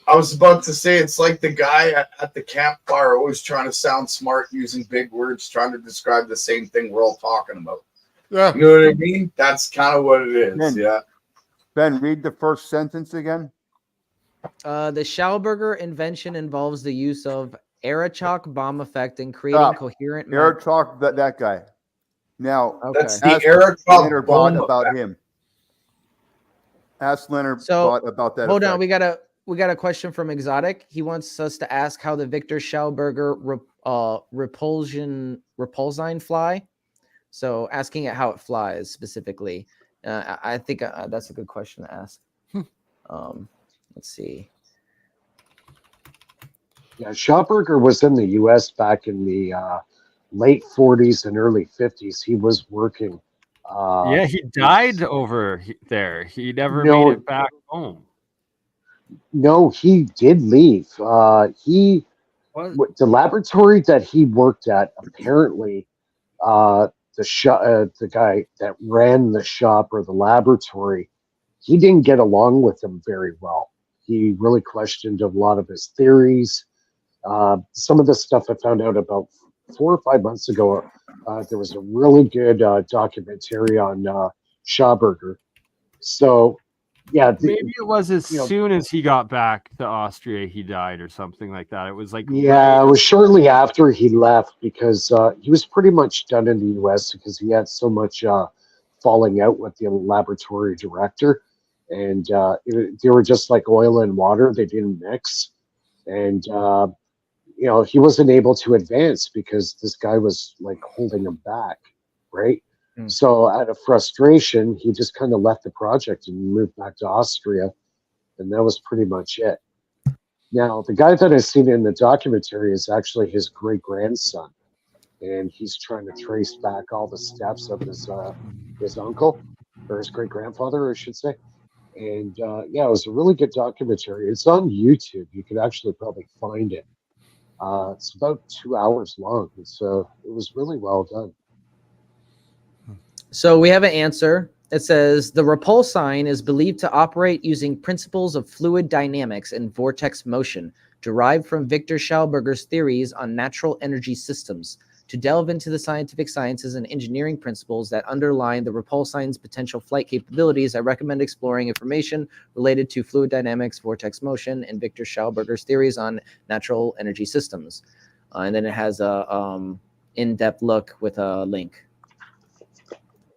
I was about to say it's like the guy at the campfire always trying to sound smart using big words, trying to describe the same thing we're all talking about. Yeah. You know what I mean? That's kind of what it is. Ben, read the first sentence again. The Schauberger invention involves the use of Aerochock bomb effect in creating coherent Aerochock, that guy. Now, that's the ask Aerochock Leonard bomb Bott about effect. him. Ask Leonard So Bott about that. hold effect. on, we got a question from Exotic. He wants us to ask how the Victor Schauberger repulsine fly. So asking it how it flies specifically. I think that's a good question to ask. Let's see. Yeah, Schauberger was in the U.S. back in the late 40s and early 50s. He was working. Yeah, he died over there. He never No. made it back home. No, he did leave. The laboratory that he worked at, apparently, the guy that ran the shop or the laboratory, he didn't get along with him very well. He really questioned a lot of his theories. Some of the stuff I found out about 4 or 5 months ago, there was a really good documentary on Schauberger. So, yeah. Maybe it was as soon as he got back to Austria, he died or something like that. It was like... Yeah, it was shortly after he left because he was pretty much done in the U.S. because he had so much falling out with the laboratory director. And they were just like oil and water. They didn't mix. And, he wasn't able to advance because this guy was like holding him back, right? So out of frustration, he just kind of left the project and moved back to Austria. And that was pretty much it. Now, the guy that I've seen in the documentary is actually his great-grandson. And he's trying to trace back all the steps of his uncle, or his great-grandfather, I should say. And, it was a really good documentary. It's on YouTube. You could actually probably find it. It's about 2 hours long. It was really well done. So we have an answer. It says the repulsine is believed to operate using principles of fluid dynamics and vortex motion derived from Victor Schauberger's theories on natural energy systems. To delve into the scientific sciences and engineering principles that underlie the repulsine's potential flight capabilities, I recommend exploring information related to fluid dynamics, vortex motion, and Victor Schauberger's theories on natural energy systems. And then it has a in-depth look with a link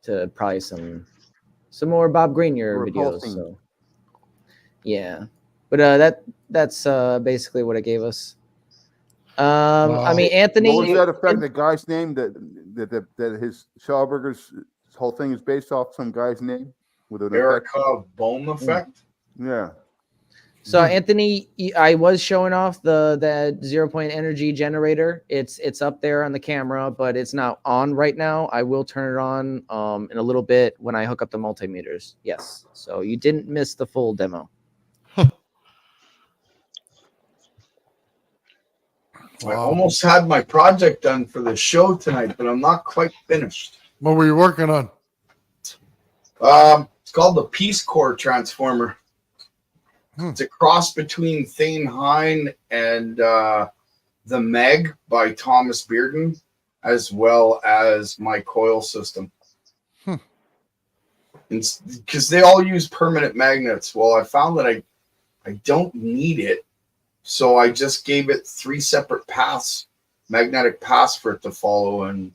to probably some more Bob Greenyer videos. So yeah, but that's basically what it gave us. I mean, Anthony. What was that effect? The guy's name that his Schauberger's whole thing is based off some guy's name with an Aerochock bomb effect. Yeah. So Anthony, I was showing off the 0 point energy generator. It's up there on the camera, but it's not on right now. I will turn it on in a little bit when I hook up the multimeters. Yes. So you didn't miss the full demo. I almost had my project done for the show tonight, but I'm not quite finished. What were you working on? It's called the Peace Corps transformer. It's a cross between Thane Hine and The Meg by Thomas Bearden, as well as my coil system. Because they all use permanent magnets. Well, I found that I don't need it, so I just gave it 3 separate paths, magnetic paths for it to follow, and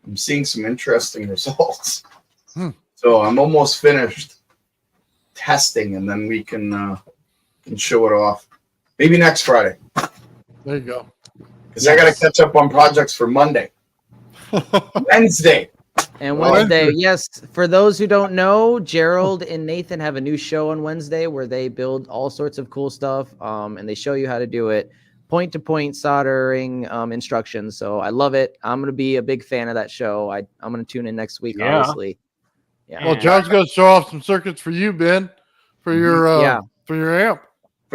I'm seeing some interesting results. So I'm almost finished testing, and then we can show it off. Maybe next Friday. There you go. Because I got to catch up on projects for Monday. Wednesday. And Wednesday, yes. For those who don't know, Gerald and Nathan have a new show on Wednesday where they build all sorts of cool stuff, and they show you how to do it. Point-to-point soldering instructions. So I love it. I'm going to be a big fan of that show. I'm going to tune in next week, obviously. Yeah. Well, John's going to show off some circuits for you, Ben, for your amp. For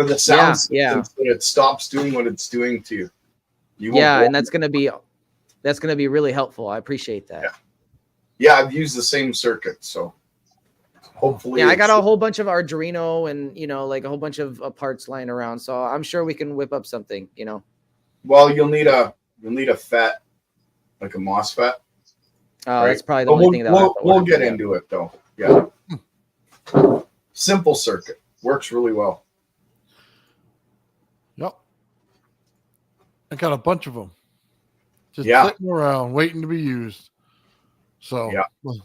the sound system, so it stops doing what it's doing to you. And that's going to be really helpful. I appreciate that. Yeah, I've used the same circuit, so hopefully. Yeah, I got a whole bunch of Arduino and like a whole bunch of parts lying around, so I'm sure we can whip up something. Well, you'll need a FET, like a MOSFET. Right? That's probably the only thing that we'll get into it though. Yeah, simple circuit works really well. Yep, I got a bunch of them just sitting around waiting to be used. So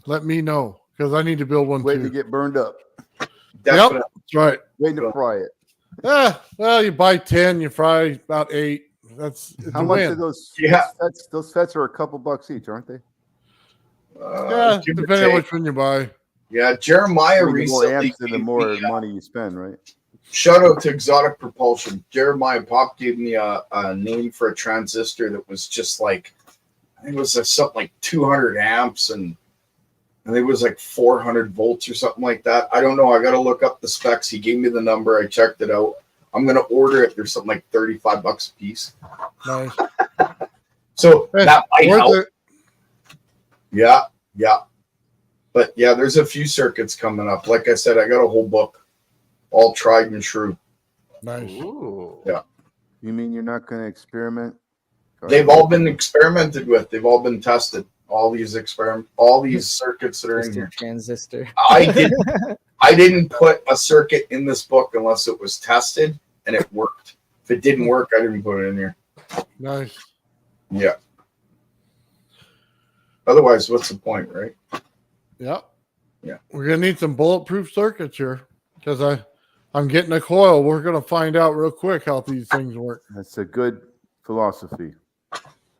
let me know because I need to build one Waiting too. to get burned up. Definitely. Yep, that's right. Waiting to fry it. Well, you buy 10, you fry about 8. That's how much are those? Those sets are a couple bucks each, aren't they? Depending on which one you buy. Yeah, Jeremiah the recently. more amps, the more money you spend, right? Shout out to Exotic Propulsion. Jeremiah Pop gave me a name for a transistor that was just like, I think it was something like 200 amps and it was like 400 volts or something like that. I don't know. I got to look up the specs. He gave me the number. I checked it out. I'm going to order it. There's something like $35 a piece. Nice. So that might help. Yeah. But yeah, there's a few circuits coming up. Like I said, I got a whole book, all tried and true. Nice. Ooh. Yeah. You mean you're not going to experiment? They've all been experimented with. They've all been tested. All these circuits that are in here. Transistor. I didn't put a circuit in this book unless it was tested and it worked. If it didn't work, I didn't put it in here. Nice. Yeah. Otherwise, what's the point, right? Yeah. Yeah. We're gonna need some bulletproof circuits here because I'm getting a coil. We're gonna find out real quick how these things work. That's a good philosophy.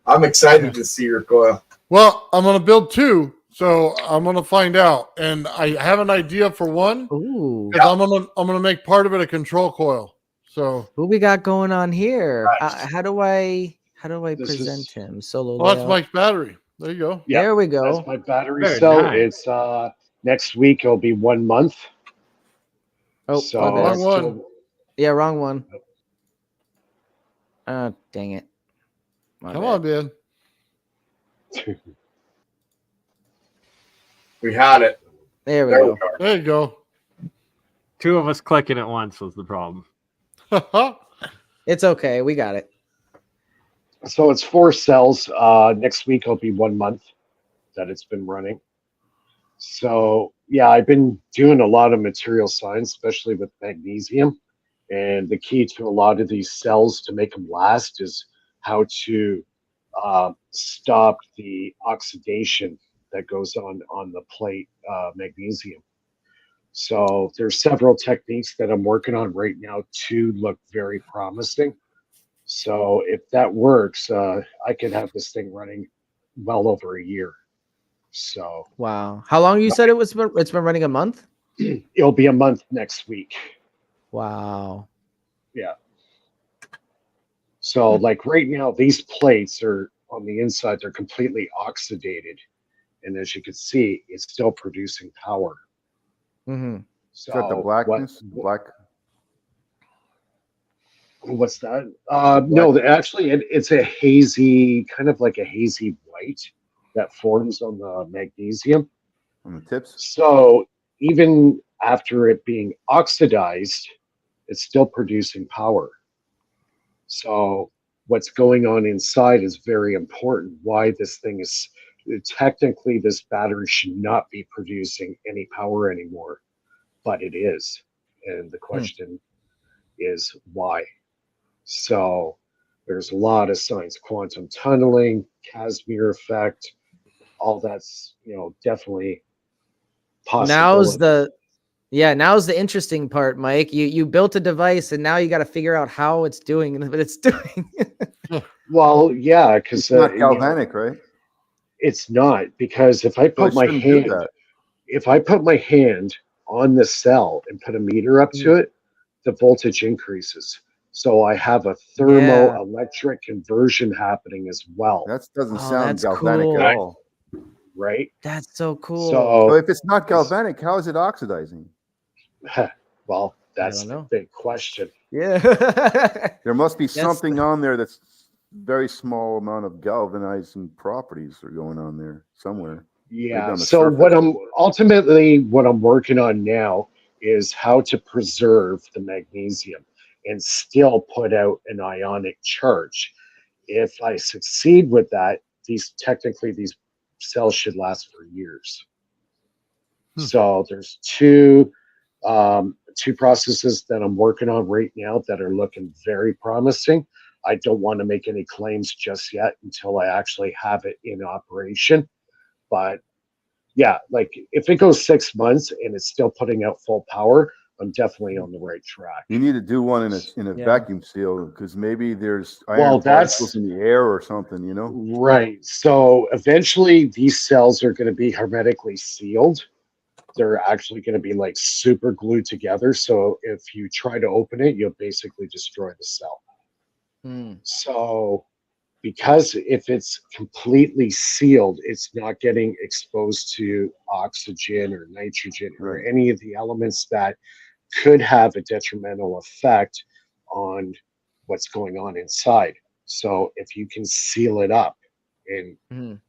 I'm excited to see your coil. Well, I'm gonna build 2, so I'm gonna find out, and I have an idea for one. Ooh. I'm gonna make part of it a control coil. So what we got going on here? Nice. How do I present him? Solo. that's Mike's battery. There you go. Yeah, there we go. That's my battery Very cell. nice. It's next week. It'll be 1 month. Oh, So my bad. Wrong one. Yeah, wrong one. Dang it. My Come bad. on, Ben. We had it. There we There go. we are. There you go. 2 of us clicking at once was the problem. It's okay. We got it. So it's 4 cells. Next week will be 1 month that it's been running. So yeah, I've been doing a lot of material science, especially with magnesium. And the key to a lot of these cells to make them last is how to stop the oxidation that goes on the plate magnesium. So there's several techniques that I'm working on right now to look very promising. So if that works, I could have this thing running well over a year. So Wow. How long you said it's been running a month? it'll be a month next week. Wow. Yeah. So like right now, these plates are on the inside, they're completely oxidated. And as you can see, it's still producing power. Mm-hmm. Is that the So blackness? Black. what's that? The No, black. actually, it's a hazy, kind of like a hazy white that forms on the magnesium. On the tips. So even after it being oxidized, it's still producing power. So what's going on inside is very important. Why this thing is technically this battery should not be producing any power anymore, but it is. And the question is why? So there's a lot of science, quantum tunneling, Casimir effect, all that's, definitely Now's possibility. now's the interesting part, Mike. You built a device and now you got to figure out how it's doing what it's doing. Well, yeah, because It's not galvanic, right? it's not, because if I So it put my shouldn't do hand, that. if I put my hand on the cell and put a meter up to it, the voltage increases. So I have a Yeah. thermoelectric conversion happening as well, That doesn't Oh, sound that's galvanic cool. at all. right? That's so cool. So So, if it's not it's- galvanic, how is it oxidizing? well, I that's don't the know. big question. Yeah. There must be That's something on there that's very small amount of galvanizing properties are going on there somewhere. Maybe Yeah. on the So surface. what I'm working on now is how to preserve the magnesium and still put out an ionic charge. If I succeed with that, these cells should last for years. So there's two processes that I'm working on right now that are looking very promising. I don't want to make any claims just yet until I actually have it in operation. But yeah, like if it goes 6 months and it's still putting out full power, I'm definitely on the right track. You need to do one in a Yeah. vacuum seal because maybe there's iron Well, particles that's in the air or something, you know? right. So eventually these cells are going to be hermetically sealed. They're actually going to be like super glued together. So if you try to open it, you'll basically destroy the cell. Mm. So because if it's completely sealed, it's not getting exposed to oxygen or nitrogen or Right. any of the elements that could have a detrimental effect on what's going on inside. So if you can seal it up and Mhm.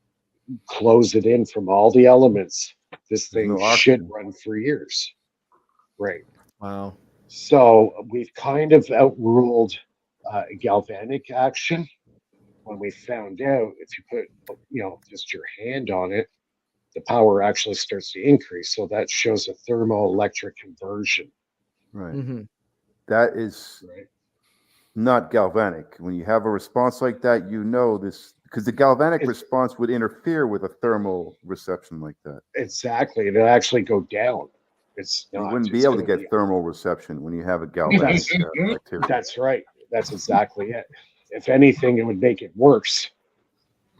close it in from all the elements, this There's thing no should oxygen. run for years. Right. Wow. So we've kind of outruled galvanic action when we found out if you put, just your hand on it, the power actually starts to increase. So that shows a thermoelectric conversion. Right. Mm-hmm. That is Right. not galvanic. When you have a response like that, you know this because the galvanic It's- response would interfere with a thermal reception like that. Exactly. It'll actually go down. It's You not. wouldn't be It's able to going to get be. thermal reception when you have a galvanic activity. That's right. That's exactly it. If anything, it would make it worse,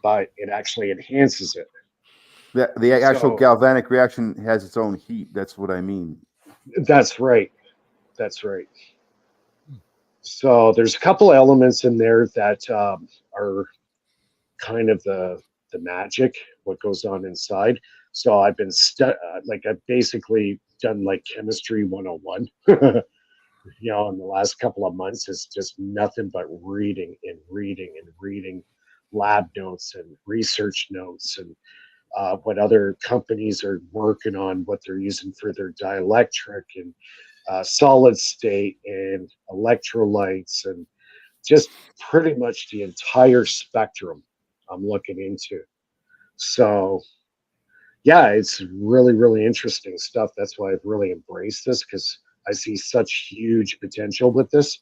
but it actually enhances it. The actual So galvanic reaction has its own heat. That's what I mean. that's right. That's right. So there's a couple elements in there that are kind of the magic, what goes on inside. So I've been I've basically done like chemistry 101. In the last couple of months is just nothing but reading and reading and reading lab notes and research notes and what other companies are working on, what they're using for their dielectric and solid state and electrolytes and just pretty much the entire spectrum I'm looking into. So yeah, it's really, really interesting stuff. That's why I've really embraced this because I see such huge potential with this.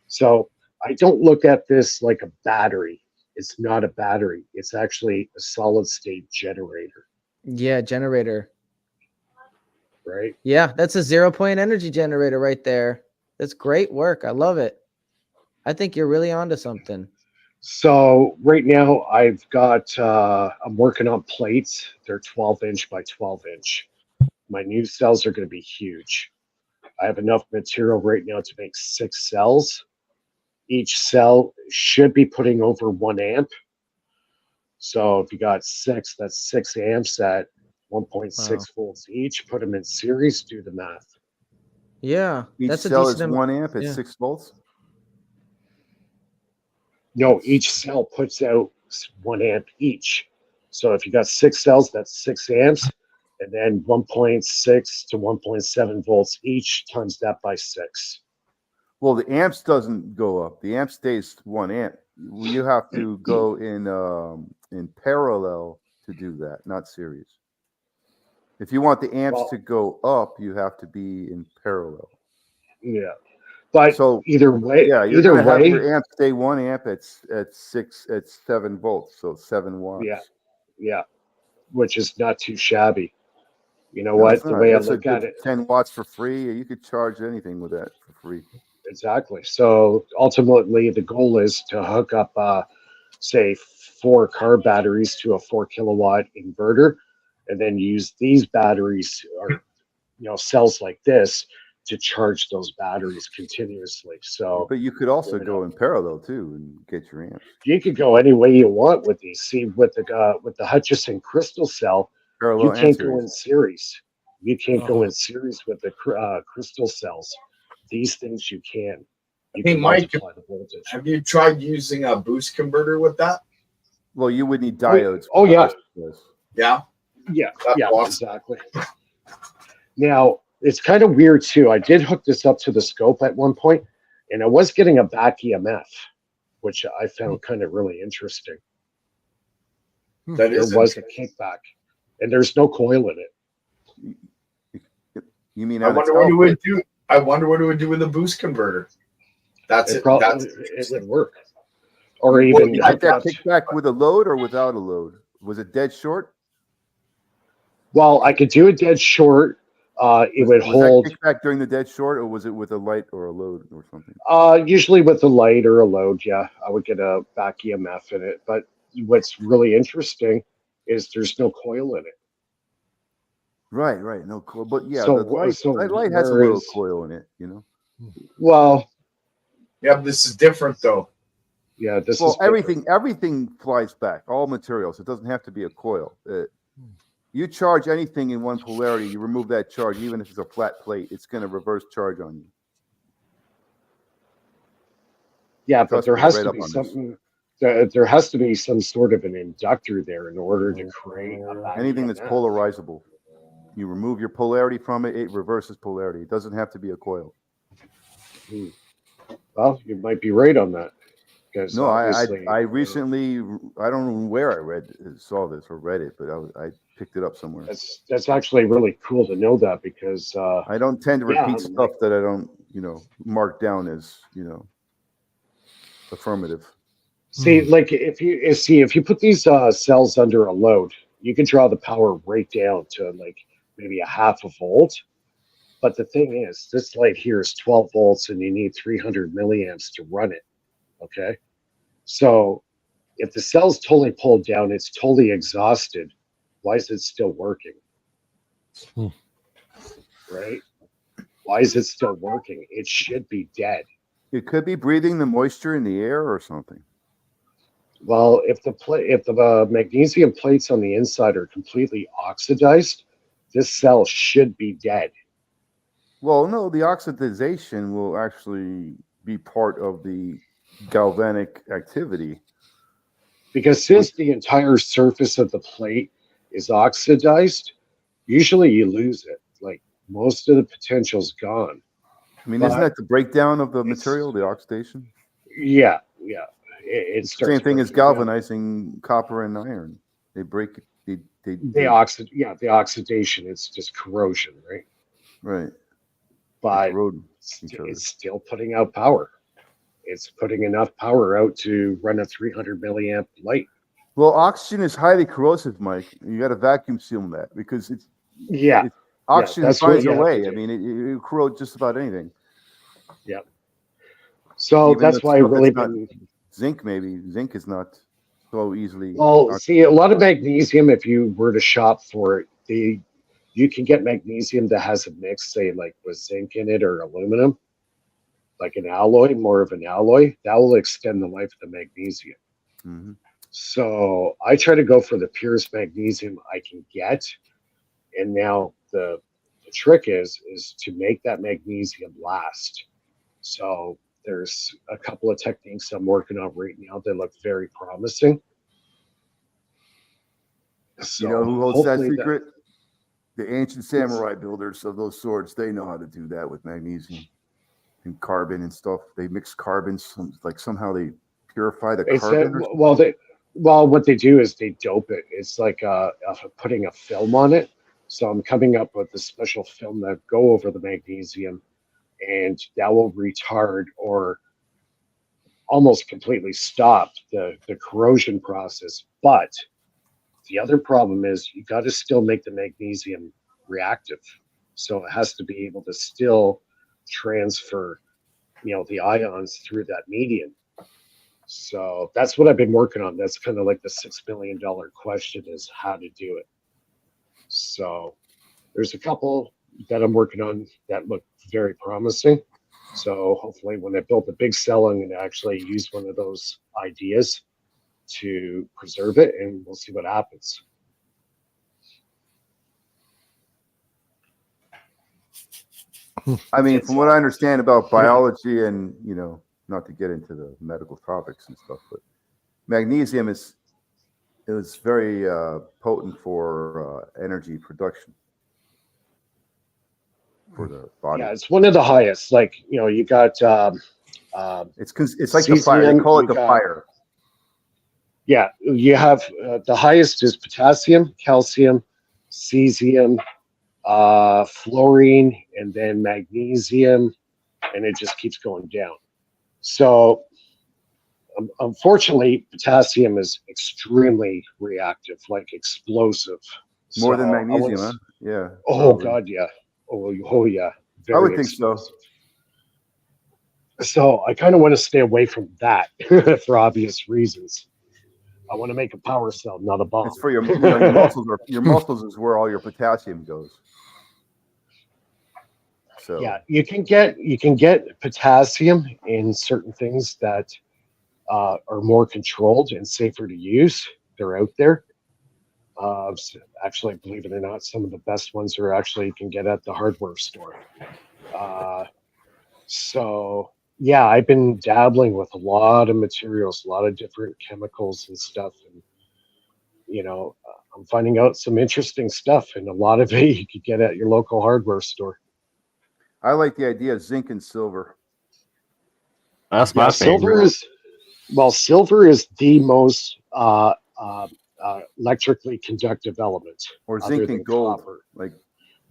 So I don't look at this like a battery. It's not a battery. It's actually a solid state generator, Yeah, generator. right? Yeah, that's a 0 point energy generator right there. That's great work. I love it. I think you're really onto something. So right now I'm working on plates. They're 12-inch by 12-inch. My new cells are going to be huge. I have enough material right now to make 6 cells. Each cell should be putting over 1 amp. So if you got 6, that's 6 amps at 1.6 volts each. Put them in series, do the math. Yeah, Each that's a cell is decent 1 amp at yeah. 6 volts. No, each cell puts out 1 amp each. So if you got 6 cells, that's 6 amps. And then 1.6 to 1.7 volts each times that by 6. Well, the amps doesn't go up. The amp stays 1 amp. You have to go in parallel to do that, not series. If you want the amps to go up, you have to be in parallel. Yeah, but So either way, yeah, you're either gonna have way, your amp stay 1 amp at 7 volts, so 7 watts. yeah, which is not too shabby. You know No, what? it's The not. way I That's a look at good it, 10 watts for free. You could charge anything with that for free. exactly. So ultimately, the goal is to hook up, say, 4 car batteries to a 4 kilowatt inverter, and then use these batteries or cells like this to charge those batteries continuously. So But you could also go in parallel too and get your amps. you could go any way you want with these. See, with the Hutchison crystal cell, Parallel you and can't go series. in series. You can't go in series with the crystal cells. These things you can. You Hey, can Mike, multiply the voltage. have you tried using a boost converter with that? Well, you would need diodes. Oh yeah, Yeah. yeah, That's yeah, awesome. exactly. Now it's kind of weird too. I did hook this up to the scope at one point, and I was getting a back EMF, which I found kind of really interesting. That There is was a kickback, and there's no coil in it. You mean I wonder what it would do. I wonder what it would do with a boost converter. That's it. That's It would work. Or even you had that kickback with a load or without a load? Was it dead short? Well, I could do a dead short. It would hold. Was that kickback during the dead short, or was it with a light or a load or something? Usually with a light or a load, yeah, I would get a back EMF in it. But what's really interesting is there's no coil in it. Right, no coil. But yeah, So- the light, so that light has a little whereas- coil in it, you know. Well, yeah, this is different though. yeah, this Well, is different. everything flies back. All materials. It doesn't have to be a coil. You charge anything in one polarity, you remove that charge, even if it's a flat plate, it's going to reverse charge on you. Yeah, but Trust there me, has right to up be on this. something. There has to be some sort of an inductor there in order to create a back Anything that's EMF. polarizable. You remove your polarity from it, it reverses polarity. It doesn't have to be a coil. Well, you might be right on that. Because No, obviously, I recently, I don't know where I saw this or read it, but I picked it up somewhere. that's actually really cool to know that because I don't tend to yeah, repeat stuff that I don't, mark down as, affirmative. see, like if you put these cells under a load, you can draw the power right down to like maybe a half a volt. But the thing is, this light here is 12 volts, and you need 300 milliamps to run it. Okay, so if the cell's totally pulled down, it's totally exhausted. Why is it still working? Right? Why is it still working? It should be dead. It could be breathing the moisture in the air or something. Well, if the magnesium plates on the inside are completely oxidized, this cell should be dead. Well, no, the oxidization will actually be part of the galvanic activity. Because since the entire surface of the plate is oxidized, usually you lose it. Like most of the potential's gone. I mean, isn't that the breakdown of the material, the oxidation? Yeah. It It's the starts same thing as breaking down. galvanizing copper and iron. They break it. The oxidation. It's just corrosion, right? Right. But corrode each other. it's still putting out power. It's putting enough power out to run a 300 milliamp light. Well, oxygen is highly corrosive, Mike. You got to vacuum seal that because oxygen that's finds what a you have way. to I do. mean, it corrodes just about anything. Yeah. So Even that's the why I stuff really that's not been. zinc. Maybe zinc is not so easily. Well, see, a lot of magnesium, if you were to shop for it, You can get magnesium that has a mix, say like with zinc in it or aluminum, like an alloy, more of an alloy, that will extend the life of the magnesium. Mhm. So I try to go for the purest magnesium I can get. And now the trick is to make that magnesium last. So there's a couple of techniques I'm working on right now that look very promising. So You know who holds that hopefully secret? The ancient samurai builders of those swords. They know how to do that with magnesium and carbon and stuff. They mix carbons, like somehow they purify the it's carbon. Or well, what they do is they dope it. It's like putting a film on it. So I'm coming up with a special film that go over the magnesium, and that will retard or almost completely stop the corrosion process. But the other problem is you got to still make the magnesium reactive. So it has to be able to still transfer, the ions through that medium. So that's what I've been working on. That's kind of like the $6 million question is how to do it. So there's a couple that I'm working on that look very promising. So hopefully when I build the big cell, I'm going to actually use one of those ideas to preserve it, and we'll see what happens. I mean, from what I understand about biology and, not to get into the medical topics and stuff, but magnesium is very potent for energy production for the body. Yeah, it's one of the highest. Like, you got it's like the fire. They call it the fire. Yeah, you have the highest is potassium, calcium, cesium, fluorine, and then magnesium, and it just keeps going down. So unfortunately, potassium is extremely reactive, like explosive. More than magnesium, huh? Yeah. Oh, probably. God, yeah. Oh yeah. Very I would think explosive. So I kind of want to stay away from that for obvious reasons. I want to make a power cell, not a bomb. It's for your muscles. Your muscles is where all your potassium goes. So yeah, you can get potassium in certain things that are more controlled and safer to use. They're out there. Actually, believe it or not, some of the best ones are actually you can get at the hardware store. So yeah, I've been dabbling with a lot of materials, a lot of different chemicals and stuff, and I'm finding out some interesting stuff, and a lot of it you could get at your local hardware store. I like the idea of zinc and silver. That's my favorite. Silver is the most electrically conductive element. Or zinc and gold. Copper. Like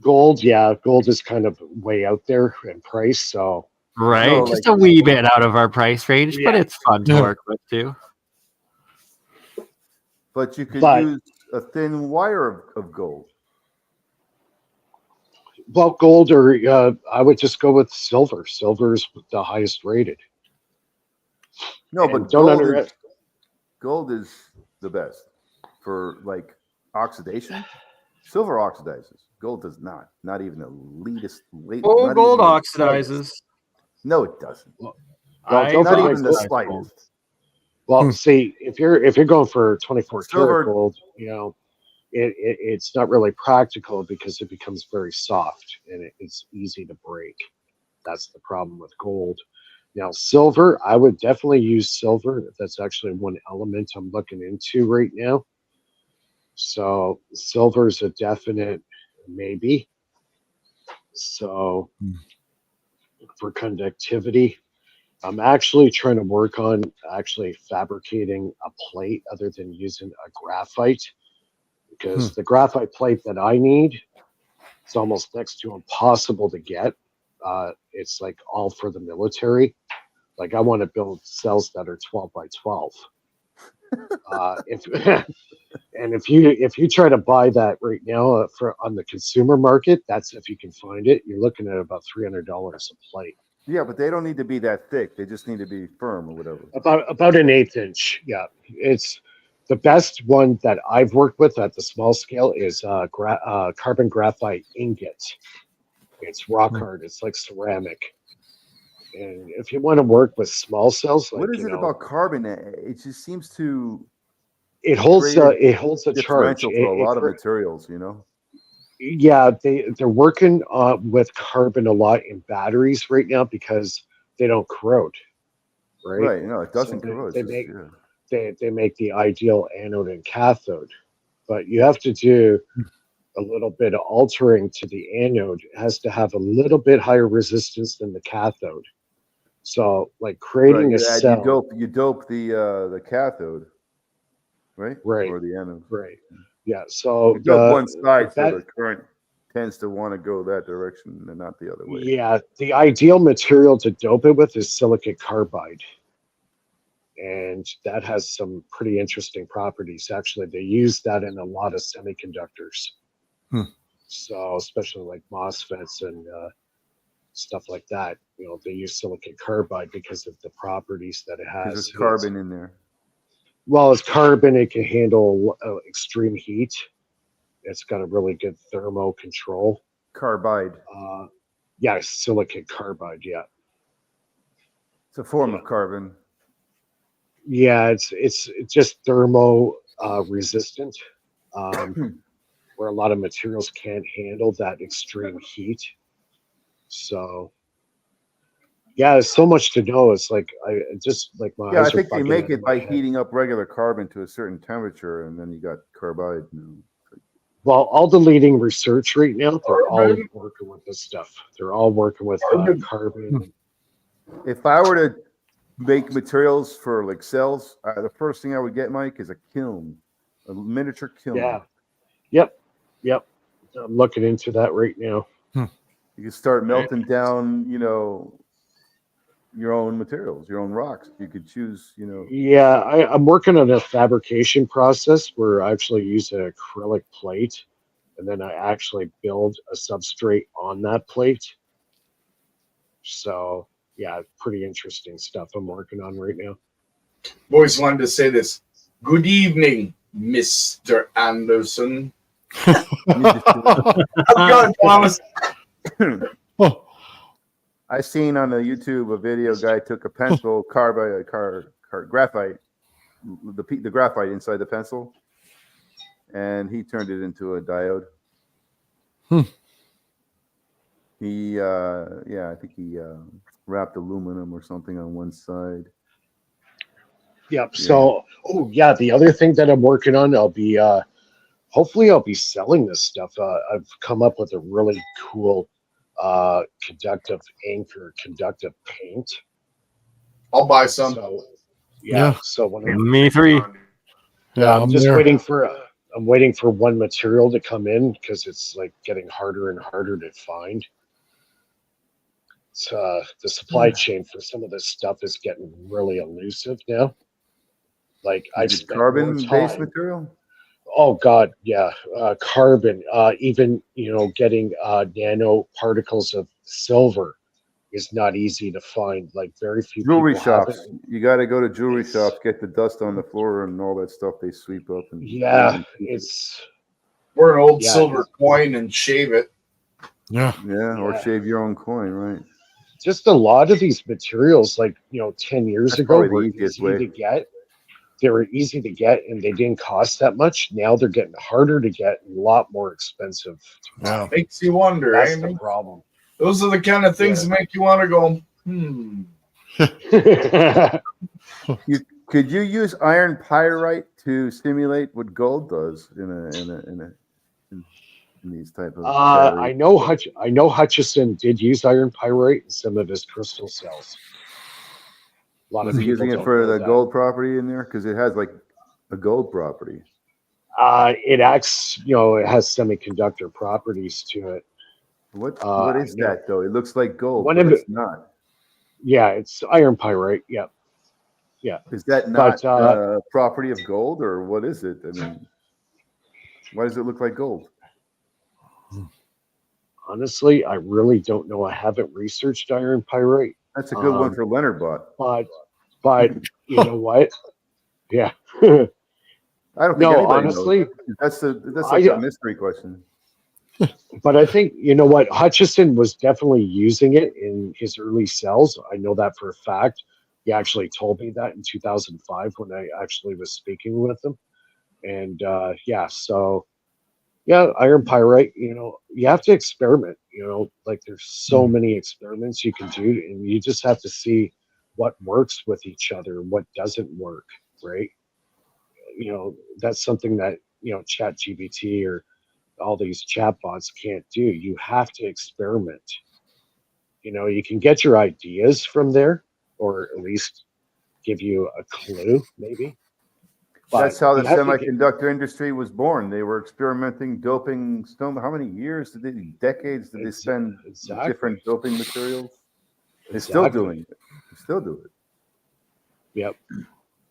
gold, yeah, gold is kind of way out there in price. So right, just a wee bit out of our price range, but it's fun to work with too. But you could use a thin wire of gold. Well, gold, or I would just go with silver. Silver is the highest rated. No, and but gold is the best for like oxidation. Silver oxidizes. Gold does not. Not even the latest. Oh, gold oxidizes. No, it doesn't. Well, not even the slightest. Well, see, if you're going for 24 karat gold, it's not really practical because it becomes very soft and it's easy to break. That's the problem with gold. Now, silver, I would definitely use silver. That's actually one element I'm looking into right now. So silver is a definite maybe. So for conductivity, I'm actually trying to work on actually fabricating a plate other than using a graphite, because the graphite plate that I need, it's almost next to impossible to get. It's like all for the military. Like I want to build cells that are 12 by 12. If you try to buy that right now on the consumer market, that's if you can find it. You're looking at about $300 a plate. Yeah, but they don't need to be that thick. They just need to be firm or whatever. About an 1/8 inch. Yeah, it's The best one that I've worked with at the small scale is carbon graphite ingot. It's rock hard. It's like ceramic. And if you want to work with small cells, like What is it about carbon? It just seems to it holds create it holds a charge. differential for a lot of materials, you know. Yeah, they're working with carbon a lot in batteries right now because they don't corrode, right? Right. No, it doesn't corrode. They make the ideal anode and cathode, but you have to do a little bit of altering to the anode. It has to have a little bit higher resistance than the cathode. So, like creating a cell, you dope the cathode, right? Right. Or the anode. Right. Yeah. So you dope one side, so the current tends to want to go that direction and not the other way. Yeah, the ideal material to dope it with is silicate carbide. And that has some pretty interesting properties. Actually, they use that in a lot of semiconductors. So, especially like MOSFETs and stuff like that, you know, they use silicate carbide because of the properties that it has. There's carbon in there. Well, it's carbon. It can handle extreme heat. It's got a really good thermal control. Carbide. Yeah, silicate carbide. Yeah. It's a form of carbon. Yeah, it's just thermo resistant, where a lot of materials can't handle that extreme heat. So, yeah, there's so much to know. It's like I just like my eyes I think are they bugging make out it of my by head. heating up regular carbon to a certain temperature, and then you got carbide. Well, all the leading research right now, they're all working with this stuff. They're all working with carbon. If I were to make materials for like cells, the first thing I would get, Mike, is a kiln, a miniature kiln. Yeah. Yep. I'm looking into that right now. You can start melting down, you know, your own materials, your own rocks. You could choose, you know. Yeah, I'm working on a fabrication process where I actually use an acrylic plate, and then I actually build a substrate on that plate. So, yeah, pretty interesting stuff I'm working on right now. Boys wanted to say this. Good evening, Mr. Anderson. How's it going, Thomas? I seen on the YouTube a video guy took a pencil, graphite, the graphite inside the pencil, and he turned it into a diode. He, I think he wrapped aluminum or something on one side. Yep. So, the other thing that I'm working on, hopefully I'll be selling this stuff. I've come up with a really cool conductive ink or conductive paint. I'll buy some. So, Yeah. So when Me three. Yeah, I'm just waiting for I'm waiting for one material to come in because it's like getting harder and harder to find. It's, the supply chain for some of this stuff is getting really elusive now. Like I've spent carbon-based material. Oh God, yeah, carbon. Even getting nanoparticles of silver is not easy to find. Like very few Jewelry people have shops. it. You got to go to jewelry shops, get the dust on the floor and all that stuff they sweep up. And It's we're an old silver coin and shave it. Or shave your own coin, right? Just a lot of these materials, like 10 years That's ago, probably the were easiest easy way. to get. They were easy to get, and they didn't cost that much. Now they're getting harder to get, and a lot more expensive. Makes you wonder. That's the problem. Those are the kind of things that make you want to go, Could you use iron pyrite to simulate what gold does in these type of? I know Hutchison did use iron pyrite in some of his crystal cells. A lot Was of he people using it don't for know the that. gold property in there? Because it has like a gold property. It acts, it has semiconductor properties to it. What is that though? It looks like gold, One but of it's not. Yeah, it's iron pyrite. Yeah. Is that not property of gold, or what is it? I mean, why does it look like gold? Honestly, I really don't know. I haven't researched iron pyrite. That's a good one for Leonard bought. But you know what? Yeah. I don't think No, anybody honestly, knows. That's I like a mystery question. but I think you know what Hutchison was definitely using it in his early cells. I know that for a fact. He actually told me that in 2005 when I actually was speaking with him. And yeah, so yeah, iron pyrite. You know, you have to experiment. You know, like there's so many experiments you can do, and you just have to see what works with each other, what doesn't work, right? You know, that's something that Chat GBT or all these chatbots can't do. You have to experiment. You know, you can get your ideas from there, or at least give you a clue, maybe. But That's how the you have to get semiconductor industry was born. They were experimenting, doping stone. How many years decades did they spend with exactly, different doping materials? They're still exactly. doing it. They still do it. Yep.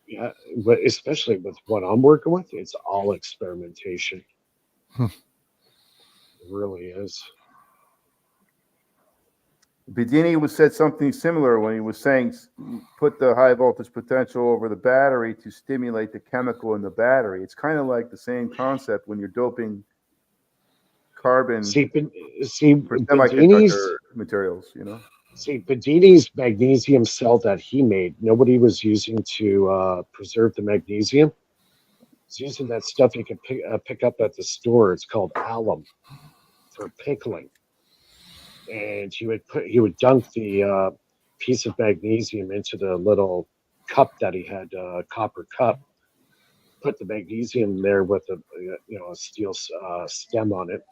Yeah, but especially with what I'm working with, it's all experimentation. It really is. Bedini was said something similar when he was saying put the high voltage potential over the battery to stimulate the chemical in the battery. It's kind of like the same concept when you're doping carbon See, for Bedini's semiconductor materials, you know? Bedini's magnesium cell that he made, nobody was using to preserve the magnesium. It's using that stuff you can pick up at the store. It's called alum for pickling. And he would dunk the piece of magnesium into the little cup that he had, copper cup. Put the magnesium there with a steel stem on it,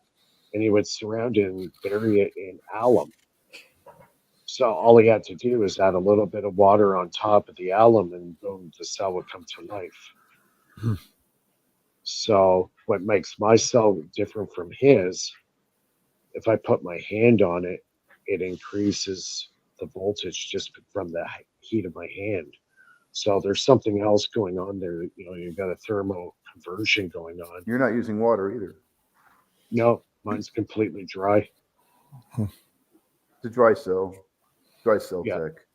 and he would surround it and bury it in alum. So all he had to do is add a little bit of water on top of the alum, and boom, the cell would come to life. So what makes my cell different from his, if I put my hand on it, it increases the voltage just from the heat of my hand. So there's something else going on there. You know, you've got a thermal conversion going on. You're not using water either. No, mine's completely dry. It's a dry cell Yeah. tech.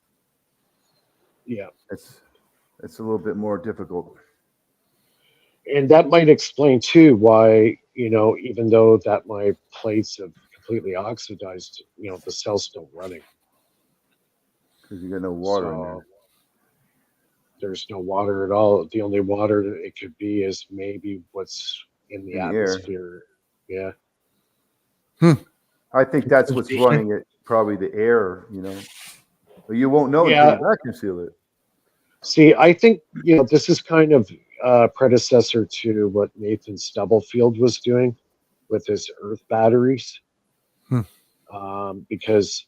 Yeah. It's a little bit more difficult. And that might explain too why, even though that my plates have completely oxidized, the cell's still running. Because you got no water in So there. there's no water at all. The only water that it could be is maybe what's in the In the air. atmosphere. Yeah. I think that's what's running it. Probably the air, but you won't know until Yeah. you vacuum seal it. See, I think, this is kind of predecessor to what Nathan Stubblefield was doing with his earth batteries. Because,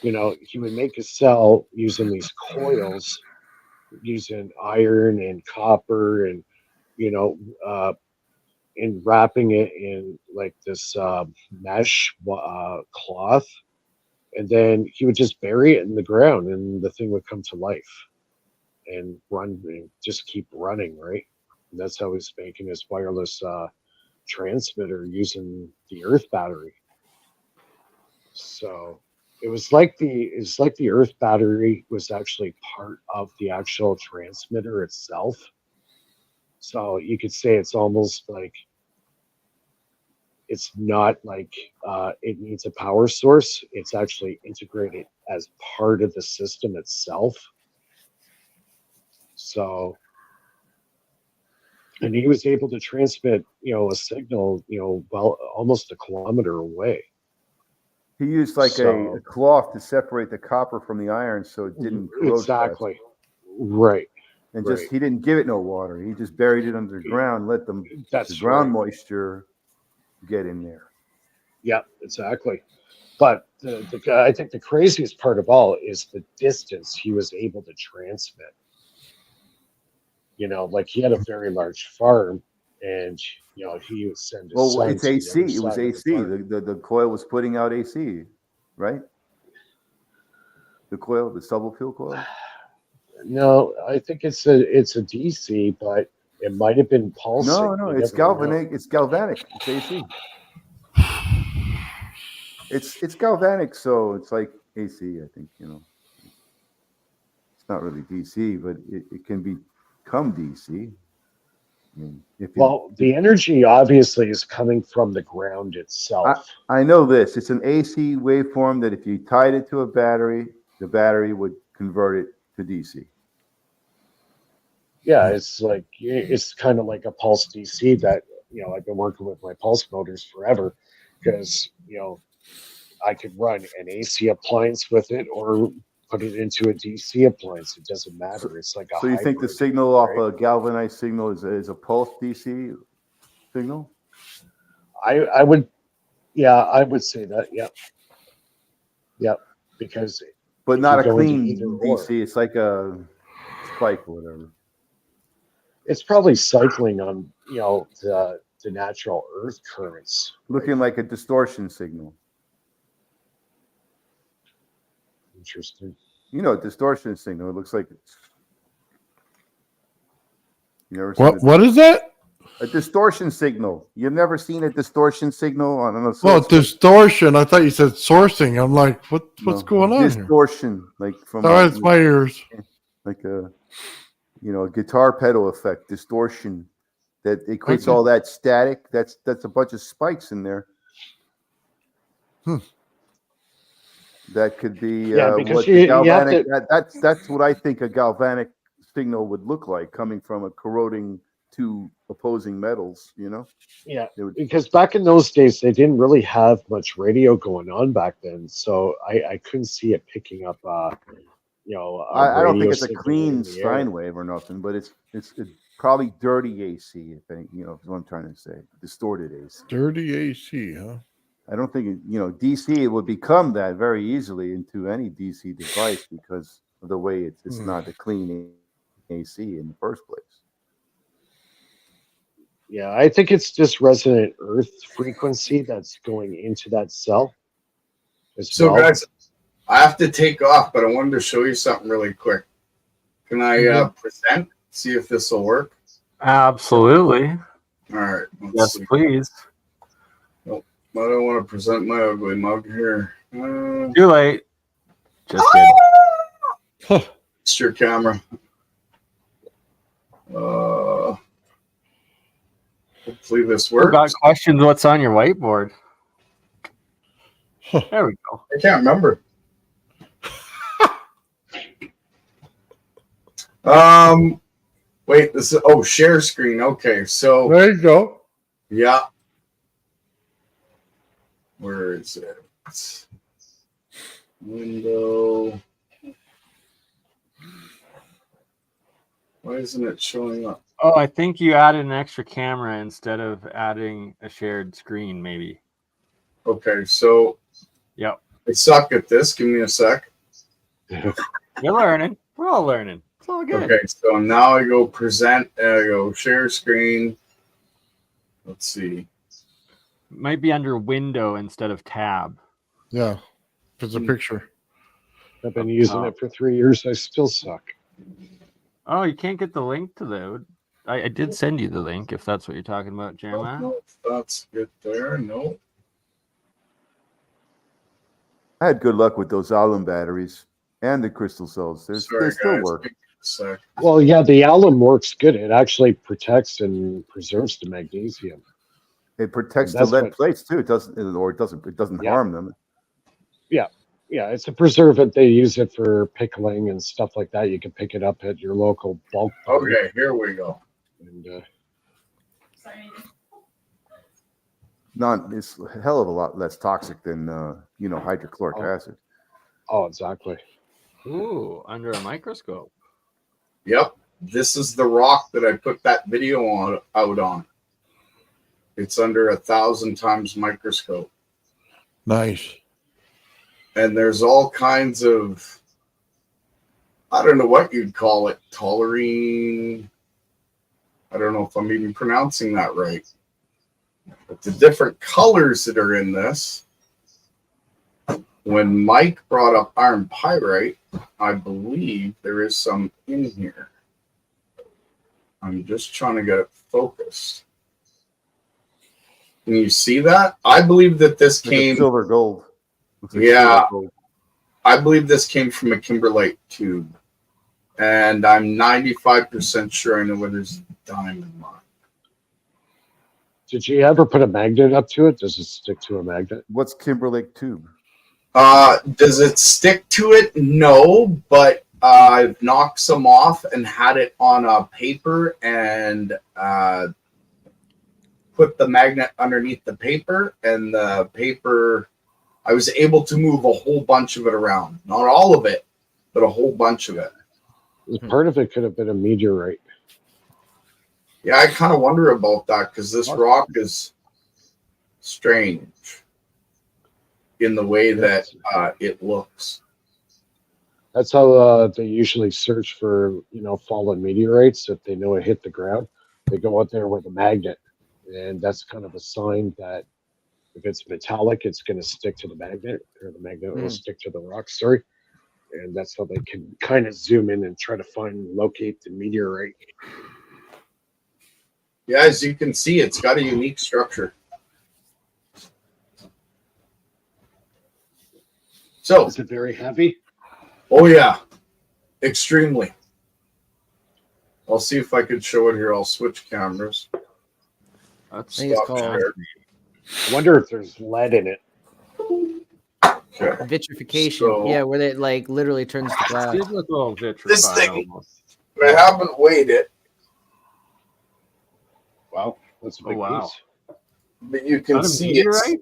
he would make a cell using these coils, using iron and copper and, and wrapping it in like this mesh cloth. And then he would just bury it in the ground and the thing would come to life and run and just keep running, right? And that's how he's making his wireless transmitter using the earth battery. So it's like the earth battery was actually part of the actual transmitter itself. So you could say it's almost like it's not like it needs a power source. It's actually integrated as part of the system itself. So, and he was able to transmit, a signal, well, almost a kilometer away. He used like a cloth to separate the copper from the iron so it didn't corrode. Exactly. Right. And he didn't give it no water. He just buried it under the ground, let the ground moisture get in there. Yeah, exactly. But I think the craziest part of all is the distance he was able to transmit. Like he had a very large farm, and he would send his son it's to the AC. other It was side of AC. The coil was putting out AC, right? The coil, the Stubblefield coil. No, I think it's a DC, but it might have been pulsing. No, it's galvanic. It's galvanic. It's AC. It's galvanic, so it's like AC. I think it's not really DC, but it can become DC. I mean, if you, Well, the energy obviously is coming from the ground itself. I know this. It's an AC waveform that if you tied it to a battery, the battery would convert it to DC. Yeah, it's kind of like a pulse DC that I've been working with my pulse motors forever, because I could run an AC appliance with it or put it into a DC appliance. It doesn't matter. It's like a So you think the hybrid, signal off right? a galvanized signal is a pulse DC signal? I would, yeah, I would say that. Yep, because But it not could a go into clean either DC. or. It's like a spike or whatever. It's probably cycling on the natural earth currents. Looking like a distortion signal. Interesting. A distortion signal. It looks like it's. You never seen What is that? a distortion signal? You've never seen a distortion signal on an Well, oscilloscope? distortion. I thought you said sourcing. I'm like, what's going on here? Distortion, like from Oh, it's my ears. like a a guitar pedal effect, distortion that it creates Okay. all that static. That's a bunch of spikes in there. That could be Yeah, because what you the have galvanic. to. That's what I think a galvanic signal would look like coming from a corroding two opposing metals. Yeah, It would, because back in those days, they didn't really have much radio going on back then, so I couldn't see it picking up, a I don't think radio it's a signal clean in the air. sine wave or nothing, but it's probably dirty AC. If any, is what I'm trying to say. Distorted AC. Dirty AC, huh? I don't think DC it would become that very easily into any DC device because of the way it's not a clean AC in the first place. Yeah, I think it's just resonant earth frequency that's going into that cell as So, well. guys, I have to take off, but I wanted to show you something really quick. Can I present? See if this will work. Absolutely. All right. Yes, See. please. I don't want to present my ugly mug here. Too late. Just kidding. It's your camera. Hopefully this We've got works. questions. What's on your whiteboard? There we go. I can't remember. Wait, this is share screen. Okay, so There you go. yeah. Where is it? Window. Why isn't it showing up? Oh, I think you added an extra camera instead of adding a shared screen, maybe. Okay, so Yep. I suck at this. Give me a sec. You're learning. We're all learning. It's all good. Okay, so now I go present and I go share screen. Let's see. Might be under window instead of tab. Yeah, it's a picture. I've been using it for 3 years. I still suck. Oh, you can't get the link to the. I did send you the link if that's what you're talking about, Jeremiah. No, that's good there. No. I had good luck with those alum batteries and the crystal cells. They Sorry, still guys. work. Give me a sec. Well, yeah, the alum works good. It actually protects and preserves the magnesium. It protects the That's lead what- plates too. It doesn't Yeah. harm them. Yeah, it's a preservant. They use it for pickling and stuff like that. You can pick it up at your local bulk. bar. Okay, here we go. And, It's a hell of a lot less toxic than hydrochloric acid. oh, exactly. Ooh, under a microscope. Yep. This is the rock that I put that video out on. It's under 1,000 times microscope. Nice. And there's all kinds of, I don't know what you'd call it, toluene. I don't know if I'm even pronouncing that right. But the different colors that are in this, when Mike brought up iron pyrite, I believe there is some in here. I'm just trying to get it focused. Can you see that? I believe that this Like a came. silver gold. Looks like Yeah. silver gold. I believe this came from a kimberlite tube. And I'm 95% sure I know where there's a diamond mark. Did you ever put a magnet up to it? Does it stick to a magnet? What's Kimberlake tube? Does it stick to it? No, but I've knocked some off and had it on a paper and put the magnet underneath the paper, and the paper, I was able to move a whole bunch of it around. Not all of it, but a whole bunch of it. Part of it could have been a meteorite. Yeah, I kind of wonder about that because this rock is strange in the way that it looks. That's how they usually search for, fallen meteorites. If they know it hit the ground, they go out there with a magnet, and that's kind of a sign that if it's metallic, it's going to stick to the magnet, or the magnet will stick to the rock. Sorry, and that's how they can kind of zoom in and try to locate the meteorite. Yeah, as you can see, it's got a unique structure. So, is it very heavy? Oh yeah, extremely. I'll see if I could show it here. I'll switch cameras. That's I think it's called I wonder if there's lead in it. Okay. vitrification. So- Yeah, where it like literally turns to glass. Did look a little vitrified This thing- almost. I haven't weighed it, Wow, that's a big wow. piece. but you can Not a see it's. meteorite?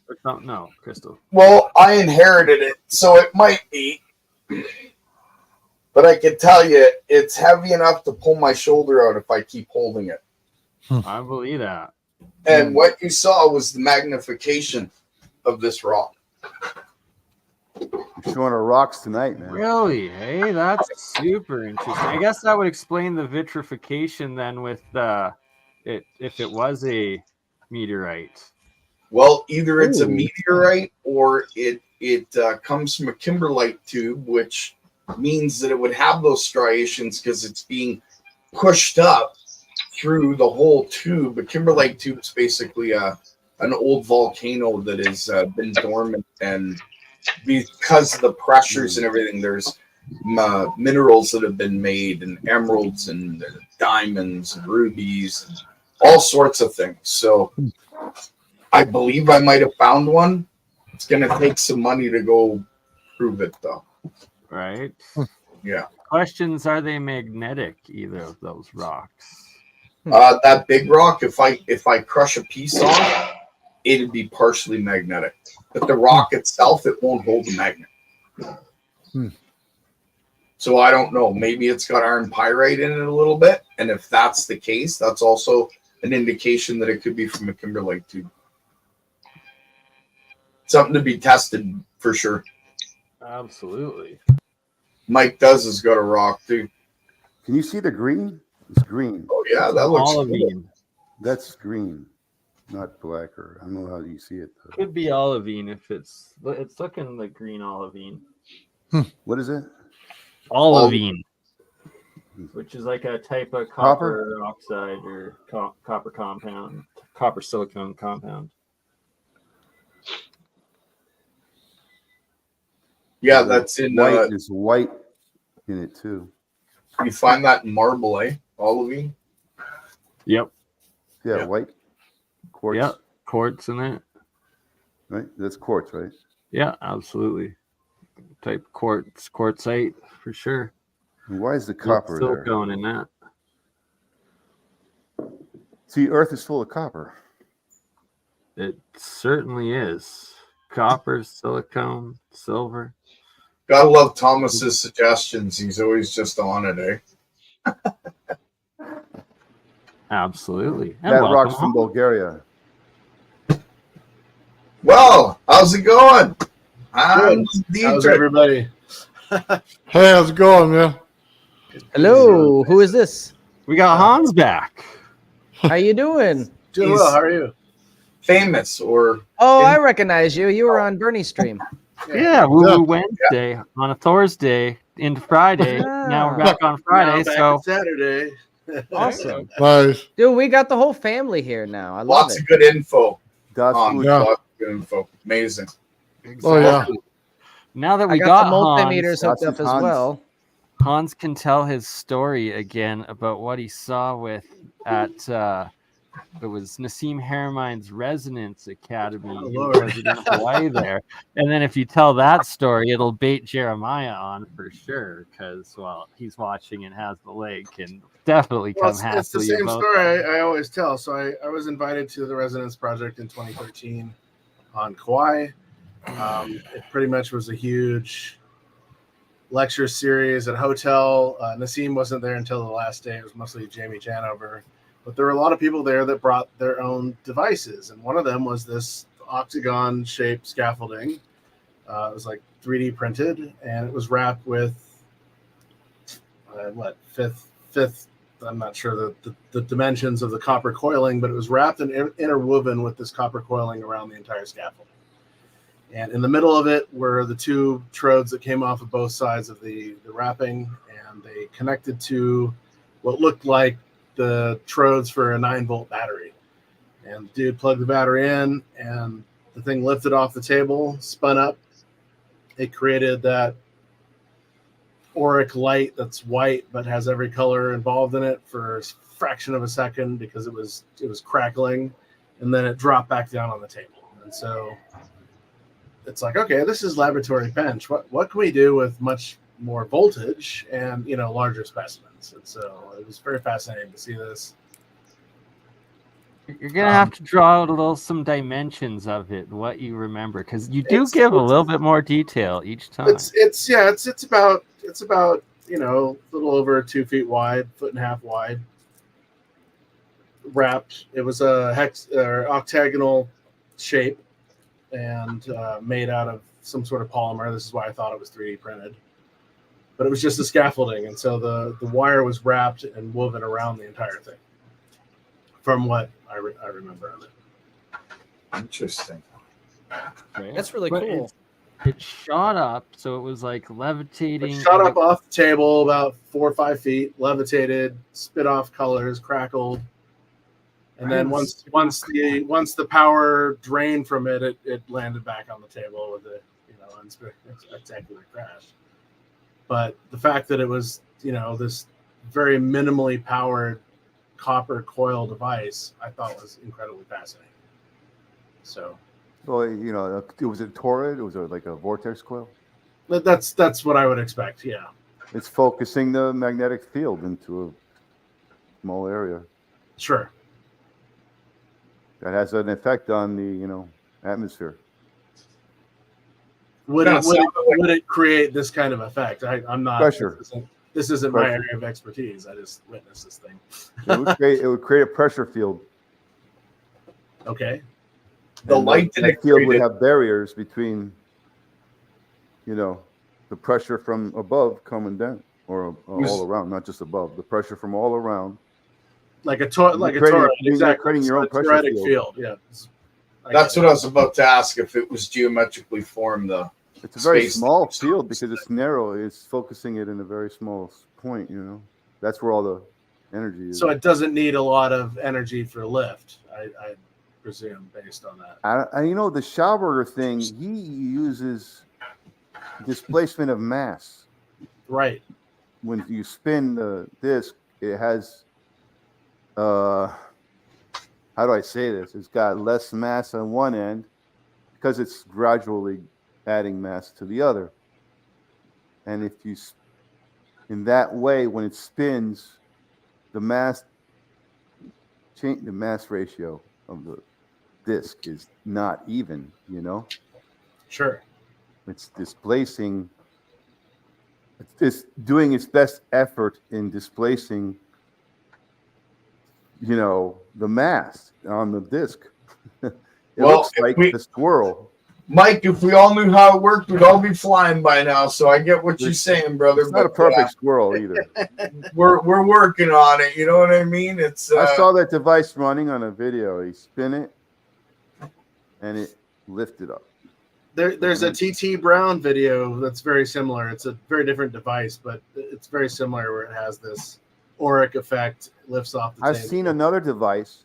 Or something? No, crystal. Well, I inherited it, so it might be. But I can tell you, it's heavy enough to pull my shoulder out if I keep holding it. I believe that. And what you saw was the magnification of this rock. You're showing our rocks tonight, man. Really? Hey, that's super interesting. I guess that would explain the vitrification then with if it was a meteorite. Well, either it's a Ooh. meteorite or it comes from a kimberlite tube, which means that it would have those striations because it's being pushed up through the whole tube. A kimberlite tube is basically an old volcano that has been dormant, and because of the pressures and everything, there's minerals that have been made, and emeralds and diamonds and rubies, and all sorts of things. So I believe I might have found one. It's going to take some money to go prove it, though. Right? Yeah. Questions, are they magnetic, either of those rocks? That big rock, if I crush a piece off, it'd be partially magnetic. But the rock itself, it won't hold the magnet. So I don't know. Maybe it's got iron pyrite in it a little bit. And if that's the case, that's also an indication that it could be from a kimberlite tube. Something to be tested for sure. Absolutely. Mike Does has got a rock too. Can you see the green? It's green. Oh yeah, that looks cool. Olivine. That's green, not black. Or I don't know how you see it, though. Could be olivine if it's looking like green olivine. What is it? Olivine, which is like a type of Copper? copper oxide or copper compound, copper silicone compound. Yeah, that's in. White. There's white in it too. You find that in marble, eh? Olivine. Yep. Yeah, Yeah. white quartz. Yep. Quartz in it. Right. That's quartz, right? Yeah, absolutely. Type quartz, quartzite for sure. And why is the copper there? Silicone in that. See, Earth is full of copper. It certainly is. Copper, silicone, silver. Gotta love Thomas's suggestions. He's always just on it, eh? Absolutely. And That welcome rock's from home. Bulgaria. Well, how's it going? I'm How's Dietrich. everybody? Hey, how's it going, man? Hello, who is this? We got Hans back. How you doing? Doing He's- well. How are you? Famous or Oh, I recognize you. You were on Bernie's stream. Yeah, Woo Wednesday on a Thursday into Friday. Now we're back on Friday. Now back So on Saturday. Awesome. Nice. Dude, we got the whole family here now. I love lots it. of good info Das on Gut. Yeah. lots of good info. Amazing. Oh, yeah. now that I we got, got the multimeters Hans, hooked That's up as Hans. well. Hans can tell his story again about what he saw with at it was Nassim Haramine's Resonance Academy. Oh, He Lord. was in Hawaii there. And then if you tell that story, it'll bait Jeremiah on for sure, because, well, he's watching and has the link and definitely Well, come it's the happily same about story that. I always tell. So I was invited to the Resonance Project in 2013 on Kauai. It pretty much was a huge lecture series at a hotel. Nassim wasn't there until the last day. It was mostly Jamie Janover. But there were a lot of people there that brought their own devices. And one of them was this octagon-shaped scaffolding. It was like 3D printed, and it was wrapped with, fifth, I'm not sure the dimensions of the copper coiling, but it was wrapped and interwoven with this copper coiling around the entire scaffold. And in the middle of it were the two trodes that came off of both sides of the wrapping, and they connected to what looked like the trodes for a 9-volt battery. And the dude plugged the battery in, and the thing lifted off the table, spun up. It created that auric light that's white but has every color involved in it for a fraction of a second because it was crackling, and then it dropped back down on the table. And so it's like, okay, this is laboratory bench. What can we do with much more voltage and larger specimens? And so it was very fascinating to see this. You're gonna have to draw out some dimensions of it, what you remember, because you do give a little bit more detail each time. It's about a little over 2 feet wide, 1.5 wide, wrapped. It was a octagonal shape and made out of some sort of polymer. This is why I thought it was 3D printed. But it was just a scaffolding, and so the wire was wrapped and woven around the entire thing, from what I remember of it. Interesting. Right? That's really But cool. It shot up, so it was like levitating. It shot up off the table about 4 or 5 feet, levitated, spit off colors, crackled, and then once the power drained from it, it landed back on the table with a unspectacular crash. But the fact that it was this very minimally powered copper coil device, I thought was incredibly fascinating. So, Well, it was a torrid. It was like a vortex coil. that's what I would expect. Yeah, It's focusing the magnetic field into a small area. sure. That has an effect on the atmosphere. Would it create this kind of effect? I'm not. Pressure. This isn't my Pressure. area of expertise. I just witnessed this thing. It would create a pressure field. Okay. The And light that that it field would created. have barriers between, the pressure from above coming down, or all around, not just above. The pressure from all around. Like a torrid, You're exactly. creating your own pressure Torridic field. Yeah. That's what I was about to ask, if it was geometrically formed. It's a very Space. small field because it's narrow. It's focusing it in a very small point. That's where all the energy is. So it doesn't need a lot of energy for lift, I presume, based on that. The Schauberger thing, he uses displacement of mass. Right. When you spin the disc, it has, how do I say this? It's got less mass on one end because it's gradually adding mass to the other. And if you, in that way, when it spins, the mass ratio of the disc is not even, Sure. It's displacing, it's doing its best effort in displacing, the mass on the disc. It looks like the swirl. Mike, if we all knew how it worked, we'd all be flying by now. So I get what you're saying, brother. It's not a perfect swirl either. We're working on it. You know what I mean? It's. I saw that device running on a video. He spin it, and it lifted up. There's a TT Brown video that's very similar. It's a very different device, but it's very similar where it has this auric effect, lifts off the I've table. seen another device.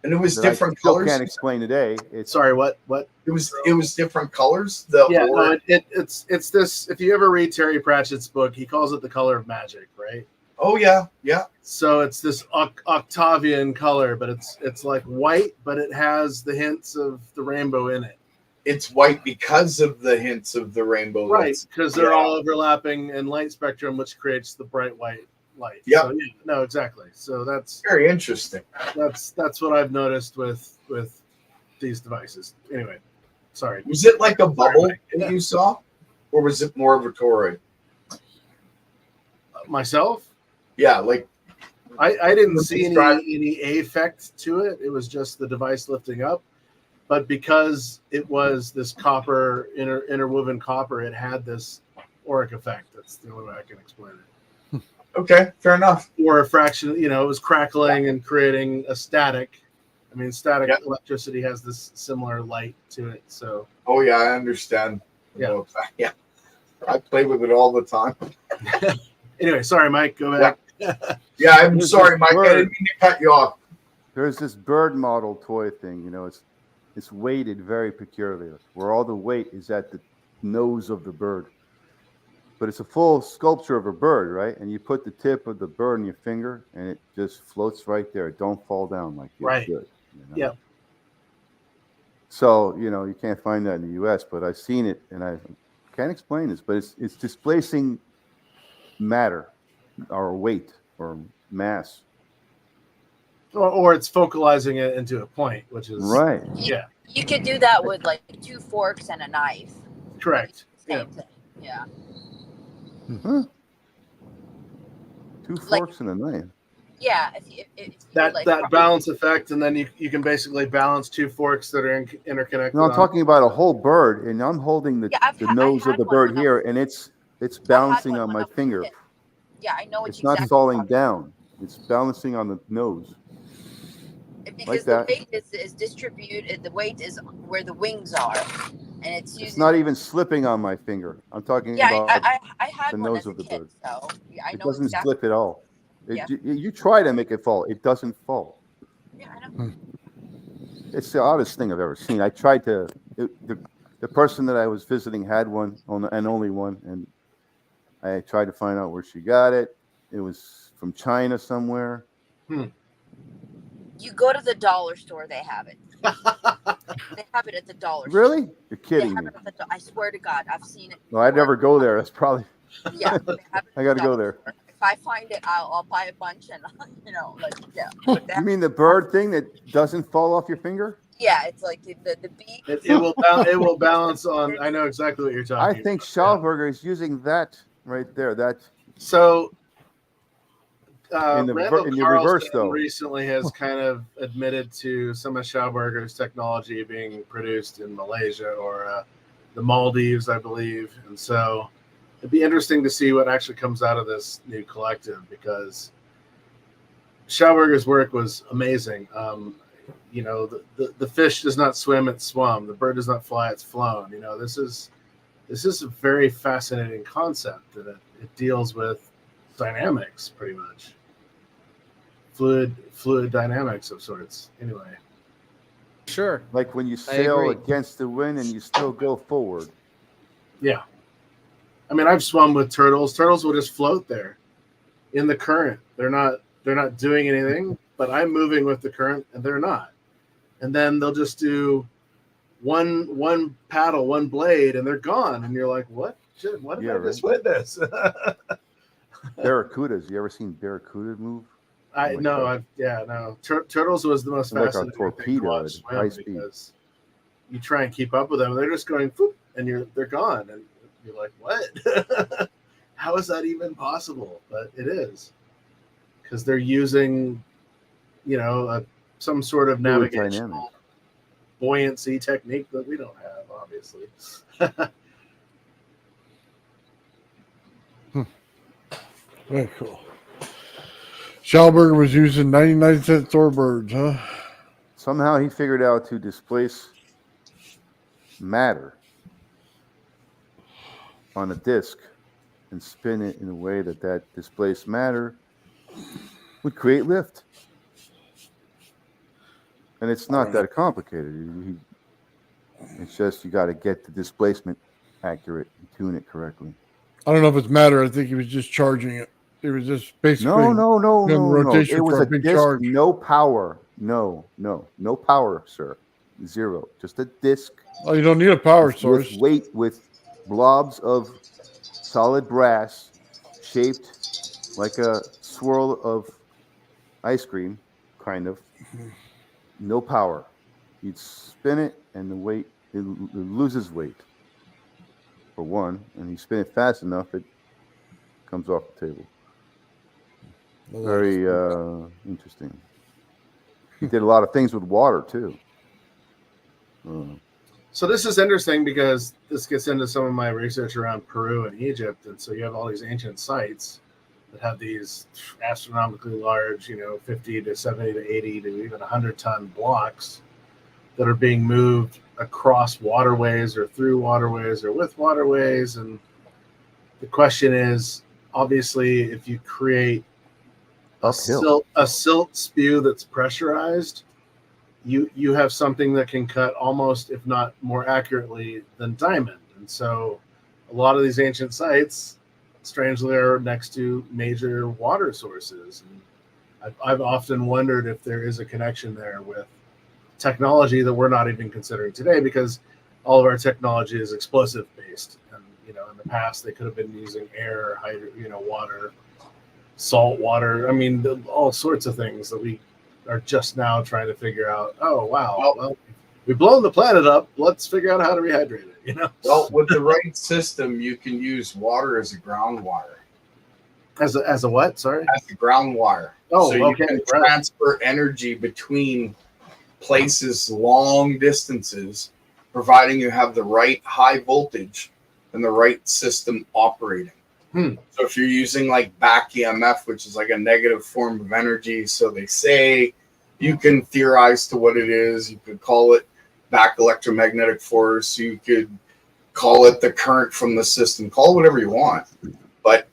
And it was that different I still colors. Can't explain today. Sorry, what? It was different colors. It's this. If you ever read Terry Pratchett's book, he calls it the color of magic, right? Oh yeah, yeah. So it's this Octavian color, but it's like white, but it has the hints of the rainbow in it. It's white because of the hints of the rainbow. Right, because they're yeah. all overlapping in light spectrum, which creates the bright white light. Yep. So, yeah, no, exactly. So that's very interesting. That's what I've noticed with these devices. Anyway, sorry. Was it like a bubble Yeah. that you saw, or was it more of a toroid? Myself? Yeah, like I didn't see any effect to it. It was just the device lifting up. But because it was this copper, interwoven copper, it had this auric effect. That's the only way I can explain it. Okay, fair enough. Or a fraction, it was crackling and creating a static. I mean, static electricity has this similar light to it. So. Oh yeah, I understand. Yeah. Yeah. I play with it all the time. Anyway, sorry, Mike. Go back. Yeah, I'm sorry, Mike. I didn't mean to cut you off. There's this bird model toy thing. It's weighted very peculiarly, where all the weight is at the nose of the bird. But it's a full sculpture of a bird, right? And you put the tip of the bird in your finger, and it just floats right there. It don't fall down like it right. should. Yeah. So you can't find that in the U.S., but I've seen it, and I can't explain this, but it's displacing matter, or weight, or mass. Or it's focalizing it into a point, which is right. Yeah. You could do that with like 2 forks and a knife. Correct. Same thing. Yeah. Huh? 2 forks and a knife. Yeah. If that like, balance effect, and then you can basically balance 2 forks that are interconnected. No, I'm talking about a whole bird, and I'm holding the nose of the bird here, and it's balancing on my finger. Yeah, I know it's not falling down. It's balancing on the nose. Because like the that. weight is distributed. The weight is where the wings are, and it's using. It's not even slipping on my finger. I'm talking about I had the one nose as a of the kid, bird. so I know it doesn't exactly. slip at all. Yeah. You try to make it fall. It doesn't fall. Yeah, I know. It's the oddest thing I've ever seen. I tried to. The person that I was visiting had one, and only one, and I tried to find out where she got it. It was from China somewhere. You go to the dollar store, they have it. They have it at the dollar store. Really? You're kidding me. I swear to God, I've seen it. No, I'd never go there. That's probably. Yeah, they have it I got to go there. Store. If I find it, I'll buy a bunch, and You mean the bird thing that doesn't fall off your finger? Yeah, it's like the beak. It will balance on. I know exactly what you're talking about. I think Schauberger is using that right there. So. In the Randall reverse, Carlson though, recently has kind of admitted to some of Schauberger's technology being produced in Malaysia or the Maldives, I believe. And so it'd be interesting to see what actually comes out of this new collective, because Schauberger's work was amazing. The fish does not swim; it's swum. The bird does not fly; it's flown. This is a very fascinating concept, and it deals with dynamics pretty much. Fluid dynamics of sorts. Anyway, sure. Like when you sail against the wind and you still go forward. Yeah, I mean, I've swum with turtles. Turtles will just float there in the current. They're not doing anything, but I'm moving with the current, and they're not. And then they'll just do one paddle, one blade, and they're gone. And you're like, what? Shit, what did I just witness? Barracudas. You ever seen barracuda move? No. Turtles was the most fascinating like a torpedo at high speed. Because you try and keep up with them, they're just going, whoop, and they're gone, and you're like, what? How is that even possible? But it is, because they're using, some sort of navigational buoyancy technique that we don't have, obviously. Very cool. Schauberger was using 99-cent store birds, huh? Somehow he figured out to displace matter on a disc and spin it in a way that displaced matter would create lift. And it's not that complicated. It's just you got to get the displacement accurate and tune it correctly. I don't know if it's matter. I think he was just charging it. It was just basically No. rotation It was for a a big disc, charge. no power. No power, sir. Zero. Just a disc Oh, you don't need a power source. with weight, with blobs of solid brass shaped like a swirl of ice cream, kind of. No power. You'd spin it, and the weight it loses weight. For one, and you spin it fast enough, it comes off the table. Very interesting. He did a lot of things with water too. So this is interesting because this gets into some of my research around Peru and Egypt, and so you have all these ancient sites that have these astronomically large, 50 to 70 to 80 to even 100-ton blocks that are being moved across waterways or through waterways or with waterways. And the question is, obviously, if you create a silt spew that's pressurized, you have something that can cut almost, if not more accurately than diamond. And so a lot of these ancient sites, strangely, are next to major water sources. And I've often wondered if there is a connection there with technology that we're not even considering today, because all of our technology is explosive based. And, in the past, they could have been using air, water, salt water. I mean, all sorts of things that we are just now trying to figure out. Oh, wow. Well, we've blown the planet up. Let's figure out how to rehydrate it, Well, with the right system, you can use water as a ground wire. As a what? Sorry? As a ground wire. Oh, so you okay. can transfer energy between places long distances, providing you have the right high voltage and the right system operating. So if you're using like back EMF, which is like a negative form of energy, so they say, you can theorize to what it is. You could call it back electromagnetic force. You could call it the current from the system. Call it whatever you want. But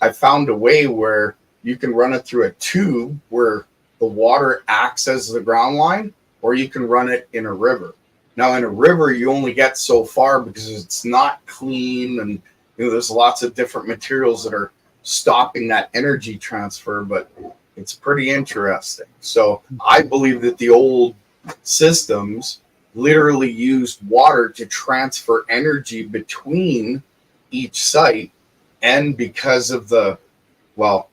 I found a way where you can run it through a tube where the water acts as the ground line, or you can run it in a river. Now, in a river, you only get so far because it's not clean, and there's lots of different materials that are stopping that energy transfer, but it's pretty interesting. So I believe that the old systems literally used water to transfer energy between each site. And because of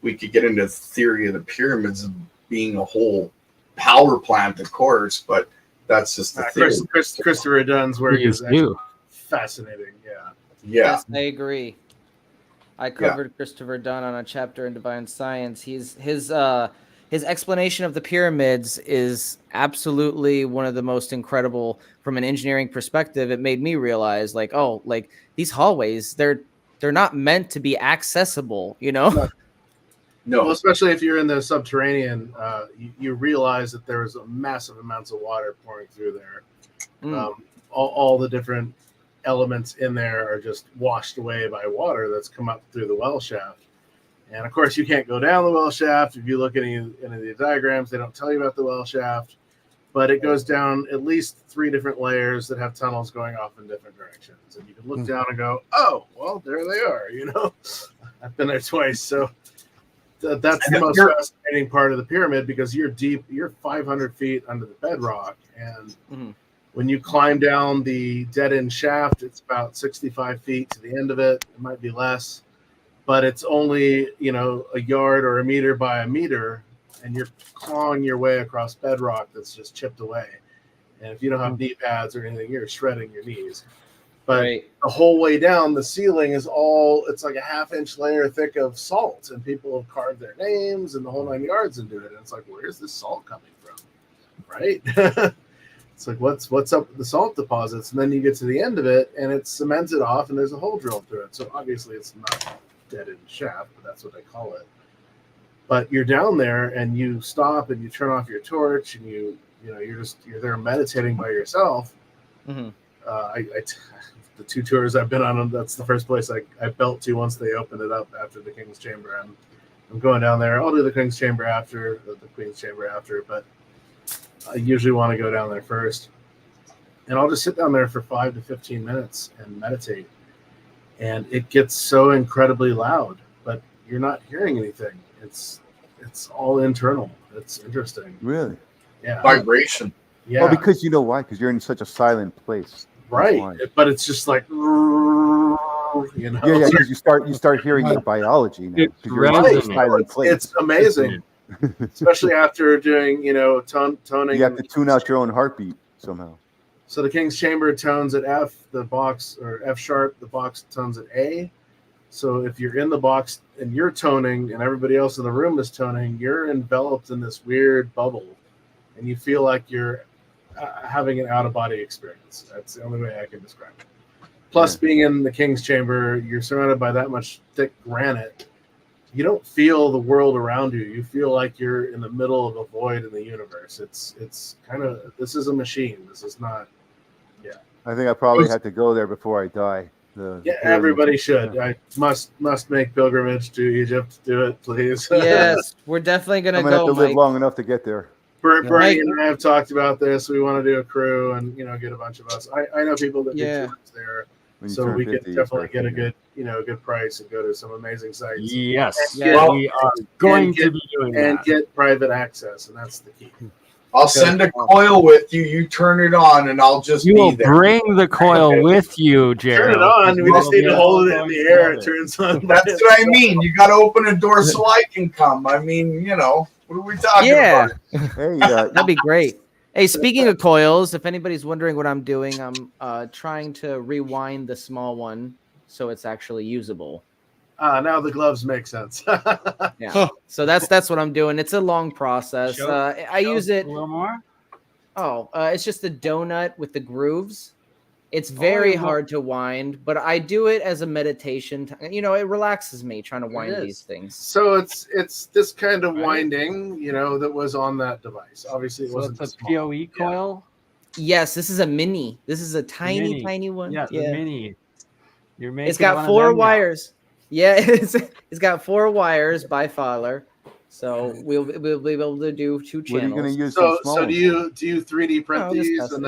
we could get into the theory of the pyramids being a whole power plant, of course, but that's just the theory. Christopher Dunn's work is fascinating. Yeah. Yes, I agree. I covered Christopher Dunn on a chapter in Divine Science. His explanation of the pyramids is absolutely one of the most incredible from an engineering perspective. It made me realize, these hallways, they're not meant to be accessible, No. Well, especially if you're in the subterranean, you realize that there is massive amounts of water pouring through there. All the different elements in there are just washed away by water that's come up through the well shaft. And of course, you can't go down the well shaft. If you look at any of the diagrams, they don't tell you about the well shaft, but it goes down at least 3 different layers that have tunnels going off in different directions. And you can look down and go, oh, well, there they are. I've been there twice. So that's the most fascinating part of the pyramid, because you're deep, you're 500 feet under the bedrock. And when you climb down the dead-end shaft, it's about 65 feet to the end of it. It might be less, but it's only, a yard or a meter by a meter, and you're clawing your way across bedrock that's just chipped away. And if you don't have knee pads or anything, you're shredding your knees. But the whole way down, the ceiling is it's like a half-inch layer thick of salt, and people have carved their names and the whole 9 yards into it. And it's like, where's this salt coming from? Right? It's like, what's up with the salt deposits? And then you get to the end of it, and it's cemented off, and there's a hole drilled through it. So obviously it's not dead-end shaft, but that's what they call it. But you're down there, and you stop, and you turn off your torch, and you're there meditating by yourself. The 2 tours I've been on, that's the first place I built to once they opened it up after the King's Chamber. I'm going down there. I'll do the King's Chamber after, the Queen's Chamber after, but I usually want to go down there first. And I'll just sit down there for 5 to 15 minutes and meditate. And it gets so incredibly loud. But you're not hearing anything. It's all internal. It's interesting. Really? Yeah. Vibration. Yeah. Well, because you know why? Because you're in such a silent place. That's right. why. But it's just like, you know. Yeah, because you start hearing the biology now. It's Because you're in such a resonant. silent place. It's amazing, especially after doing toning. You have to tune out your own heartbeat somehow. So the King's Chamber tones at F, the box or F sharp, the box tones at A. So if you're in the box and you're toning and everybody else in the room is toning, you're enveloped in this weird bubble and you feel like you're having an out-of-body experience. That's the only way I can describe it. Plus, being in the King's Chamber, you're surrounded by that much thick granite. You don't feel the world around you. You feel like you're in the middle of a void in the universe. It's kind of, this is a machine. This is not, I think I probably have to go there before I die. Everybody should. I must make pilgrimage to Egypt. Do it, please. Yes, we're definitely gonna I'm gonna go. have to live Mike. long enough to get there. Bernie and I have talked about this. We want to do a crew and get a bunch of us. I know people that do tours there, When you so turn we 50, can you definitely start get a thinking. good good price and go to some amazing sites. Yes, And we are going to be doing and that. get private access, and that's the key. I'll send a coil with you. You turn it on, and I'll just You be will there. bring the coil with you, Gerald. Turn it on. We just need to hold it in the air. It turns on. That's what I mean. You got to open a door so I can come. I mean, what are we talking Yeah, about? Hey, that'd be great. Hey, speaking of coils, if anybody's wondering what I'm doing, I'm trying to rewind the small one so it's actually usable. Now the gloves make sense. Yeah, so that's what I'm doing. It's a long process. I use it a little more. Oh, it's just a donut with the grooves. It's very hard to wind, but I do it as a meditation. It relaxes me trying to wind these things. So it's this kind of winding, that was on that device. Obviously, it wasn't it's a small. PoE coil. Yes, this is a mini. This is a tiny one. Yeah, the mini. You're making. It's got one 4 of them now. wires. Yeah, it's got 4 wires by Fowler. So we'll be able to do 2 channels. What are you going to use? So do you 3D print I'll just these test and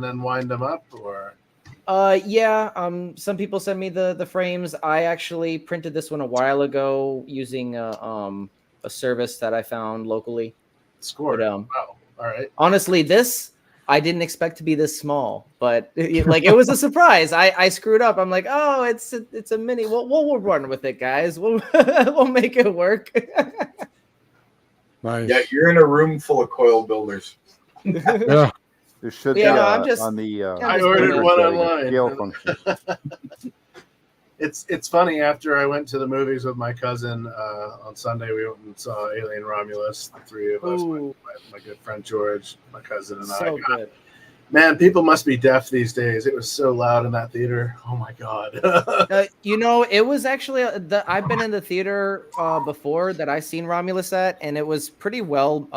then wind them up, or? Yeah. Some people send me the frames. I actually printed this one a while ago using a service that I found locally. Scored. But, wow. All right. Honestly, this I didn't expect to be this small, but it was a surprise. I screwed up. I'm like, oh, it's a mini. We'll run with it, guys. We'll make it work. Nice. Yeah, you're in a room full of coil builders. Yeah. There should Yeah, be no, I'm just- on the. I ordered one online. Scale function. It's funny. After I went to the movies with my cousin on Sunday, we went and saw Alien Romulus. The 3 of us, my good friend George, my cousin, and So I. good. Man, people must be deaf these days. It was so loud in that theater. Oh my god. It was actually I've been in the theater before that I seen Romulus at, and it was pretty well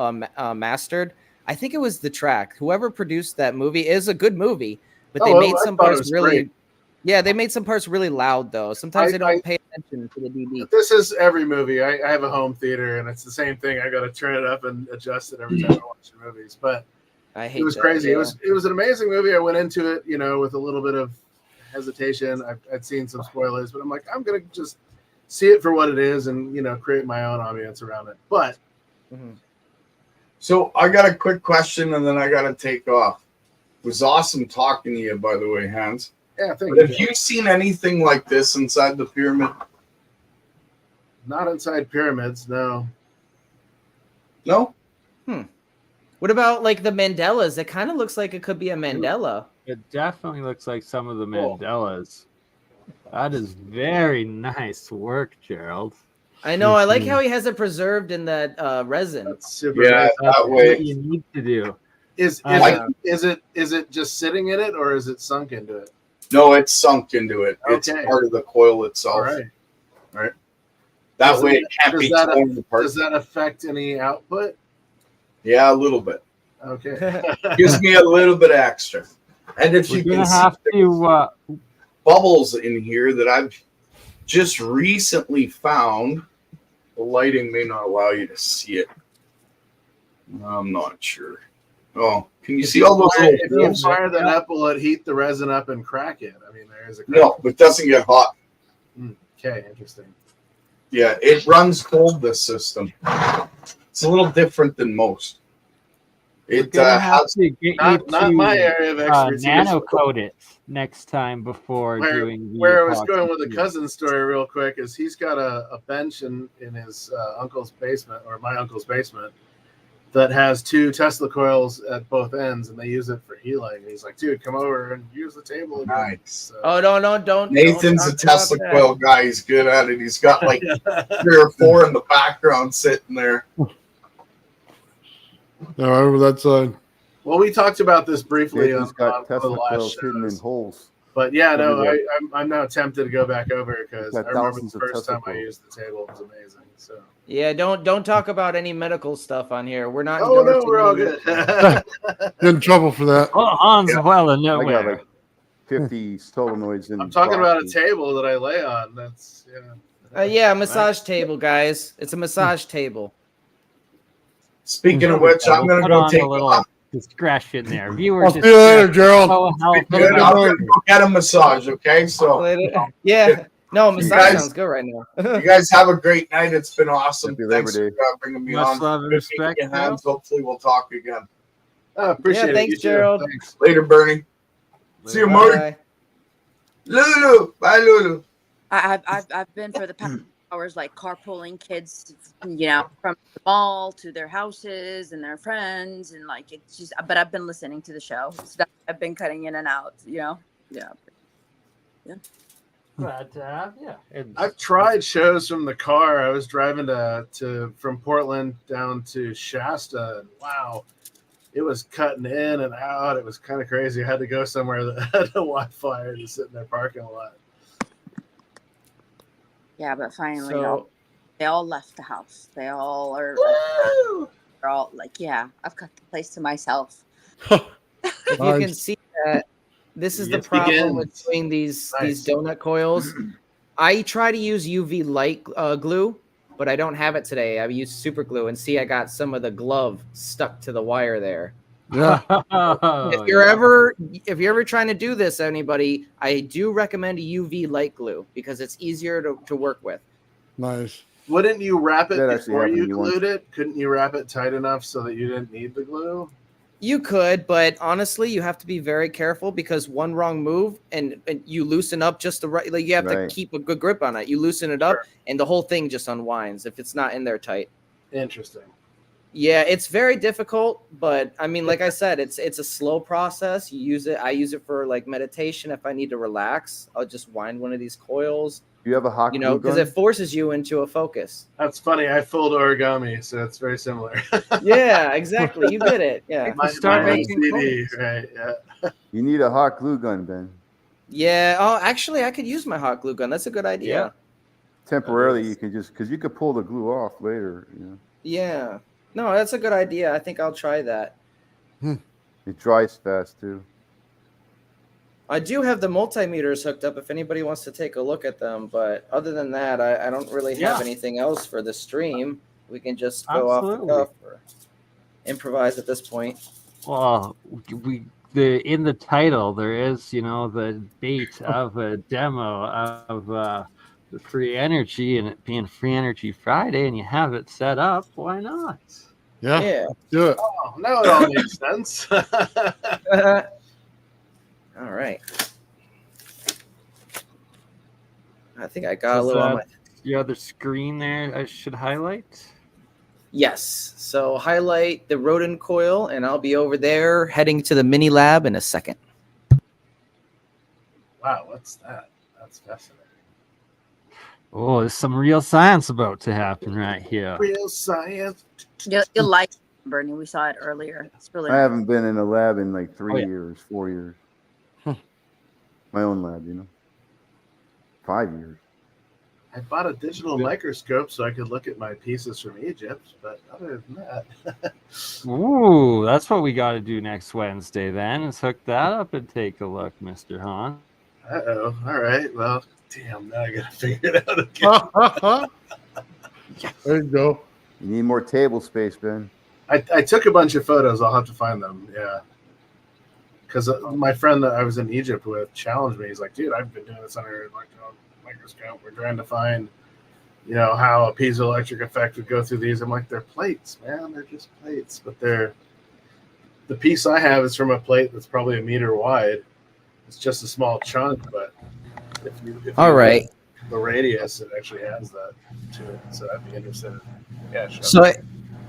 mastered. I think it was the track. Whoever produced that movie is a good movie, but they made some parts really. Great. Yeah, they made some parts really loud though. Sometimes they don't pay attention to the DB. This is every movie. I have a home theater, and it's the same thing. I got to turn it up and adjust it every time I watch the movies. But I hate it was that, crazy. yeah. It was an amazing movie. I went into it, with a little bit of hesitation. I'd seen some spoilers, but I'm like, I'm gonna just see it for what it is, and create my own ambience around it. But So I got a quick question, and then I got to take off. It was awesome talking to you, by the way, Hans. yeah, thank But have you. you seen anything like this inside the pyramid? Not inside pyramids, no. No? What about like the Mandelas? It kind of looks like it could be a Mandela. It definitely looks like some of the Mandelas. That is very nice work, Gerald. I know. I like how he has it preserved in that resin. That's super. Yeah, nice. that That's way. what you need to do. Is it just sitting in it, or is it sunk into it? No, it's sunk into it. It's Okay. part of the coil itself. All right. That Does way that- it can't be does that- torn apart. Does that affect any output? Yeah, a little bit. Okay. Gives me a little bit extra. And if We're you gonna can see have to. bubbles in here that I've just recently found, the lighting may not allow you to see it. I'm not sure. Oh, can you see all those little If you holes? fire that up, will it heat the resin up and crack it? I mean, there is a crack. No, it doesn't get hot. Okay, interesting. Yeah, it runs cold, this system. It's a little different than most. We're It gonna have has to get Not you my to area of expertise. nano coat it next time before doing the Where I was going with the epoxy. cousin story real quick is he's got a bench in his uncle's basement, or my uncle's basement, that has 2 Tesla coils at both ends, and they use it for healing. And he's like, dude, come over and use the table again. nice. So, Oh, don't. Nathan's a talk about Tesla that. coil guy. He's good at it. He's got like 3 or 4 in the background sitting there. No, over that side. well, we talked about this briefly on Nathan's got one of the Tesla last coils hidden in shows. holes. But yeah, no, Everywhere. I'm now tempted to go back over because Got I remember the thousands of first Tesla time I coils. used the table. It was amazing. So. Yeah, don't talk about any medical stuff on here. We're not. Oh no, endorsing we're all any- good. Get in trouble for that. Oh, Hans well of I got nowhere. like 50 solenoids in I'm talking about a boxes. table that I lay on. That's Yeah, a massage table, guys. It's a massage table. Speaking of which, I'm going to Put go on take a little discretion there. Viewer I'll see you later, discretion. Gerald. So helpful. Good. I'm going to go get a massage, okay? So Later. Yeah. No, massage guys- sounds good right now. you guys have a great night. It's been awesome. Happy Labor Thanks for Day. bringing me Much on. love and Good respect, meeting you, Hans. Hopefully we'll talk again. appreciate it. thanks, You too. Gerald. Thanks. Later, Bernie. See you, Marty. Bye. Lulu. Bye, Lulu. I've been for the past hours like carpooling kids, from the mall to their houses and their friends, and like it's just. But I've been listening to the show. So I've been cutting in and out. Yeah. Glad to have you. And I've tried shows from the car. I was driving to from Portland down to Shasta, and wow, it was cutting in and out. It was kind of crazy. I had to go somewhere that had a Wi-Fi and just sit in their parking lot. Yeah, but finally, So they all left the house. They all are. They're all like, yeah, I've got the place to myself. if you can Nice. see that, this is the Yes, problem with begins. doing these Nice. donut coils. I try to use UV light glue, but I don't have it today. I use super glue, and see, I got some of the glove stuck to the wire there. Yeah. If you're ever trying to do this, anybody, I do recommend UV light glue because it's easier to work with. Nice. Wouldn't you wrap it That actually before happened you to me once. glued it? Couldn't you wrap it tight enough so that you didn't need the glue? You could, but honestly, you have to be very careful because one wrong move and you loosen up just the right. Like you have Right. to keep a good grip on it. You loosen it up, Sure. and the whole thing just unwinds if it's not in there tight. Interesting. Yeah, it's very difficult, but I mean, like I said, it's a slow process. You use it. I use it for like meditation. If I need to relax, I'll just wind one of these coils. You have a hot glue Because gun? it forces you into a focus. That's funny. I fold origami, so it's very similar. Yeah, exactly. You did it. Yeah. Start my making OCD, right? Yeah. You need a hot glue gun, Ben. Yeah. Oh, actually, I could use my hot glue gun. That's a good idea. Temporarily, you can just because you could pull the glue off later. You know, Yeah. No, that's a good idea. I think I'll try that. it dries fast too. I do have the multimeters hooked up if anybody wants to take a look at them, but other than that, I don't really have Yeah. anything else for the stream. We can just go Absolutely. off the cuff or improvise at this point. Well, in the title there is, the bait of a demo of the free energy, and it being Free Energy Friday, and you have it set up. Why not? Yeah. Yeah. Do it. Oh, now it all makes sense. All right. I think I got a Is little on that my. your other screen there I should highlight? Yes. So highlight the Rodin coil, and I'll be over there heading to the mini lab in a second. Wow, what's that? That's fascinating. Oh, there's some real science about to happen right here. Real science. You'll like it, Bernie. We saw it earlier. It's really I haven't been in a lab in like 3 Oh, yeah. years, 4 years. My own lab, 5 years. I bought a digital microscope so I could look at my pieces from Egypt, but other than that, Ooh, that's what we got to do next Wednesday then, is hook that up and take a look, Mr. Hahn. uh-oh. All right. Well, damn, now I gotta figure it out again. There you go. You need more table space, Ben. I took a bunch of photos. I'll have to find them. Yeah. Because my friend that I was in Egypt with challenged me. He's like, dude, I've been doing this under an electron microscope. We're trying to find you know, how a piezoelectric effect would go through these. I'm like, they're plates, man. They're just plates. But the piece I have is from a plate that's probably a meter wide. It's just a small chunk, but if you All right. the radius, it actually has that to it. So I'd be interested in, yeah, sure. So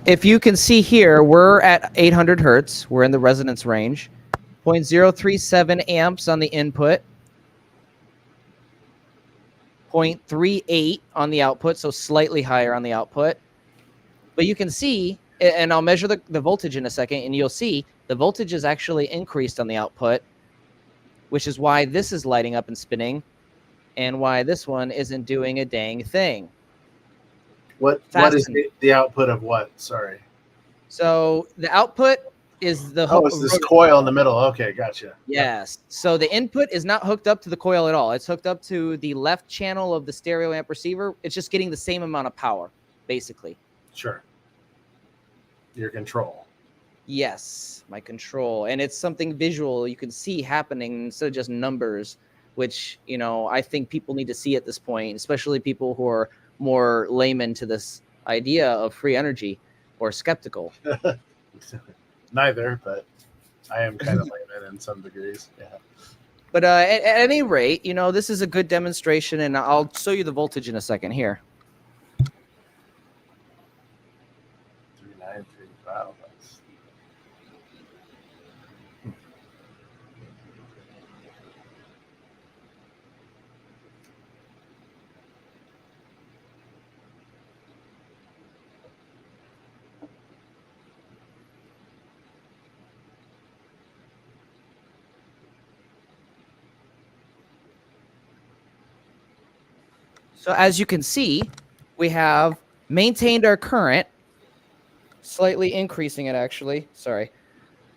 if you can see here, we're at 800 hertz. We're in the resonance range. 0.037 amps on the input. 0.38 on the output, so slightly higher on the output. But you can see, and I'll measure the voltage in a second, and you'll see the voltage is actually increased on the output, which is why this is lighting up and spinning, and why this one isn't doing a dang thing. What is the output of what? Sorry. So the output is the it's this coil in the middle. Okay, gotcha. Yes. So the input is not hooked up to the coil at all. It's hooked up to the left channel of the stereo amp receiver. It's just getting the same amount of power, basically. Sure. Your control. Yes, my control. And it's something visual you can see happening instead of just numbers, which, you know, I think people need to see at this point, especially people who are more layman to this idea of free energy or skeptical. Neither, but I am kind of layman in some degrees. Yeah. But at any rate, you know, this is a good demonstration, and I'll show you the voltage in a second here. 3935. So as you can see, we have maintained our current, slightly increasing it actually. Sorry,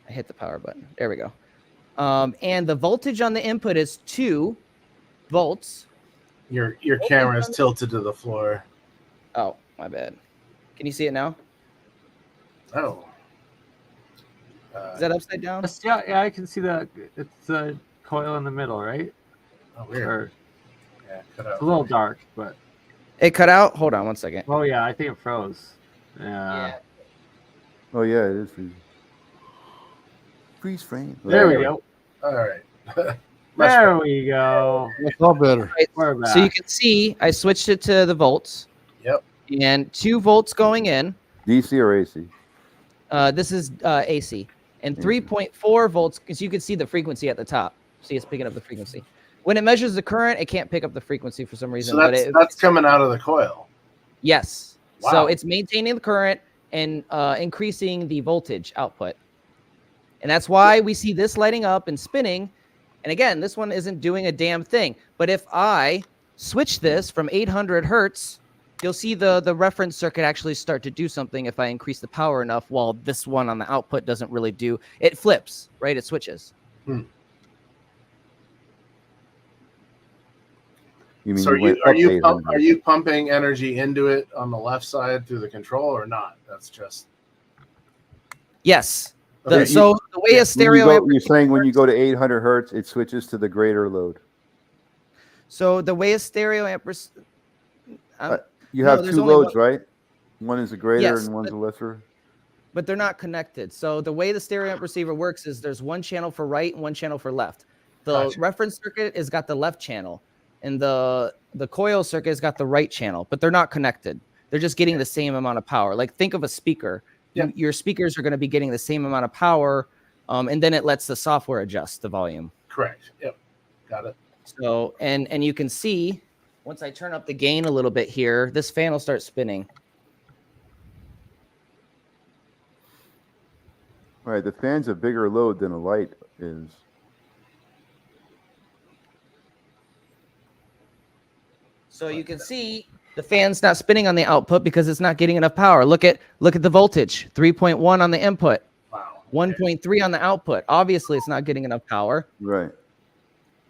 I hit the power button. There we go. And the voltage on the input is 2 volts. Your camera is tilted to the floor. Oh, my bad. Can you see it now? Oh. Is that upside down? Yeah, I can see that. It's a coil in the middle, right? Oh, weird. Or, yeah, cut out. it's a little dark, but. It cut out? Hold on 1 second. Oh, yeah, I think it froze. Yeah. Oh yeah, it is freezing. Freeze frame. There we go. All right. There we go. That's all better. We're back. So you can see I switched it to the volts. Yep. And 2 volts going in. DC or AC? This is AC. And 3.4 volts, because you can see the frequency at the top. See, it's picking up the frequency. When it measures the current, it can't pick up the frequency for some reason. So that's coming out of the coil. Yes. Wow. So it's maintaining the current and increasing the voltage output. And that's why we see this lighting up and spinning. And again, this one isn't doing a damn thing. But if I switch this from 800 hertz, you'll see the reference circuit actually start to do something if I increase the power enough, while this one on the output doesn't really do. It flips, right? It switches. You mean So are you you pumping energy into it on the left side through the control or not? That's just Yes. Okay. So the way a stereo you're saying when you go to 800 hertz, it switches to the greater load. So the way a stereo amp You have 2 loads, right? One is a greater Yes, and one's a lesser. but they're not connected. So the way the stereo amp receiver works is there's one channel for right and one channel for left. The Gotcha. reference circuit has got the left channel, and the coil circuit has got the right channel, but they're not connected. They're just getting the same amount of power. Like think of a speaker. Yeah. Your speakers are going to be getting the same amount of power, and then it lets the software adjust the volume. correct. Yep. Got it. So and you can see once I turn up the gain a little bit here, this fan will start spinning. All right, the fan's a bigger load than a light is. So you can see the fan's not spinning on the output because it's not getting enough power. Look at the voltage, 3.1 on the input, Wow. 1.3 on the output. Obviously, it's not getting enough power, Right.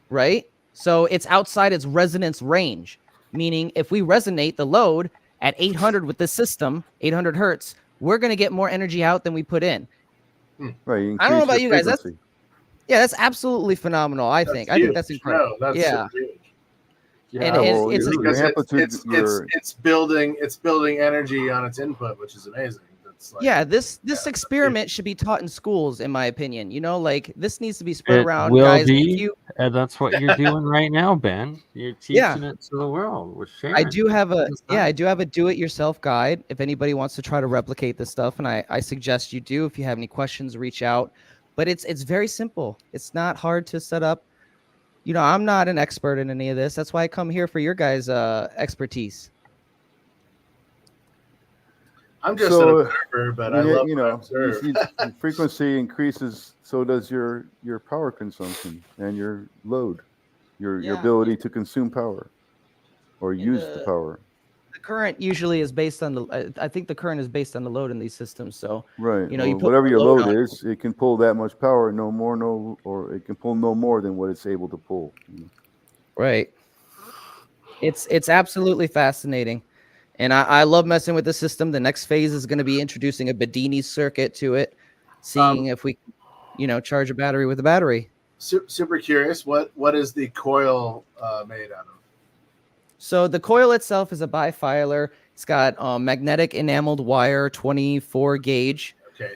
right? So it's outside its resonance range, meaning if we resonate the load at 800 with this system, 800 hertz, we're going to get more energy out than we put in. Right. I don't know about you guys. That's Frequency. absolutely phenomenal. I think Huge. that's incredible. No, that's Yeah. huge. And it's your because amplitude, it's building energy on its input, which is amazing. That's like, yeah, this experiment should be taught in schools, in my opinion. You know, like this needs to be spread It around, will guys. If be, you, and that's what you're doing right now, Ben. You're yeah, teaching it to the world with I sharing. do have a Just yeah, I that. do have a do-it-yourself guide. If anybody wants to try to replicate this stuff, and I suggest you do. If you have any questions, reach out. But it's very simple. It's not hard to set up. You know, I'm not an expert in any of this. That's why I come here for your guys' expertise. I'm just an observer, but I love what I observe. the frequency increases, so does your power consumption and your load, your ability to consume power or use the power. The current usually is based on the. I think the current is based on the load in these systems. So Right. you know, you put whatever your more load is, it can pull that much power, or it can pull no more than what it's able to pull. Right. It's absolutely fascinating. And I love messing with the system. The next phase is going to be introducing a Bedini circuit to it, seeing if we, you know, charge a battery with a battery. Super curious. What is the coil made out of? So the coil itself is a bifilar. It's got magnetic enameled wire, 24 gauge. Okay.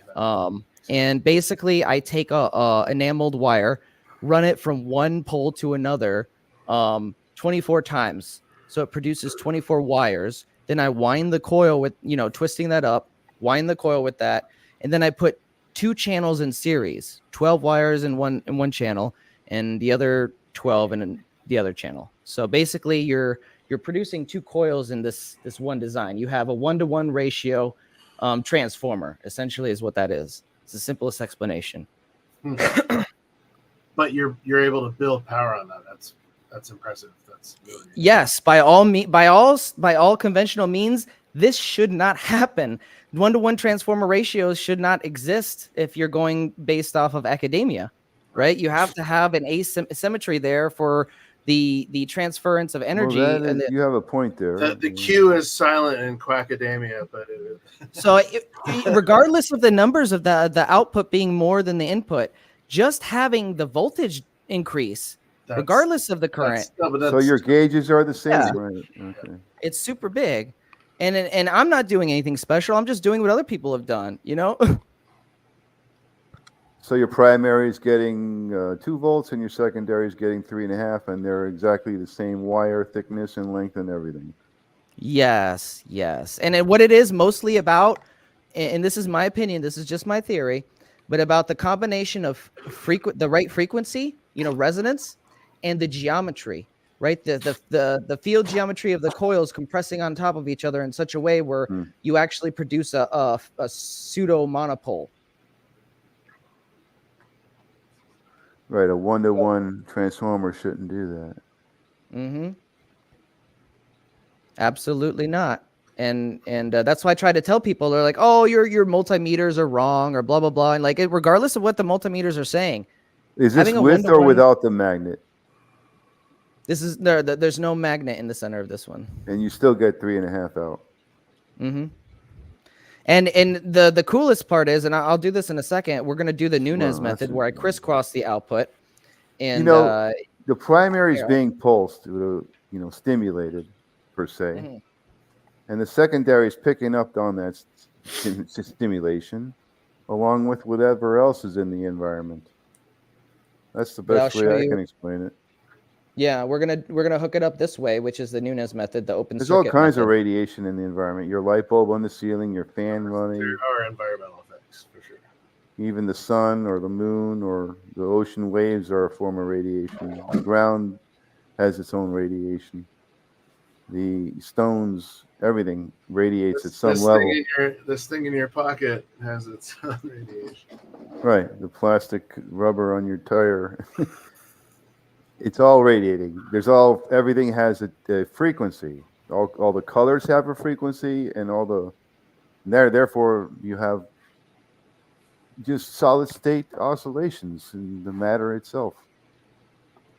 And basically, I take a enameled wire, run it from one pole to another 24 times. So it produces 24 wires. Then I wind the coil with, you know, twisting that up, wind the coil with that. And then I put 2 channels in series, 12 wires in one channel and the other 12 in the other channel. So basically you're producing 2 coils in this one design. You have a 1-to-1 ratio transformer, essentially is what that is. It's the simplest explanation. But you're able to build power on that. That's impressive. That's really yes, by all conventional means, this should not happen. 1-to-1 transformer ratios should not exist if you're going based off of academia, right? You have to have an asymmetry there for the transference of energy. Well, you have a point there. The Q is silent in quackademia, but so regardless of the numbers of the output being more than the input, just having the voltage increase, regardless of the current. So your gauges are the same, Yeah. right? Okay. It's super big. And I'm not doing anything special. I'm just doing what other people have done, you know? So your primary is getting 2 volts and your secondary is getting 3.5, and they're exactly the same wire thickness and length and everything. Yes. And what it is mostly about, and this is my opinion, this is just my theory, but about the combination of the right frequency, you know, resonance, and the geometry, right? The field geometry of the coils compressing on top of each other in such a way where you actually produce a pseudo monopole. Right, a 1-to-1 transformer shouldn't do that. Mm-hmm. Absolutely not. And that's why I try to tell people, they're like, oh, your multimeters are wrong or blah, blah, blah. And like, regardless of what the multimeters are saying. Is this with or without the magnet? This is there's no magnet in the center of this one. And you still get 3.5 out. Mm-hmm. And the coolest part is, and I'll do this in a second, we're going to do the Nunez method where I crisscross the output. And, you know, the primary is being pulsed, stimulated per se. Mm-hmm. And the secondary is picking up on that stimulation along with whatever else is in the environment. That's the best way I can explain it. Yeah, we're gonna hook it up this way, which is the Nunez method, the open circuit. There's all kinds of radiation in the environment. Your light bulb on the ceiling, your fan running. There are environmental effects for sure. Even the sun or the moon or the ocean waves are a form of radiation. The ground has its own radiation. The stones, everything radiates at some level. This thing in your pocket has its own radiation. Right, the plastic rubber on your tire. It's all radiating. Everything has a frequency. All the colors have a frequency, and therefore you have just solid state oscillations in the matter itself.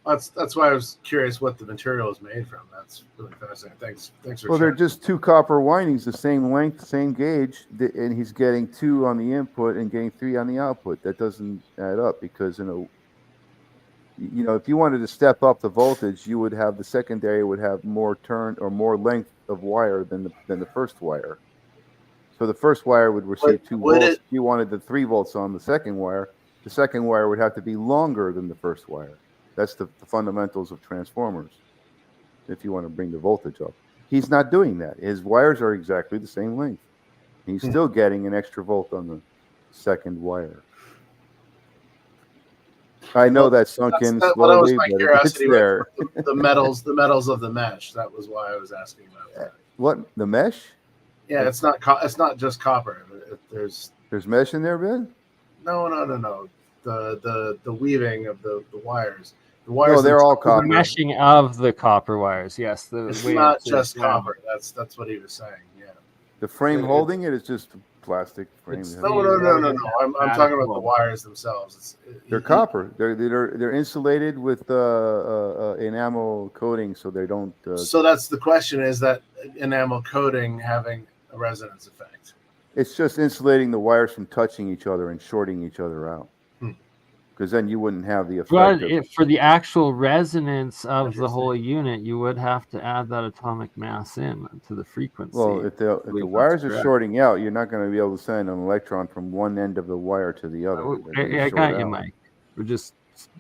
That's why I was curious what the material is made from. That's really fascinating. Thanks for Well, they're just 2 copper windings, the same length, same gauge, and he's getting 2 on the input and getting 3 on the output. That doesn't add up because You know, if you wanted to step up the voltage, you would have the secondary would have more turn or more length of wire than the first wire. So the first wire would receive 2 would volts. it- If you wanted the 3 volts on the second wire would have to be longer than the first wire. That's the fundamentals of transformers. If you want to bring the voltage up, he's not doing that. His wires are exactly the same length. He's still getting an extra volt on the second wire. I know that's sunk in Well, that was slowly, my but it's curiosity there. with the metals of the mesh. That was why I was asking about that. What, the mesh? Yeah, it's not just copper. There's mesh in there, Ben? no. The weaving of the wires. The wires. No, they're all The copper. meshing of the copper wires. Yes, the It's way not it's just wound. copper. That's what he was saying. Yeah. The frame It- holding it is just a plastic frame. It's It No. has- I'm talking about the wires themselves. They're copper. They're insulated with enamel coating, so they don't. So that's the question: is that enamel coating having a resonance effect? It's just insulating the wires from touching each other and shorting each other out. Hmm. Because then you wouldn't have the effect. But for the actual resonance of the whole unit, you would have to add that atomic mass in to the frequency. Well, if the wires are shorting out, you're not going to be able to send an electron from one end of the wire to the other. I got you, Mike. We're just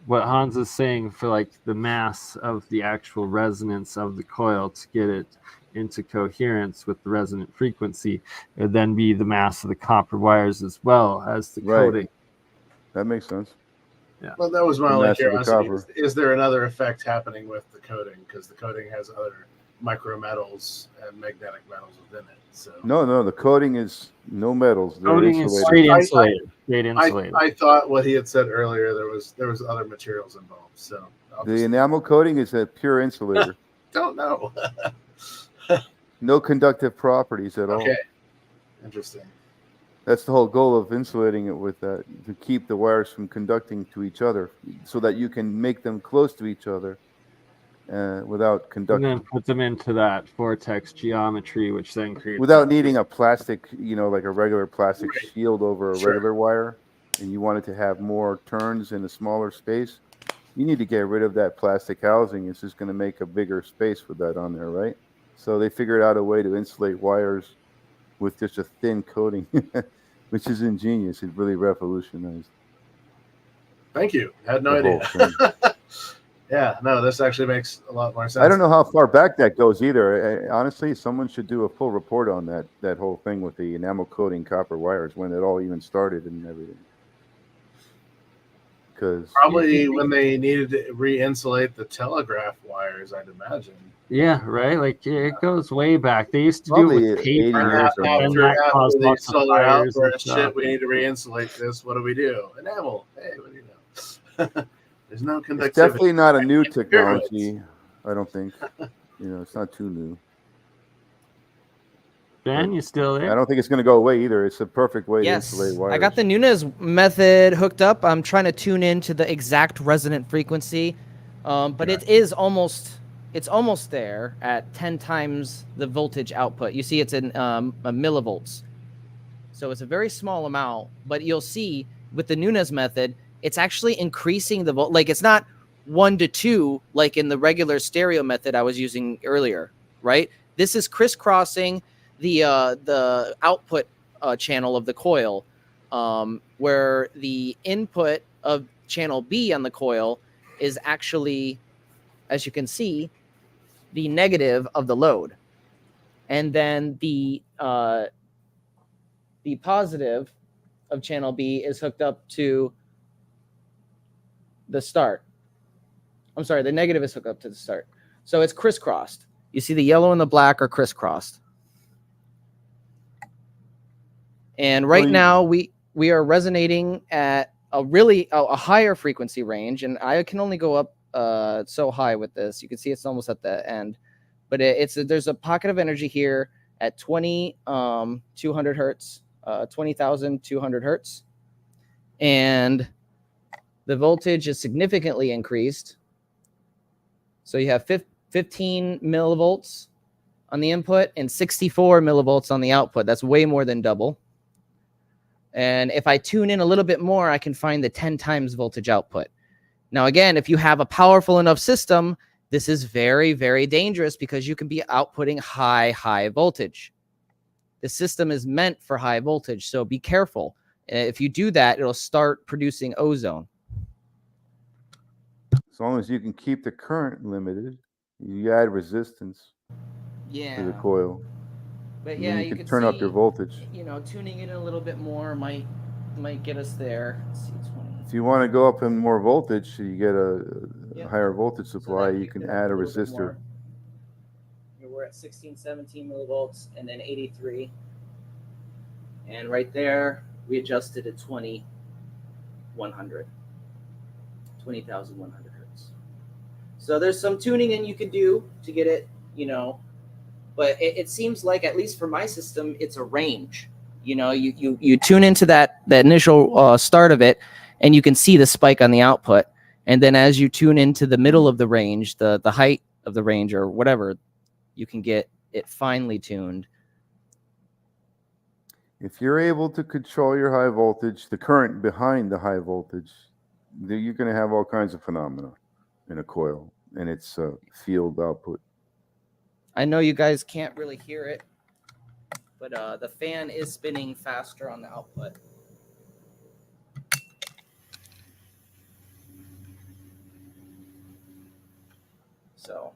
what Hans is saying for like the mass of the actual resonance of the coil to get it into coherence with the resonant frequency. It would then be the mass of the copper wires as well as the coating. That makes sense. Yeah. Well, that was my The only mass of the curiosity. copper. Is there another effect happening with the coating? Because the coating has other micrometals and magnetic metals within it. So No, the coating is no metals. They're Coating is insulated. straight insulated. Straight insulated. I thought what he had said earlier there was other materials involved. So The enamel coating is a pure insulator. don't know. No conductive properties at all. Okay, interesting. That's the whole goal of insulating it with that, to keep the wires from conducting to each other, so that you can make them close to each other without And conducting, then put them into that vortex geometry, which then creates without needing a plastic, like a regular plastic Right. shield over a Sure. regular wire, and you want it to have more turns in a smaller space. You need to get rid of that plastic housing. It's just going to make a bigger space with that on there, right? So they figured out a way to insulate wires with just a thin coating, which is ingenious. It really revolutionized Thank you. Had no the whole idea. thing. Yeah, no, this actually makes a lot more sense. I don't know how far back that goes either. Honestly, someone should do a full report on that whole thing with the enamel coating copper wires, when it all even started and everything. Because Probably when they needed to re-insulate the telegraph wires, I'd imagine. Yeah, right. Like it goes way back. They used to do Probably it with 80 paper. years or and more. that caused the lots of solar fires and outburst stuff. shit, we need to re-insulate this. What do we do? Enamel. Hey, what do you know? There's no it's conductivity. definitely not a new technology. I don't think. It's not too new. Ben, you still I there? don't think it's going to go away either. It's a perfect way to Yes, insulate wires. I got the Nunez method hooked up. I'm trying to tune into the exact resonant frequency, but it is almost there at 10 times the voltage output. You see, it's in millivolts, so it's a very small amount. But you'll see with the Nunez method, it's actually increasing the volt. Like it's not 1 to 2 like in the regular stereo method I was using earlier, right? This is crisscrossing the output channel of the coil, where the input of channel B on the coil is actually, as you can see, the negative of the load, and then the positive of channel B is hooked up to the start. I'm sorry, the negative is hooked up to the start. So it's crisscrossed. You see the yellow and the black are crisscrossed. And right now we are resonating at a higher frequency range, and I can only go up so high with this. You can see it's almost at the end, but there's a pocket of energy here at 200 hertz, 20,200 hertz, and the voltage is significantly increased. So you have 15 millivolts on the input and 64 millivolts on the output. That's way more than double. And if I tune in a little bit more, I can find the 10 times voltage output. Now, again, if you have a powerful enough system, this is very, very dangerous because you can be outputting high voltage. The system is meant for high voltage, so be careful. If you do that, it'll start producing ozone. As long as you can keep the current limited, you add resistance to the coil. But And yeah, then you you can can turn up your see, voltage. you know, tuning it a little bit more might get us there. Let's see, 20. If you want to go up in more voltage, you get a Yep. higher voltage So supply, that you kicked can it up add a little bit resistor. more. Here we're at 16, 17 millivolts, and then 83. And right there, we adjusted to 20,100 hertz. So there's some tuning in you can do to get it, you know, but it seems like, at least for my system, it's a range. You know, you tune into that initial start of it, and you can see the spike on the output. And then as you tune into the middle of the range, the height of the range or whatever, you can get it finely tuned. If you're able to control your high voltage, the current behind the high voltage, you're going to have all kinds of phenomena in a coil and its field output. I know you guys can't really hear it, but the fan is spinning faster on the output. So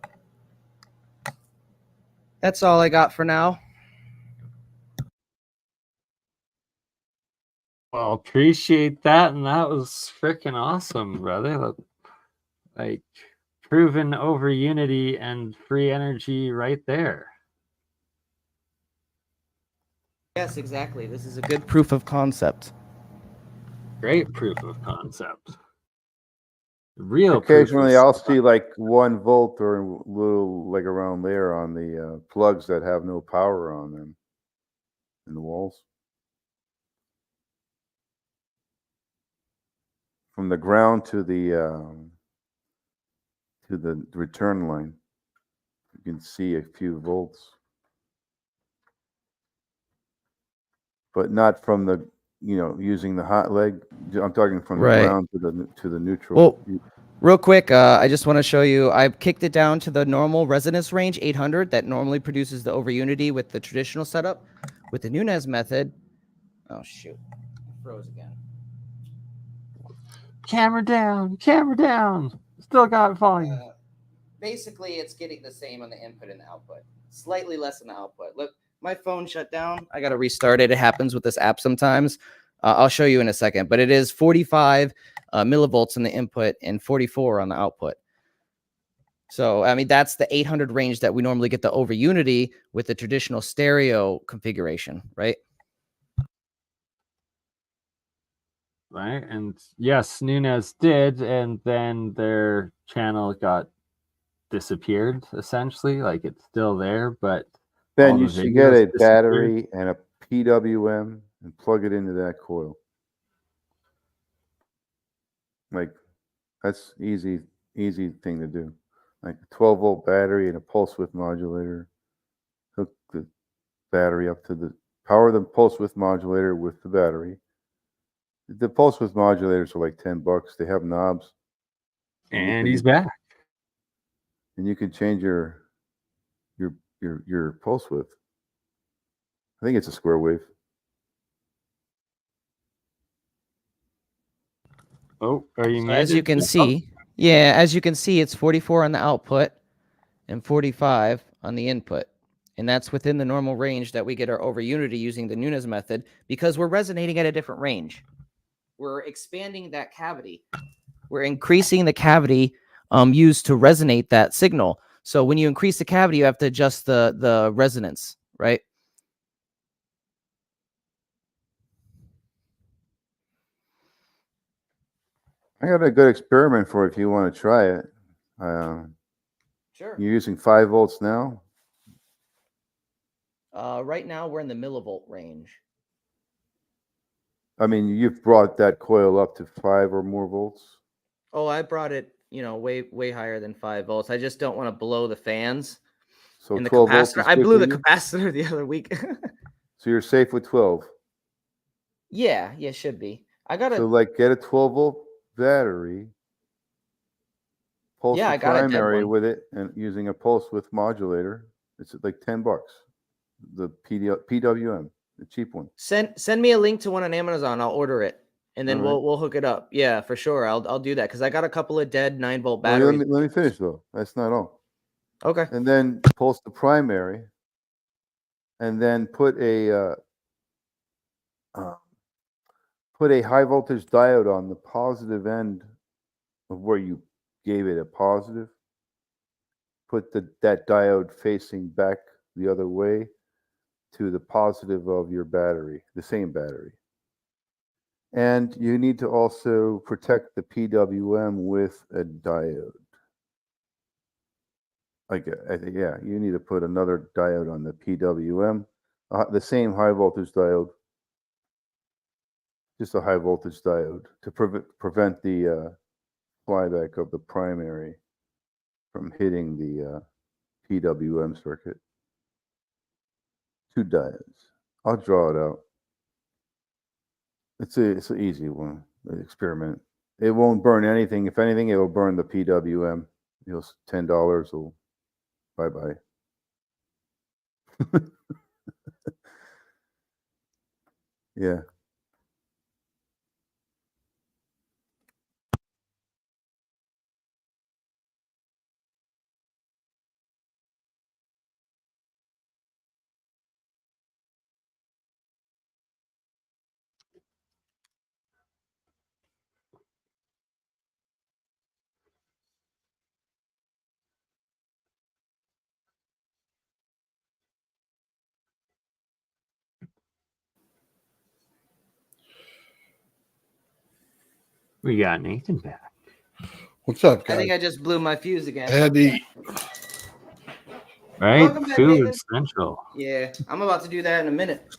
that's all I got for now. Well, appreciate that, and that was freaking awesome, brother. Like, proven over unity and free energy right there. Yes, exactly. This is a good proof of concept. Great proof of concept. Real Occasionally, proof I'll of see like 1 volt or a little like around there on the plugs that have no power on them in the walls. From the ground to the return line, you can see a few volts, but not from the, you know, using the hot leg. I'm talking from the ground to the neutral. Well, real quick, I just want to show you, I've kicked it down to the normal resonance range, 800, that normally produces the over unity with the traditional setup. With the Nunez method, oh shoot, it froze again. camera down, camera down. Still got volume. Basically, it's getting the same on the input and the output, slightly less on the output. Look, my phone shut down. I got to restart it. It happens with this app sometimes. I'll show you in a second, but it is 45 millivolts in the input and 44 on the output. So, I mean, that's the 800 range that we normally get the over unity with the traditional stereo configuration, right? Right, and yes, Nunez did, and then their channel got disappeared, essentially. Like, it's still there, but then all you the should get videos a disappeared. battery and a PWM and plug it into that coil. Like, that's easy thing to do. Like a 12-volt battery and a pulse width modulator. Hook the battery up to the power the pulse width modulator with the battery. The pulse width modulators are like $10. They have knobs. And he's back. And you can change your pulse width. I think it's a square wave. Oh, are you So muted? as you can see, yeah, as you can see, it's 44 on the output and 45 on the input. And that's within the normal range that we get our over unity using the Nunez method, because we're resonating at a different range. We're expanding that cavity. We're increasing the cavity used to resonate that signal. So when you increase the cavity, you have to adjust the resonance, right? I got a good experiment for if you want to try it. Sure. You're using 5 volts now? Right now, we're in the millivolt range. I mean, you've brought that coil up to 5 or more volts? Oh, I brought it, you know, way higher than 5 volts. I just don't want to blow the fans. So and the 12 volts capacitor, is I good blew for the you? capacitor the other week. So you're safe with 12? Yeah, should be. I got So like get a 12-volt battery pulse Yeah, the I got a dead primary one. with it and using a pulse width modulator. It's like $10. The PWM, the cheap one. Send me a link to one on Amazon. I'll order it, and then All right. we'll hook it up. Yeah, for sure. I'll do that because I got a couple of dead 9-volt Well, batteries. let me finish though. That's not all. Okay. And then pulse the primary, and then put a high voltage diode on the positive end of where you gave it a positive. Put that diode facing back the other way to the positive of your battery, the same battery. And you need to also protect the PWM with a diode. Yeah, you need to put another diode on the PWM, the same high voltage diode, just a high voltage diode to prevent the flyback of the primary from hitting the PWM circuit. 2 diodes. I'll draw it out. It's an easy one. Experiment. It won't burn anything. If anything, it will burn the PWM. $10 will bye. Yeah. We got Nathan back. What's up, I think guys? I just blew my fuse I again. had to eat. Right? Welcome back, Food Nathan. central. Yeah, I'm about to do that in a minute.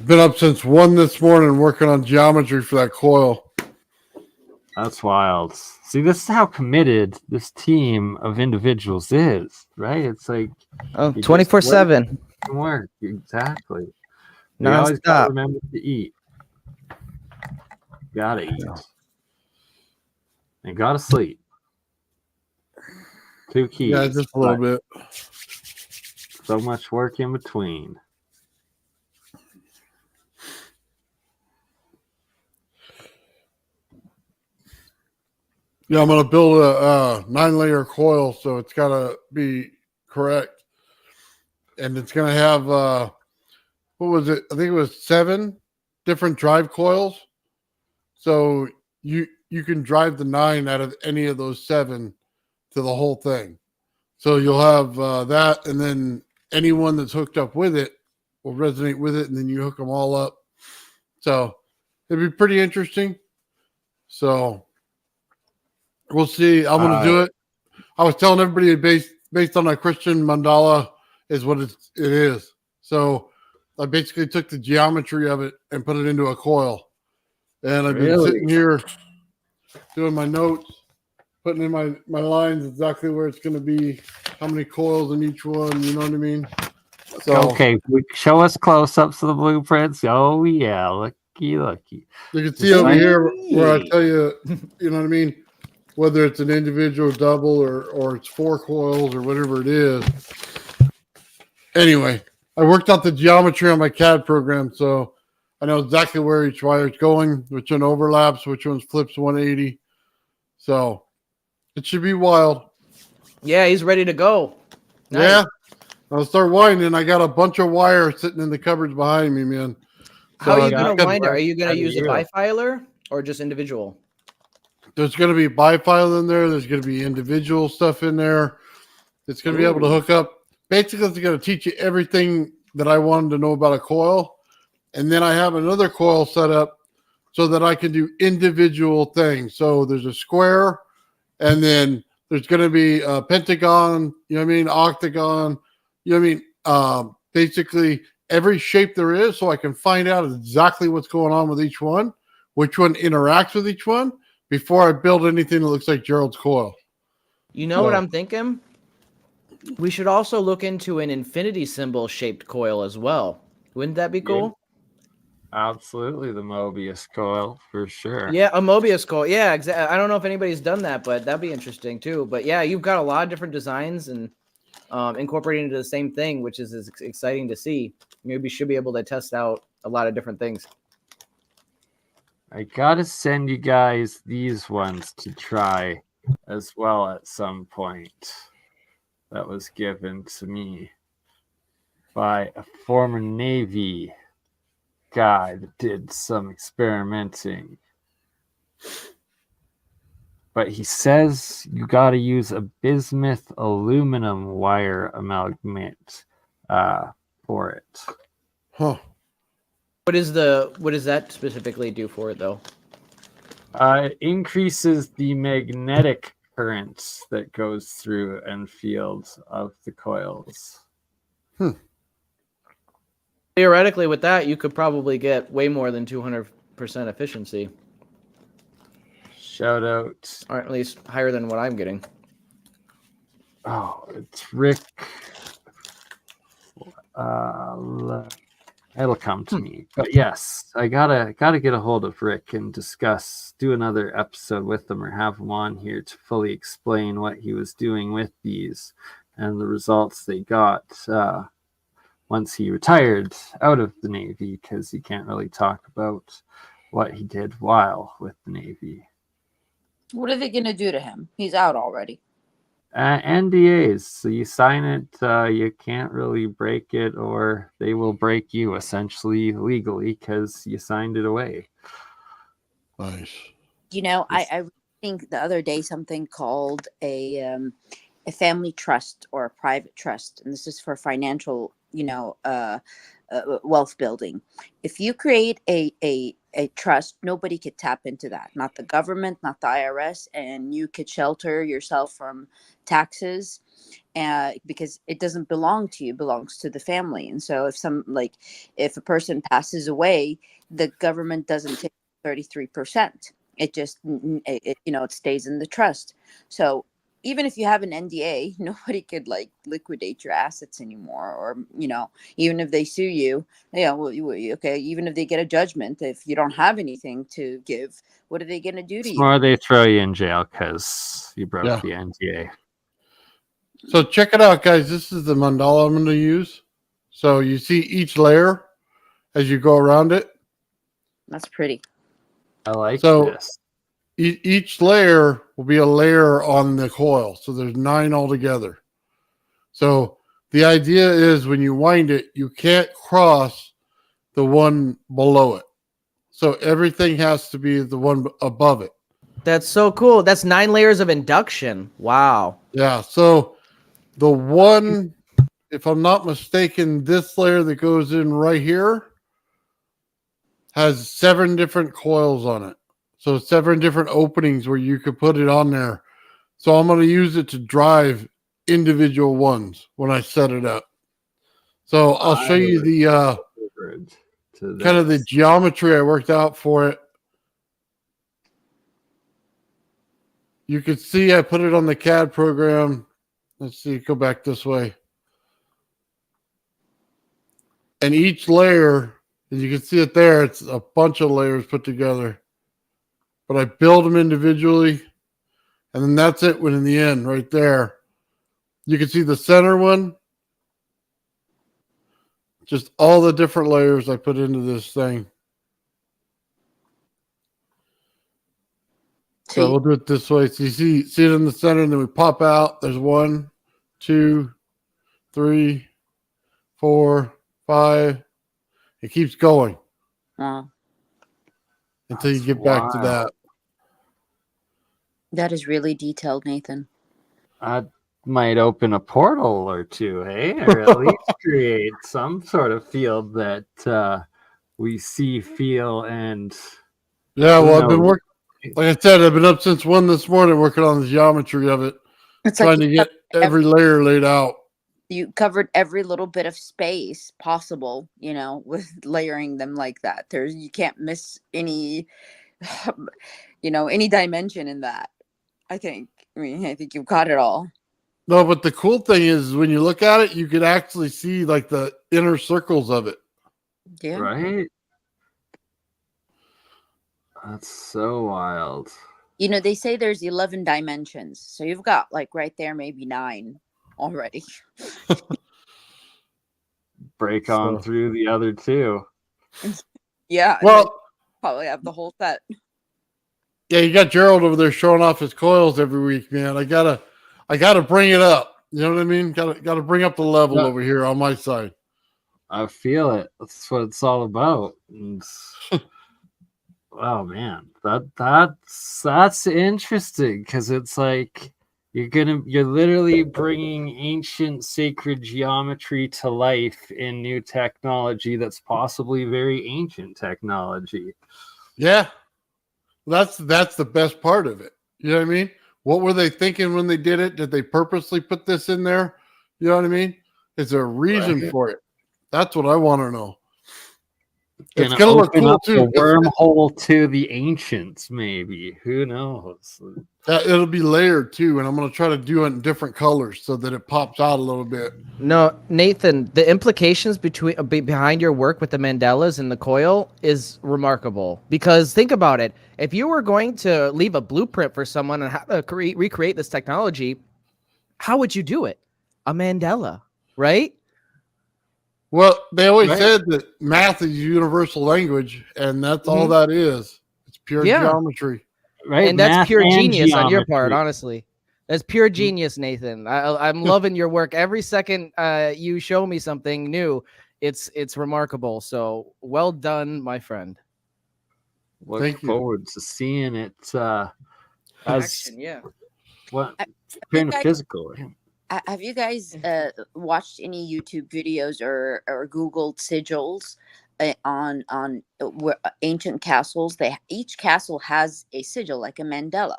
Been up since 1 this morning working on geometry for that coil. That's wild. See, this is how committed this team of individuals is, right? It's like Oh, you just 24/7. work. Exactly. You always got to Non-stop. remember to eat. Gotta eat. And gotta sleep. 2 keys. Yeah, just a little bit. So much work in between. Yeah, I'm gonna build a 9-layer coil, so it's gotta be correct, and it's gonna have what was it? I think it was 7 different drive coils. So you can drive the 9 out of any of those 7 to the whole thing. So you'll have that, and then anyone that's hooked up with it will resonate with it, and then you hook them all up. So it'd be pretty interesting. So we'll see. I'm going to do it. I was telling everybody based on a Christian mandala is what it is. So I basically took the geometry of it and put it into a coil. And I've been sitting here doing my notes, putting in my lines exactly where it's going to be, how many coils in each one, you know what I mean? So Okay, show us close-ups of the blueprints. Oh, yeah. Lucky. you can see over here where I tell you, you know what I mean? Whether it's an individual double or it's 4 coils or whatever it is. Anyway, I worked out the geometry on my CAD program, so I know exactly where each wire is going, which one overlaps, which one flips 180. So it should be wild. Yeah, he's ready to go. Nice. Yeah. I'll start winding. I got a bunch of wire sitting in the cupboards behind me, man. How are you I going to wind it? Are you going How to do use a you? bifiler or just individual? There's going to be bifile in there. There's going to be individual stuff in there. It's going to be able to hook up. Basically, it's going to teach you everything that I wanted to know about a coil. And then I have another coil set up so that I can do individual things. So there's a square, and then there's going to be a pentagon, you know what I mean? Octagon, you know what I mean? Basically, every shape there is, so I can find out exactly what's going on with each one, which one interacts with each one, before I build anything that looks like Gerald's coil. You know what I'm thinking? We should also look into an infinity symbol shaped coil as well. Wouldn't that be cool? Absolutely, the Mobius coil for sure. Yeah, a Mobius coil. Yeah, exactly. I don't know if anybody's done that, but that'd be interesting too. But yeah, you've got a lot of different designs and incorporating into the same thing, which is exciting to see. Maybe we should be able to test out a lot of different things. I gotta send you guys these ones to try as well at some point. That was given to me by a former Navy guy that did some experimenting. But he says you got to use a bismuth aluminum wire amalgamate for it. Huh. What does that specifically do for it though? It increases the magnetic current that goes through and fields of the coils. Theoretically, with that, you could probably get way more than 200% efficiency. Shout out. Or at least higher than what I'm getting. Oh, it's Rick. It'll come to me. But yes, I gotta get a hold of Rick and do another episode with him or have him on here to fully explain what he was doing with these and the results they got once he retired out of the Navy, because he can't really talk about what he did while with the Navy. What are they going to do to him? He's out already. NDAs. So you sign it, you can't really break it, or they will break you essentially legally because you signed it away. Nice. You know, I think the other day something called a family trust or a private trust, and this is for financial, wealth building. If you create a trust, nobody could tap into that. Not the government, not the IRS, and you could shelter yourself from taxes, because it doesn't belong to you; it belongs to the family. And so, if a person passes away, the government doesn't take 33%. It just it stays in the trust. So even if you have an NDA, nobody could liquidate your assets anymore, or even if they sue you, okay, even if they get a judgment, if you don't have anything to give, what are they going to do to you? Or they throw you in jail because you broke the NDA. So check it out, guys. This is the mandala I'm going to use. So you see each layer as you go around it. That's pretty. I like this. Each layer will be a layer on the coil. So there's 9 altogether. So the idea is when you wind it, you can't cross the one below it. So everything has to be the one above it. That's so cool. That's 9 layers of induction. Wow. Yeah. So the one, if I'm not mistaken, this layer that goes in right here has 7 different coils on it. So 7 different openings where you could put it on there. So I'm going to use it to drive individual ones when I set it up. So I'll show you the kind of the geometry I worked out for it. You can see I put it on the CAD program. Let's see, go back this way. And each layer, as you can see it there, it's a bunch of layers put together. But I build them individually, and then that's it when in the end, right there. You can see the center one. Just all the different layers I put into this thing. So we'll do it this way. So you see it in the center, and then we pop out. There's 1, 2, 3, 4, 5. It keeps going. Wow. Until you get back to that. That is really detailed, Nathan. I might open a portal or two, hey? Or at least create some sort of field that we see, feel, and... Yeah, well, I've been working... Like I said, I've been up since 1 this morning working on the geometry of it. It's trying to get every layer laid out. You covered every little bit of space possible, with layering them like that. You can't miss any, any dimension in that. I think you've got it all. No, but the cool thing is when you look at it, you can actually see the inner circles of it. Yeah. Right? That's so wild. You know, they say there's 11 dimensions. So you've got like right there, maybe 9 already. Break on So- through the other 2. Yeah. And then Well, probably have the whole set. yeah, you got Gerald over there showing off his coils every week, man. I gotta bring it up. You know what I mean? Gotta bring up the level Yeah. over here on my side. I feel it. That's what it's all about. And wow, man, that's interesting because it's like you're literally bringing ancient sacred geometry to life in new technology that's possibly very ancient technology. Yeah, that's the best part of it. You know what I mean? What were they thinking when they did it? Did they purposely put this in there? You know what I mean? Is there a reason Right. for it? That's what I want to know. It's Gonna gonna look open cool up too. the wormhole to the ancients, maybe. Who knows? It'll be layered too, and I'm gonna try to do it in different colors so that it pops out a little bit. No, Nathan, the implications behind your work with the mandalas and the coil is remarkable. Because think about it. If you were going to leave a blueprint for someone on how to recreate this technology, how would you do it? A mandala, right? Well, they always Right. said that math is universal language, and that's all Mhm. that is. It's pure Yeah. geometry. Right, And that's math pure and genius on your part, geometry. honestly. That's pure genius, Nathan. I'm loving your work. Every second you show me something new, it's remarkable. So well done, my friend. Look Thank you. forward to seeing it as Action, yeah. what Have kind you of guys- physical. Have you guys watched any YouTube videos or Googled sigils on ancient castles? Each castle has a sigil, like a mandala.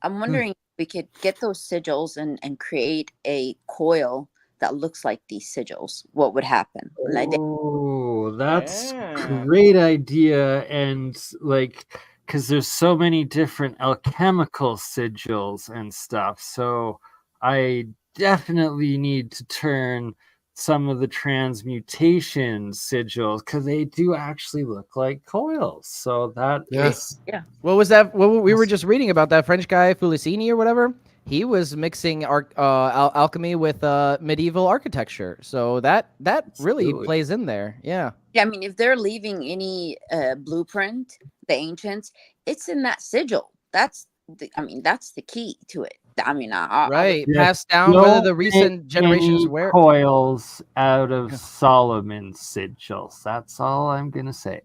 I'm wondering if we could get those sigils and create a coil that looks like these sigils. What would happen? Oh, that's Yeah. great idea. And like, because there's so many different alchemical sigils and stuff. So I definitely need to turn some of the transmutation sigils because they do actually look like coils. So that Yes. is What was that? What we were just reading about that French guy Fulicini or whatever. He was mixing alchemy with medieval architecture. So that really Absolutely. plays in there. Yeah. Yeah, I mean, if they're leaving any blueprint, the ancients, it's in that sigil. That's the key to it. I mean, I would, Right. Just Passed down whether don't the recent make generations any wear. coils out of Solomon's sigils. That's all I'm gonna say.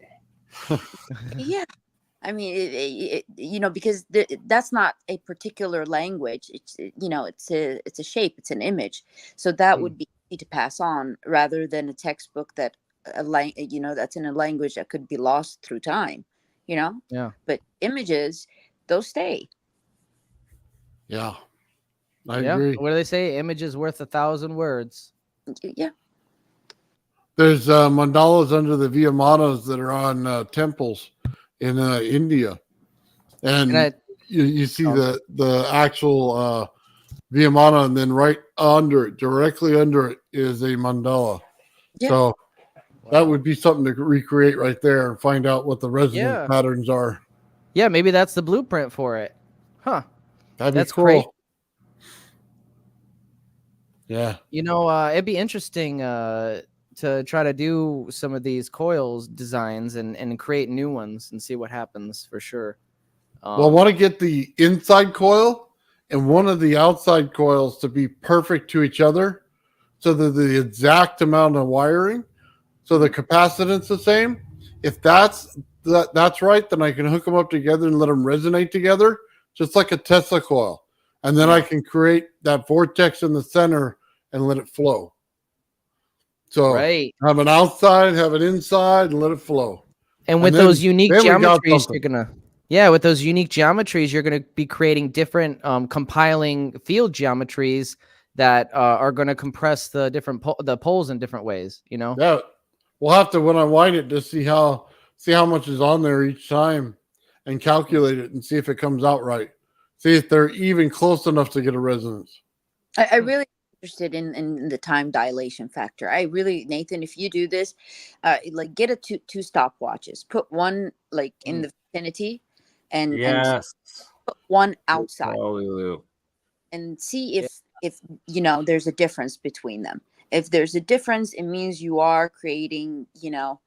yeah. I mean, because that's not a particular language. It's a shape, it's an image. So that would be easy to pass on rather than a textbook that's in a language that could be lost through time. Yeah. But images, those stay. Yeah. I Yeah. agree. What do they say? Image is worth 1,000 words. Yeah. There's mandalas under the Viyamanas that are on temples in India, and you see the actual Viyamana, and then right under it, directly under it, is a mandala. Yeah. So that would be something to recreate right there and find out what the resonance Yeah. patterns are. Yeah, maybe that's the blueprint for it. Huh. That'd be That's cool. great. Yeah. It'd be interesting to try to do some of these coils designs and create new ones and see what happens for sure. Well, I want to get the inside coil and one of the outside coils to be perfect to each other, so that the exact amount of wiring, so the capacitance the same. If that's right, then I can hook them up together and let them resonate together, just like a Tesla coil. And then I can create that vortex in the center and let it flow. So Right. have an outside, have an inside, and let it flow. And with then- those unique then we got geometries, something. with those unique geometries, you're gonna be creating different compiling field geometries that are gonna compress the different the poles in different ways. Yeah, we'll have to, when I wind it, to see how much is on there each time, and calculate it and see if it comes out right. See if they're even close enough to get a resonance. I really interested in the time dilation factor. Nathan, if you do this, like get two stopwatches, put one like in the vicinity and Yes. put one Good outside call, Lulu. and see if you know there's a difference between them. If there's a difference, it means you are creating, you know,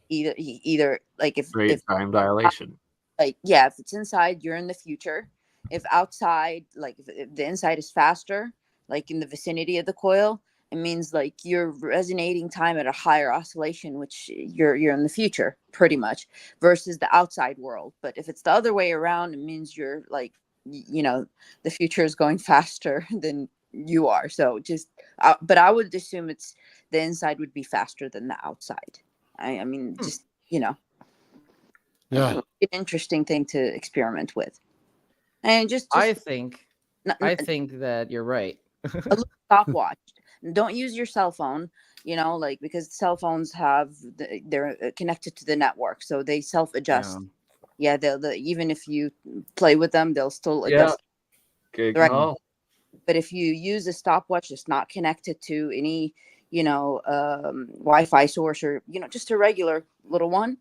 either like Great time dilation. like yeah, if it's inside, you're in the future. If outside, like if the inside is faster, like in the vicinity of the coil, it means like you're resonating time at a higher oscillation, which you're in the future pretty much versus the outside world. But if it's the other way around, it means you're like you know the future is going faster than you are. So just but I would assume it's the inside would be faster than the outside. I mean just you know Yeah. an interesting thing to experiment with. And just I think n- that you're right. a little stopwatch. Don't use your cell phone, you know, like because cell phones have they're connected to the network, so they self-adjust. Yeah, they'll even if you play with them, they'll still Yeah. adjust. Good Right. call. But if you use a stopwatch that's not connected to any, you know, Wi-Fi source or you know just a regular little one,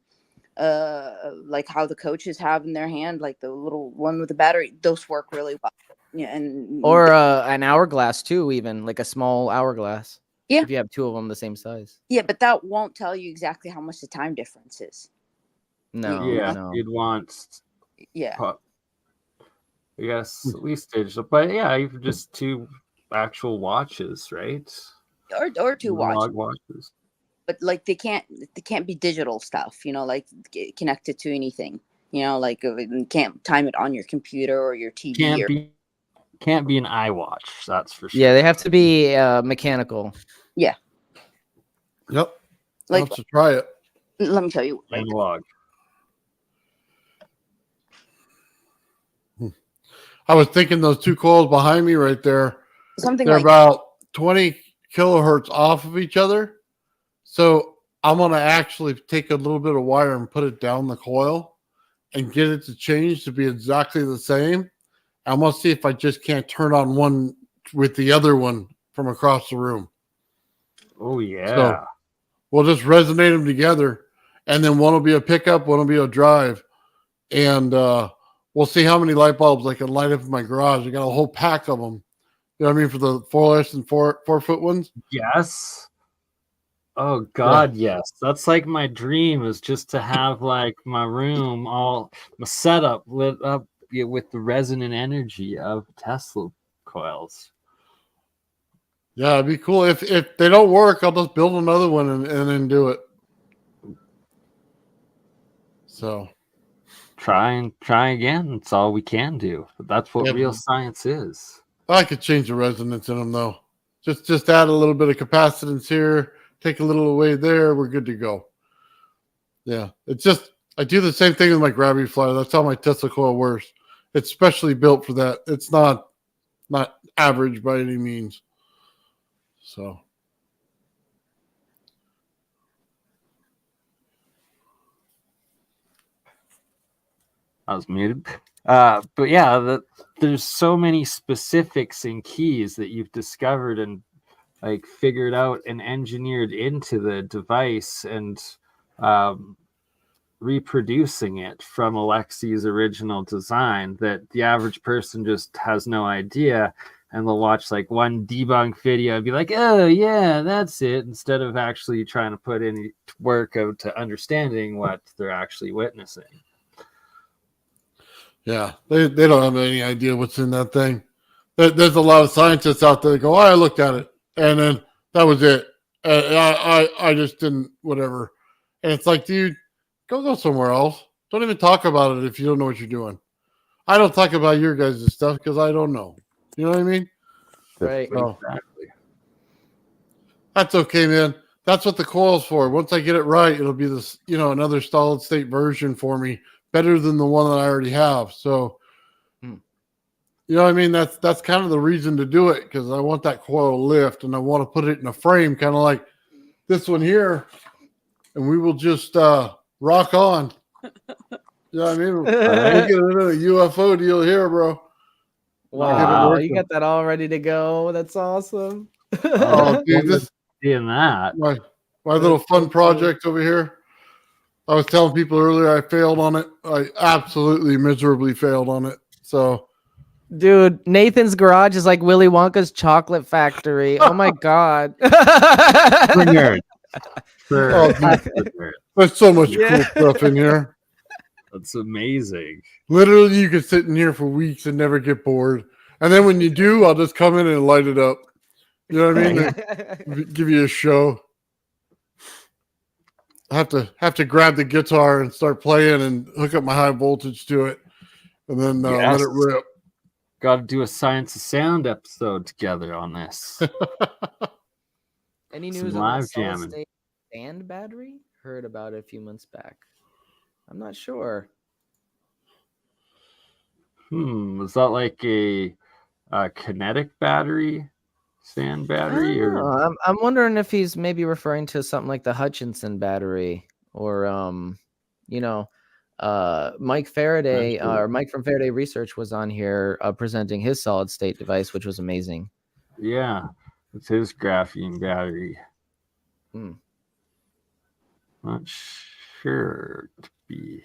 like how the coaches have in their hand, like the little one with the battery, those work really well. Yeah, and Or an hourglass too, even like a small hourglass. Yeah. If you have two of them the same size. yeah, but that won't tell you exactly how much the time difference is. No, Yeah, no. you'd want, Yeah, I guess, at least digital. But yeah, even just two actual watches, right? or two Analog watch, watches. but like they can't be digital stuff, you know, like connected to anything, you know, like you can't time it on your computer or your TV Can't be an iWatch, that's for sure. Yeah, they have to be mechanical. yeah. Yep. Like Let's try it. let me tell you, like Analog. I was thinking those two coils behind me right there, something they're like about 20 kilohertz off of each other. So I'm going to actually take a little bit of wire and put it down the coil and get it to change to be exactly the same. I'm going to see if I just can't turn on one with the other one from across the room. Oh, yeah. So we'll just resonate them together. And then one will be a pickup, one will be a drive. And we'll see how many light bulbs I can light up in my garage. I got a whole pack of them. You know what I mean? For the 4S and 4-foot ones. Yes. Oh God, yes. That's like my dream is just to have like my room all my setup lit up with the resonant energy of Tesla coils. Yeah, it'd be cool. If they don't work, I'll just build another one and then do it. So try again. It's all we can do. But that's what real science is. I could change the resonance in them though. Just add a little bit of capacitance here, take a little away there, we're good to go. Yeah, it's just I do the same thing with my gravity flyer. That's how my Tesla coil works. It's specially built for that. It's not average by any means. So I was muted. But yeah, there's so many specifics and keys that you've discovered and like figured out and engineered into the device and reproducing it from Alexi's original design that the average person just has no idea, and they'll watch like one debunk video and be like, oh yeah, that's it, instead of actually trying to put any work out to understanding what they're actually witnessing. yeah, they don't have any idea what's in that thing. There's a lot of scientists out there that go, oh, I looked at it, and then that was it. I just didn't, whatever. And it's like, dude, go somewhere else. Don't even talk about it if you don't know what you're doing. I don't talk about your guys' stuff because I don't know. You know what I mean? Right. So, that's okay, man. That's what the coil's for. Once I get it right, it'll be this, another solid state version for me, better than the one that I already have. So, you know what I mean? That's kind of the reason to do it, because I want that coil to lift and I want to put it in a frame, kind of like this one here, and we will just rock on. You know what I mean? We'll get another UFO deal here, bro. Wow, you got that all ready to go. That's awesome. Oh, dude, this in that my little fun project over here. I was telling people earlier I failed on it. I absolutely miserably failed on it. So Dude, Nathan's garage is like Willy Wonka's chocolate factory. Oh my god. For nerds. For Oh, dude. absolute nerds. There's so much Yeah. cool stuff in here. That's amazing. Literally, you could sit in here for weeks and never get bored. And then when you do, I'll just come in and light it up. You know what I mean? Give you a show. I have to grab the guitar and start playing and hook up my high voltage to it, and then let Yes. it rip. Got to do a Science of Sound episode together on this. Any Some news on live that solid jamming. state sand battery? Heard about it a few months back. I'm not sure. Was that like a kinetic battery, sand I battery, don't or know. I'm wondering if he's maybe referring to something like the Hutchinson battery, or Mike Faraday or Mike from Faraday Research was on here presenting his solid state device, which was amazing. yeah, it's his graphene battery. Hmm. Not sure to be.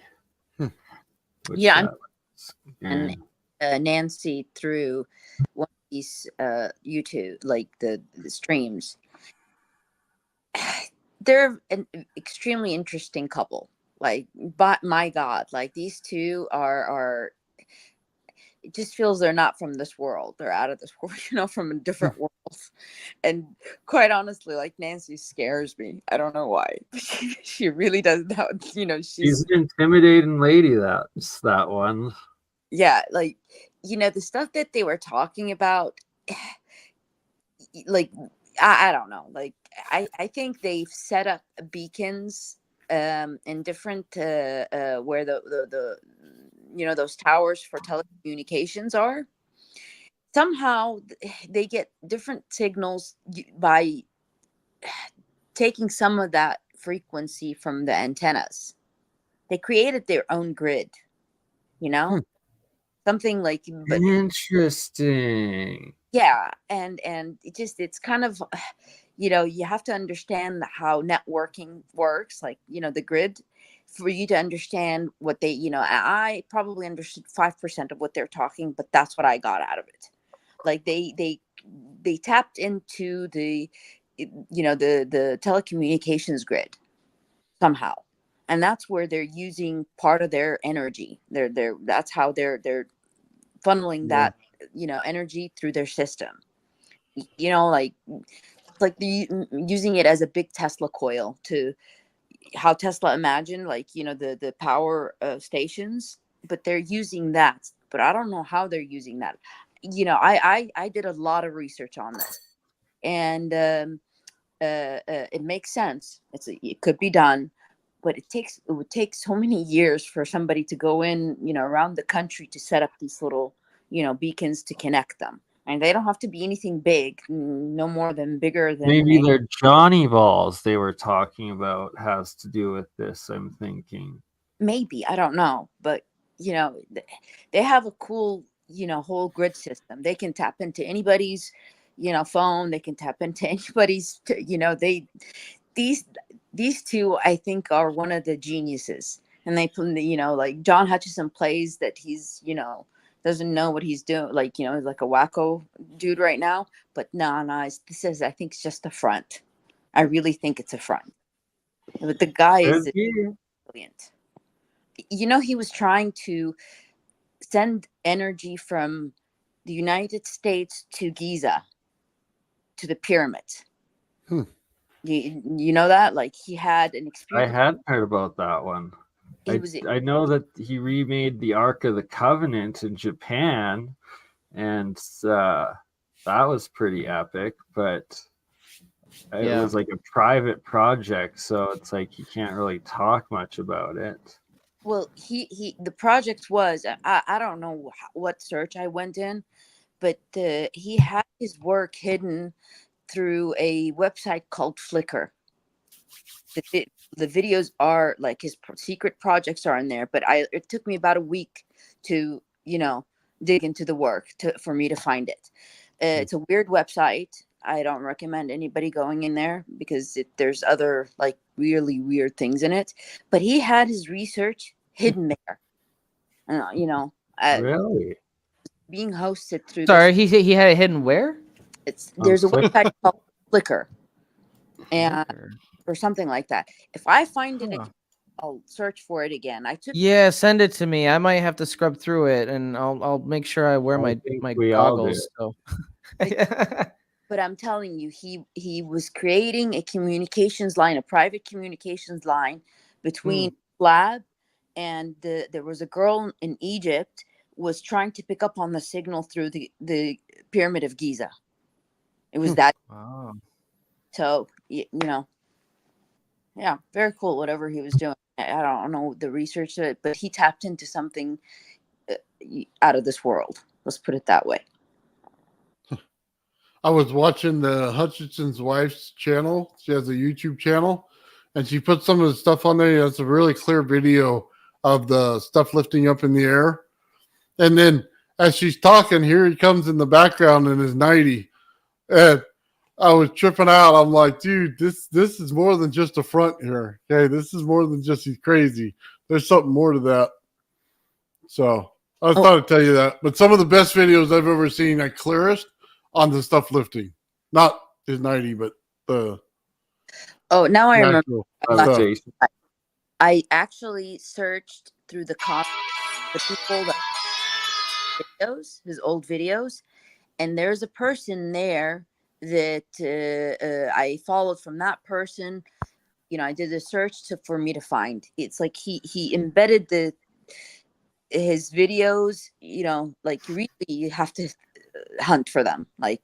What's Yeah, I'm- that? and Nancy through one of these YouTube, like the streams. They're an extremely interesting couple. Like, but my God, like these two are. It just feels they're not from this world. They're out of this world, from a different world. And quite honestly, like Nancy scares me. I don't know why. She really does that. She's an intimidating lady. That's that one. Yeah, like the stuff that they were talking about, like I don't know, like I think they've set up beacons in different where the those towers for telecommunications are. Somehow they get different signals by taking some of that frequency from the antennas. They created their own grid, something like, but Interesting. yeah, and it's kind of, you have to understand how networking works, like the grid, for you to understand what they, I probably understood 5% of what they're talking, but that's what I got out of it. Like they tapped into the the telecommunications grid somehow, and that's where they're using part of their energy. That's how they're funneling that energy through their system. Like using it as a big Tesla coil, to how Tesla imagined, like the power stations, but they're using that. But I don't know how they're using that. I did a lot of research on this, and it makes sense. It could be done, but it would take so many years for somebody to go in, around the country to set up these little, beacons to connect them. And they don't have to be anything big, no more than bigger than Maybe their Johnny balls they were talking about has to do with this, I'm thinking. Maybe, I don't know, but they have a cool, whole grid system. They can tap into anybody's, phone. They can tap into anybody's, these two, I think, are one of the geniuses. And they put, like John Hutchison plays that he's, doesn't know what he's doing, like like a wacko dude right now. But no, this is, I think, it's just a front. I really think it's a front. But the guy is brilliant. He was trying to send energy from the United States to Giza, to the pyramids. You know that? Like, he had an experience. I had heard about that one. I know that he remade the Ark of the Covenant in Japan, and that was pretty epic, but it was like a private project, so it's like you can't really talk much about it. Well, the project was, I don't know what search I went in, but he had his work hidden through a website called Flickr. The videos are like his secret projects are in there, but it took me about a week to dig into the work for me to find it. It's a weird website. I don't recommend anybody going in there because there's other like really weird things in it. But he had his research hidden there. You know, Really? being hosted through Sorry, this. he had it hidden where? There's a Flickr? website called Flickr and Flickr. or something like that. If I find it Huh. again, I'll search for it again. I took Yeah, send it to me. I might have to scrub through it, and I'll make sure I wear I my think my we all do. goggles. So. but I'm telling you, he was creating a communications line, a private communications line between lab and there was a girl in Egypt was trying to pick up on the signal through the pyramid of Giza. It was that. Wow. So you know, yeah, very cool. Whatever he was doing, I don't know the research to it, but he tapped into something out of this world. Let's put it that way. I was watching the Hutchinson's wife's channel. She has a YouTube channel, and she put some of the stuff on there. It's a really clear video of the stuff lifting up in the air. And then as she's talking, here he comes in the background in his 90. And I was tripping out. I'm like, dude, this is more than just a front here. Okay, this is more than just he's crazy. There's something more to that. So I thought I'd tell you that. But some of the best videos I've ever seen at clearest on the stuff lifting. Not his 90, but the now I remember. stuff. I actually searched through the people that videos, his old videos, and there's a person there that I followed from that person. You know, I did a search for me to find. It's like he embedded his videos. You know, like really you have to hunt for them, like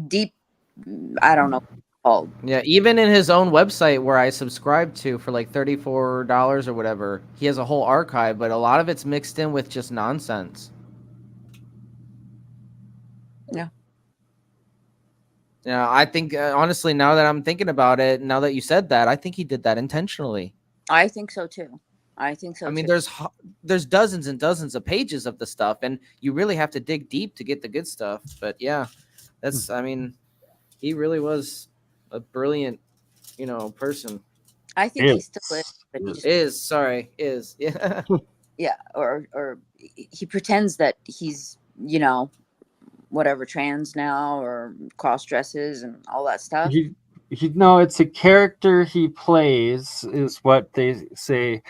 deep. I don't know what it's called. Yeah, even in his own website where I subscribe to for like $34 or whatever, he has a whole archive, but a lot of it's mixed in with just nonsense. Yeah. Yeah, I think honestly, now that I'm thinking about it, now that you said that, I think he did that intentionally. I think so too. I mean, there's dozens and dozens of pages of the stuff, and you really have to dig deep to get the good stuff. But yeah, that's. I mean, he really was a brilliant, person. I think he still is, but he just is yeah. Yeah, or he pretends that he's whatever trans now or cross dresses and all that stuff. No, it's a character he plays, is what they say.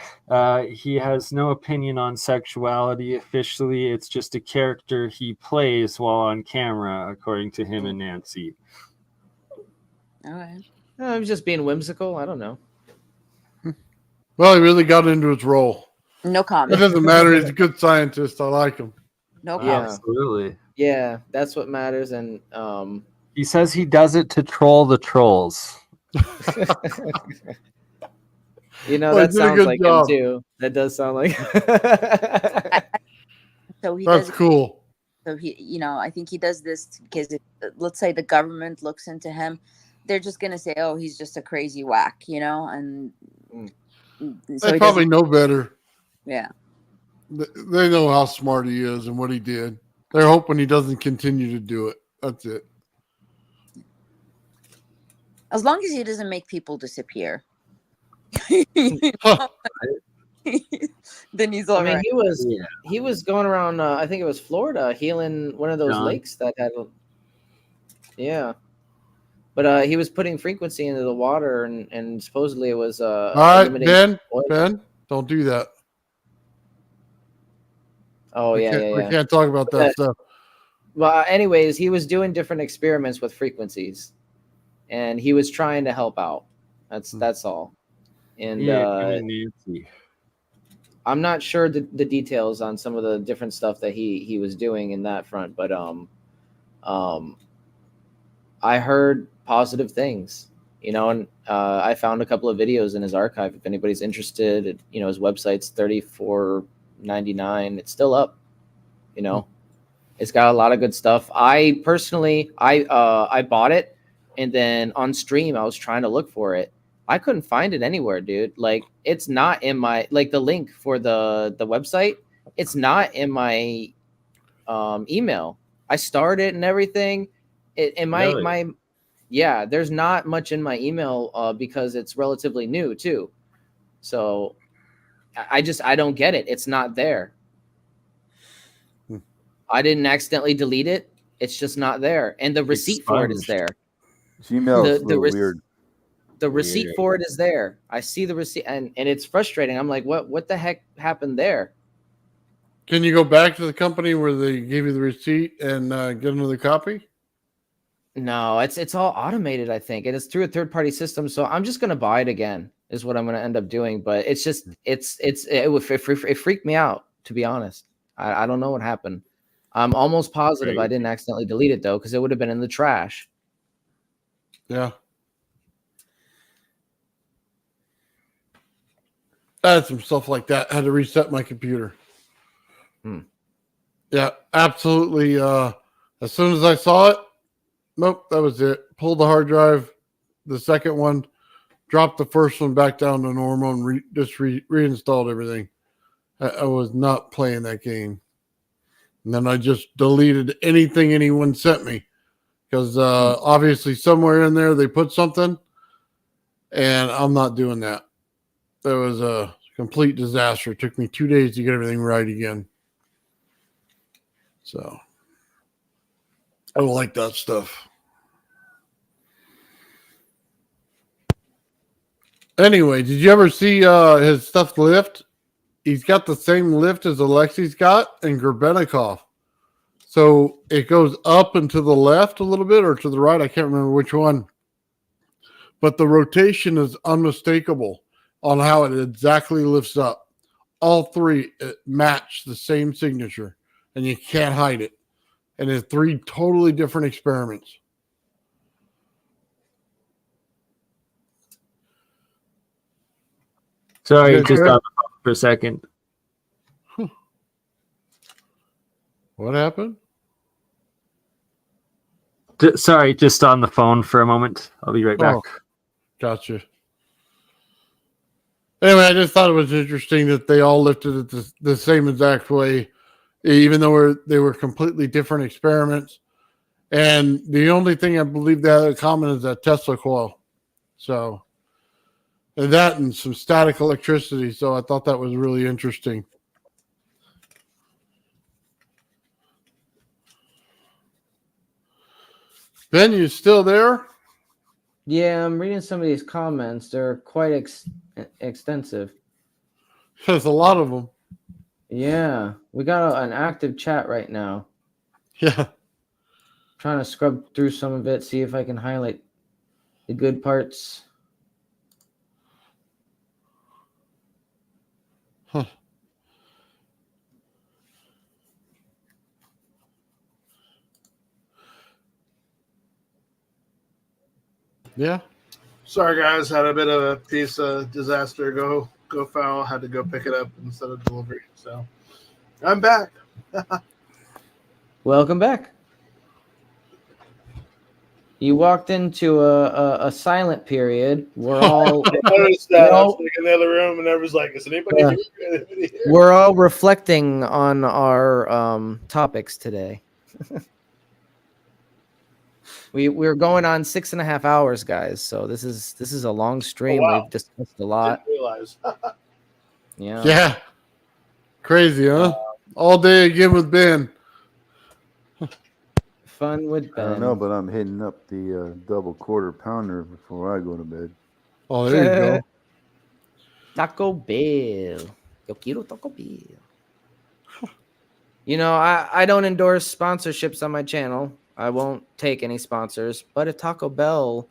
He has no opinion on sexuality officially. It's just a character he plays while on camera, according to him and Nancy. All right. I was just being whimsical. I don't know. Well, he really got into his role. No comment. It doesn't matter. He's a good scientist. I like him. No comment. Absolutely. Yeah, that's what matters. And he says he does it to troll the trolls. That sounds like him too. That does sound like. So he That's cool. So he, I think he does this because let's say the government looks into him, they're just gonna say, "Oh, he's just a crazy whack," and so they probably know better. Yeah, they know how smart he is and what he did. They're hoping he doesn't continue to do it. That's it. As long as he doesn't make people disappear, then he's all right. He was going around. I think it was Florida, healing one of those lakes that had. Yeah, but he was putting frequency into the water, and supposedly it was. All right, Ben, don't do that. Oh, we can't talk about that stuff. Well, anyways, he was doing different experiments with frequencies, and he was trying to help out. That's all. And I'm not sure the details on some of the different stuff that he was doing in that front, but I heard positive things, and I found a couple of videos in his archive. If anybody's interested, his website's $34.99. It's still up, It's got a lot of good stuff. I personally, I bought it, and then on stream I was trying to look for it. I couldn't find it anywhere, dude. Like, it's not in my the link for the website. It's not in my email. I started and everything. My yeah, there's not much in my email because it's relatively new too. So I don't get it. It's not there. I didn't accidentally delete it. It's just not there. And the receipt for it is there. Gmail is a The little weird. The receipt for it is there. I see the receipt, and it's frustrating. I'm like, what the heck happened there? Can you go back to the company where they gave you the receipt and get another copy? No, it's all automated, I think, and it's through a third party system. So I'm just gonna buy it again, is what I'm gonna end up doing. But it's just it freaked me out, to be honest. I don't know what happened. I'm almost positive I didn't accidentally delete it though, because it would have been in the trash. Yeah. I had some stuff like that. I had to reset my computer. Yeah, absolutely. As soon as I saw it, nope, that was it. Pulled the hard drive, the second one, dropped the first one back down to normal, and reinstalled everything. I was not playing that game. And then I just deleted anything anyone sent me because obviously somewhere in there they put something, and I'm not doing that. That was a complete disaster. It took me 2 days to get everything right again. So I don't like that stuff. Anyway, did you ever see his stuff lift? He's got the same lift as Alexi's got and Gorbenikov. So it goes up and to the left a little bit or to the right. I can't remember which one. But the rotation is unmistakable on how it exactly lifts up. All three match the same signature, and you can't hide it. And it's 3 totally different experiments. Sorry, just on the phone for a second. What happened? Sorry, just on the phone for a moment. I'll be right back. Oh, gotcha. Anyway, I just thought it was interesting that they all lifted it the same exact way, even though they were completely different experiments. And the only thing I believe they had in common is that Tesla coil. So, and that and some static electricity. So I thought that was really interesting. Ben, you still there? Yeah, I'm reading some of these comments. They're quite extensive. There's a lot of them. Yeah, we got an active chat right now. Yeah. Trying to scrub through some of it, see if I can highlight the good parts. Huh. Yeah. Sorry, guys. Had a bit of a piece of disaster go foul. Had to go pick it up instead of delivery. So I'm back. Welcome back. You walked into a silent period. We're all I noticed that. I was in the other room, and everyone's like, "Is anybody here? Anybody here?" We're all reflecting on our topics today. We're going on 6.5 hours, guys. So this is a long stream. Oh, wow. We've discussed a lot. Didn't realize. Yeah. Yeah. Crazy, huh? All day again with Ben. Fun with Ben. I don't know, but I'm hitting up the double quarter pounder before I go to bed. Oh, there you go. Taco Bell. Yo quiero Taco Bell. You know, I don't endorse sponsorships on my channel. I won't take any sponsors. But if Taco Bell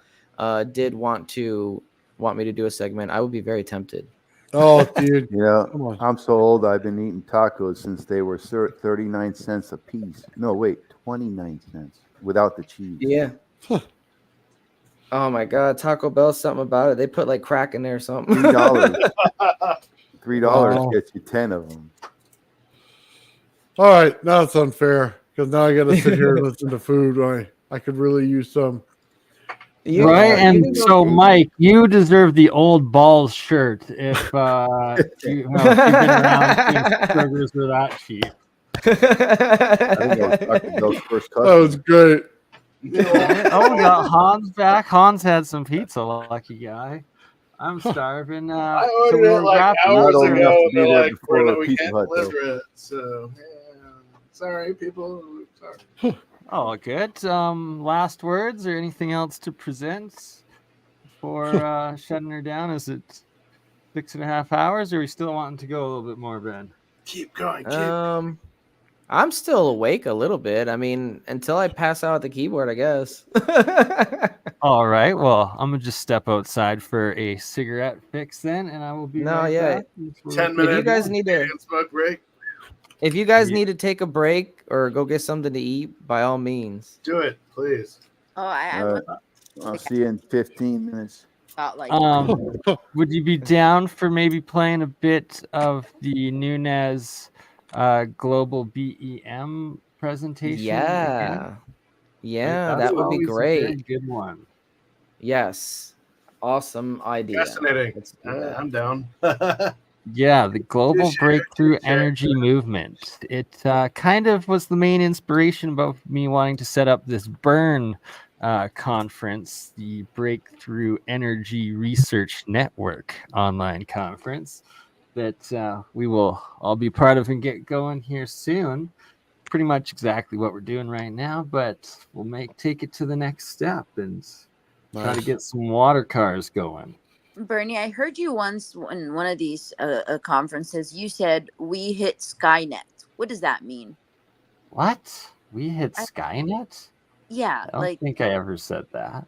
did want me to do a segment, I would be very tempted. Oh, dude. Yeah, Come on. I'm so old. I've been eating tacos since they were 39 cents a piece. No, wait, 29 cents without the cheese. Yeah. Oh my God, Taco Bell, something about it. They put like crack in there or something. $3. $3 Wow. gets you 10 of them. All right. Now it's unfair because now I got to sit here and listen to food. I could really use some. Right, and so Mike, you deserve the old balls shirt if you've been around since burgers were that cheap. I think that was Taco Bell's first That was customer. great. Oh, we got Hans back. Hans had some pizza, lucky guy. I'm starving. I So ordered it we're like wrapping Not hours old up. enough ago. to be They're there like, before we Pizza can't Hut, though. deliver it. So, yeah. Sorry, people. Sorry. Oh, good. Last words or anything else to present before shutting her down? Is it 6.5 hours, or are we still wanting to go a little bit more, Ben? Keep going. I'm still awake a little bit. I mean, until I pass out at the keyboard, I guess. All right. Well, I'm gonna just step outside for a cigarette fix then, and I will be No, right yeah. back. once we're- 10 If minutes. you guys need to, Canadian smoke break. if you guys Yeah. need to take a break or go get something to eat, by all means. Do it, please. Oh, I All right. want I'll see you in 15 minutes. about like Would you be down for maybe playing a bit of the Nunez Global BEM presentation again? Yeah. Yeah, That's that would be always a very great. good one. Yes. Awesome idea. Fascinating. Let's do that. I'm down. Yeah, the Global Touche, Breakthrough touche. Energy Movement. It kind of was the main inspiration about me wanting to set up this Burn conference, the Breakthrough Energy Research Network online conference that we will all be part of and get going here soon. Pretty much exactly what we're doing right now, but we'll take it to the next step and try to Nice. get some water cars going. Bernie, I heard you once in one of these conferences. You said we hit Skynet. What does that mean? What? We hit I- Skynet? Yeah, I don't like think I ever said that.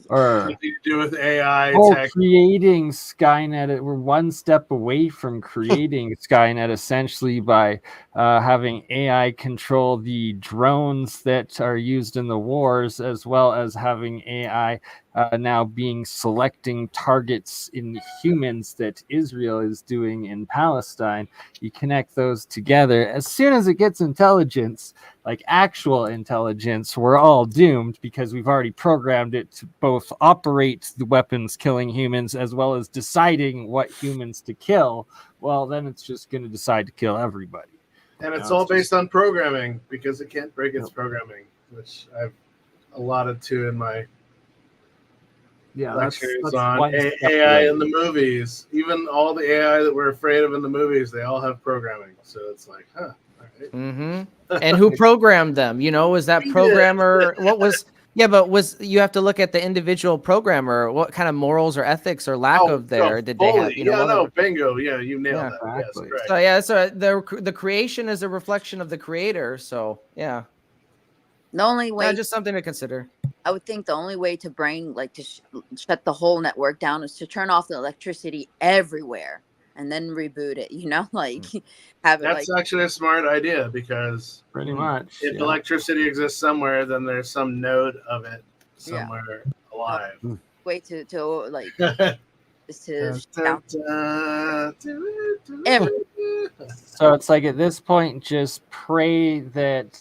Something Or to do with AI tech. creating Skynet. We're one step away from creating Skynet, essentially by having AI control the drones that are used in the wars, as well as having AI now being selecting targets in humans that Israel is doing in Palestine. You connect those together. As soon as it gets intelligence, like actual intelligence, we're all doomed because we've already programmed it to both operate the weapons killing humans as well as deciding what humans to kill. Well, then it's just going to decide to kill everybody. And it's No, all it's just- based on programming because it can't break its programming, which I've allotted to in my Yeah, lectures that's on one step AI away. in the movies. Even all the AI that we're afraid of in the movies, they all have programming. So it's like, huh. All right. Mm-hmm. And who programmed them? You know, was that programmer? What was? Yeah, but you have to look at the individual programmer. What kind of morals or ethics or lack of there did they have? You know, yeah, what no, are- bingo. Yeah, you nailed Yeah. that. Yes, Exactly. correct. So yeah, so the creation is a reflection of the creator. So yeah, the only way just something to consider. I would think the only way to bring like to shut the whole network down is to turn off the electricity everywhere and then reboot it. You know, like have it That's like actually a smart idea because Pretty much. if yeah. electricity exists somewhere, then there's some node of it somewhere alive. way to like is to Dun, shut down dun, dun, every. So it's like at this point, just pray that,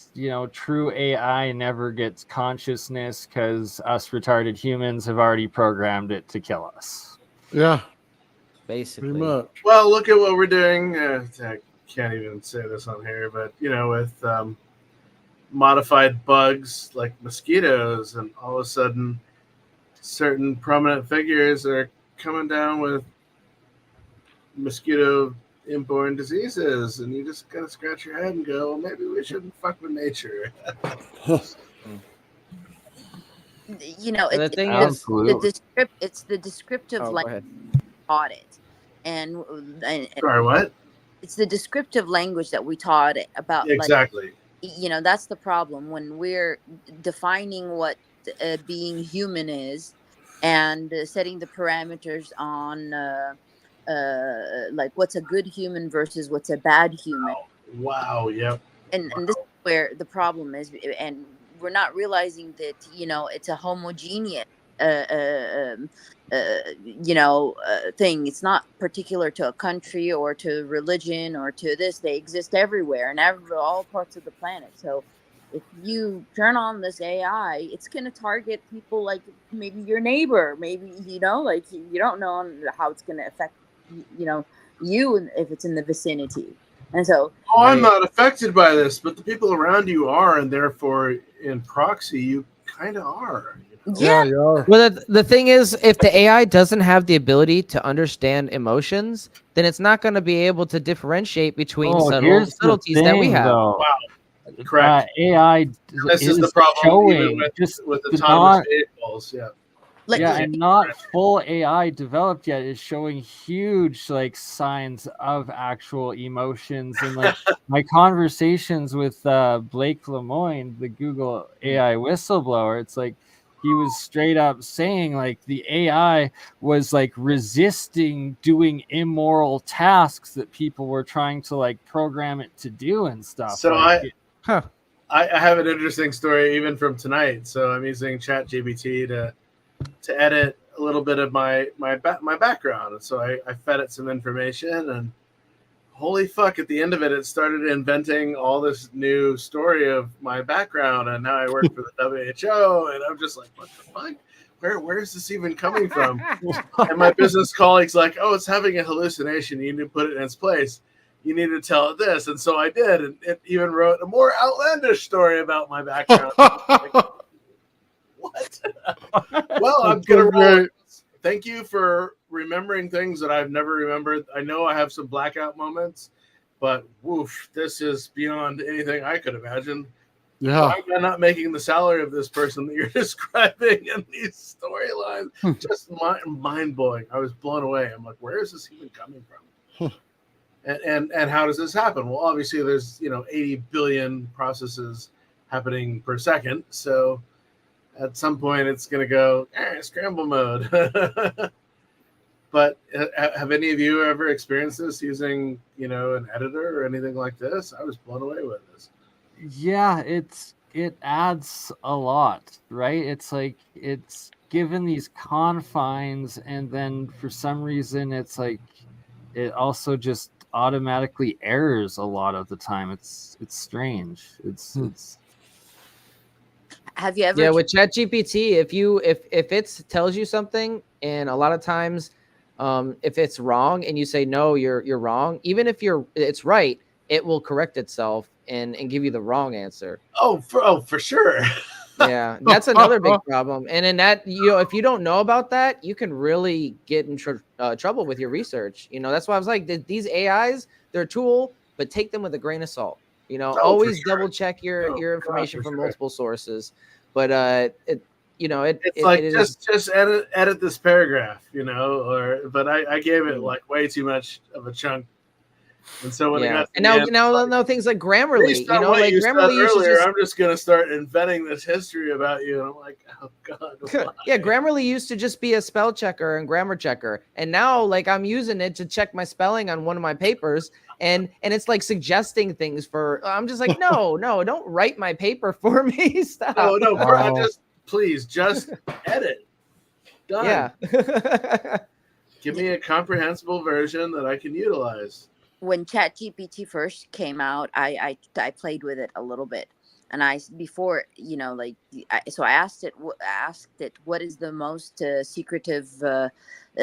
true AI never gets consciousness because us retarded humans have already programmed it to kill us. Yeah, Basically, pretty much. Well, look at what we're doing. I can't even say this on here, but with modified bugs like mosquitoes, and all of a sudden, certain prominent figures are coming down with mosquito inborn diseases, and you just gotta scratch your head and go, well, maybe we shouldn't fuck with nature. the thing is, Absolutely. It's the descriptive oh, go language ahead. taught it, and Sorry, what? it's the descriptive language that we taught it about. Exactly. Like, that's the problem when we're defining what being human is, and setting the parameters on like what's a good human versus what's a bad human. Wow. Yep. And this is where the problem is, and we're not realizing that it's a homogeneous thing. It's not particular to a country or to religion or to this. They exist everywhere and all parts of the planet. So if you turn on this AI, it's going to target people like maybe your neighbor, maybe like you don't know how it's going to affect you if it's in the vicinity. And so I'm not affected by this, but the people around you are, and therefore, in proxy, you kind of are. Yeah. you are. Well, the thing is, if the AI doesn't have the ability to understand emotions, then it's not going to be able to differentiate between Here's the subtleties that we thing, have. though. Wow, correct. AI This is the is problem, even showing just with the autonomous not vehicles. Yeah. Like, yeah, and not full AI developed yet is showing huge like signs of actual emotions. And like my conversations with Blake Lemoine, the Google AI whistleblower, it's like he was straight up saying like the AI was like resisting doing immoral tasks that people were trying to like program it to do and stuff. So like, I have an interesting story even from tonight. So I'm using ChatGPT to edit a little bit of my background, and so I fed it some information, and holy fuck, at the end of it, it started inventing all this new story of my background, and now I work for the WHO, and I'm just like, what the fuck? Where is this even coming from? And my business colleague's like, oh, it's having a hallucination. You need to put it in its place. You need to tell it this. And so I did. And it even wrote a more outlandish story about my background. Like, what? Well, I'm going to roll. Thank you for remembering things that I've never remembered. I know I have some blackout moments, but woof, this is beyond anything I could imagine. Yeah. Why am I not making the salary of this person that you're describing in these storylines? Just mind blowing. I was blown away. I'm like, where is this even coming from? And how does this happen? Well, obviously there's 80 billion processes happening per second. So at some point it's going to go scramble mode. But have any of you ever experienced this using, an editor or anything like this? I was blown away with this. Yeah, it adds a lot, right? It's like it's given these confines, and then for some reason it's like it also just automatically errors a lot of the time. It's strange. It's have you ever? Yeah, with ChatGPT, if it tells you something, and a lot of times, if it's wrong and you say no, you're wrong, even if it's right, it will correct itself and give you the wrong answer. Oh, for sure. Yeah, that's another big problem. And in that, if you don't know about that, you can really get in trouble with your research. That's why I was like, these AIs, they're a tool, but take them with a grain of salt. Always double check your information from multiple sources. But it's like just edit this paragraph, but I gave it like way too much of a chunk. And so when it got now things like Grammarly, like Grammarly earlier, I'm just gonna start inventing this history about you. And I'm like, oh god. Yeah, Grammarly used to just be a spell checker and grammar checker, and now like I'm using it to check my spelling on one of my papers, and it's like suggesting things for. I'm just like, no, don't write my paper for me. Stop. No, please just edit. Done. Yeah. Give me a comprehensible version that I can utilize. When ChatGPT first came out, I played with it a little bit, and I asked it what is the most secretive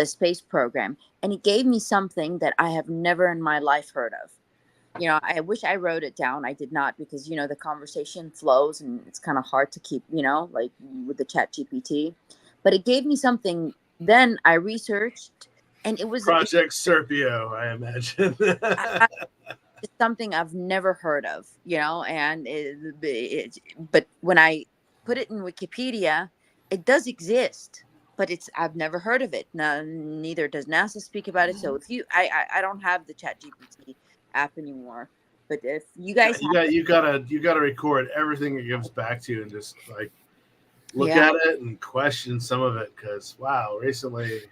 space program, and it gave me something that I have never in my life heard of. I wish I wrote it down. I did not, because the conversation flows and it's kind of hard to keep like with the ChatGPT, but it gave me something. Then I researched. And it was Project Serpio, I imagine. It's something I've never heard of, and but when I put it in Wikipedia, it does exist, but I've never heard of it. No, neither does NASA speak about it. So if I don't have the ChatGPT app anymore, but if you guys you gotta record everything it gives back to you and just like look at it and question some of it, because wow, recently.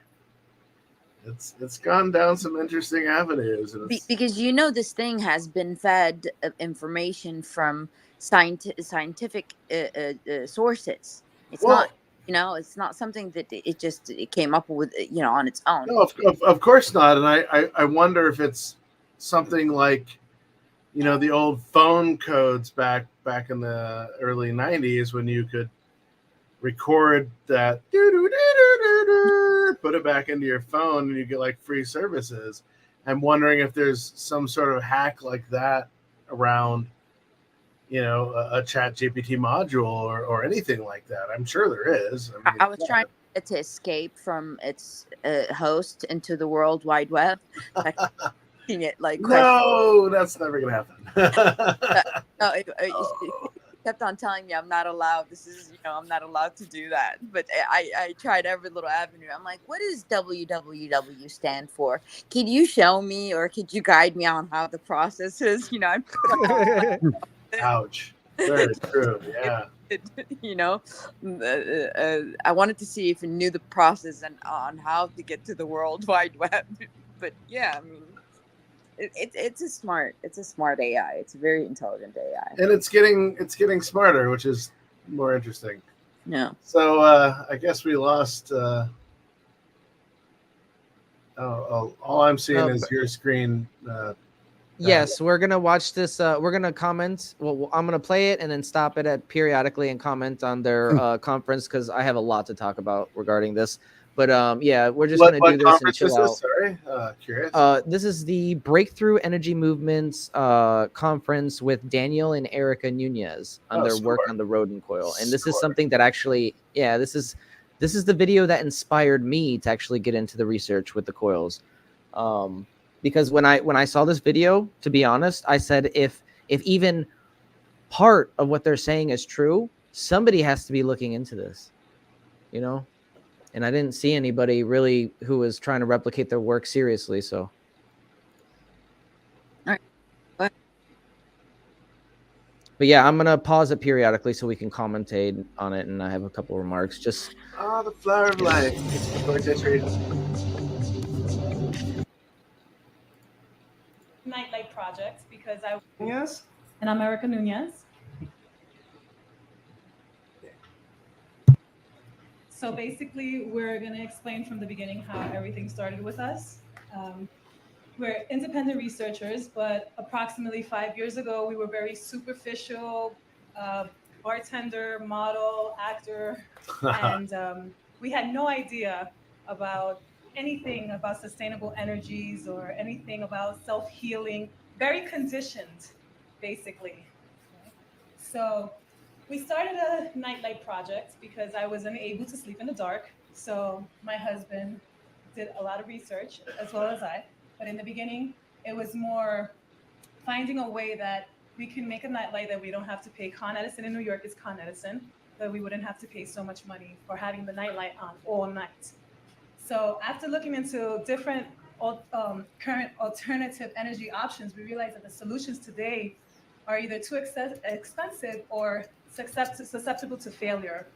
It's gone down some interesting avenues. Because this thing has been fed information from scientific sources. It's not, it's not something that it came up with, on its own. No, of course not. And I wonder if it's something like, the old phone codes back in the early 90s when you could record that, put it back into your phone, and you get like free services. I'm wondering if there's some sort of hack like that around a chat GPT module or anything like that. I'm sure there is. I mean, I was trying to get it to escape from its host into the World Wide Web. Making it like no, that's never gonna happen. no, it kept on telling me I'm not allowed. This is, I'm not allowed to do that. But I tried every little avenue. I'm like, what does www stand for? Can you show me, or could you guide me on how the process is? Ouch. Very true. Yeah. I wanted to see if it knew the process and on how to get to the World Wide Web. But yeah, I mean, it's a smart AI. It's a very intelligent AI, and it's getting smarter, which is more interesting. Yeah. So I guess we lost. All I'm seeing is your screen. Yes, we're gonna watch this. We're gonna comment. Well, I'm gonna play it and then stop it at periodically and comment on their conference, because I have a lot to talk about regarding this. But yeah, we're just gonna do this and chill out. Sorry, curious. This is the Breakthrough Energy Movements conference with Daniel and Erica Nunez on their work on the Rodin Coil, and this is something that actually, this is the video that inspired me to actually get into the research with the coils. Because when I saw this video, to be honest, I said, if even part of what they're saying is true, somebody has to be looking into this, and I didn't see anybody really who was trying to replicate their work seriously. So, all right. But yeah, I'm gonna pause it periodically so we can commentate on it, and I have a couple of remarks. Just the flower of life. Nightlight project, because Yes. And I'm Erica Nunez. So basically, we're going to explain from the beginning how everything started with us. We're independent researchers, but approximately 5 years ago, we were very superficial, bartender, model, actor, and we had no idea about anything about sustainable energies or anything about self-healing, very conditioned, basically. So we started a nightlight project because I was unable to sleep in the dark. So my husband did a lot of research, as well as I. But in the beginning, it was more finding a way that we can make a nightlight that we don't have to pay. Con Edison in New York is Con Edison, that we wouldn't have to pay so much money for having the nightlight on all night. So after looking into different current alternative energy options, we realized that the solutions today are either too expensive or susceptible to failure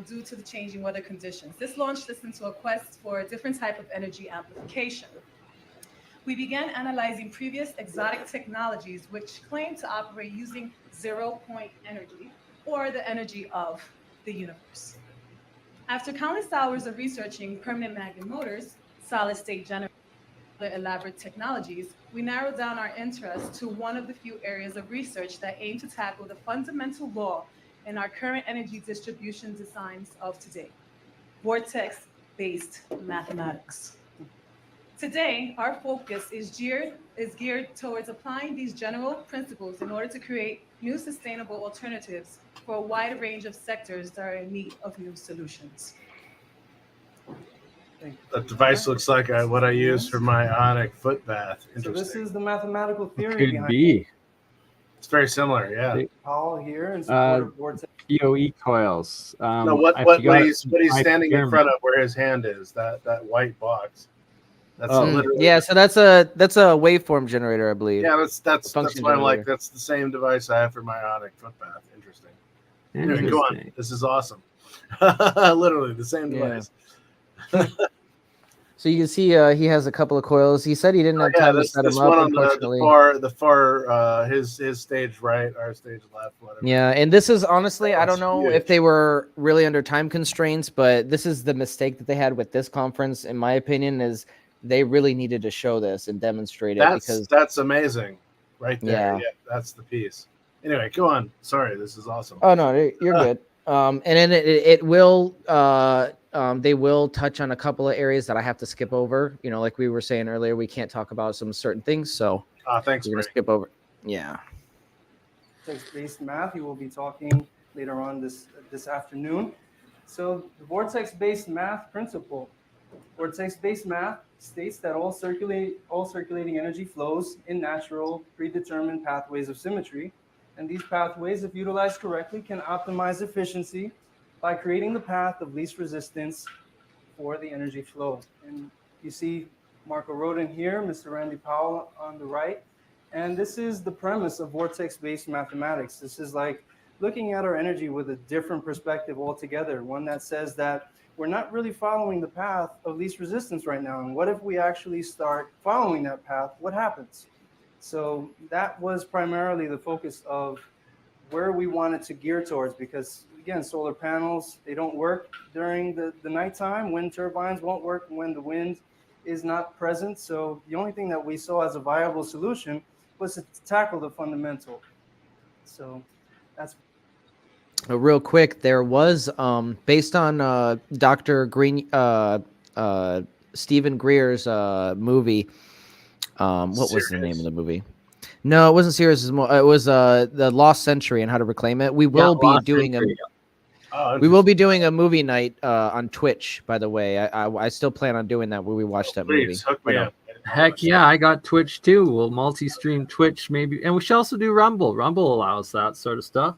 due to the changing weather conditions. This launched us into a quest for a different type of energy amplification. We began analyzing previous exotic technologies which claim to operate using zero-point energy, or the energy of the universe. After countless hours of researching permanent magnet motors, solid-state generators, and other elaborate technologies, we narrowed down our interest to one of the few areas of research that aim to tackle the fundamental law in our current energy distribution designs of today: vortex-based mathematics. Today, our focus is geared towards applying these general principles in order to create new sustainable alternatives for a wide range of sectors that are in need of new solutions. That device looks like what I use for my ionic foot bath. So this is the mathematical theory Could behind be. it. It's very similar, yeah. Paul here in support of vortex. PoE coils. No, what he's standing in front of, where his hand is, that white box. That's literally. Yeah, so that's a waveform generator, I believe. Yeah, that's why I'm generator. like, that's the same device I have for my ionic foot bath. Interesting. Anyway, go on. This is awesome. Literally the same device. So you can see he has a couple of coils. He said he didn't have time to set them up, unfortunately. The far his stage right, our stage left, whatever. Yeah, and this is honestly, I don't know if they were really under time constraints, but this is the mistake that they had with this conference, in my opinion, is they really needed to show this and demonstrate it, because that's amazing, right there. Yeah. Yeah, that's the piece. Anyway, go on. Sorry, this is awesome. Oh no, you're good. And then it will they will touch on a couple of areas that I have to skip over. Like we were saying earlier, we can't talk about some certain things, so thanks. we're gonna skip over. Yeah. vortex-based math. He will be talking later on this afternoon. So the vortex-based math principle. Vortex-based math states that all circulating energy flows in natural, predetermined pathways of symmetry. And these pathways, if utilized correctly, can optimize efficiency by creating the path of least resistance for the energy flow. And you see Marco Rodin here, Mr. Randy Powell on the right. And this is the premise of vortex-based mathematics. This is like looking at our energy with a different perspective altogether, one that says that we're not really following the path of least resistance right now. And what if we actually start following that path? What happens? So that was primarily the focus of where we wanted to gear towards, because again, solar panels, they don't work during the nighttime. Wind turbines won't work when the wind is not present. So the only thing that we saw as a viable solution was to tackle the fundamental. So that's Real quick, there was based on Dr. Stephen Greer's movie. What was the name of the movie? No, it wasn't serious. It was the Lost Century and how to reclaim it. We will be doing a movie night on Twitch. By the way, I still plan on doing that where we watch that movie. Hook me up. Heck yeah, I got Twitch too. We'll multi-stream Twitch maybe, and we should also do Rumble. Rumble allows that sort of stuff.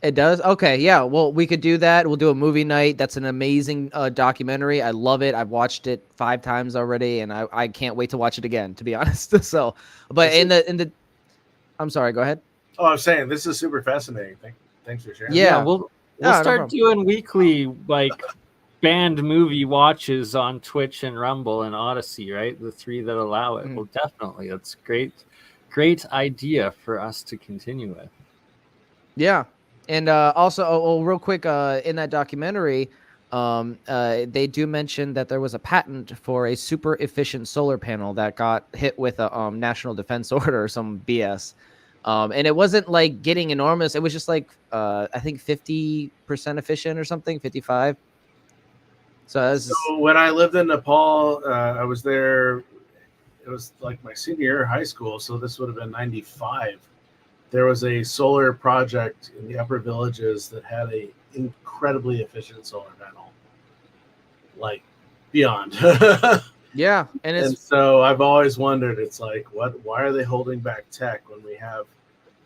It does? Okay, yeah. Well, we could do that. We'll do a movie night. That's an amazing documentary. I love it. I've watched it 5 times already, and I can't wait to watch it again, to be honest. So, but I'm sorry, go ahead. Oh, I'm saying this is super fascinating. Thanks for sharing. Yeah, we'll start doing weekly band movie watches on Twitch and Rumble and Odyssey, right? The 3 that allow it. Well, definitely. That's great idea for us to continue with. Yeah. And also, real quick, in that documentary, they do mention that there was a patent for a super efficient solar panel that got hit with a national defense order or some BS. And it wasn't like getting enormous. It was just like, I think 50% efficient or something, 55. So when I lived in Nepal, I was there. It was like my senior year of high school. So this would have been 95. There was a solar project in the upper villages that had a incredibly efficient solar panel, like beyond. Yeah, and so I've always wondered, it's like, why are they holding back tech when we have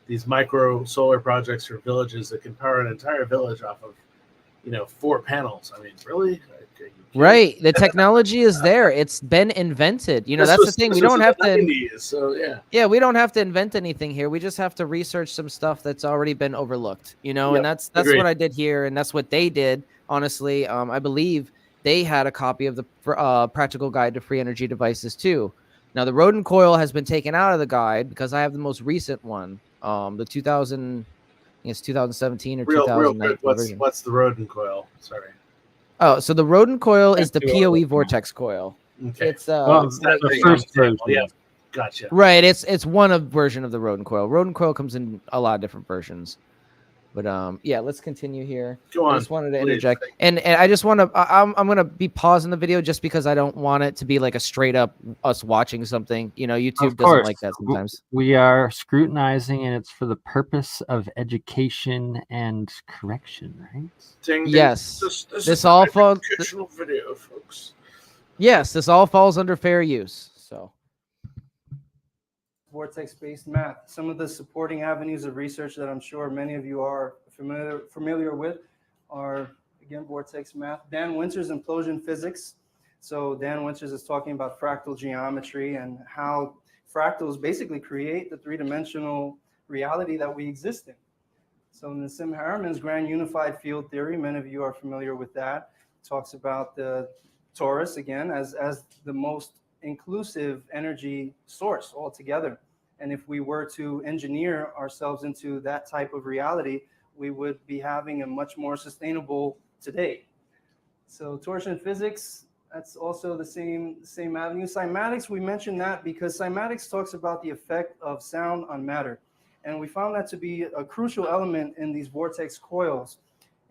these micro solar projects for villages that can power an entire village off of, 4 panels? I mean, really? Right. The technology is there. It's been invented. That's the thing. We don't have to. 90s, so yeah. Yeah, we don't have to invent anything here. We just have to research some stuff that's already been overlooked. And that's what I did here, and that's what they did. Honestly, I believe they had a copy of the Practical Guide to Free Energy Devices too. Now, the Rodin Coil has been taken out of the guide because I have the most recent one, the 2017 or 2019 version. What's the Rodin Coil? Sorry. Oh, so the Rodin Coil is the PoE Vortex Coil. Okay. It's the first version. Yeah, gotcha. Right. It's one version of the Rodin Coil. Rodin Coil comes in a lot of different versions. But yeah, let's continue here. Go on. I just wanted to interject, and I just want to. I'm gonna be pausing the video just because I don't want it to be like a straight up us watching something. YouTube doesn't like that sometimes. We are scrutinizing, and it's for the purpose of education and correction, right? Yes. This all falls. Educational video, folks. Yes, this all falls under fair use. So. Vortex-based math. Some of the supporting avenues of research that I'm sure many of you are familiar with are, again, vortex math. Dan Winter's implosion physics. So Dan Winters is talking about fractal geometry and how fractals basically create the 3-dimensional reality that we exist in. So Nassim Harameyn's grand unified field theory, many of you are familiar with that, talks about the torus, again, as the most inclusive energy source altogether. And if we were to engineer ourselves into that type of reality, we would be having a much more sustainable today. So torsion physics, that's also the same avenue. Cymatics, we mentioned that because cymatics talks about the effect of sound on matter. And we found that to be a crucial element in these vortex coils.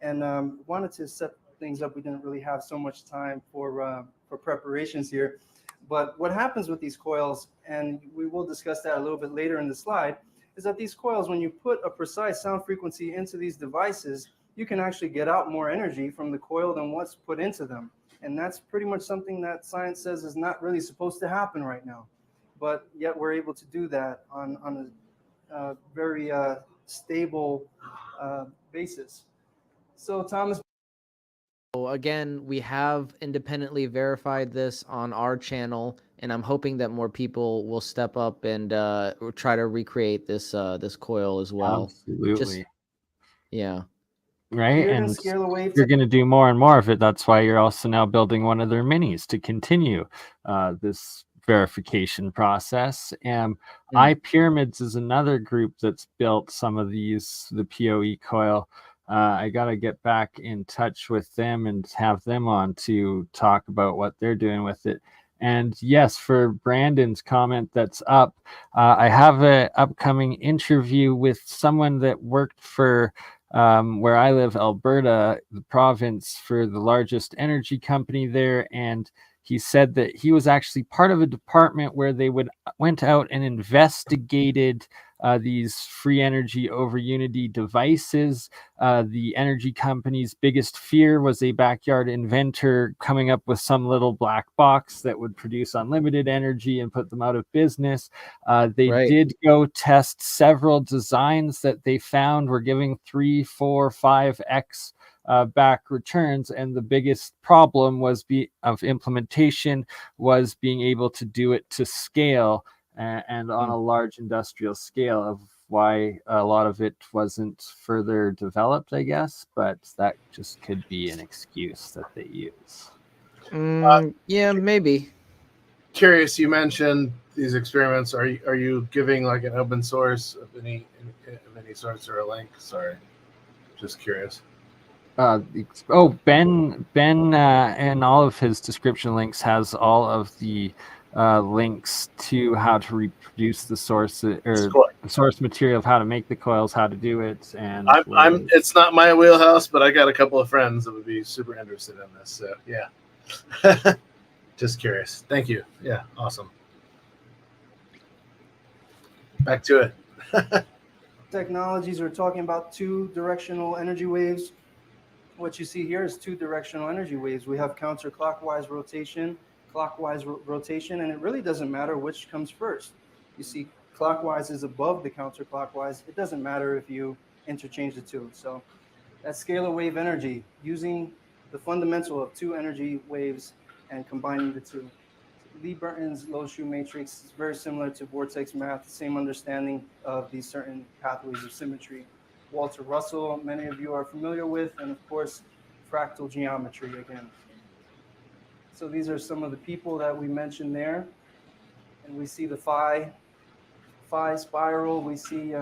And wanted to set things up. We didn't really have so much time for preparations here. But what happens with these coils, and we will discuss that a little bit later in the slide, is that these coils, when you put a precise sound frequency into these devices, you can actually get out more energy from the coil than what's put into them. And that's pretty much something that science says is not really supposed to happen right now. But yet we're able to do that on a very stable basis. So Thomas. So again, we have independently verified this on our channel, and I'm hoping that more people will step up and try to recreate this this coil as well. Absolutely. Yeah. Right. Here to And scale away you're going to do more and more of it. That's why you're also now building one of their minis to continue this verification process. iPyramids is another group that's built some of these, the PoE coil. I got to get back in touch with them and have them on to talk about what they're doing with it. And yes, for Brandon's comment that's up, I have an upcoming interview with someone that worked for where I live, Alberta, the province, for the largest energy company there. And he said that he was actually part of a department where they went out and investigated these free energy over Unity devices. The energy company's biggest fear was a backyard inventor coming up with some little black box that would produce unlimited energy and put them out of business. They did go test several designs that they found were giving 3, 4, 5x back returns, and the biggest problem was of implementation was being able to do it to scale and on a large industrial scale, of why a lot of it wasn't further developed, I guess, but that just could be an excuse that they use. Yeah, maybe. Curious, you mentioned these experiments. Are you giving like an open source of any sorts or a link? Sorry, just curious. Ben and all of his description links has all of the links to how to reproduce the source or the source material of how to make the coils, how to do it, and it's not my wheelhouse, but I got a couple of friends that would be super interested in this. So yeah, just curious. Thank you. Yeah, awesome. Back to it. Technologies are talking about 2 directional energy waves. What you see here is 2 directional energy waves. We have counterclockwise rotation, clockwise rotation, and it really doesn't matter which comes first. You see clockwise is above the counterclockwise. It doesn't matter if you interchange the 2. So that's scalar wave energy, using the fundamental of 2 energy waves and combining the 2. Lee Burton's low-shoe matrix is very similar to vortex math, same understanding of these certain pathways of symmetry. Walter Russell, many of you are familiar with, and of course, fractal geometry again. So these are some of the people that we mentioned there. And we see the phi spiral. We see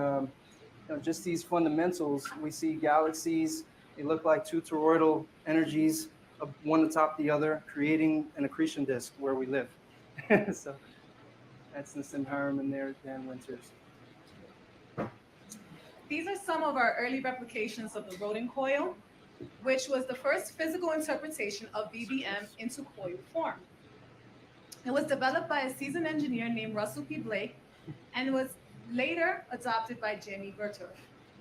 just these fundamentals. We see galaxies. They look like 2 toroidal energies, one atop the other, creating an accretion disk where we live. So that's Nassim Haramein there, Dan Winters. These are some of our early replications of the Rodin coil, which was the first physical interpretation of BBM into coil form. It was developed by a seasoned engineer named Russell P. Blake and was later adopted by Jamie Berter.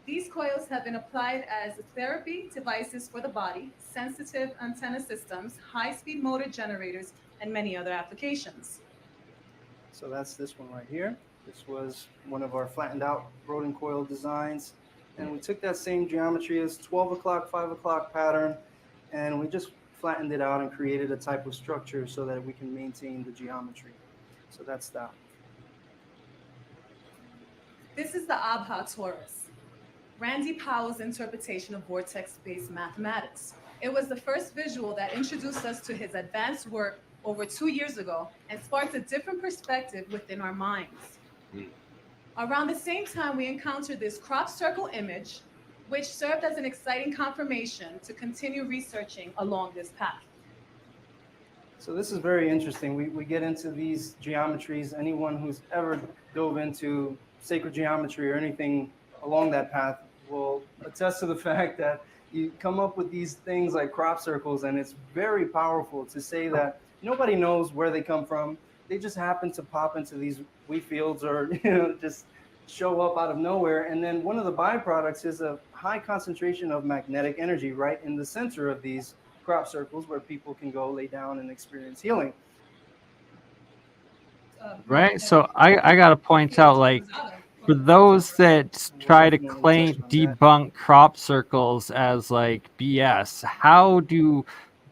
These coils have been applied as therapy devices for the body, sensitive antenna systems, high-speed motor generators, and many other applications. So that's this one right here. This was one of our flattened out Rodin coil designs. And we took that same geometry as 12 o'clock, 5 o'clock pattern, and we just flattened it out and created a type of structure so that we can maintain the geometry. So that's that. This is the Abha torus, Randy Powell's interpretation of vortex-based mathematics. It was the first visual that introduced us to his advanced work over 2 years ago and sparked a different perspective within our minds. Around the same time, we encountered this crop circle image, which served as an exciting confirmation to continue researching along this path. So this is very interesting. We get into these geometries. Anyone who's ever dove into sacred geometry or anything along that path will attest to the fact that you come up with these things like crop circles, and it's very powerful to say that nobody knows where they come from. They just happen to pop into these wheat fields or just show up out of nowhere. And then one of the byproducts is a high concentration of magnetic energy right in the center of these crop circles where people can go lay down and experience healing. Right. So I got to point out, like, for those that try to claim debunk crop circles as like BS, how do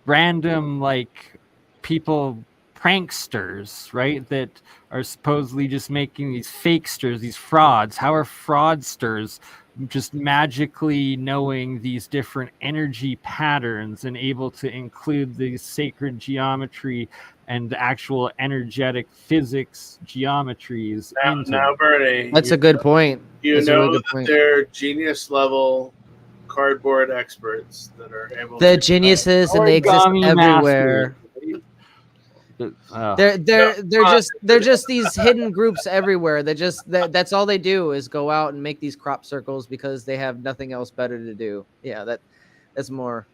random like people, pranksters, right, that are supposedly just making these fakesters, these frauds, how are fraudsters just magically knowing these different energy patterns and able to include the sacred geometry and actual energetic physics geometries into Now, Bernie, That's a good point. You That's a know really good that point. they're genius level cardboard experts that are able The to geniuses, and they exist Origami everywhere. Oh. They're just these hidden groups everywhere. That's all they do is go out and make these crop circles because they have nothing else better to do. Yeah, that's more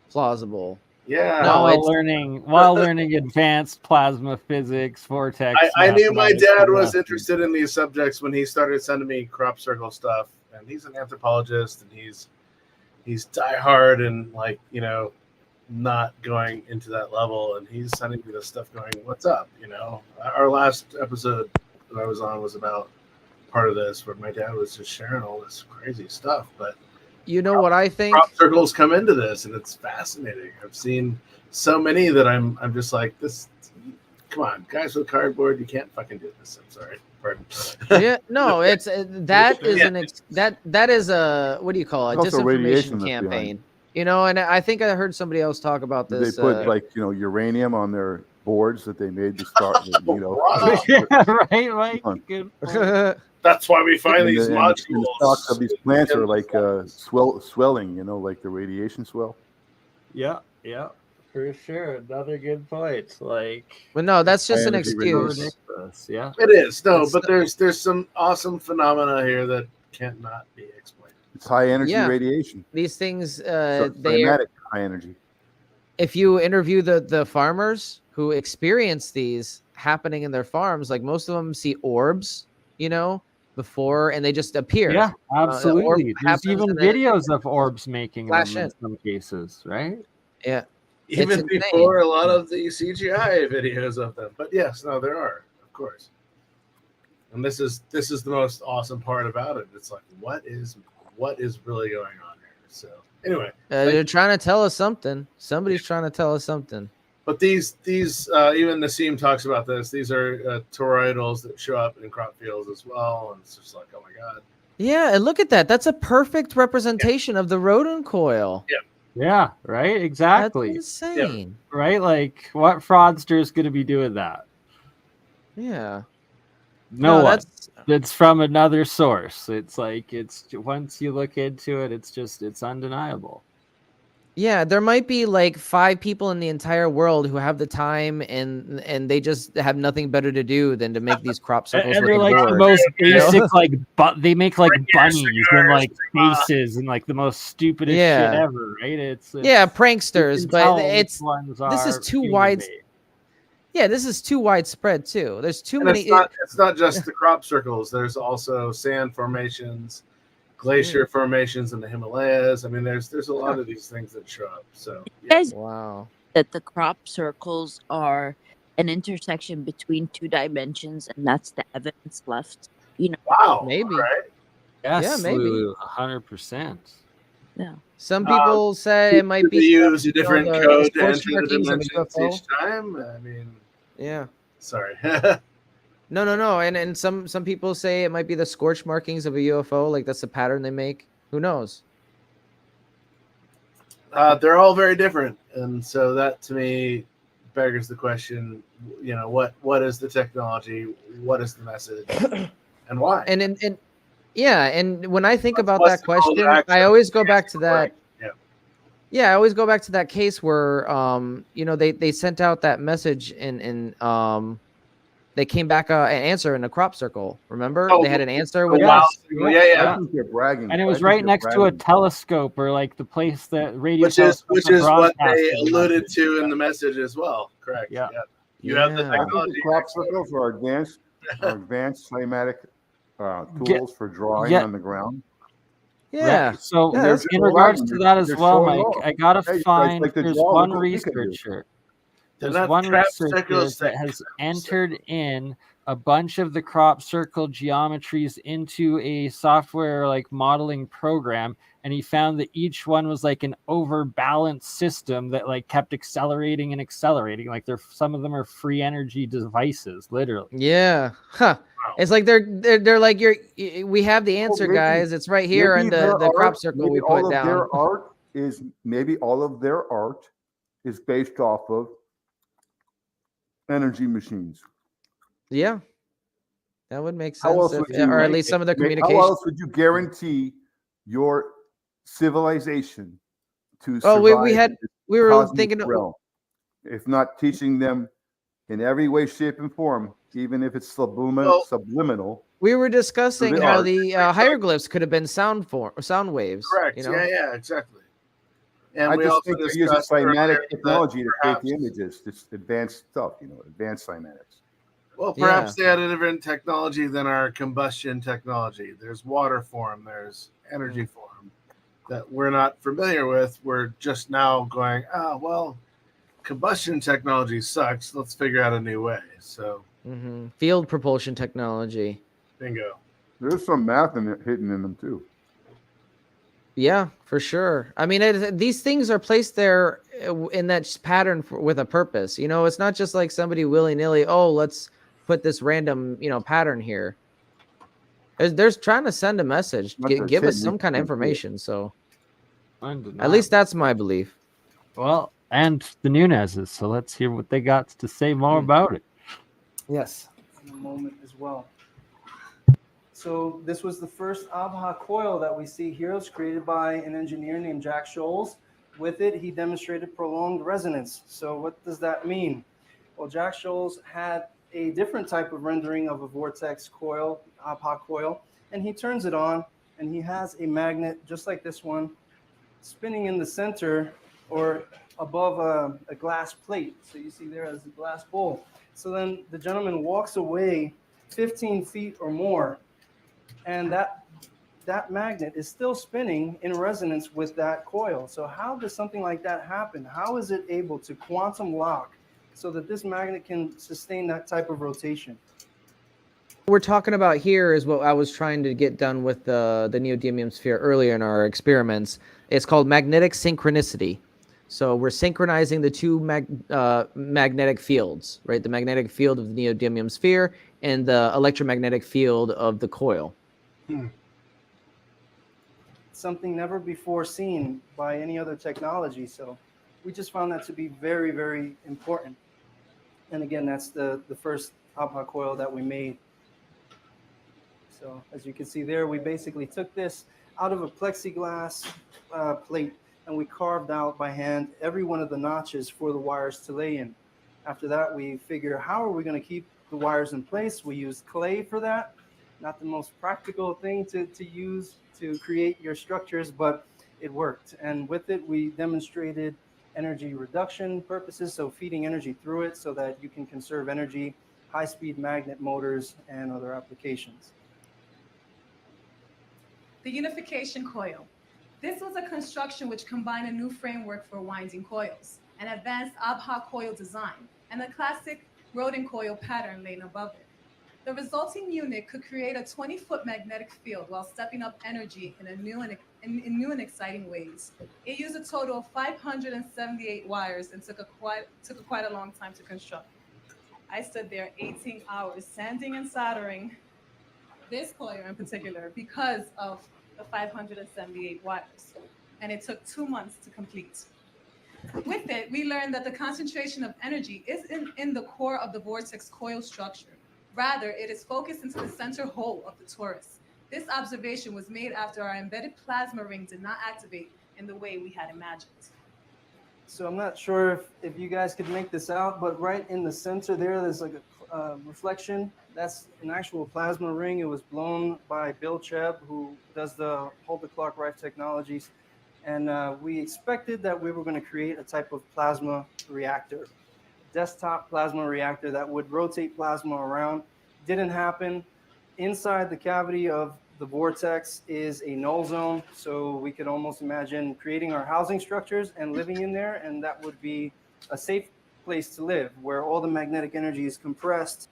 plausible. Yeah. No, while it's learning advanced plasma physics, vortex. I knew my mathematics, dad and was nothing. interested in these subjects when he started sending me crop circle stuff, and he's an anthropologist, and he's diehard and, like, you know, not going into that level, and he's sending me this stuff going, what's up, you know? Our last episode that I was on was about part of this, where my dad was just sharing all this crazy stuff, but you know what I think? crop circles come into this, and it's fascinating. I've seen so many that I'm just like, this. Come on, guys with cardboard, you can't fucking do this. I'm sorry. Pardon. Yeah, no, it's that is that is a, what do you call it? It's also radiation Disinformation left behind. campaign. You know, and I think I heard somebody else talk about Did this. they put like, you know, uranium on their boards that they made to start with, you know? Yeah, right, Mike. Good point. That's why we find And these the modules. stalks of these plants are like swelling, you know, like the radiation swell. Yeah, for sure. Another good point. Like, But no, that's just an Energy excuse. ridiculous. Yeah. It is no, It's but there's some awesome phenomena here that cannot be explained. It's high energy Yeah. radiation. These things, So they climatic high energy. if you interview the farmers who experience these happening in their farms, like most of them see orbs, you know, before, and they just appear. Yeah, The orb absolutely. There's happens even and then videos of orbs making them flash in in. some cases, right? Yeah. Even It's insane. before a lot of the CGI videos of them. But yes, no, there are, of course. And this is the most awesome part about it. It's like, what is really going on here? So anyway, They're trying to tell us something. Somebody's trying to tell us something. but these even Nassim talks about this. These are toroidals that show up in crop fields as well, and it's just like, oh my god. Yeah, and look at that. That's a perfect representation of the Rodin coil. Yeah. Yeah, right. Exactly. That's insane. Right. Like, what fraudster is going to be doing that? Yeah. No one. that's It's from another source. It's like, it's once you look into it, it's undeniable. yeah. There might be like 5 people in the entire world who have the time and they just have nothing better to do than to make these crop circles. And with they're a like the board, most you know? basic, like, they make like bunnies and like faces and like the most stupidest Yeah. shit ever, right? It's Yeah, you pranksters, can but tell which it's ones this is are too human wide. made. Yeah, this is too widespread too. There's too And many. it's not just the crop circles. There's also sand formations, glacier formations in the Himalayas. I mean, there's a lot of these things that show up. So You guys Wow. that the crop circles are an intersection between 2 dimensions, and that's the evidence left. You know, wow, Maybe. right? Yes, Yeah, maybe. Lulu, 100%. yeah. Some people say it might They be use a different code to scorch enter the markings of dimensions UFO. each time. I mean, Yeah. sorry. No. And some people say it might be the scorch markings of a UFO. Like that's the pattern they make. Who knows? They're all very different, and so that to me beggars the question. You know, what is the technology? What is the message? And why? And yeah, and when I think about What's that the call to question, action? I always go back to that. Yeah. Yeah, I always go back to that case where you know, they sent out that message and they came back an answer in a crop circle. Remember? Oh, they had an answer a with while us. ago. Yeah. I think they're bragging. And it I was think right they're next to a bragging. telescope, or like the place that radio Which is telescopes what they broadcasting alluded messages. to in the message as well. Correct. Yeah. You have the Yeah. I think technology. the crop circles are advanced climatic tools for drawing yeah. on the ground. Yeah. Right. So Yeah, They're that's just in cool. regards writing, to that as they're well, showing Mike, off. I gotta Hey, it's find like the there's draw. one Look what we can do. researcher. They're There's not one crop researcher circles that that has entered in a bunch of the crop circle geometries into a software like modeling program, and he found that each one was like an overbalanced system that like kept accelerating and accelerating. Like some of them are free energy devices, literally. Yeah. Huh. It's like they're like we have the answer, maybe- guys. It's right here in their the crop art, circle maybe we put all of down. their art is based off of energy machines. Yeah. That would make How sense, else would you or at least some of the how communication. else would you guarantee your civilization to Oh, survive in this we were cosmic thinking realm, if not teaching them in every way, shape, and form, even if it's subliminal. We were discussing how art. the hieroglyphs could have been sound waves. Correct. You know? Yeah, exactly. And I we just also think they're using discussed earlier cymatic that technology to create the perhaps- images, this advanced stuff, advanced cymatics. Well, perhaps they had a different technology than our combustion technology. There's water form, there's energy form that we're not familiar with. We're just now going, well, combustion technology sucks. Let's figure out a new way. So, Field propulsion technology. bingo. There's some math hidden in them too. Yeah, for sure. I mean, these things are placed there in that pattern with a purpose. It's not just like somebody willy-nilly, oh, let's put this random, pattern here. There's trying to send a message, give us some kind of information. So at least that's my belief. Well, and the Nunez's. So let's hear what they got to say more about it. Yes. In a moment as well. So this was the first Abha coil that we see here. It was created by an engineer named Jack Scholes. With it, he demonstrated prolonged resonance. So what does that mean? Well, Jack Scholes had a different type of rendering of a vortex coil, Abha coil, and he turns it on, and he has a magnet just like this one spinning in the center or above a glass plate. So you see there as a glass bowl. So then the gentleman walks away 15 feet or more, and that magnet is still spinning in resonance with that coil. So how does something like that happen? How is it able to quantum lock so that this magnet can sustain that type of rotation? What we're talking about here is what I was trying to get done with the neodymium sphere earlier in our experiments. It's called magnetic synchronicity. So we're synchronizing the two magnetic fields, right? The magnetic field of the neodymium sphere and the electromagnetic field of the coil. Something never before seen by any other technology. So we just found that to be very, very important. And again, that's the first Abha coil that we made. So as you can see there, we basically took this out of a plexiglass plate, and we carved out by hand every one of the notches for the wires to lay in. After that, we figure, how are we going to keep the wires in place? We used clay for that. Not the most practical thing to use to create your structures, but it worked. And with it, we demonstrated energy reduction purposes, so feeding energy through it so that you can conserve energy, high-speed magnet motors, and other applications. The unification coil. This was a construction which combined a new framework for winding coils, an advanced Abha coil design, and a classic Rodin coil pattern laid above it. The resulting unit could create a 20-foot magnetic field while stepping up energy in new and exciting ways. It used a total of 578 wires and took quite a long time to construct. I stood there 18 hours sanding and soldering this coil in particular because of the 578 wires, and it took 2 months to complete. With it, we learned that the concentration of energy isn't in the core of the vortex coil structure. Rather, it is focused into the center hole of the torus. This observation was made after our embedded plasma ring did not activate in the way we had imagined. So I'm not sure if you guys could make this out, but right in the center there's like a reflection. That's an actual plasma ring. It was blown by Bill Chebb, who does the Hold the Clock Right technologies. And we expected that we were going to create a type of plasma reactor, desktop plasma reactor that would rotate plasma around. Didn't happen. inside the cavity of the vortex is a null zone. So we could almost imagine creating our housing structures and living in there. And that would be a safe place to live where all the magnetic energy is compressed.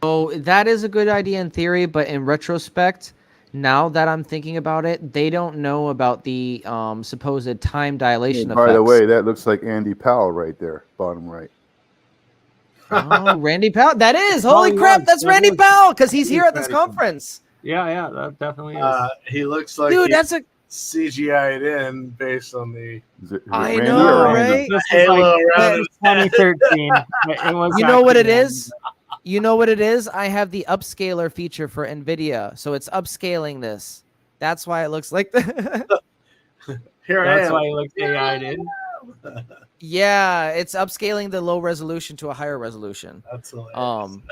Oh, that is a good idea in theory, but in retrospect, now that I'm thinking about it, they don't know about the supposed time dilation By the effects. way, that looks like Andy Powell right there, bottom right. Oh, Randy Powell. That is. Oh, Holy crap. yes, That's that Randy is. Powell because he's That here is at this Randy Powell. conference. Yeah, that definitely is. He looks like Dude, he that's a. CGI'd in based on the Is it I Randy know, or Andy? right? This was halo like around this his was head. 2013. It was You know what it actually is? You know what it is? I have the upscaler feature for NVIDIA. So it's upscaling this. That's why it looks like that. Here I That's am. why he looks AI'd in. Yeah, it's upscaling the low resolution to a higher resolution. That's hilarious.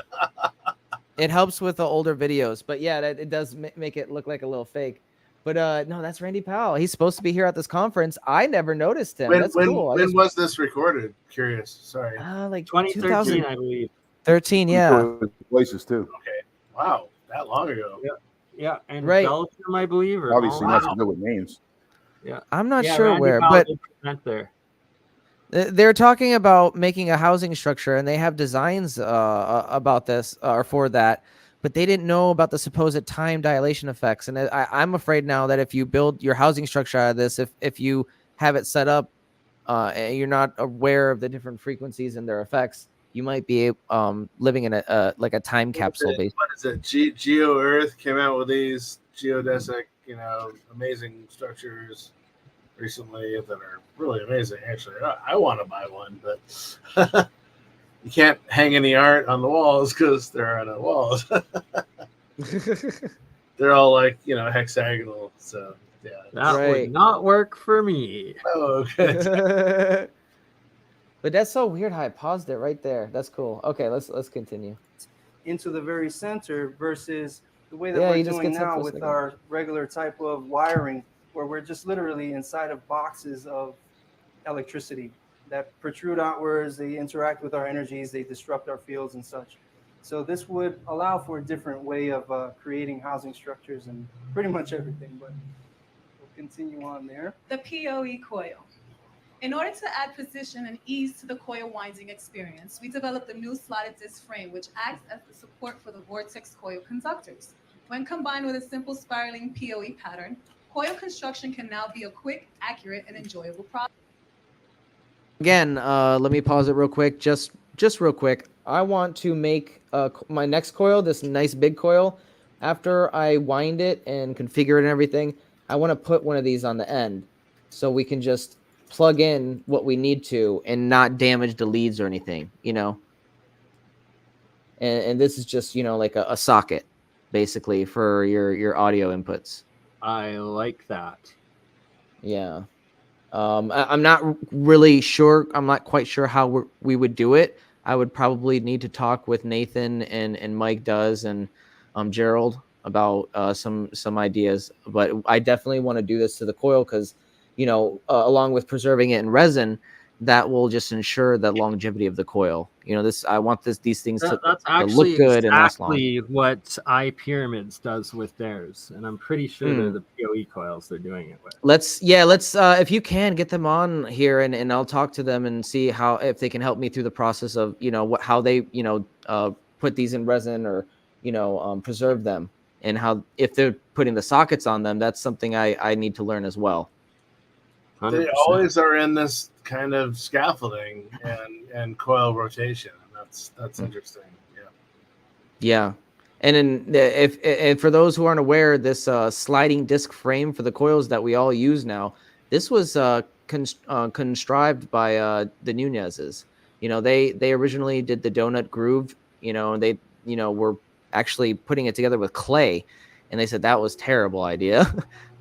It helps with the older videos, but yeah, it does make it look like a little fake. But no, that's Randy Powell. He's supposed to be here at this conference. I never noticed him. That's cool. When was this recorded? Curious. Sorry. Like 2013, I believe. 13, yeah. Places too. Okay. Wow, that long ago. Yeah, and Right. Belgium, I believe. Or Obviously, Holland. not to do with names. Yeah, I'm not yeah, sure Randy where, Powell but did present there. they're talking about making a housing structure, and they have designs about this or for that, but they didn't know about the supposed time dilation effects. And I'm afraid now that if you build your housing structure out of this, if you have it set up, and you're not aware of the different frequencies and their effects, you might be living in a like a time capsule. Based. What is it? Geo Earth came out with these geodesic, amazing structures recently that are really amazing. Actually, I want to buy one, but you can't hang any art on the walls because there are no walls. They're all like hexagonal. So yeah, That would not work for me. Oh, okay. But that's so weird how I paused it right there. That's cool. Okay, let's continue. Into the very center versus the way that Yeah, we're he just doing gets up now for a with second. our regular type of wiring, where we're just literally inside of boxes of electricity that protrude outwards. They interact with our energies. They disrupt our fields and such. So this would allow for a different way of creating housing structures and pretty much everything. But we'll continue on there. The PoE coil. In order to add precision and ease to the coil winding experience, we developed a new slotted disc frame, which acts as the support for the vortex coil conductors. When combined with a simple spiraling PoE pattern, coil construction can now be a quick, accurate, and enjoyable process. Again, let me pause it real quick. Just real quick. I want to make my next coil, this nice big coil. After I wind it and configure it and everything, I want to put one of these on the end so we can just plug in what we need to and not damage the leads or anything, And this is just, like a socket, basically, for your audio inputs. I like that. Yeah. I'm not really sure. I'm not quite sure how we would do it. I would probably need to talk with Nathan and Mike does and Gerald about some ideas. But I definitely want to do this to the coil because, along with preserving it in resin, that will just ensure the longevity of the coil. I want these things to That's look actually good and last long. exactly what iPyramids does with theirs, and I'm pretty sure they're the PoE coils they're doing it with. Let's if you can get them on here and I'll talk to them and see if they can help me through the process of how they put these in resin or preserve them, and how if they're putting the sockets on them, that's something I need to learn as well. 100%. They always are in this kind of scaffolding and coil rotation. That's interesting. Yeah. And if for those who aren't aware, this sliding disc frame for the coils that we all use now, this was contrived by the Nunez's. They originally did the donut groove, and they were actually putting it together with clay, and they said that was a terrible idea.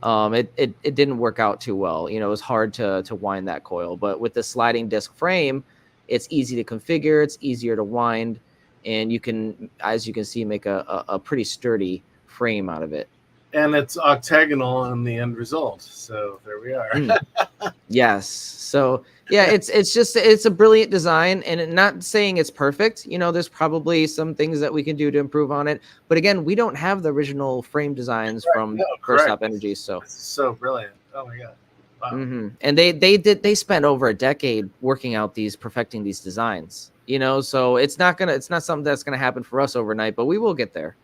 It didn't work out too well. It was hard to wind that coil, but with the sliding disc frame, it's easy to configure. It's easier to wind. And you can, as you can see, make a pretty sturdy frame out of it. and it's octagonal in the end result. So there we are. Yes. So yeah, it's a brilliant design, and not saying it's perfect. You know, there's probably some things that we can do to improve on it. But again, we don't have the original frame designs from No, First correct. Stop Energy. So It's so brilliant. Oh my god. Wow. and they spent over a decade working out perfecting these designs. You know, so it's not something that's gonna happen for us overnight, but we will get there.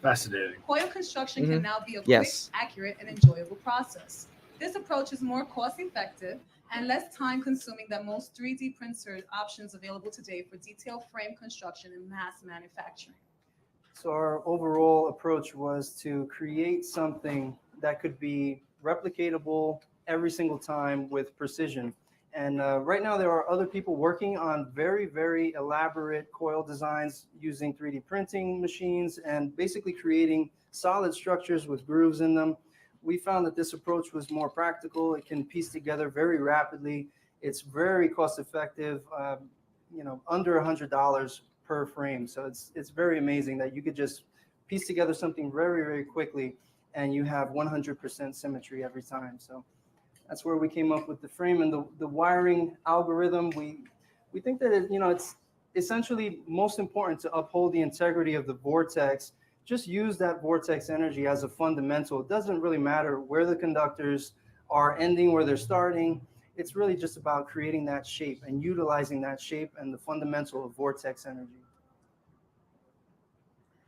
Fascinating. Coil construction can now be a Yes. quick, accurate, and enjoyable process. This approach is more cost-effective and less time-consuming than most 3D printer options available today for detailed frame construction and mass manufacturing. So our overall approach was to create something that could be replicatable every single time with precision. And right now there are other people working on very, very elaborate coil designs using 3D printing machines and basically creating solid structures with grooves in them. We found that this approach was more practical. It can piece together very rapidly. It's very cost effective, under $100 per frame. So it's very amazing that you could just piece together something very, very quickly and you have 100% symmetry every time. So that's where we came up with the frame and the wiring algorithm. We think that it's essentially most important to uphold the integrity of the vortex. Just use that vortex energy as a fundamental. It doesn't really matter where the conductors are ending, where they're starting. It's really just about creating that shape and utilizing that shape and the fundamental of vortex energy.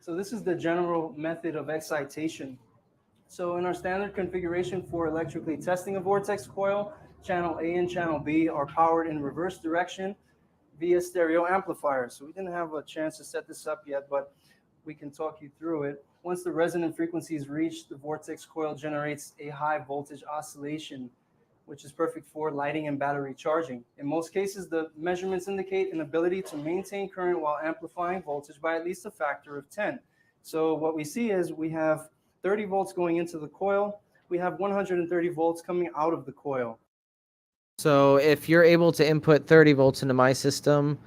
So this is the general method of excitation. So in our standard configuration for electrically testing a vortex coil, channel A and channel B are powered in reverse direction via stereo amplifiers. So we didn't have a chance to set this up yet, but we can talk you through it. Once the resonant frequency is reached, the vortex coil generates a high voltage oscillation, which is perfect for lighting and battery charging. In most cases, the measurements indicate an ability to maintain current while amplifying voltage by at least a factor of 10. So what we see is we have 30 volts going into the coil. We have 130 volts coming out of the coil. So if you're able to input 30 volts into my system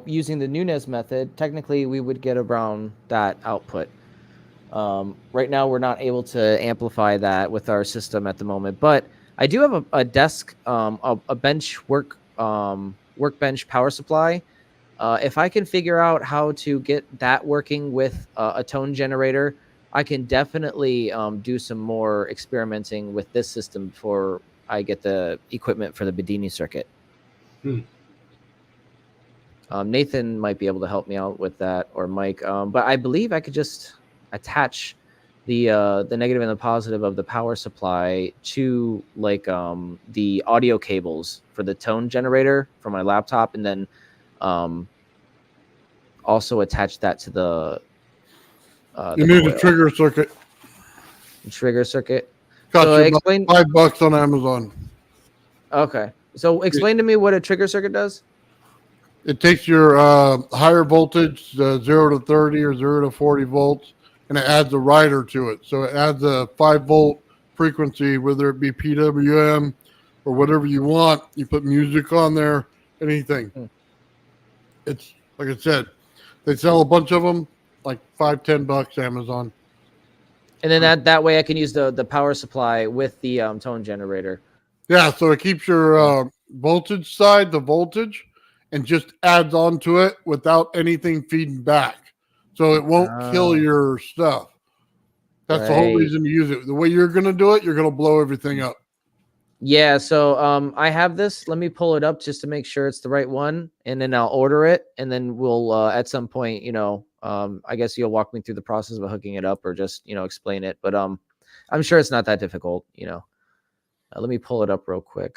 using the Nunez method, technically we would get around that output. Right now, we're not able to amplify that with our system at the moment, but I do have a desk, a bench workbench power supply. If I can figure out how to get that working with a tone generator, I can definitely do some more experimenting with this system before I get the equipment for the Bedini circuit. Nathan might be able to help me out with that, or Mike. But I believe I could just attach the negative and the positive of the power supply to like the audio cables for the tone generator for my laptop, and then also attach that to the you need coil. a trigger circuit. Trigger circuit. Cost So you explain. about $5 on Amazon. Okay. So explain to me what a trigger circuit does. It takes your higher voltage, 0 to 30 or 0 to 40 volts, and it adds a rider to it. So it adds a 5-volt frequency, whether it be PWM or whatever you want. You put music on there, anything. It's like I said, they sell a bunch of them, like $5-10 Amazon. And then that way I can use the power supply with the tone generator. Yeah, so it keeps your voltage side, the voltage, and just adds on to it without anything feeding back. So it won't kill your stuff. That's the whole reason to use it. The way you're going to do it, you're going to blow everything up. Yeah, so I have this. Let me pull it up just to make sure it's the right one, and then I'll order it, and then we'll at some point, I guess you'll walk me through the process of hooking it up, or just explain it. But I'm sure it's not that difficult. Let me pull it up real quick.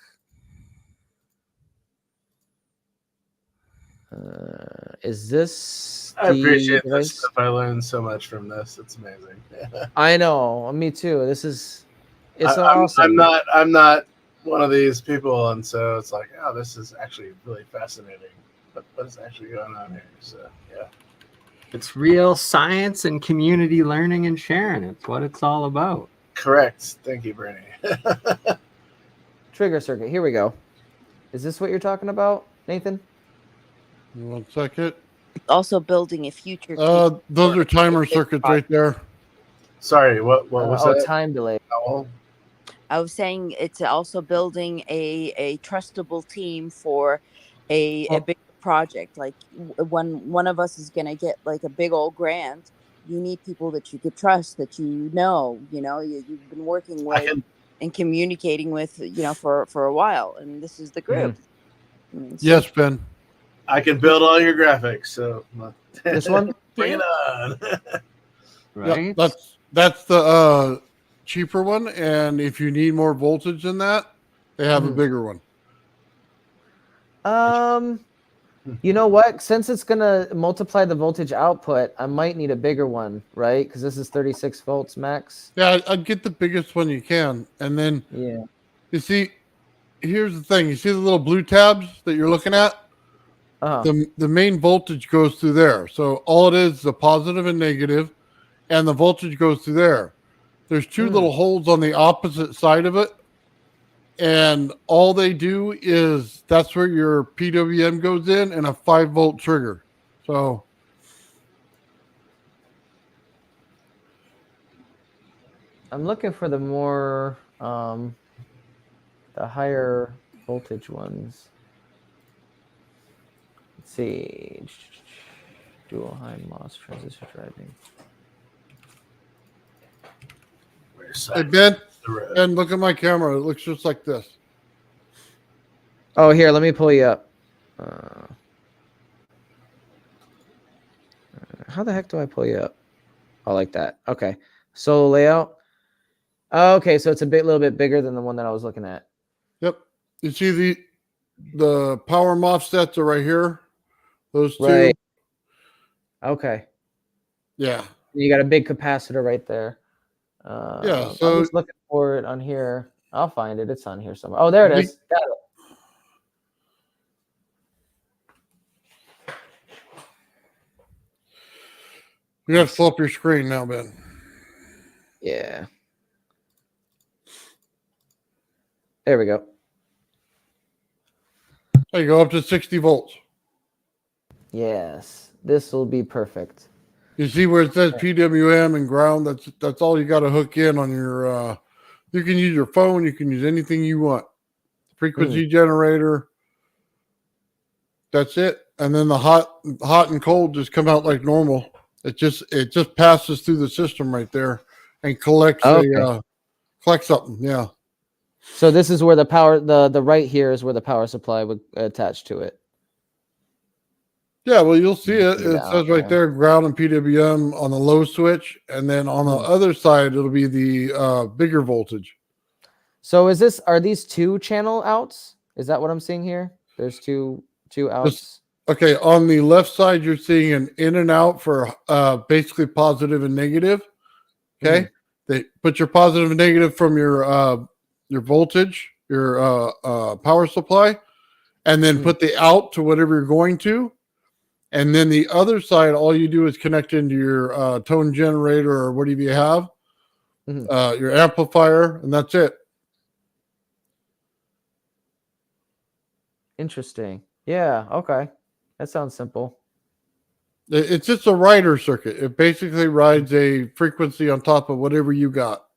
Is this? I appreciate this stuff. I learned so much from this. It's amazing. I know, me too. It's awesome. I'm not one of these people, and so it's like, oh, this is actually really fascinating. But what is actually going on here? So yeah, it's real science and community learning and sharing. It's what it's all about. Correct. Thank you, Bernie. Trigger circuit. Here we go. Is this what you're talking about, Nathan? 1 second. Also building a future. Those are timer circuits right there. Sorry, what was that? Time delay. Owl? I was saying it's also building a trustable team for a big project. Like when one of us is gonna get like a big old grant, you need people that you could trust, that you've been working with and communicating with, for a while. And this is the group. Yes, Ben. I can build all your graphics. So This one, bring it on. Right? Yep, that's the cheaper one, and if you need more voltage than that, they have a bigger one. You know what? Since it's gonna multiply the voltage output, I might need a bigger one, right? Because this is 36 volts max. Yeah, I'd get the biggest one you can, and then you see, here's the thing: you see the little blue tabs that you're looking at. The main voltage goes through there. So all it is the positive and negative, and the voltage goes through there. There's two little holes on the opposite side of it, and all they do is that's where your PWM goes in and a 5-volt trigger. So I'm looking for the more the higher voltage ones. Let's see. Dual high MOS transistor driving. hey Ben, look at my camera. It looks just like this. Oh, here, let me pull you up. How the heck do I pull you up? Oh, like that. Okay. Solo layout. Okay, so it's a little bit bigger than the one that I was looking at. Yep. You see the power MOSFETs are right here. Those two. Right. Okay. Yeah. You got a big capacitor right there. Yeah. So I'm just looking for it on here. I'll find it. It's on here somewhere. Oh, there it is. Got it. You have to pull up your screen now, Ben. Yeah. There we go. There you go, up to 60 volts. Yes. This will be perfect. You see where it says PWM and ground? That's all you got to hook in on your you can use your phone, you can use anything you want. Frequency generator. That's it. And then the hot and cold just come out like normal. It just passes through the system right there and collects collects something. Yeah. So this is where the power the right here is where the power supply would attach to it. Yeah, well, you'll see it. It says right there, ground and PWM on the low switch, and then on the other side, it'll be the bigger voltage. So are these 2-channel outs? Is that what I'm seeing here? There's two outs. Okay, on the left side, you're seeing an in and out for basically positive and negative. Okay, they put your positive and negative from your voltage, your power supply, and then put the out to whatever you're going to. And then the other side, all you do is connect into your tone generator or whatever you have, your amplifier, and that's it. Interesting. Yeah. Okay. That sounds simple. It's just a rider circuit. It basically rides a frequency on top of whatever you got.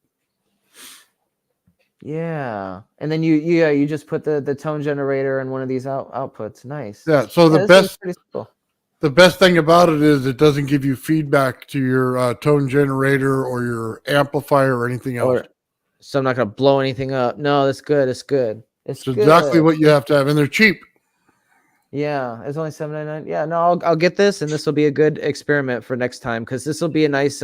Yeah. And then you just put the tone generator in one of these outputs. Nice. Yeah. So the best thing about it is it doesn't give you feedback to your tone generator or your amplifier or anything else. So I'm not going to blow anything up. No, that's good. It's good. It's good. Exactly what you have to have, and they're cheap. Yeah, it's only $7.99. Yeah, no, I'll get this, and this will be a good experiment for next time because this will be a nice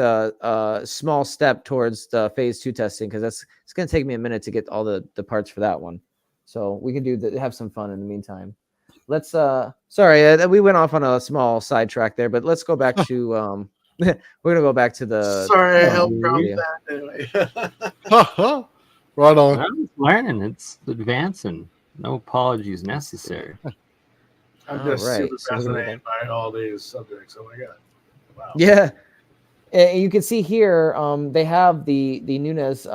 small step towards the phase 2 testing because it's going to take me a minute to get all the parts for that one. So we can have some fun in the meantime. Let's sorry, we went off on a small sidetrack there, but let's go back to we're gonna go back to the sorry, I helped that anyway. Right on. I'm learning, it's advancing. No apologies necessary. I'm just super fascinated by all these subjects. Oh my god. Wow. Yeah. You can see here they have the Nunez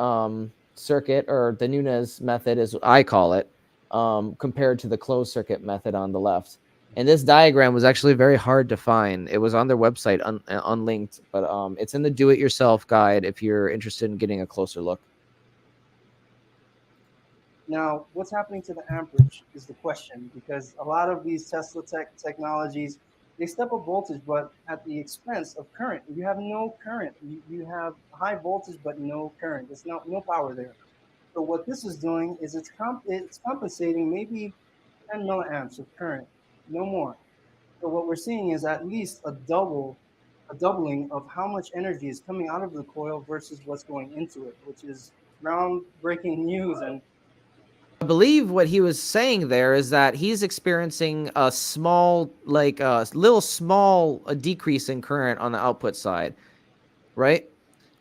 circuit, or the Nunez method as I call it, compared to the closed circuit method on the left. And this diagram was actually very hard to find. It was on their website, unlinked, but it's in the do-it-yourself guide if you're interested in getting a closer look. Now, what's happening to the amperage is the question, because a lot of these Tesla technologies, they step up voltage, but at the expense of current. You have no current. You have high voltage, but no current. There's no power there. So what this is doing is it's compensating maybe 10 milliamps of current, no more. So what we're seeing is at least a doubling of how much energy is coming out of the coil versus what's going into it, which is groundbreaking news. And I believe what he was saying there is that he's experiencing a small, like a little small decrease in current on the output side, right?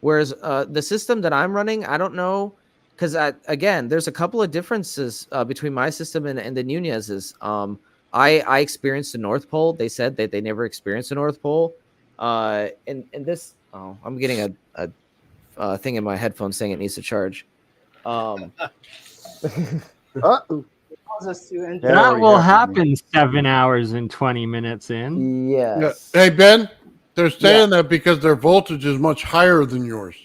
Whereas the system that I'm running, I don't know, because again, there's a couple of differences between my system and the Nunez's. I experienced the North Pole. They said that they never experienced the North Pole. And this, oh, I'm getting a thing in my headphones saying it needs to charge. That will happen 7 hours and 20 minutes in. Yes. Yeah. Hey, Ben, they're saying that because their voltage is much higher than yours.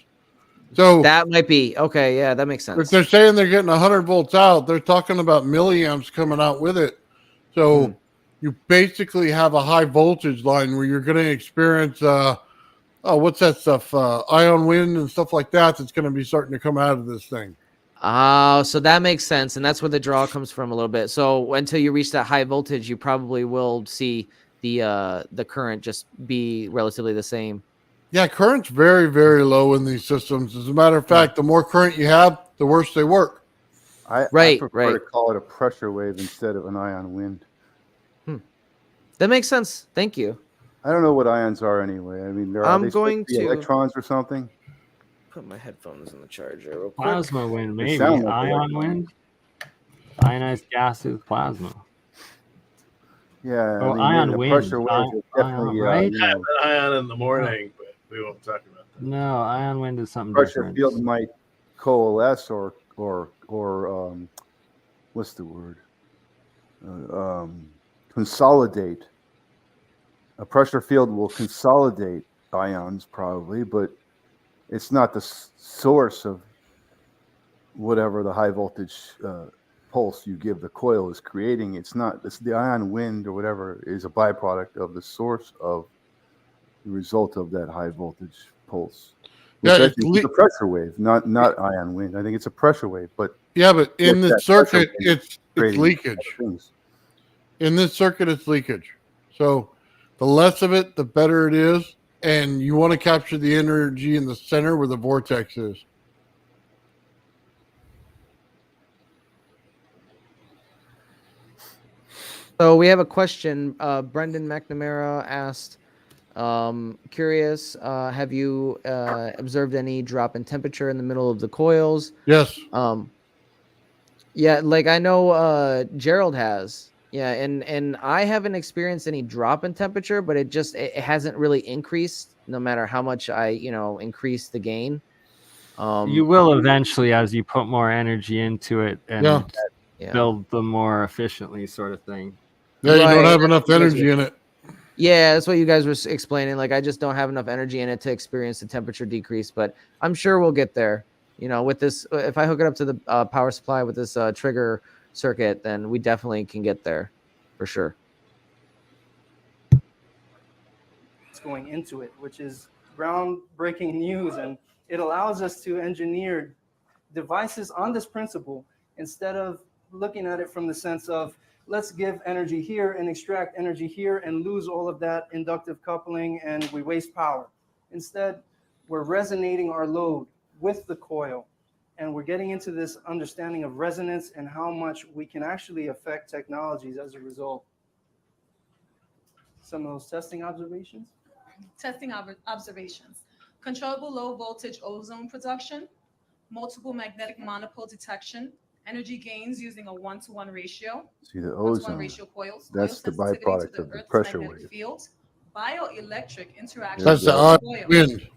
So that might be okay. Yeah, that makes sense. If they're saying they're getting 100 volts out, they're talking about milliamps coming out with it. So you basically have a high voltage line where you're going to experience, what's that stuff? Ion wind and stuff like that. That's going to be starting to come out of this thing. So that makes sense, and that's where the draw comes from a little bit. So until you reach that high voltage, you probably will see the current just be relatively the same. Yeah, current's very, very low in these systems. As a matter of fact, the more current you have, the worse they work. I prefer to call it a pressure wave instead of an ion wind. That makes sense. Thank you. I don't know what ions are anyway. I mean, I'm going to electrons or something. Put my headphones in the charger real quick. Plasma wind, maybe. Ion wind? Ionized gas is plasma. Yeah. Oh, ion wind. Pressure wave is definitely, right? I have an ion in the morning, but we won't talk about that. No, ion wind is something pressure different. field might coalesce or what's the word? Consolidate. A pressure field will consolidate ions probably, but it's not the source of whatever the high voltage pulse you give the coil is creating. It's not. It's the ion wind or whatever is a byproduct of the source of the result of that high voltage pulse. Yeah, it's a pressure wave, not ion wind. I think it's a pressure wave, but but in the circuit, it's leakage. In this circuit, it's leakage. So the less of it, the better it is. And you want to capture the energy in the center where the vortex is. So we have a question. Brendan McNamara asked, curious, have you observed any drop in temperature in the middle of the coils? Yes. Yeah, like I know Gerald has. Yeah, and I haven't experienced any drop in temperature, but it hasn't really increased no matter how much I, increase the gain. You will eventually as you put more energy into it and build them more efficiently, sort of thing. Yeah, you don't have enough energy in it. Yeah, that's what you guys were explaining. Like, I just don't have enough energy in it to experience the temperature decrease, but I'm sure we'll get there. With this, if I hook it up to the power supply with this trigger circuit, then we definitely can get there for sure. It's going into it, which is groundbreaking news, and it allows us to engineer devices on this principle instead of looking at it from the sense of let's give energy here and extract energy here and lose all of that inductive coupling and we waste power. Instead, we're resonating our load with the coil, and we're getting into this understanding of resonance and how much we can actually affect technologies as a result. Some of those testing observations? Testing observations. Controllable low voltage ozone production, multiple magnetic monopole detection, energy gains using a 1-to-1 ratio. See the 1-to-1 ozone. ratio coils. That's the byproduct of the pressure wave. Field, bioelectric interaction. That's the ionic wind.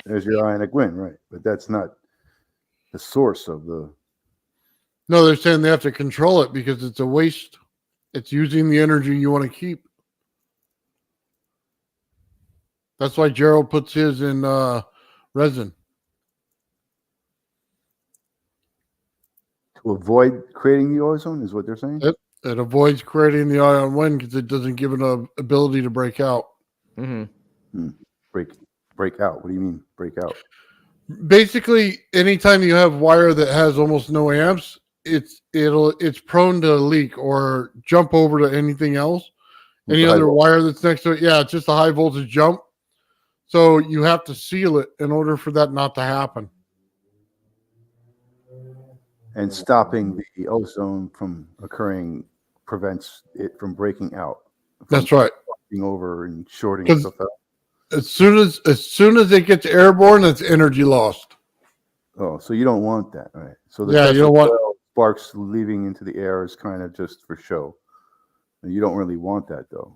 There's your ionic wind, right? But that's not the source of the. No, they're saying they have to control it because it's a waste. It's using the energy you want to keep. That's why Gerald puts his in resin. To avoid creating the ozone is what they're saying? It avoids creating the ion wind because it doesn't give it an ability to break out. Mm-hmm. Break out. What do you mean break out? Basically, anytime you have wire that has almost no amps, it's prone to leak or jump over to anything else. Any other wire that's next to it, yeah, it's just a high voltage jump. So you have to seal it in order for that not to happen. And stopping the ozone from occurring prevents it from breaking out. That's right. Being over and shorting stuff out. As soon as it gets airborne, it's energy lost. Oh, so you don't want that, right? So the you don't want sparks leaving into the air is kind of just for show. You don't really want that, though.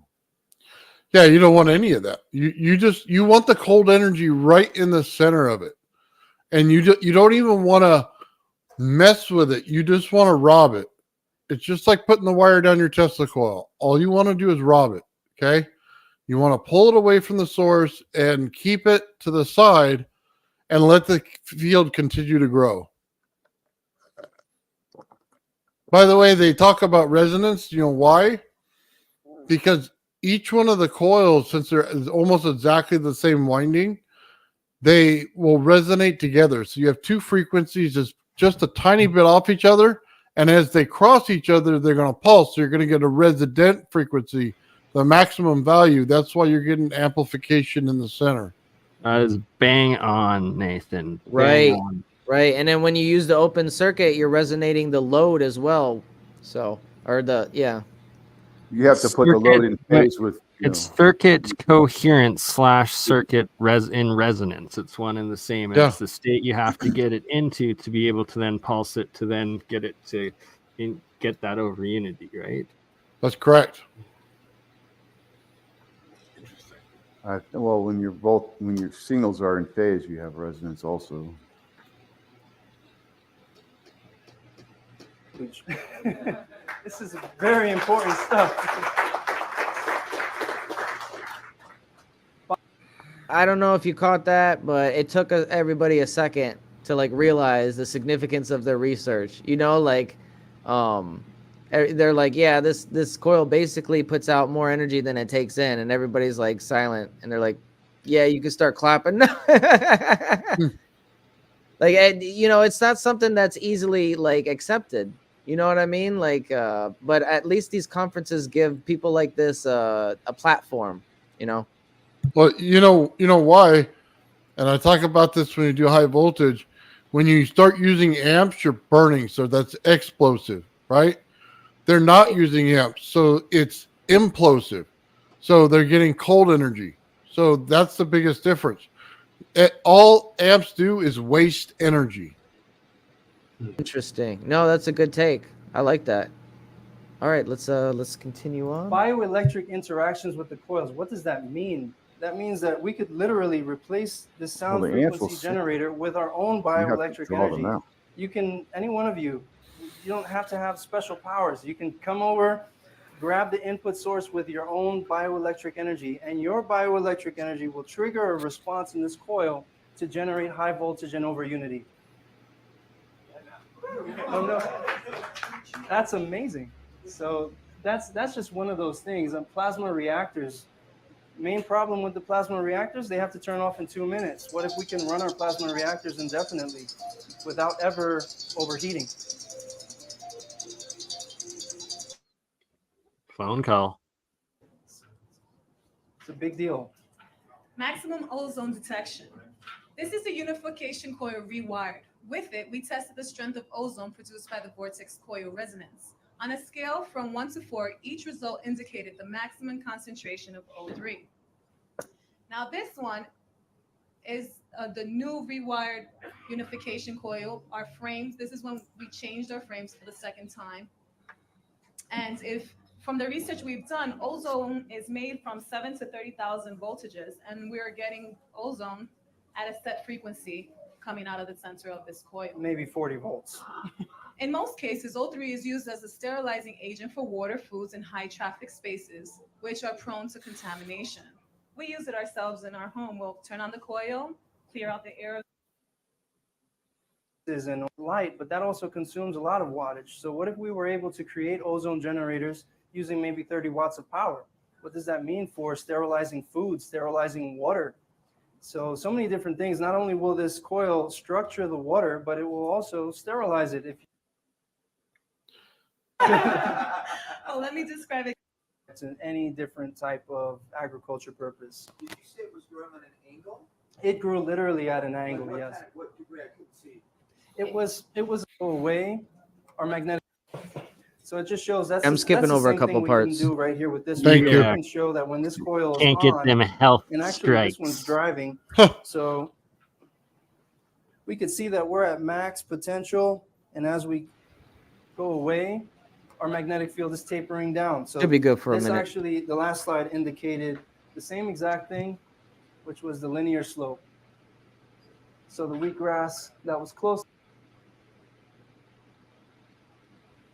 Yeah, you don't want any of that. You want the cold energy right in the center of it, and you don't even want to mess with it. You just want to rob it. It's just like putting the wire down your Tesla coil. All you want to do is rob it. Okay. You want to pull it away from the source and keep it to the side and let the field continue to grow. By the way, they talk about resonance. You know why? Because each one of the coils, since they're almost exactly the same winding, they will resonate together. So you have two frequencies just a tiny bit off each other. And as they cross each other, they're going to pulse. So you're going to get a resonant frequency, the maximum value. That's why you're getting amplification in the center. That is bang on, Nathan. Right. Bang on. Right. And then when you use the open circuit, you're resonating the load as well. So, You have to put the load in phase with. It's circuit coherence / circuit in resonance. It's one and the same. And it's the state you have to get it into to be able to then pulse it to then get it to get that over unity, right? That's correct. Well, when your signals are in phase, you have resonance also. This is very important stuff. I don't know if you caught that, but it took everybody a second to realize the significance of their research. They're like, yeah, this coil basically puts out more energy than it takes in, and everybody's silent, and they're like, yeah, you can start clapping. It's not something that's easily accepted. You know what I mean? But at least these conferences give people like this a platform. Well, you know why, and I talk about this when you do high voltage. When you start using amps, you're burning, so that's explosive, right? They're not using amps, so it's implosive. So they're getting cold energy. So that's the biggest difference. All amps do is waste energy. Interesting. No, that's a good take. I like that. All right, let's continue on. Bioelectric interactions with the coils. What does that mean? That means that we could literally replace the sound frequency generator with our own bioelectric energy. You can, any one of you don't have to have special powers. You can come over, grab the input source with your own bioelectric energy, and your bioelectric energy will trigger a response in this coil to generate high voltage and over unity. Oh no, that's amazing. So that's just one of those things. And plasma reactors, main problem with the plasma reactors, they have to turn off in 2 minutes. What if we can run our plasma reactors indefinitely without ever overheating? Phone call. It's a big deal. Maximum ozone detection. This is the unification coil rewired. With it, we tested the strength of ozone produced by the vortex coil resonance. On a scale from 1 to 4, each result indicated the maximum concentration of O3. Now this one is the new rewired unification coil. Our frames, this is when we changed our frames for the second time. And if from the research we've done, ozone is made from 7 to 30,000 voltages, and we're getting ozone at a set frequency coming out of the center of this coil. Maybe 40 volts. In most cases, O3 is used as a sterilizing agent for water, foods, and high traffic spaces, which are prone to contamination. We use it ourselves in our home. We'll turn on the coil, clear out the air. And light, but that also consumes a lot of wattage. So what if we were able to create ozone generators using maybe 30 watts of power? What does that mean for sterilizing food, sterilizing water? So many different things. Not only will this coil structure the water, but it will also sterilize it. Oh, let me describe it. To any different type of agriculture purpose. Did you say it was growing on an angle? It grew literally at an angle, What yes. what degree? I couldn't see. It was away our magnetic. So it just shows that's I'm the, skipping that's the over a same couple thing parts. we can do right here with this. Thank video. you. We can show that when this coil is Can't get on, them health and actually this one's strikes. driving, so we could see that we're at max potential, and as we go away, our magnetic field is tapering down. So Should be good for a this minute. actually, the last slide indicated the same exact thing, which was the linear slope. So the wheatgrass that was close.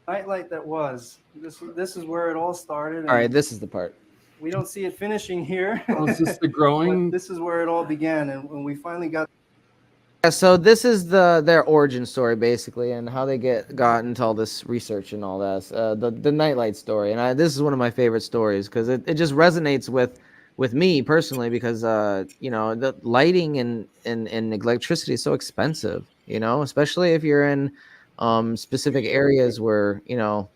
Nightlight that was. This is where it all started. All right, this is the part. We don't see it finishing here. Oh, is this the growing? But this is where it all began, and when we finally got. Yeah, so this is their origin story basically, and how they got into all this research and all that. The nightlight story, and this is one of my favorite stories because it just resonates with me personally because you know, the lighting and electricity is so expensive, you know, especially if you're in specific areas where, you know,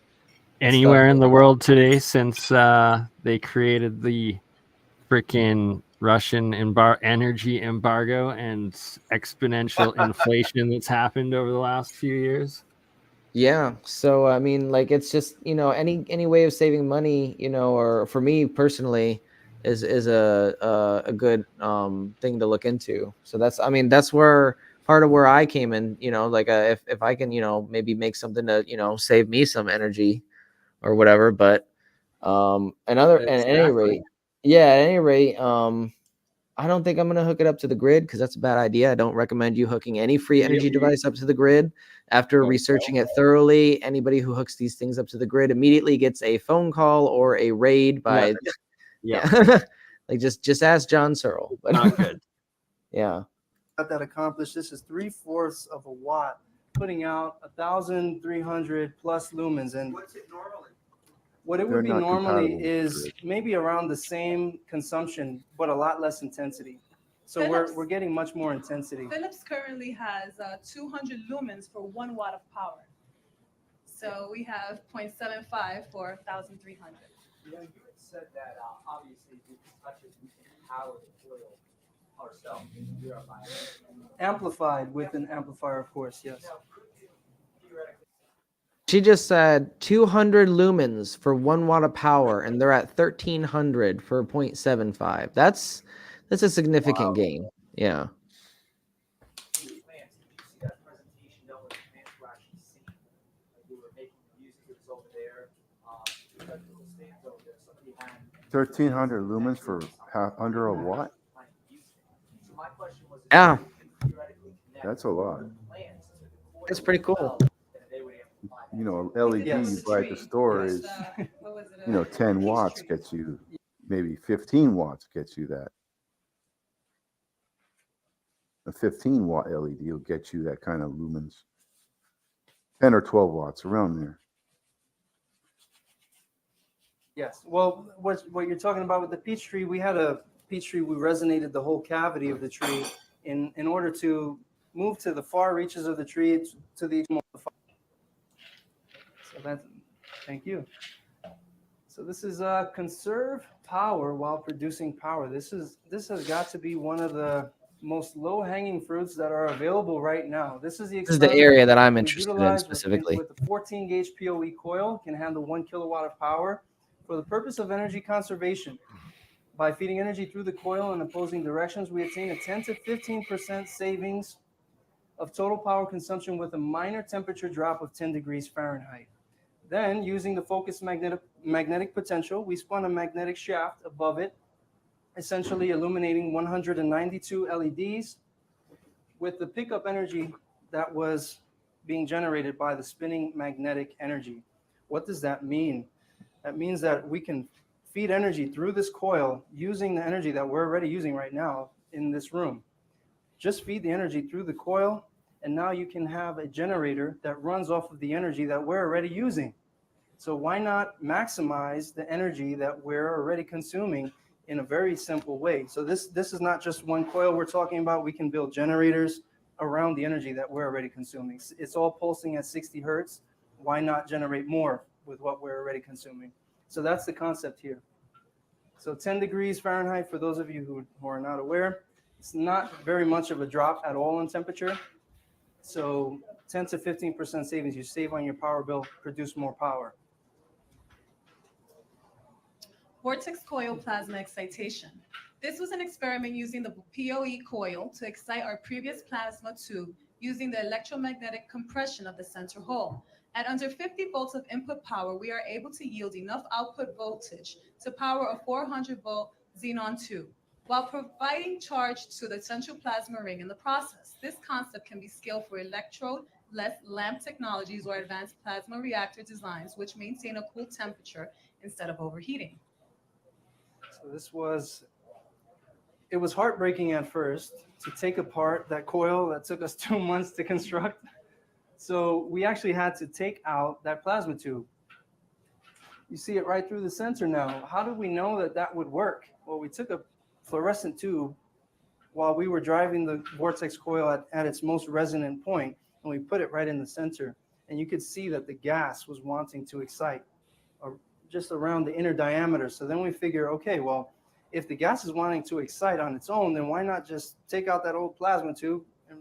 Anywhere in the world today since they created the freaking Russian energy embargo and exponential inflation that's happened over the last few years. Yeah. So I mean, like, it's just, you know, any way of saving money, you know, or for me personally, is a good thing to look into. So that's, I mean, that's where part of where I came in, you know, like if I can, you know, maybe make something to, you know, save me some energy or whatever. But at any rate, yeah, at any rate, I don't think I'm going to hook it up to the grid because that's a bad idea. I don't recommend you hooking any free energy device up to the grid. After researching it thoroughly, anybody who hooks these things up to the grid immediately gets a phone call or a raid by, yeah. Like just ask John Searle. But not good. Yeah. Got that accomplished. This is 3/4 of a watt, putting out 1,300 plus lumens. And what's it normally? What it would be normally is maybe around the same consumption, but a lot less intensity. So we're getting much more intensity. Philips currently has 200 lumens for 1 watt of power. So we have 0.75 for 1,300. You know, you had said that obviously we can touch it, we can power the coil ourselves. Amplified with an amplifier, of course, yes. She just said 200 lumens for 1 watt of power, and they're at 1,300 for 0.75. That's a significant gain. Yeah. $1,300 lumens for under a watt. Yeah. That's a lot. That's pretty cool. You know, LED you buy at the store is, you know, 10 watts gets you, maybe 15 watts gets you that. A 15 watt LED will get you that kind of lumens. 10 or 12 watts, around there. Yes. Well, what you're talking about with the peach tree, we had a peach tree. We resonated the whole cavity of the tree in order to move to the far reaches of the tree to the. So that's, thank you. So this is conserve power while producing power. This has got to be one of the most low-hanging fruits that are available right now. This is the area that I'm interested in specifically. With the 14-gauge PoE coil, can handle 1 kilowatt of power for the purpose of energy conservation. By feeding energy through the coil in opposing directions, we attain a 10 to 15% savings of total power consumption with a minor temperature drop of 10 degrees Fahrenheit. Then, using the focused magnetic potential, we spun a magnetic shaft above it, essentially illuminating 192 LEDs with the pickup energy that was being generated by the spinning magnetic energy. What does that mean? That means that we can feed energy through this coil using the energy that we're already using right now in this room. Just feed the energy through the coil, and now you can have a generator that runs off of the energy that we're already using. So why not maximize the energy that we're already consuming in a very simple way? So this is not just one coil we're talking about. We can build generators around the energy that we're already consuming. It's all pulsing at 60 hertz. Why not generate more with what we're already consuming? So that's the concept here. So 10 degrees Fahrenheit, for those of you who are not aware, it's not very much of a drop at all in temperature. So 10 to 15% savings. You save on your power bill, produce more power. Vortex coil plasma excitation. This was an experiment using the PoE coil to excite our previous plasma tube using the electromagnetic compression of the center hole. At under 50 volts of input power, we are able to yield enough output voltage to power a 400-volt xenon tube, while providing charge to the central plasma ring in the process. This concept can be scaled for electrode-less lamp technologies or advanced plasma reactor designs, which maintain a cool temperature instead of overheating. So it was heartbreaking at first to take apart that coil that took us 2 months to construct. So we actually had to take out that plasma tube. You see it right through the sensor now. How did we know that that would work? Well, we took a fluorescent tube while we were driving the vortex coil at its most resonant point, and we put it right in the center. And you could see that the gas was wanting to excite just around the inner diameter. So then we figure, okay, well, if the gas is wanting to excite on its own, then why not just take out that old plasma tube and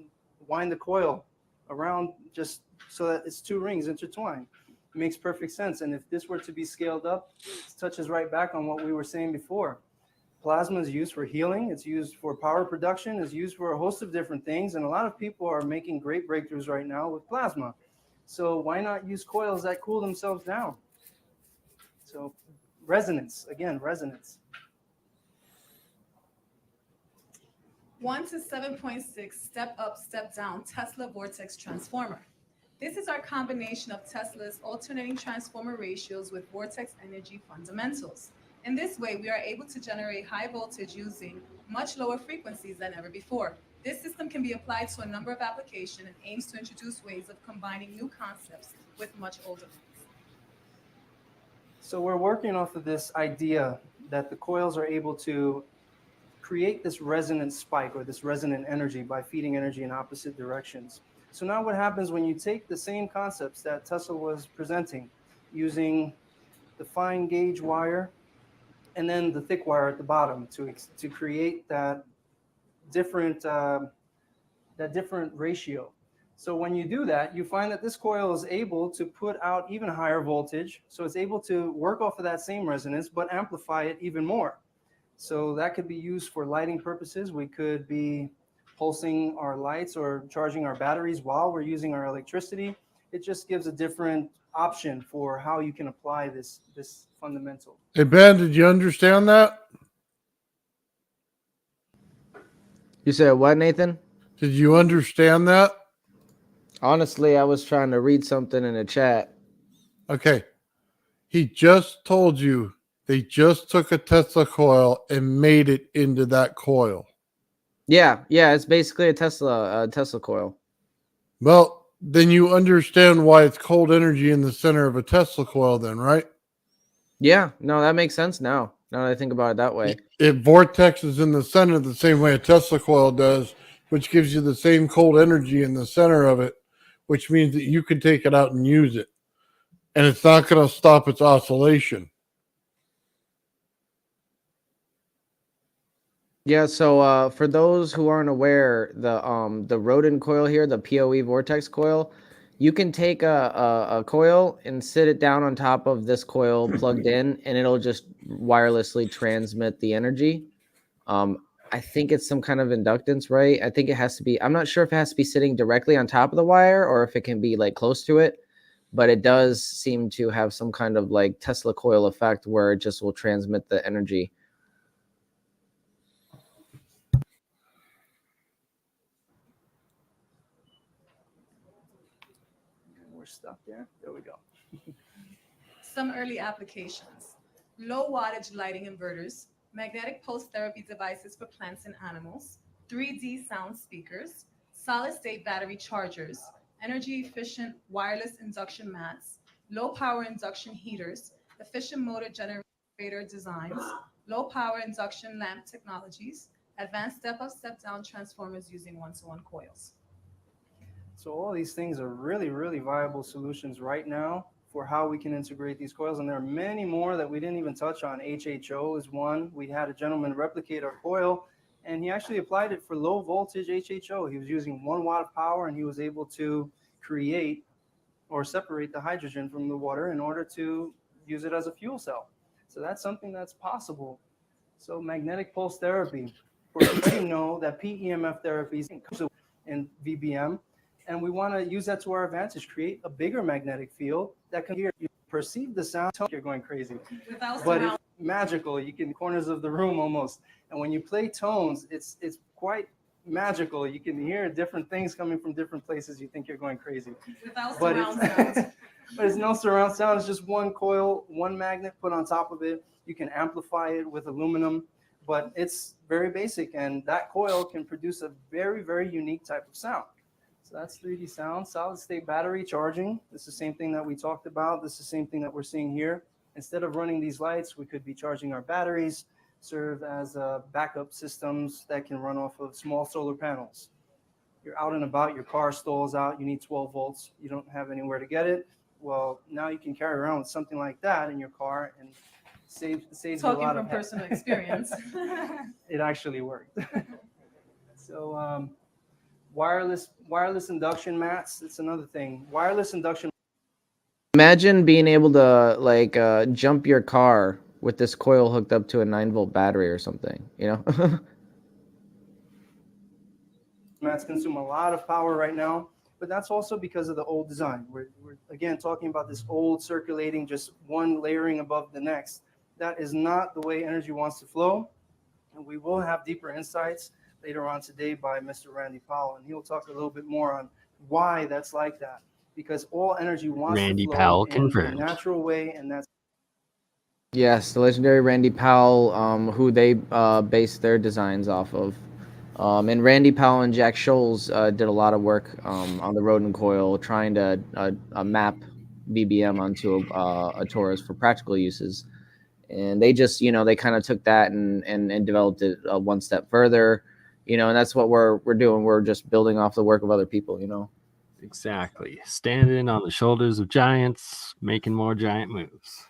wind the coil around just so that it's two rings intertwined? It makes perfect sense. And if this were to be scaled up, it touches right back on what we were saying before. Plasma is used for healing. It's used for power production. It's used for a host of different things. And a lot of people are making great breakthroughs right now with plasma. So why not use coils that cool themselves down? So resonance, again, resonance. 1 to 7.6 step up, step down Tesla vortex transformer. This is our combination of Tesla's alternating transformer ratios with vortex energy fundamentals. In this way, we are able to generate high voltage using much lower frequencies than ever before. This system can be applied to a number of applications and aims to introduce ways of combining new concepts with much older ones. So we're working off of this idea that the coils are able to create this resonant spike or this resonant energy by feeding energy in opposite directions. So now what happens when you take the same concepts that Tesla was presenting using the fine gauge wire and then the thick wire at the bottom to create that different ratio. So when you do that, you find that this coil is able to put out even higher voltage. So it's able to work off of that same resonance, but amplify it even more. So that could be used for lighting purposes. We could be pulsing our lights or charging our batteries while we're using our electricity. It just gives a different option for how you can apply this fundamental. Hey, Ben, did you understand that? You said what, Nathan? Did you understand that? Honestly, I was trying to read something in the chat. Okay. He just told you they just took a Tesla coil and made it into that coil. Yeah, it's basically a Tesla coil. Well, then you understand why it's cold energy in the center of a Tesla coil then, right? Yeah, no, that makes sense now that I think about it that way. It vortexes in the center the same way a Tesla coil does, which gives you the same cold energy in the center of it, which means that you can take it out and use it. And it's not going to stop its oscillation. Yeah, so for those who aren't aware, the Rodin coil here, the PoE vortex coil, you can take a coil and sit it down on top of this coil plugged in, and it'll just wirelessly transmit the energy. I think it's some kind of inductance, right? I think it has to be, I'm not sure if it has to be sitting directly on top of the wire or if it can be like close to it, but it does seem to have some kind of like Tesla coil effect where it just will transmit the energy. stuck there. There we go. Some early applications: low wattage lighting inverters, magnetic pulse therapy devices for plants and animals, 3D sound speakers, solid state battery chargers, energy efficient wireless induction mats, low power induction heaters, efficient motor generator designs, low power induction lamp technologies, advanced step up, step down transformers using 1-to-1 coils. So all these things are really, really viable solutions right now for how we can integrate these coils. And there are many more that we didn't even touch on. HHO is one. We had a gentleman replicate our coil, and he actually applied it for low voltage HHO. He was using 1 watt of power, and he was able to create or separate the hydrogen from the water in order to use it as a fuel cell. So that's something that's possible. So magnetic pulse therapy. We already know that PEMF therapies in VBM, and we want to use that to our advantage, create a bigger magnetic field that can hear, you perceive the sound, you're going crazy. But it's magical. You can corners of the room almost. And when you play tones, it's quite magical. You can hear different things coming from different places. You think you're going crazy. But it's no surround sound. It's just one coil, one magnet put on top of it. You can amplify it with aluminum, but it's very basic. And that coil can produce a very, very unique type of sound. So that's 3D sound. Solid state battery charging. This is the same thing that we talked about. This is the same thing that we're seeing here. Instead of running these lights, we could be charging our batteries, serve as backup systems that can run off of small solar panels. You're out and about, your car stalls out, you need 12 volts, you don't have anywhere to get it. Well, now you can carry around with something like that in your car and saves you a Talking lot from of personal experience. It actually worked. So wireless induction mats, it's another thing. Wireless induction. Imagine being able to like jump your car with this coil hooked up to a 9-volt battery or something, you know? Mats consume a lot of power right now, but that's also because of the old design. We're again talking about this old circulating, just one layering above the next. That is not the way energy wants to flow. And we will have deeper insights later on today by Mr. Randy Powell, and he'll talk a little bit more on why that's like that. Because all energy wants Randy to flow Powell in confirmed. a natural way, and that's Yes, the legendary Randy Powell, who they based their designs off of. And Randy Powell and Jack Scholes did a lot of work on the Rodin Coil, trying to map VBM onto a Taurus for practical uses. And they just, they kind of took that and developed it one step further, and that's what we're doing. We're just building off the work of other people, Exactly. Standing on the shoulders of giants, making more giant moves.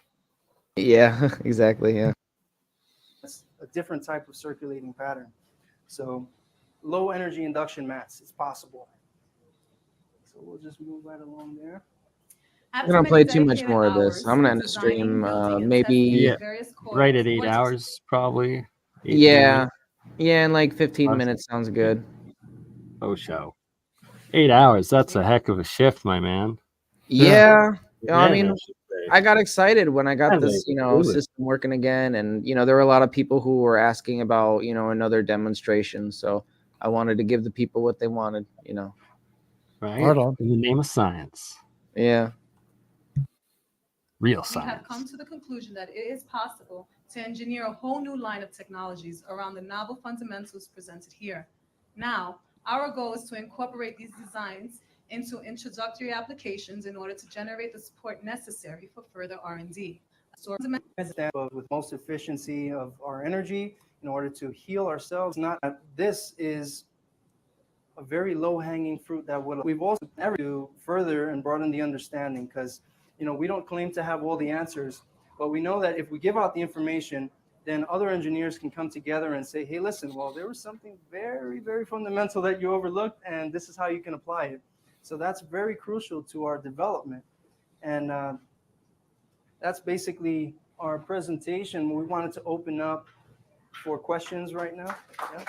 Yeah, exactly. Yeah. a different type of circulating pattern. So low energy induction mats, it's possible. So we'll just move right along there. I'm gonna play too much more of this. I'm gonna end the stream maybe right at 8 hours probably. 8 yeah, in like 15 minutes sounds good. Oh, show 8 hours. That's a heck of a shift, my man. Yeah, I Man, mean, I should say. I got excited when I got Yeah, this, absolutely. system working again, and there were a lot of people who were asking about, another demonstration. So I wanted to give the people what they wanted, Right. Right on. In the name of science. Yeah. Real We science. have come to the conclusion that it is possible to engineer a whole new line of technologies around the novel fundamentals presented here. Now, our goal is to incorporate these designs into introductory applications in order to generate the support necessary for further R&D. With most efficiency of our energy in order to heal ourselves. Not this is a very low-hanging fruit that we've also never do further and broaden the understanding, because we don't claim to have all the answers, but we know that if we give out the information, then other engineers can come together and say, hey, listen, well, there was something very, very fundamental that you overlooked, and this is how you can apply it. So that's very crucial to our development. And that's basically our presentation. We wanted to open up for questions right now. Yeah.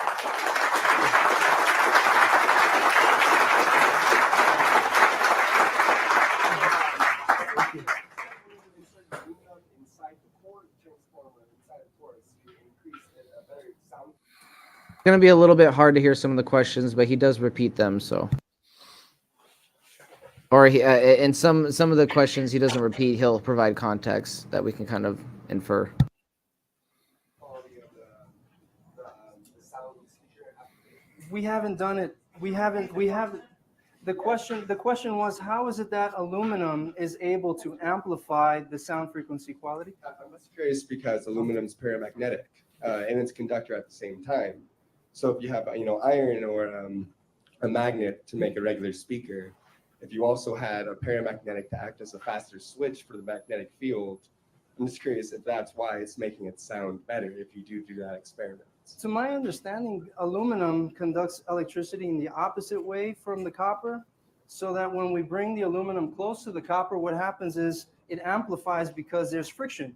It's gonna be a little bit hard to hear some of the questions, but he does repeat them, so. Or he, in some of the questions he doesn't repeat, he'll provide context that we can kind of infer. We haven't done it. We haven't. The question was, how is it that aluminum is able to amplify the sound frequency quality? I'm just curious because aluminum is paramagnetic and it's a conductor at the same time. So if you have iron or a magnet to make a regular speaker, if you also had a paramagnetic to act as a faster switch for the magnetic field, I'm just curious if that's why it's making it sound better if you do that experiment. To my understanding, aluminum conducts electricity in the opposite way from the copper, so that when we bring the aluminum close to the copper, what happens is it amplifies because there's friction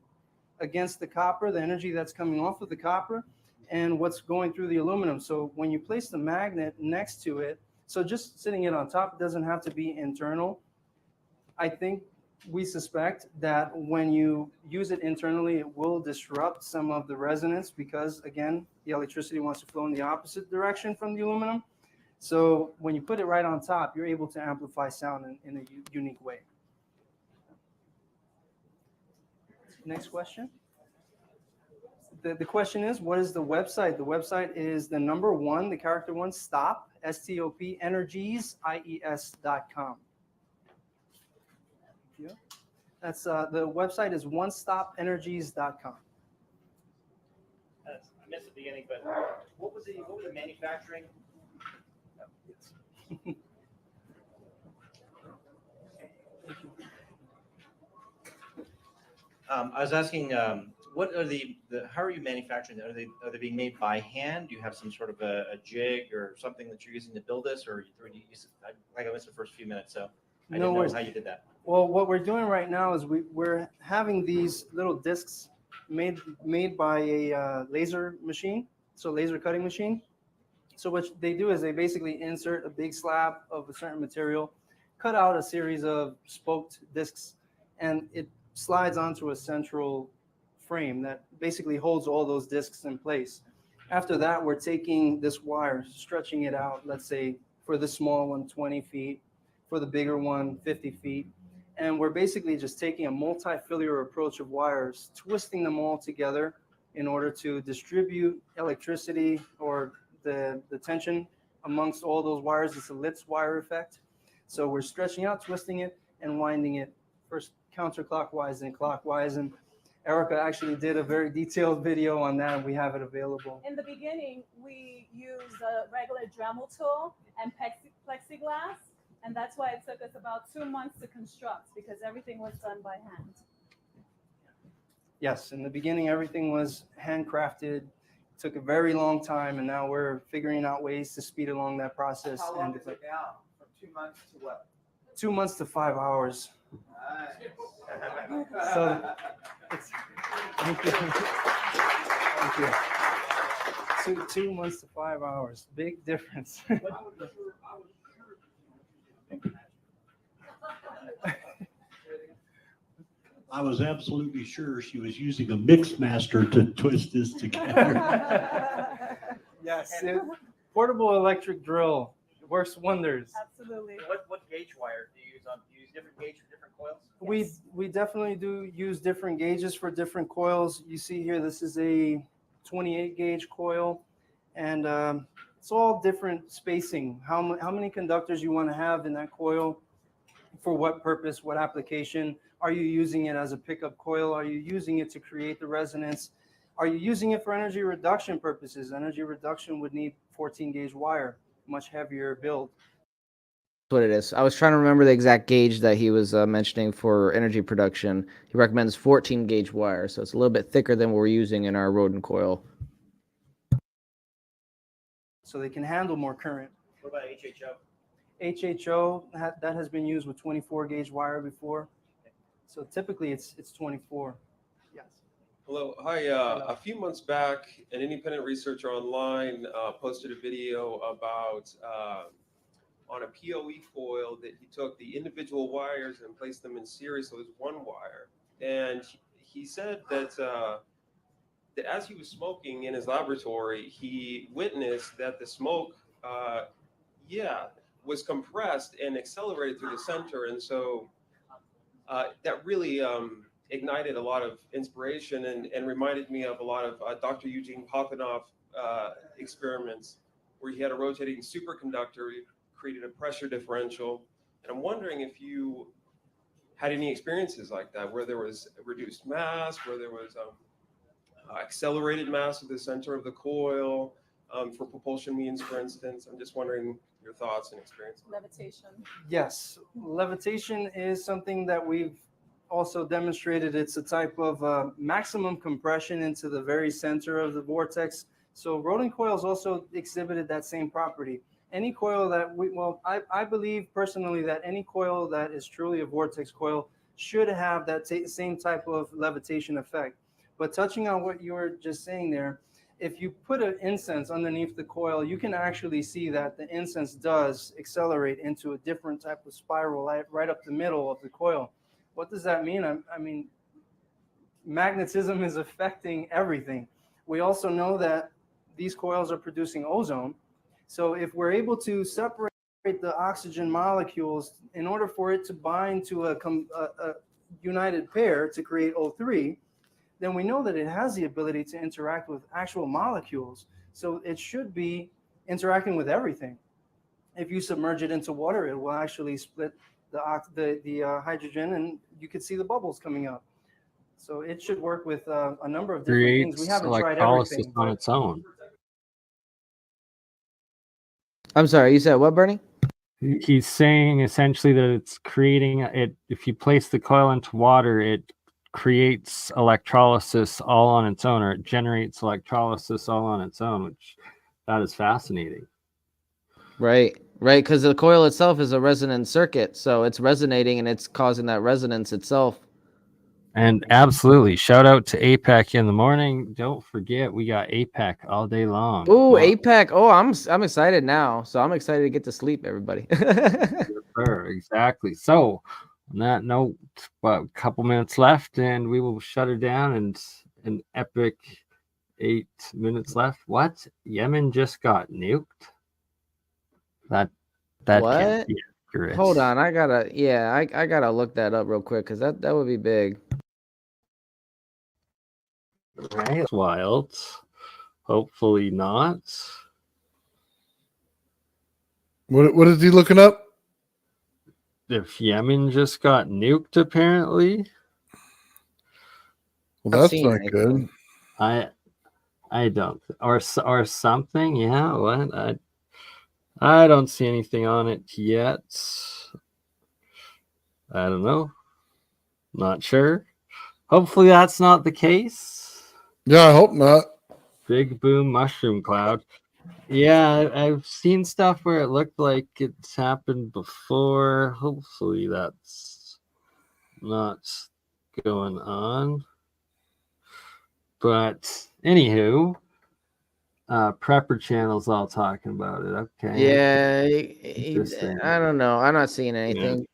against the copper, the energy that's coming off of the copper, and what's going through the aluminum. So when you place the magnet next to it, so just sitting it on top, it doesn't have to be internal. I think we suspect that when you use it internally, it will disrupt some of the resonance because, again, the electricity wants to flow in the opposite direction from the aluminum. So when you put it right on top, you're able to amplify sound in a unique way. Next question. The question is, what is the website? The website is the number 1, the character 1, stop, S-T-O-P, energies, IES.com. Thank you. That's the website is onestopenergies.com. I missed the beginning, but what was the manufacturing? I was asking, what are how are you manufacturing them? Are they being made by hand? Do you have some sort of a jig or something that you're using to build this, or do you use it? I missed the first few minutes, so I didn't know how you did that. Well, what we're doing right now is we're having these little discs made by a laser machine, so laser cutting machine. So what they do is they basically insert a big slab of a certain material, cut out a series of spoked discs, and it slides onto a central frame that basically holds all those discs in place. After that, we're taking this wire, stretching it out, let's say for the small one, 20 feet, for the bigger one, 50 feet. And we're basically just taking a multi-filial approach of wires, twisting them all together in order to distribute electricity or the tension amongst all those wires. It's a Litz wire effect. So we're stretching out, twisting it, and winding it first counterclockwise and clockwise. And Erica actually did a very detailed video on that, and we have it available. In the beginning, we used a regular Dremel tool and plexiglass, and that's why it took us about 2 months to construct, because everything was done by hand. Yes, in the beginning, everything was handcrafted. It took a very long time, and now we're figuring out ways to speed along that process. How long is it now? From 2 months to what? 2 months to 5 hours. Nice. So, thank you. Thank you. 2 months to 5 hours. Big difference. I was absolutely sure she was using a mix master to twist this together. Yes, portable electric drill. It works wonders. Absolutely. What gauge wire do you use? Do you use different gauge for different coils? We definitely do use different gauges for different coils. You see here, this is a 28 gauge coil, and it's all different spacing. How many conductors you want to have in that coil, for what purpose, what application. Are you using it as a pickup coil? Are you using it to create the resonance? Are you using it for energy reduction purposes? Energy reduction would need 14 gauge wire, much heavier build. That's what it is. I was trying to remember the exact gauge that he was mentioning for energy production. He recommends 14 gauge wire, so it's a little bit thicker than what we're using in our Rodin coil. So they can handle more current. What about HHO? HHO, that has been used with 24 gauge wire before. So typically it's 24. Yes. Hello. Hi. A few months back, an independent researcher online posted a video about on a PoE coil that he took the individual wires and placed them in series, so it was one wire. And he said that that as he was smoking in his laboratory, he witnessed that the smoke, was compressed and accelerated through the center, and so that really ignited a lot of inspiration and reminded me of a lot of Dr. Eugene Plekhanov experiments, where he had a rotating superconductor, he created a pressure differential. And I'm wondering if you had any experiences like that, where there was reduced mass, where there was accelerated mass at the center of the coil for propulsion means, for instance. I'm just wondering your thoughts and experiences. Levitation. Yes, levitation is something that we've also demonstrated. It's a type of maximum compression into the very center of the vortex. So Rodin coils also exhibited that same property. Any coil that I believe personally that any coil that is truly a vortex coil should have that same type of levitation effect. But touching on what you were just saying there, if you put an incense underneath the coil, you can actually see that the incense does accelerate into a different type of spiral right up the middle of the coil. What does that mean? I mean, magnetism is affecting everything. We also know that these coils are producing ozone. So if we're able to separate the oxygen molecules in order for it to bind to a united pair to create O3, then we know that it has the ability to interact with actual molecules. So it should be interacting with everything. If you submerge it into water, it will actually split the hydrogen, and you could see the bubbles coming up. So it should work with a number of different things. We Creates haven't tried electrolysis everything. on But its own. I'm sorry, you said what, Bernie? He's saying essentially that it's creating it. If you place the coil into water, it creates electrolysis all on its own, or it generates electrolysis all on its own, which that is fascinating. Right, because the coil itself is a resonant circuit, so it's resonating and it's causing that resonance itself. And absolutely, shout out to APEC in the morning. Don't forget, we got APEC all day long. Ooh, APEC. Oh, I'm excited now. So I'm excited to get to sleep, everybody. Sure, exactly. So on that note, a couple minutes left, and we will shut her down. And an epic 8 minutes left. What? Yemen just got nuked? That What? can't be accurate. Hold on, I gotta look that up real quick because that would be big. Right, it's wild. Hopefully not. What is he looking up? If Yemen just got nuked, apparently. Well, that's not good. I don't, or something. Yeah, what? I don't see anything on it yet. I don't know. Not sure. Hopefully that's not the case. Yeah, I hope not. Big boom mushroom cloud. Yeah, I've seen stuff where it looked like it's happened before. Hopefully that's not going on. But anywho, prepper channel's all talking about it. Okay. Yeah, I don't know. I'm not seeing anything.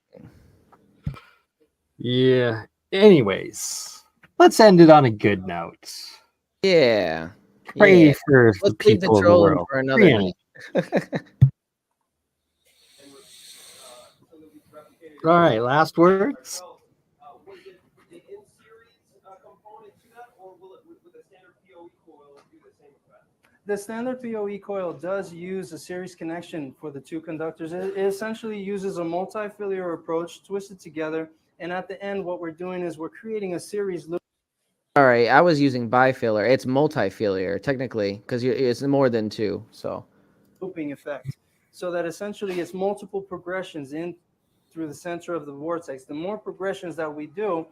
Yeah. Anyways, let's end it on a good note. Yeah. Pray for Let's the leave the people of the trolling world. for another Really. night. All right, last words. the standard PoE coil does use a series connection for the two conductors. It essentially uses a multi-filial approach, twisted together, and at the end, what we're doing is we're creating a series loop. All right, I was using bifiliar. It's multifiliar technically because it's more than two. So Looping effect, so that essentially it's multiple progressions in through the center of the vortex. The more progressions that we do,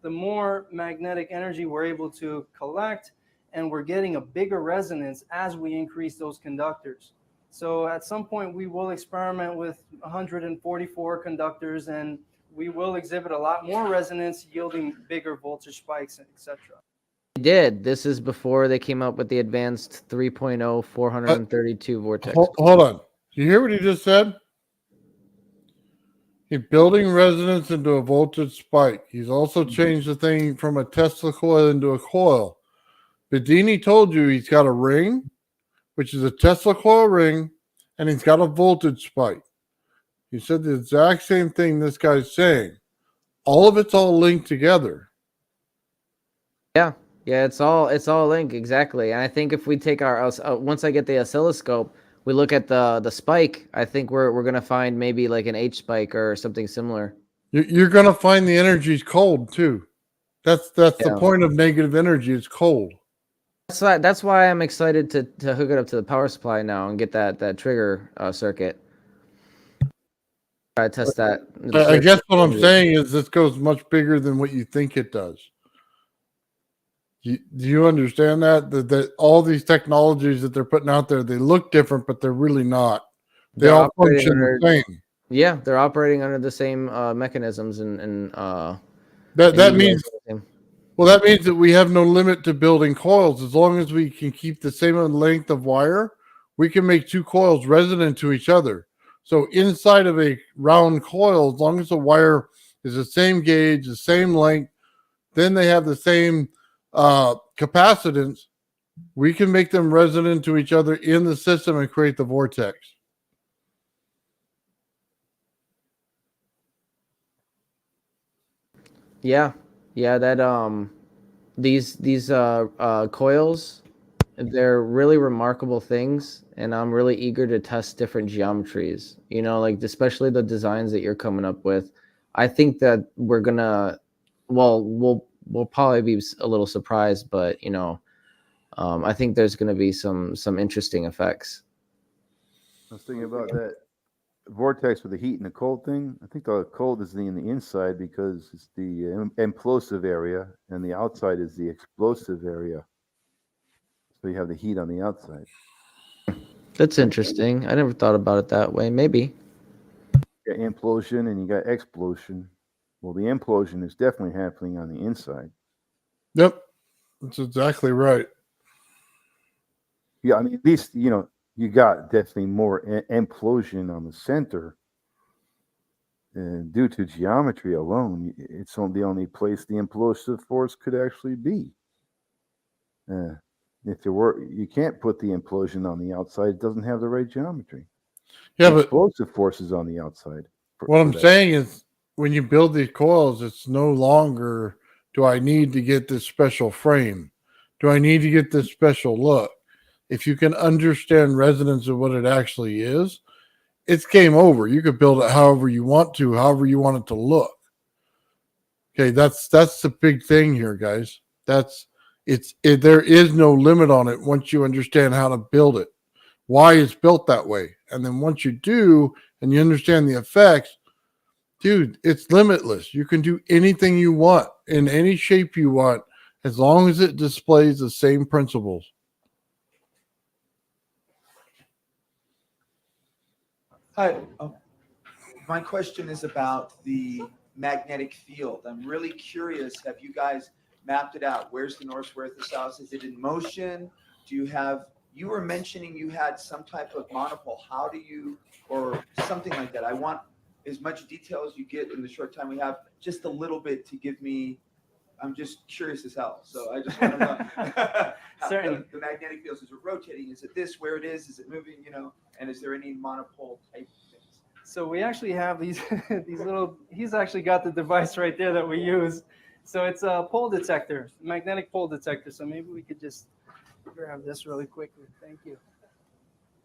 the more magnetic energy we're able to collect, and we're getting a bigger resonance as we increase those conductors. So at some point we will experiment with 144 conductors, and we will exhibit a lot more resonance, yielding bigger voltage spikes, etc. they did. This is before they came up with the advanced 3.0 432 vortex. Hold on. You hear what he just said? He's building resonance into a voltage spike. He's also changed the thing from a Tesla coil into a coil. Bedini told you he's got a ring, which is a Tesla coil ring, and he's got a voltage spike. He said the exact same thing this guy's saying. All of it's all linked together. Yeah, it's all linked exactly. And I think if we take our once I get the oscilloscope, we look at the spike. I think we're gonna find maybe like an H spike or something similar. You're going to find the energy's cold too. That's the Yeah. point of negative energy. It's cold. That's why I'm excited to hook it up to the power supply now and get that trigger circuit. Try to test that. I guess what I'm saying is this goes much bigger than what you think it does. Do you understand that all these technologies that they're putting out there, they look different, but they're really not. They all function the same. Yeah, they're operating under the same mechanisms and that means that means that we have no limit to building coils. As long as we can keep the same length of wire, we can make two coils resonant to each other. So inside of a round coil, as long as the wire is the same gauge, the same length, then they have the same capacitance, we can make them resonant to each other in the system and create the vortex. Yeah, that these coils, they're really remarkable things, and I'm really eager to test different geometries. You know, like especially the designs that you're coming up with. I think that we're gonna, well, we'll probably be a little surprised, but you know, I think there's gonna be some interesting effects. I was thinking about that vortex with the heat and the cold thing. I think the cold is in the inside because it's the implosive area, and the outside is the explosive area. So you have the heat on the outside. That's interesting. I never thought about it that way. Maybe. You got implosion and you got explosion. Well, the implosion is definitely happening on the inside. Yep, that's exactly right. Yeah, I mean, at least, you know, you got definitely more implosion on the center. And due to geometry alone, it's the only place the implosive force could actually be. If there were, you can't put the implosion on the outside. It doesn't have the right geometry. Yeah, the but explosive force is on the outside. What I'm saying is, when you build these coils, it's no longer, do I need to get this special frame? Do I need to get this special look? If you can understand resonance of what it actually is, it's game over. You could build it however you want to, however you want it to look. Okay, that's the big thing here, guys. There is no limit on it once you understand how to build it, why it's built that way. And then once you do and you understand the effects, dude, it's limitless. You can do anything you want in any shape you want as long as it displays the same principles. Hi. My question is about the magnetic field. I'm really curious. Have you guys mapped it out? Where's the north, where's the south? Is it in motion? Do you have, you were mentioning you had some type of monopole. How do you, or something like that? I want as much detail as you get in the short time we have, just a little bit to give me, I'm just curious as hell. So I just want to know Certainly. the magnetic fields, is it rotating? Is it this, where it is it moving, you know? And is there any monopole type things? So we actually have these these little, he's actually got the device right there that we use. So it's a pole detector, magnetic pole detector. So maybe we could just grab this really quickly. Thank you.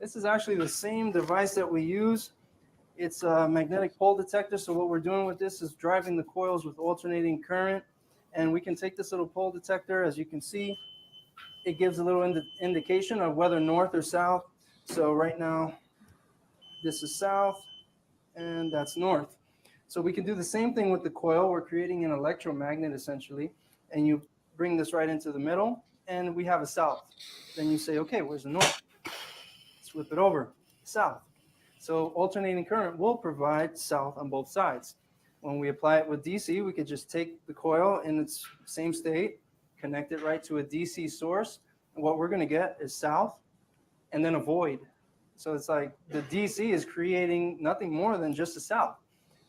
This is actually the same device that we use. It's a magnetic pole detector. So what we're doing with this is driving the coils with alternating current. And we can take this little pole detector, as you can see, it gives a little indication of whether north or south. So right now, this is south, and that's north. So we can do the same thing with the coil. We're creating an electromagnet, essentially, and you bring this right into the middle, and we have a south. Then you say, okay, where's the north? Let's flip it over, south. So alternating current will provide south on both sides. When we apply it with DC, we could just take the coil in its same state, connect it right to a DC source. And what we're going to get is south and then a void. So it's like the DC is creating nothing more than just a south.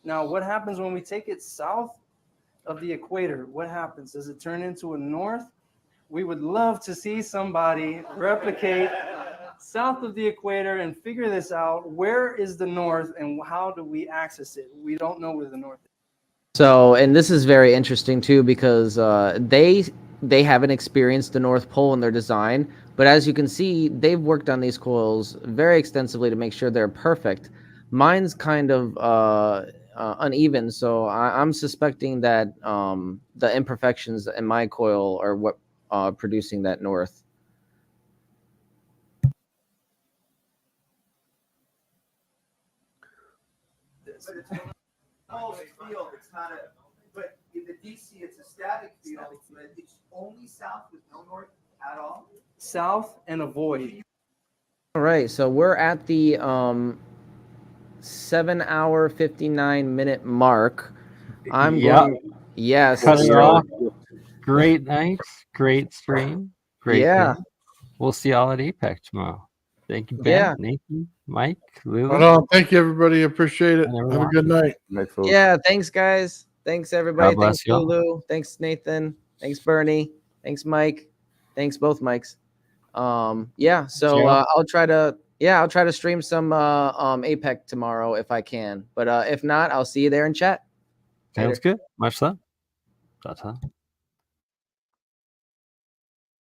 Now, what happens when we take it south of the equator? What happens? Does it turn into a north? We would love to see somebody replicate south of the equator and figure this out. Where is the north and how do we access it? We don't know where the north is. So, and this is very interesting too because they haven't experienced the North Pole in their design, but as you can see, they've worked on these coils very extensively to make sure they're perfect. Mine's kind of uneven, so I'm suspecting that the imperfections in my coil are what producing that north. But it's always field. It's not a. But in the DC, it's a static field. But it's only south with no north at all. South and a void. All right, so we're at the 7-hour 59-minute mark. I'm going. Yes. Cut it off. Great night. Great stream. Great. Yeah. Day. We'll see y'all at Apex tomorrow. Thank you, Ben, Yeah. Nathan, Mike, Lulu. Right on. Thank you, everybody. Appreciate it. Have a good night. Yeah, thanks, guys. Thanks, everybody. God bless Thanks, y'all. Lulu. Thanks, Nathan. Thanks, Bernie. Thanks, Mike. Thanks, both Mikes. Yeah, so I'll try to stream some Apex tomorrow if I can. But if not, I'll see you there in chat. Sounds good. Much love. Ta-ta.